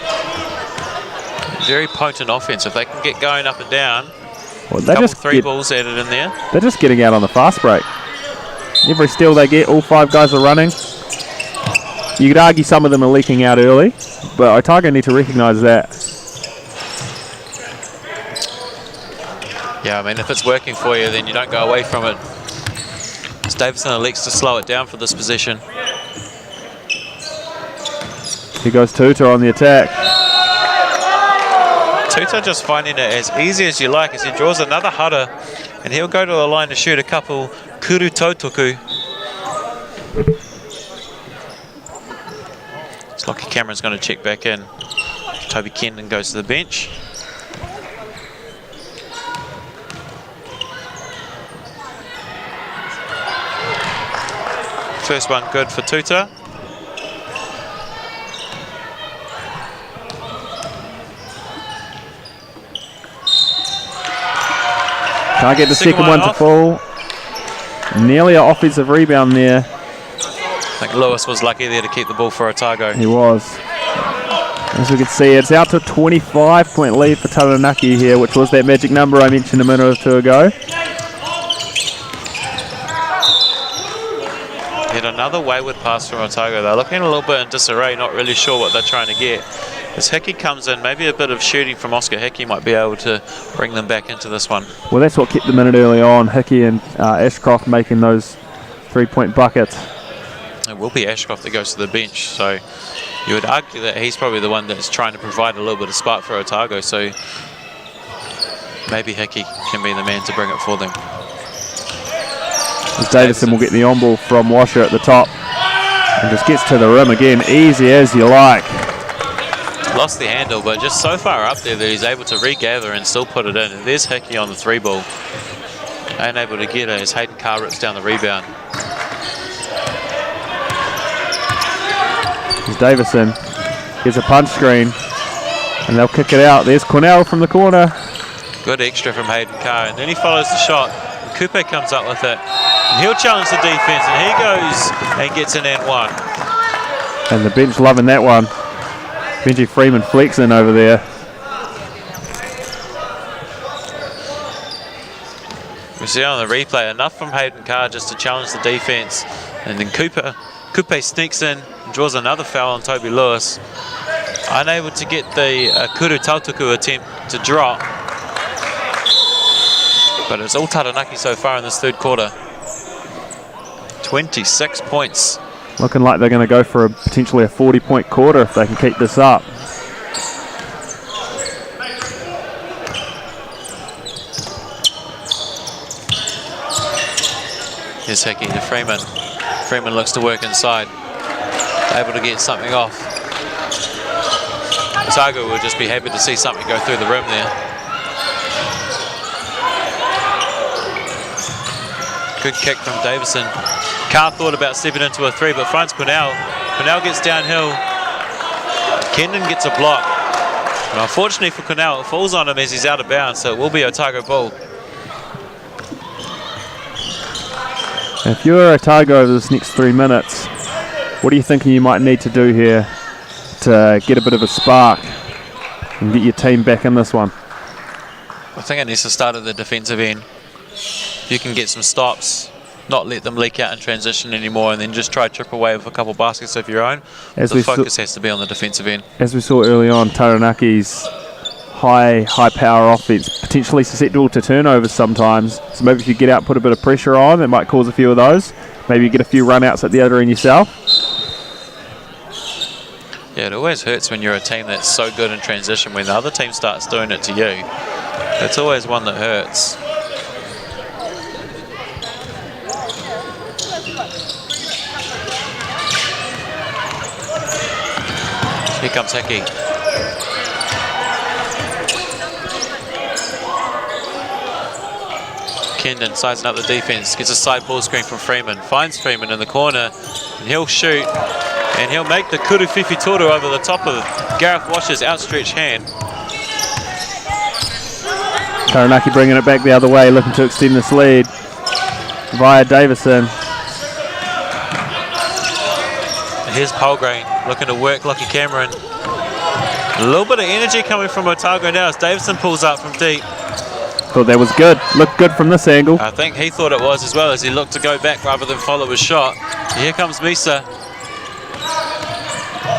very potent offense. If they can get going up and down, well, a couple three balls added in there. They're just getting out on the fast break. Every steal they get, all 5 guys are running. You could argue some of them are leaking out early, but Otago need to recognise that. Yeah, I mean, if it's working for you, then you don't go away from it. As Davison elects to slow it down for this possession. Here goes Tuta on the attack. Tuta just finding it as easy as you like as he draws another hara, and he'll go to the line to shoot a couple kuru tautoku. Lockie Cameron's going to check back in. Toby Kendon goes to the bench. First one good for Tuta. Can't get the second one to fall. Nearly an offensive rebound there. I think Lewis was lucky there to keep the ball for Otago. He was. As we can see, it's out to a 25-point lead for Taranaki here, which was that magic number I mentioned a minute or two ago. Yet another wayward pass from Otago. They're looking a little bit in disarray, not really sure what they're trying to get. As Hickey comes in, maybe a bit of shooting from Oscar Hickey might be able to bring them back into this one. Well, that's what kept them in it early on. Hickey and Ashcroft making those 3-point buckets. It will be Ashcroft that goes to the bench, so you would argue that he's probably the one that's trying to provide a little bit of spark for Otago, so maybe Hickey can be the man to bring it for them. As Davison will get the on-ball from Washer at the top and just gets to the rim again, easy as you like. Lost the handle, but just so far up there that he's able to regather and still put it in. And there's Hickey on the 3-ball. Unable to get it as Hayden Carr rips down the rebound. As Davison gets a punch screen and they'll kick it out. There's Cornell from the corner. Good extra from Hayden Carr, and then he follows the shot. And Coupe comes up with it. And he'll challenge the defense, and he goes and gets an and one. And the bench loving that one. Benji Freeman flexing over there. We see on the replay enough from Hayden Carr just to challenge the defense, and then Coupe sneaks in and draws another foul on Toby Lewis. Unable to get the Kuru Tautuku attempt to drop, but it's all Taranaki so far in this third quarter. 26 points. Looking like they're going to go for potentially a 40-point quarter if they can keep this up. Here's Hickey to Freeman. Freeman looks to work inside. Able to get something off. Otago will just be happy to see something go through the rim there. Good kick from Davison. Carr thought about stepping into a 3, but finds Cornell. Cornell gets downhill. Kendon gets a block. And unfortunately for Cornell, it falls on him as he's out of bounds, so it will be Otago ball. If you're Otago over this next 3 minutes, what are you thinking you might need to do here to get a bit of a spark and get your team back in this one? I think it needs to start at the defensive end. If you can get some stops, not let them leak out in transition anymore, and then just try to chip away with a couple baskets of your own. The focus has to be on the defensive end. As we saw early on, Taranaki's high power offense potentially susceptible to turnovers sometimes. So maybe if you get out, put a bit of pressure on, it might cause a few of those. Maybe you get a few run outs at the other end yourself. Yeah, it always hurts when you're a team that's so good in transition. When the other team starts doing it to you, it's always one that hurts. Here comes Hickey. Kendon sizing up the defense, gets a side ball screen from Freeman, finds Freeman in the corner, and he'll shoot, and he'll make the Kuru Fifi Toru over the top of Gareth Washer's outstretched hand. Taranaki bringing it back the other way, looking to extend this lead via Davison. And here's Palgrave looking to work Lockie Cameron. A little bit of energy coming from Otago now as Davison pulls up from deep. Thought that was good. Looked good from this angle. I think he thought it was as well as he looked to go back rather than follow his shot. Here comes Misa.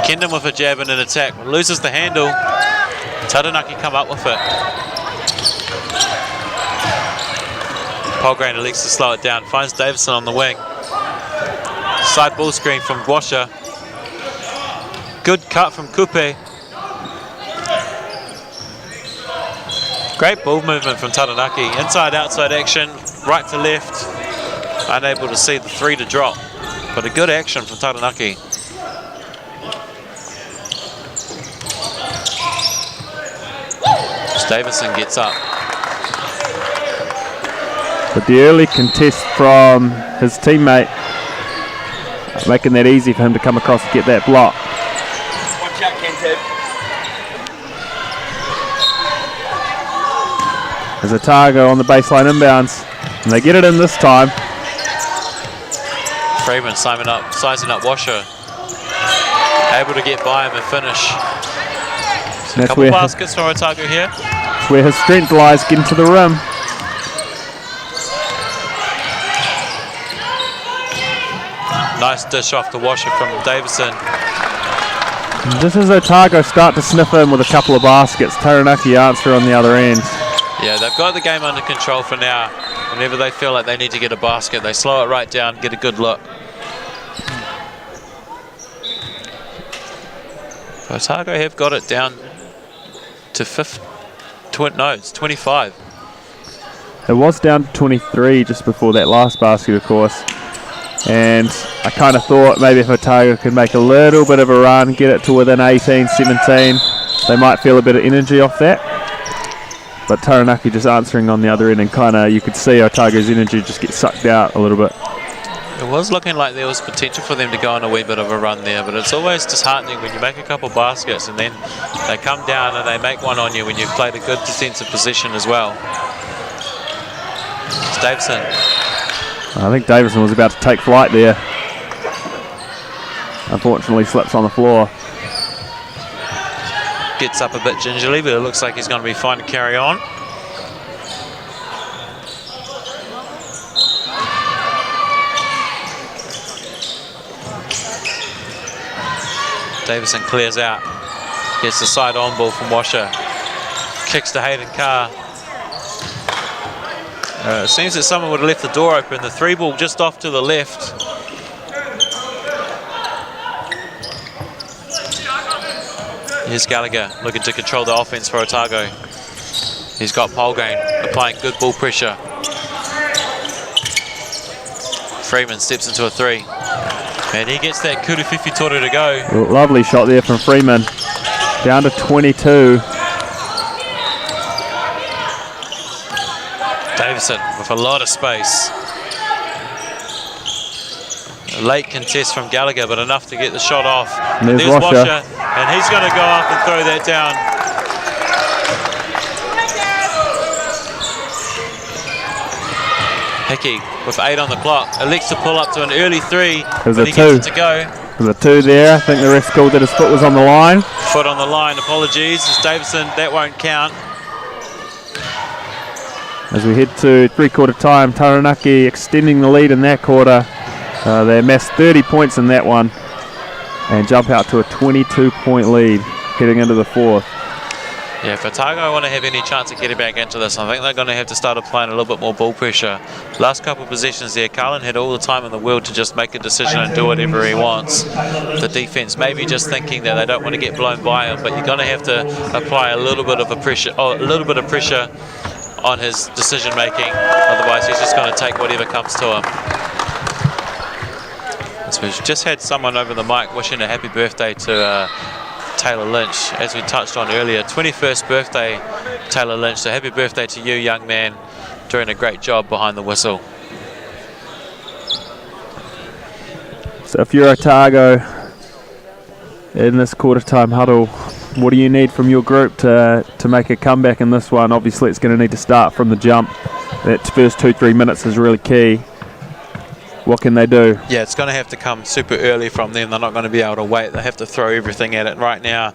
Kendon with a jab and an attack. Loses the handle. Taranaki come up with it. Polgrane elects to slow it down. Finds Davison on the wing. Side ball screen from Washer. Good cut from Kupe. Great ball movement from Taranaki. Inside-outside action, right to left. Unable to see the three to drop, but a good action from Taranaki. Davison gets up. But the early contest from his teammate, making that easy for him to come across and get that block. Watch out, Kentib. There's Otago on the baseline inbounds, and they get it in this time. Freeman sizing up Washer. Able to get by him and finish. A couple baskets for Otago here. That's where his strength lies, getting to the rim. Nice dish off the Washer from Davison. Just as Otago start to sniff in with a couple of baskets, Taranaki answer on the other end. Yeah, they've got the game under control for now. Whenever they feel like they need to get a basket, they slow it right down, get a good look. Otago have got it down to it's 25. It was down to 23 just before that last basket, of course. And I kind of thought maybe if Otago could make a little bit of a run, get it to within 18, 17, they might feel a bit of energy off that. But Taranaki just answering on the other end, and kind of you could see Otago's energy just get sucked out a little bit. It was looking like there was potential for them to go on a wee bit of a run there, but it's always disheartening when you make a couple baskets and then they come down and they make one on you when you've played a good defensive position as well. It's Davison. I think Davison was about to take flight there. Unfortunately slips on the floor. Gets up a bit gingerly, but it looks like he's going to be fine to carry on. Davison clears out. Gets the side on ball from Washer. Kicks to Hayden Carr. It seems that someone would have left the door open. The three ball just off to the left. Here's Gallagher looking to control the offense for Otago. He's got Polgrane applying good ball pressure. Freeman steps into a three. And he gets that Kurufifi Toro to go. Lovely shot there from Freeman. Down to 22. Davison with a lot of space. A late contest from Gallagher, but enough to get the shot off. And there's Washer. And he's going to go up and throw that down. Hickey with 8 on the clock. Elects to pull up to an early three. There's a he two. gets it to go. There's a two there. I think the ref called that his foot was on the line. Foot on the line, apologies. It's Davison, that won't count. As we head to three-quarter time, Taranaki extending the lead in that quarter. They amassed 30 points in that one and jump out to a 22-point lead heading into the fourth. Yeah, if Otago want to have any chance of getting back into this, I think they're going to have to start applying a little bit more ball pressure. Last couple of possessions there, Carlin had all the time in the world to just make a decision and do whatever he wants. The defense maybe just thinking that they don't want to get blown by him, but you're going to have to apply a little bit of pressure on his decision making. Otherwise, he's just going to take whatever comes to him. So we've just had someone over the mic wishing a happy birthday to Taylor Lynch, as we touched on earlier. 21st birthday, Taylor Lynch. So happy birthday to you, young man. Doing a great job behind the whistle. So if you're Otago in this quarter-time huddle, what do you need from your group to make a comeback in this one? Obviously, it's going to need to start from the jump. That first 2-3 minutes is really key. What can they do? Yeah, it's going to have to come super early from them. They're not going to be able to wait. They have to throw everything at it right now.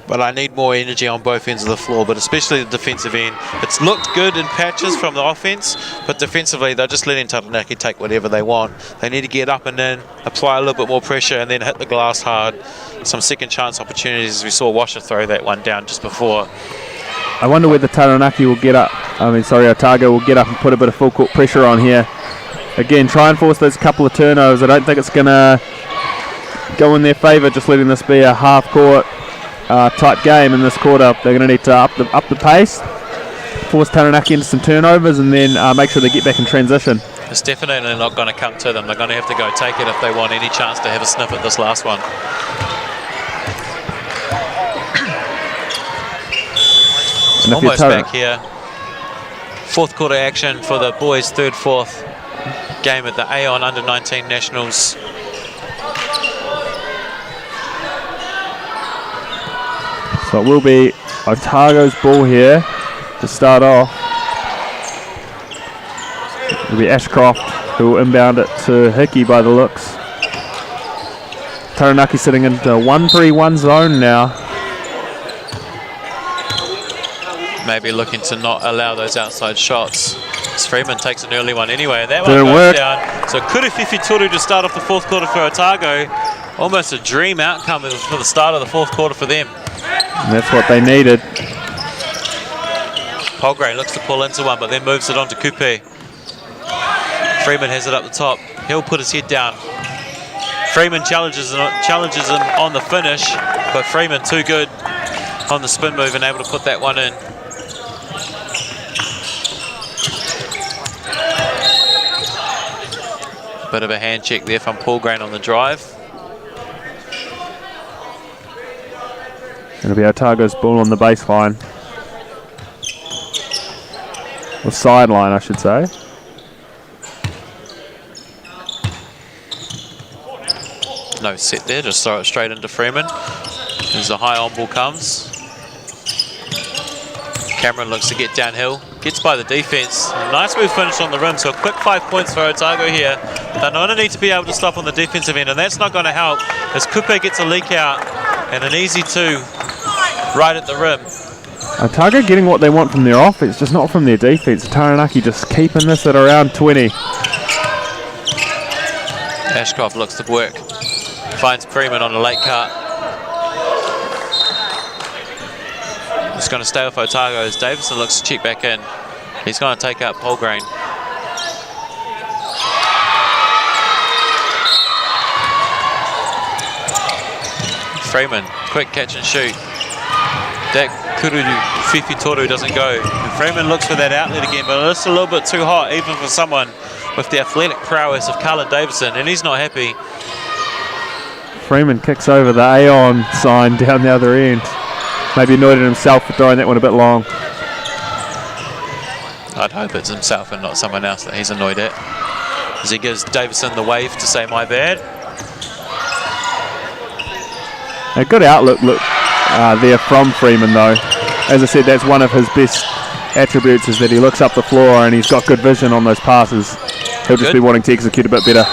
but I need more energy on both ends of the floor, but especially the defensive end. It's looked good in patches from the offense, but defensively they're just letting Taranaki take whatever they want. They need to get up and in, apply a little bit more pressure, and then hit the glass hard. Some second chance opportunities. We saw Washer throw that one down just before. I wonder whether Taranaki will get up. Otago will get up and put a bit of full court pressure on here. Again, try and force those couple of turnovers. I don't think it's going to go in their favour, just letting this be a half-court type game in this quarter. They're going to need to up the pace, force Taranaki into some turnovers, and then make sure they get back in transition. It's definitely not going to come to them. They're going to have to go take it if they want any chance to have a sniff at this last one. Almost back here. Fourth quarter action for the boys' fourth game at the Aon U19 Nationals. So it will be Otago's ball here to start off. It'll be Ashcroft who will inbound it to Hickey by the looks. Taranaki sitting into 1-3-1 zone now. Maybe looking to not allow those outside shots. As Freeman takes an early one anyway, and that Didn't one goes work. down. So Kuriwhiwhi Toru to start off the fourth quarter for Otago. Almost a dream outcome for the start of the fourth quarter for them. And that's what they needed. Polgray looks to pull into one, but then moves it on to Kupe. Freeman has it up the top. He'll put his head down. Freeman challenges him on the finish, but Freeman too good on the spin move and able to put that one in. Bit of a hand check there from Paul Grain on the drive. It'll be Otago's ball on the baseline. Or sideline, I should say. No set there, just throw it straight into Freeman. As the high on ball comes. Cameron looks to get downhill. Gets by the defense. Nice move finish on the rim, so a quick 5 points for Otago here. They're going to need to be able to stop on the defensive end, and that's not going to help as Kupe gets a leak out and an easy two right at the rim. Otago getting what they want from their offense, just not from their defense. Taranaki just keeping this at around 20. Ashcroft looks to work. Finds Freeman on a late cut. It's going to stay with Otago as Davison looks to check back in. He's going to take out Polgrain. Freeman, quick catch and shoot. That Kuriwhiwhi Toru doesn't go. And Freeman looks for that outlet again, but it's a little bit too hot even for someone with the athletic prowess of Carlin Davison, and he's not happy. Freeman kicks over the Aon sign down the other end. Maybe annoyed at himself for throwing that one a bit long. I'd hope it's himself and not someone else that he's annoyed at. As he gives Davison the wave to say my bad. A good outlook look there from Freeman though. As I said, that's one of his best attributes, is that he looks up the floor and he's got good vision on those passes. He'll just be wanting to execute a bit better.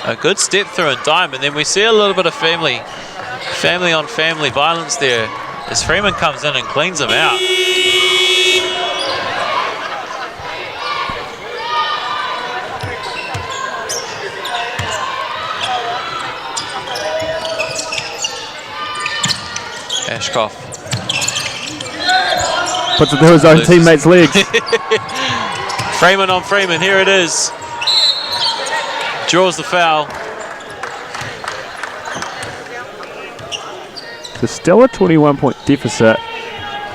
A good step through and dime, and then we see a little bit of family on family violence there as Freeman comes in and cleans him out. Ashcroft puts it through his own teammates' legs. Freeman on Freeman, here it is. Draws the foul. There's still a 21-point deficit,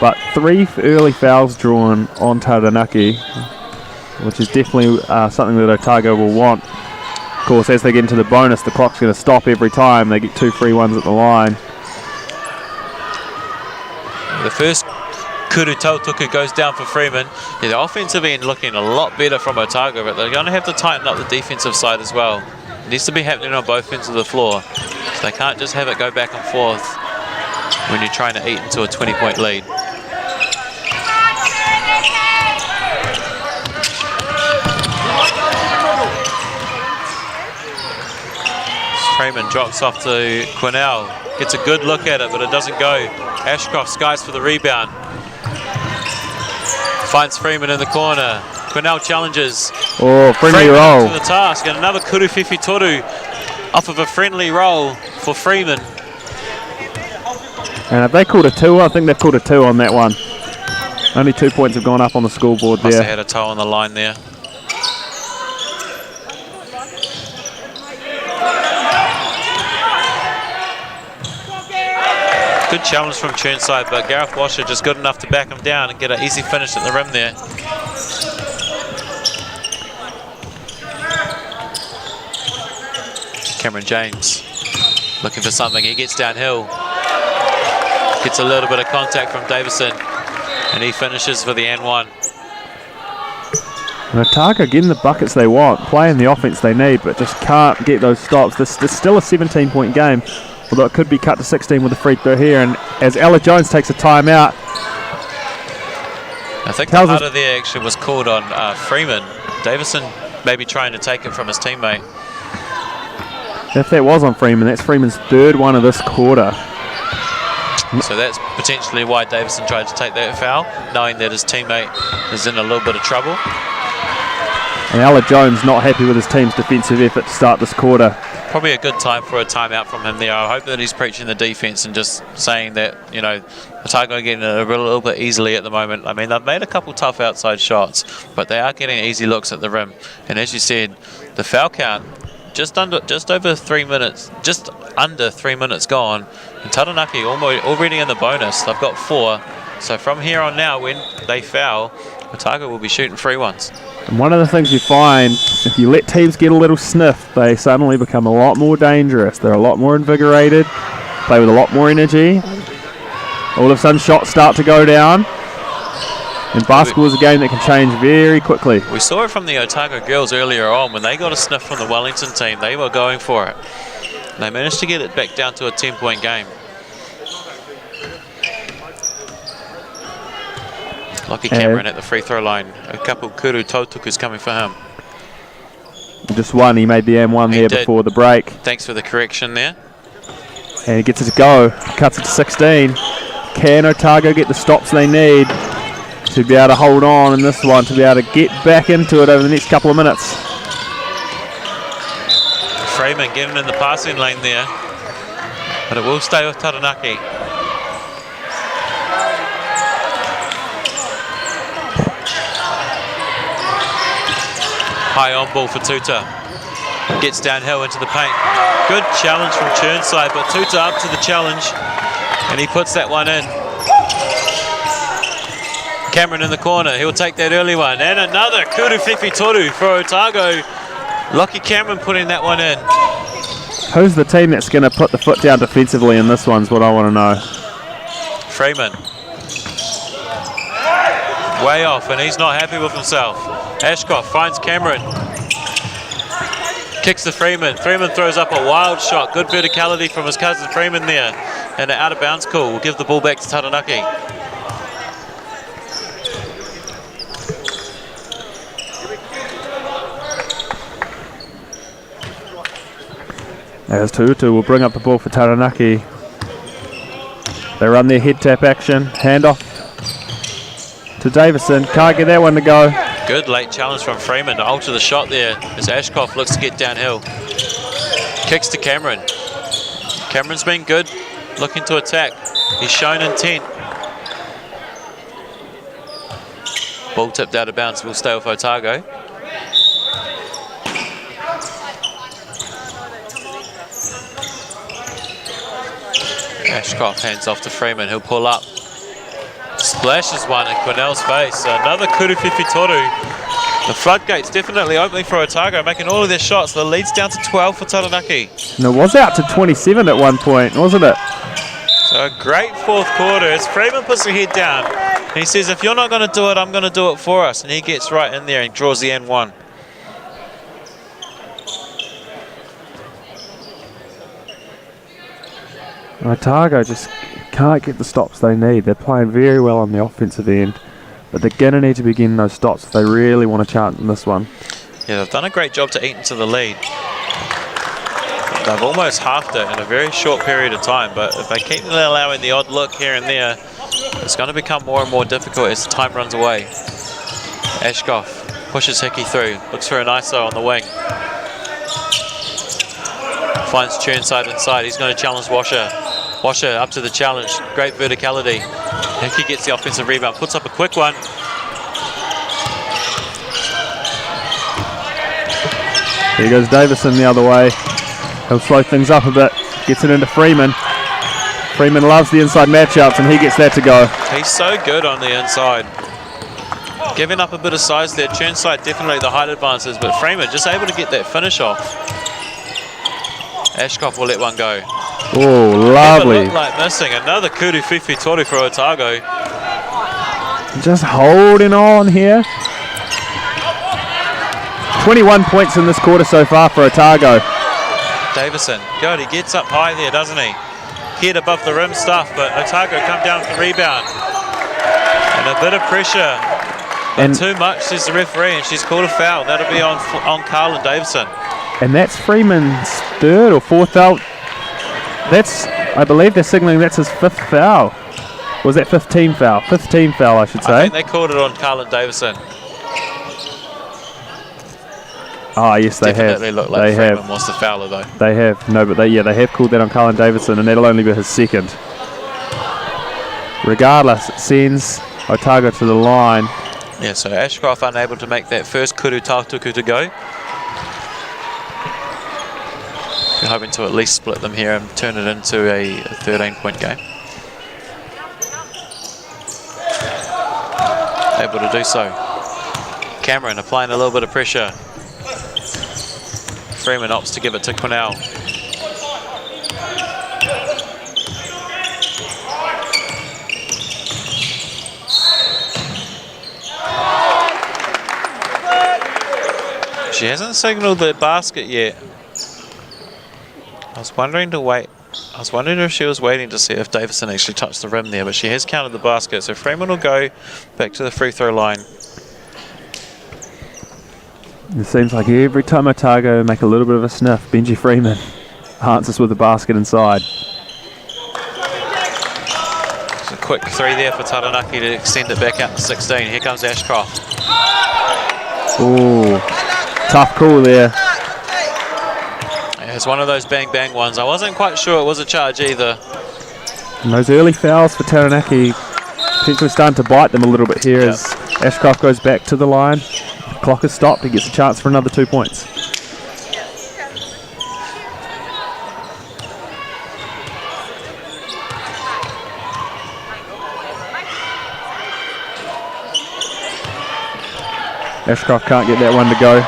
but 3 early fouls drawn on Taranaki, which is definitely something that Otago will want. Of course, as they get into the bonus, the clock's going to stop every time. They get 2 free ones at the line. The first Kuru Tautuku goes down for Freeman. Yeah, the offensive end looking a lot better from Otago, but they're going to have to tighten up the defensive side as well. It needs to be happening on both ends of the floor. So they can't just have it go back and forth when you're trying to eat into a 20-point lead. Freeman drops off to Quinnell. Gets a good look at it, but it doesn't go. Ashcroft skies for the rebound. Finds Freeman in the corner. Quinnell challenges. Oh, friendly Freeman roll. up to the task, and another kuruwhiwhi toru off of a friendly roll for Freeman. And have they called a 2? I think they've called a 2 on that one. Only 2 points have gone up on the scoreboard Must there. have had a toe on the line there. Good challenge from Churnside, but Gareth Washer just good enough to back him down and get an easy finish at the rim there. Cameron James looking for something. He gets downhill. Gets a little bit of contact from Davison, and he finishes for the N1. And Otago getting the buckets they want, playing the offense they need, but just can't get those stops. This is still a 17-point game, although it could be cut to 16 with a free throw here. And as Ella Jones takes a timeout, I think the heart of the action was called on Freeman. Davison maybe trying to take it from his teammate. if that was on Freeman, that's Freeman's 3rd one of this quarter. So that's potentially why Davison tried to take that foul, knowing that his teammate is in a little bit of trouble. And Ella Jones not happy with his team's defensive effort to start this quarter. Probably a good time for a timeout from him there. I hope that he's preaching the defense and just saying that, you know, Otago are getting a little bit easily at the moment. I mean, they've made a couple tough outside shots, but they are getting easy looks at the rim. And as you said, the foul count just under 3 minutes gone, and Taranaki already in the bonus. They've got 4, so from here on now, when they foul, Otago will be shooting free ones. And one of the things you find, if you let teams get a little sniff, they suddenly become a lot more dangerous. They're a lot more invigorated, play with a lot more energy. All of a sudden shots start to go down. And basketball is a game that can change very quickly. We saw it from the Otago girls earlier on. When they got a sniff from the Wellington team, they were going for it. They managed to get it back down to a 10-point game. Lockie Cameron at the free throw line. A couple Kuru Tautukus coming for him. Just one, he made the M1 there before the break. Thanks for the correction there. And he gets it to go, cuts it to 16. Can Otago get the stops they need to be able to hold on in this one, to be able to get back into it over the next couple of minutes? Freeman getting in the passing lane there, but it will stay with Taranaki. High on ball for Tuta. Gets downhill into the paint. Good challenge from Churnside, but Tuta up to the challenge, and he puts that one in. Cameron in the corner, he'll take that early one. And another kuruwhiwhi toru for Otago. Lockie Cameron putting that one in. Who's the team that's going to put the foot down defensively in this one's what I want to know. Freeman. Way off, and he's not happy with himself. Ashcroft finds Cameron. Kicks to Freeman. Freeman throws up a wild shot. Good verticality from his cousin Freeman there. And an out of bounds call will give the ball back to Taranaki. As Tutu will bring up the ball for Taranaki. They run their head tap action. Hand off to Davison. Can't get that one to go. Good late challenge from Freeman to alter the shot there as Ashcroft looks to get downhill. Kicks to Cameron. Cameron's been good, looking to attack. He's shown intent. Ball tipped out of bounds, will stay with Otago. Ashcroft hands off to Freeman, he'll pull up. Splashes one in Quinnell's face. Another kuruwhiwhi toru. The floodgates definitely opening for Otago, making all of their shots. The lead's down to 12 for Taranaki. And it was out to 27 at one point, wasn't it? So a great 4th quarter as Freeman puts the head down. And he says, if you're not going to do it, I'm going to do it for us. And he gets right in there and draws the N1. Otago just can't get the stops they need. They're playing very well on the offensive end, but they're going to need to be getting those stops if they really want a chance in this one. Yeah, they've done a great job to eat into the lead. They've almost halved it in a very short period of time, but if they keep allowing the odd look here and there, it's going to become more and more difficult as time runs away. Ashkoff pushes Hickey through, looks for an ISO on the wing. Finds Churnside inside, he's going to challenge Washer. Washer up to the challenge, great verticality. Hickey gets the offensive rebound, puts up a quick one. Here goes Davison the other way. He'll slow things up a bit, gets it into Freeman. Freeman loves the inside matchups and he gets that to go. He's so good on the inside. Giving up a bit of size there. Churnside definitely the height advances, but Freeman just able to get that finish off. Ashkoff will let one go. Oh, lovely. Never looked like missing. Another kudu fifi tori for Otago. Just holding on here. 21 points in this quarter so far for Otago. Davison, God, he gets up high there, doesn't he? Head above the rim stuff, but Otago come down with the rebound. And a bit of pressure, but too much, says the referee, and she's called a foul. That'll be on Carlin Davison. And that's Freeman's third or fourth foul. That's, I believe they're signaling that's his fifth foul. Was that 15 foul? 15 foul, I should say. I think they called it on Carlin Davison. Ah, yes, they Definitely have. Look like Freeman was the fouler, though. They have. No, but they have called that on Carlin Davison, and that'll only be his second. Regardless, it sends Otago to the line. Yeah, so Ashcroft unable to make that first kudu tautuku to go. We're hoping to at least split them here and turn it into a 13-point game. Able to do so. Cameron applying a little bit of pressure. Freeman opts to give it to Quinnell. She hasn't signaled the basket yet. I was wondering if she was waiting to see if Davison actually touched the rim there, but she has counted the basket, so Freeman will go back to the free throw line. It seems like every time Otago make a little bit of a sniff, Benji Freeman answers with the basket inside. It's a quick three there for Taranaki to extend it back out to 16. Here comes Ashcroft. Ooh, tough call there. Yeah, it's one of those bang-bang ones. I wasn't quite sure it was a charge either. And those early fouls for Taranaki potentially starting to bite them a little bit here as Ashcroft goes back to the line. Clock is stopped. He gets a chance for another 2 points. Ashcroft can't get that one to go.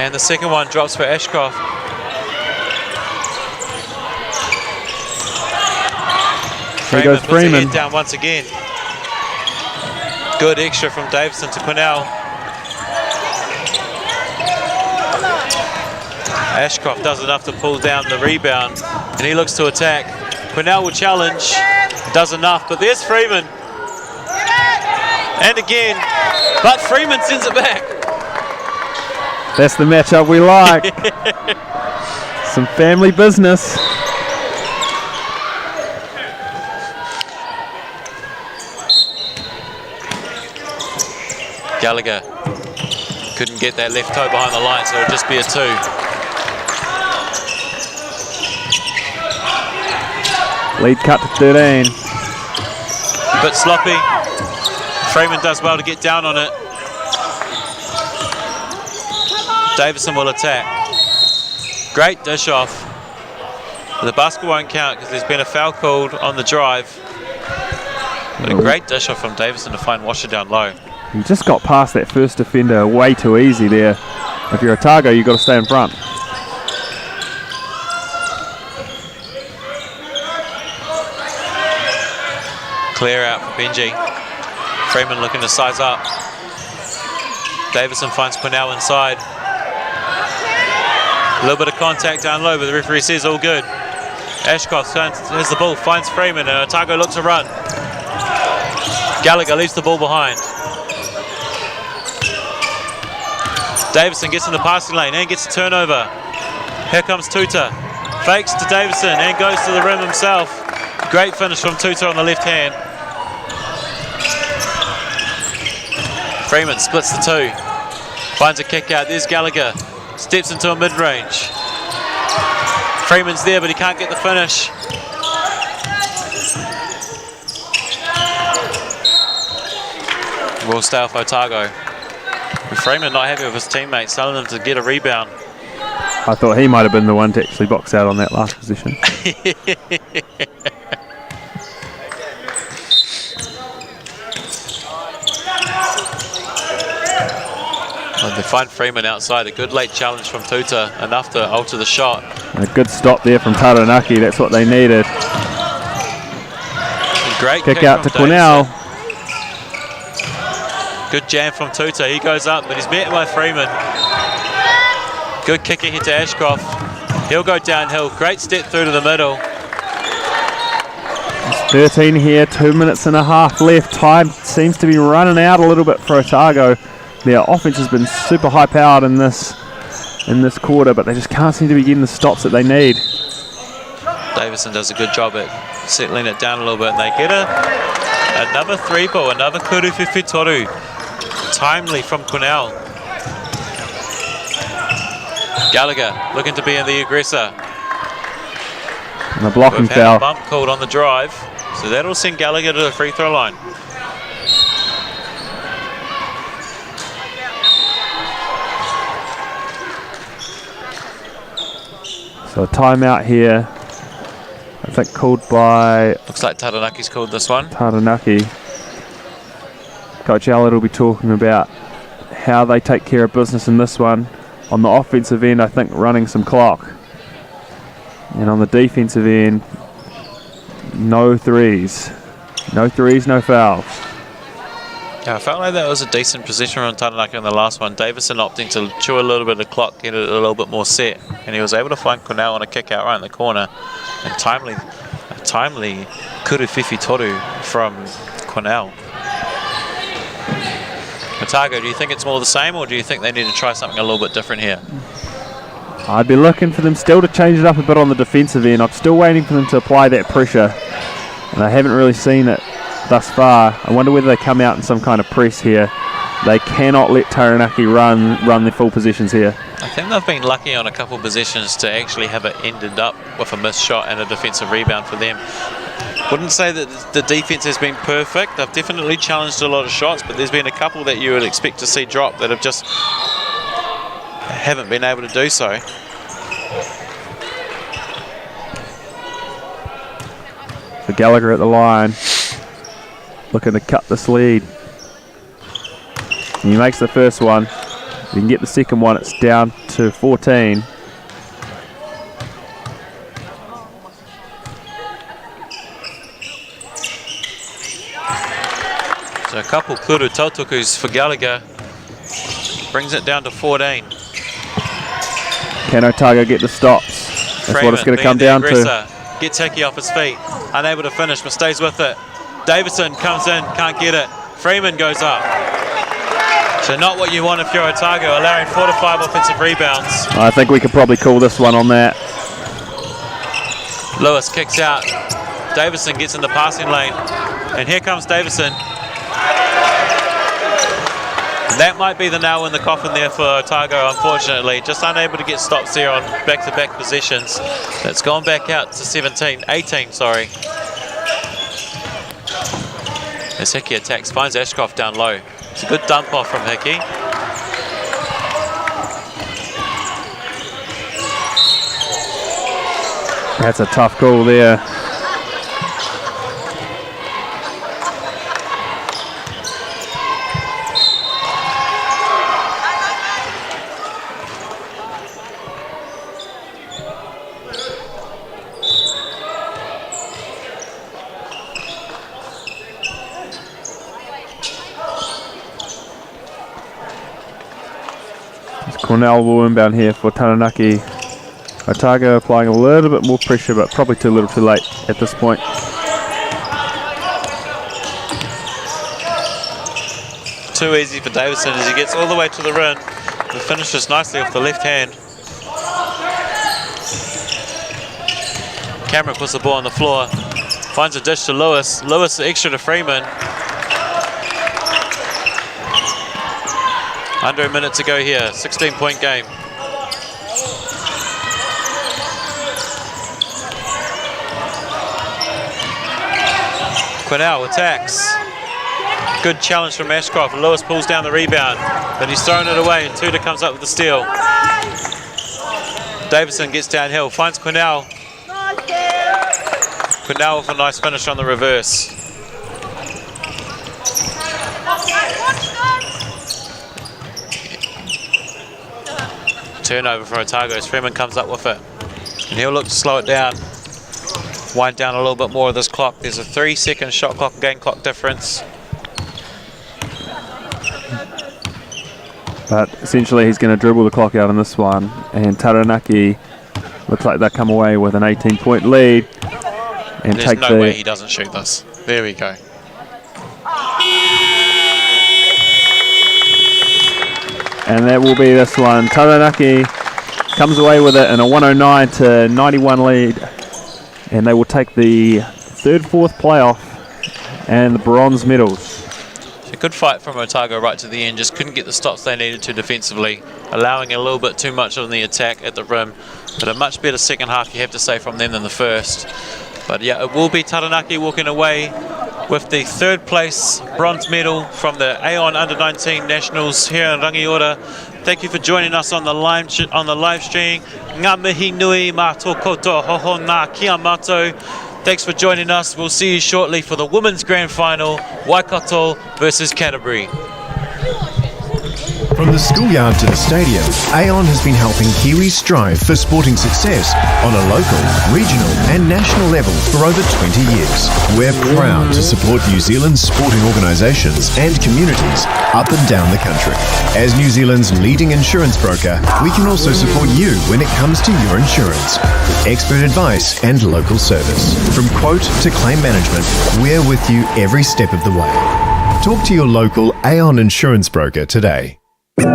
And the second one drops for Ashcroft. Here goes Freeman. Head down once again. Good extra from Davison to Quinnell. Ashcroft does enough to pull down the rebound, and he looks to attack. Quinnell will challenge, does enough, but there's Freeman. And again, but Freeman sends it back. That's the matchup we like. Some family business. Gallagher couldn't get that left toe behind the line, so it'll just be a 2. Lead cut to 13. A bit sloppy. Freeman does well to get down on it. Davison will attack. Great dish off. The basket won't count because there's been a foul called on the drive. But a great dish off from Davison to find Washer down low. You just got past that first defender way too easy there. If you're Otago, you've got to stay in front. Clear out for Benji. Freeman looking to size up. Davison finds Quinnell inside. A little bit of contact down low, but the referee says all good. Ashcroft has the ball, finds Freeman, and Otago looks to run. Gallagher leaves the ball behind. Davison gets in the passing lane and gets a turnover. Here comes Tuta. Fakes to Davison and goes to the rim himself. Great finish from Tuta on the left hand. Freeman splits the two. Finds a kick out. There's Gallagher. Steps into a mid-range. Freeman's there, but he can't get the finish. Will stay off Otago. Freeman not happy with his teammates, telling them to get a rebound. I thought he might have been the one to actually box out on that last position. And they find Freeman outside. A good late challenge from Tuta, enough to alter the shot. A good stop there from Taranaki. That's what they needed. Great kick out to Cornell. Good jam from Tuta. He goes up, but he's met by Freeman. Good kick ahead to Ashcroft. He'll go downhill. Great step through to the middle. It's 13 here, 2 minutes and a half left. Time seems to be running out a little bit for Otago. Their offense has been super high powered in this quarter, but they just can't seem to be getting the stops that they need. Davison does a good job at settling it down a little bit, and they get another 3 ball, another kuruwhiwhi toru. Timely from Cornell. Gallagher looking to be in the aggressor. And a blocking We've had foul. a bump called on the drive, so that'll send Gallagher to the free throw line. So a timeout here, I think called by... Looks like Taranaki's called this one. Taranaki. Coach Allard will be talking about how they take care of business in this one. On the offensive end, I think running some clock. And on the defensive end, no threes. No threes, no fouls. Yeah, I felt like that was a decent position on Taranaki in the last one. Davison opting to chew a little bit of clock, get it a little bit more set, and he was able to find Cornell on a kick out right in the corner. And timely kuruwhiwhi toru from Cornell. Otago, do you think it's more the same, or do you think they need to try something a little bit different here? I'd be looking for them still to change it up a bit on the defensive end. I'm still waiting for them to apply that pressure, and I haven't really seen it thus far. I wonder whether they come out in some kind of press here. They cannot let Taranaki run their full positions here. I think they've been lucky on a couple of positions to actually have it ended up with a missed shot and a defensive rebound for them. Wouldn't say that the defense has been perfect. They've definitely challenged a lot of shots, but there's been a couple that you would expect to see drop that have just haven't been able to do so. So Gallagher at the line, looking to cut this lead. And he makes the first one. If he can get the second one, it's down to 14. So a couple kuru tautukus for Gallagher. Brings it down to 14. Can Otago get the stops? That's Freeman, what it's going to come down to. Gets Hickey off his feet. Unable to finish, but stays with it. Davison comes in, can't get it. Freeman goes up. So not what you want if you're Otago, allowing 4 to 5 offensive rebounds. I think we could probably call this one on that. Lewis kicks out. Davison gets in the passing lane. And here comes Davison. That might be the nail in the coffin there for Otago, unfortunately. Just unable to get stops there on back-to-back possessions. It's gone back out to 18, sorry. As Hickey attacks, finds Ashcroft down low. It's a good dump off from Hickey. That's a tough call there. Cornell will inbound here for Taranaki. Otago applying a little bit more pressure, but probably too little too late at this point. Too easy for Davison as he gets all the way to the rim. The finishes nicely off the left hand. Cameron puts the ball on the floor. Finds a dish to Lewis. Lewis extra to Freeman. Under a minute to go here. 16-point game. Quinnell attacks. Good challenge from Ashcroft. Lewis pulls down the rebound, but he's thrown it away, and Tudor comes up with the steal. Davison gets downhill, finds Quinnell. Quinnell with a nice finish on the reverse. Turnover for Otago as Freeman comes up with it. And he'll look to slow it down. Wind down a little bit more of this clock. There's a 3-second shot clock and game clock difference. But essentially he's going to dribble the clock out on this one, and Taranaki looks like they come away with an 18-point lead. And There's no way he doesn't shoot this. There we go. And that will be this one. Taranaki comes away with it in a 109-91 lead. And they will take the third, fourth playoff and the bronze medals. A good fight from Otago right to the end. Just couldn't get the stops they needed to defensively, allowing a little bit too much on the attack at the rim. But a much better second half, you have to say, from them than the first. But yeah, it will be Taranaki walking away with the third place bronze medal from the Aon U19 Nationals here in Rangiora. Thank you for joining us on the live stream. Ngā mihi nui mā tō koutou hoho ngā kia mātou. Thanks for joining us. We'll see you shortly for the women's grand final, Waikato versus Canterbury. From the schoolyard to the stadium, Aon has been helping Kiwis strive for sporting success on a local, regional and national level for over 20 years. We're proud to support New Zealand's sporting organisations and communities up and down the country. As New Zealand's leading insurance broker, we can also support you when it comes to your insurance with expert advice and local service. From quote to claim management, we're with you every step of the way. Talk to your local Aon insurance broker today. Kia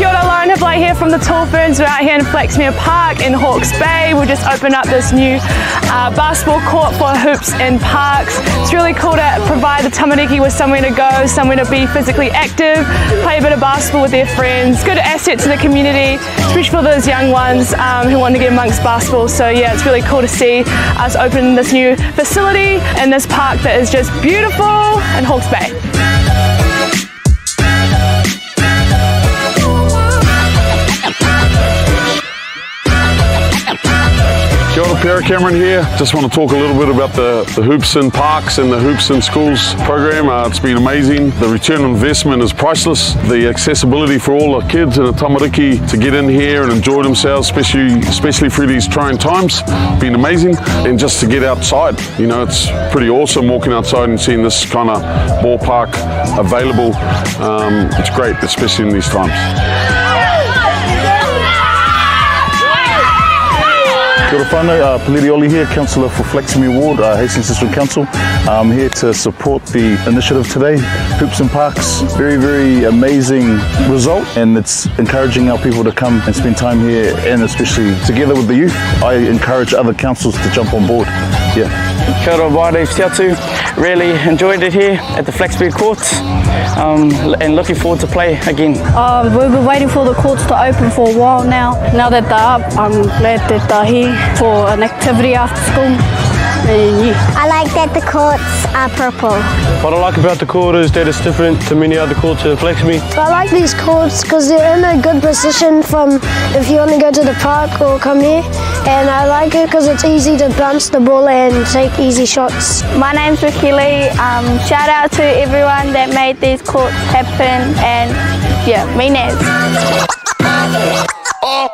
ora, Lauren Hiblay here from the Tall Ferns. We're out here in Flaxmere Park in Hawke's Bay. We've just opened up this new basketball court for hoops and parks. It's really cool to provide the tamariki with somewhere to go, somewhere to be physically active, play a bit of basketball with their friends. Good asset to the community, especially for those young ones who want to get amongst basketball. So yeah, it's really cool to see us open this new facility in this park that is just beautiful in Hawke's Bay. Kia ora, Pierre Cameron here. Just want to talk a little bit about the Hoops in Parks and the Hoops in Schools program. It's been amazing. The return on investment is priceless. The accessibility for all the kids in the tamariki to get in here and enjoy themselves, especially through these trying times, been amazing. And just to get outside, you know, it's pretty awesome walking outside and seeing this kind of ballpark available. It's great, especially in these times. Kia ora whānau, Peliri Oli here, Councillor for Flaxmere Ward, Hastings District Council. I'm here to support the initiative today, Hoops and Parks. Very, very amazing result, and it's encouraging our people to come and spend time here, and especially together with the youth. I encourage other councils to jump on board. Yeah. Kia ora, wāre te atu. Really enjoyed it here at the Flaxmere Courts, and looking forward to play again. We've been waiting for the courts to open for a while now. Now that they're up, I'm glad that they're here for an activity after school. I like that the courts are purple. What I like about the court is that it's different to many other courts in Flaxmere. I like these courts because they're in a good position from if you want to go to the park or come here. And I like it because it's easy to bounce the ball and take easy shots. My name's Ricky Lee. Shout out to everyone that made these courts happen, and yeah, me Naz. Oh.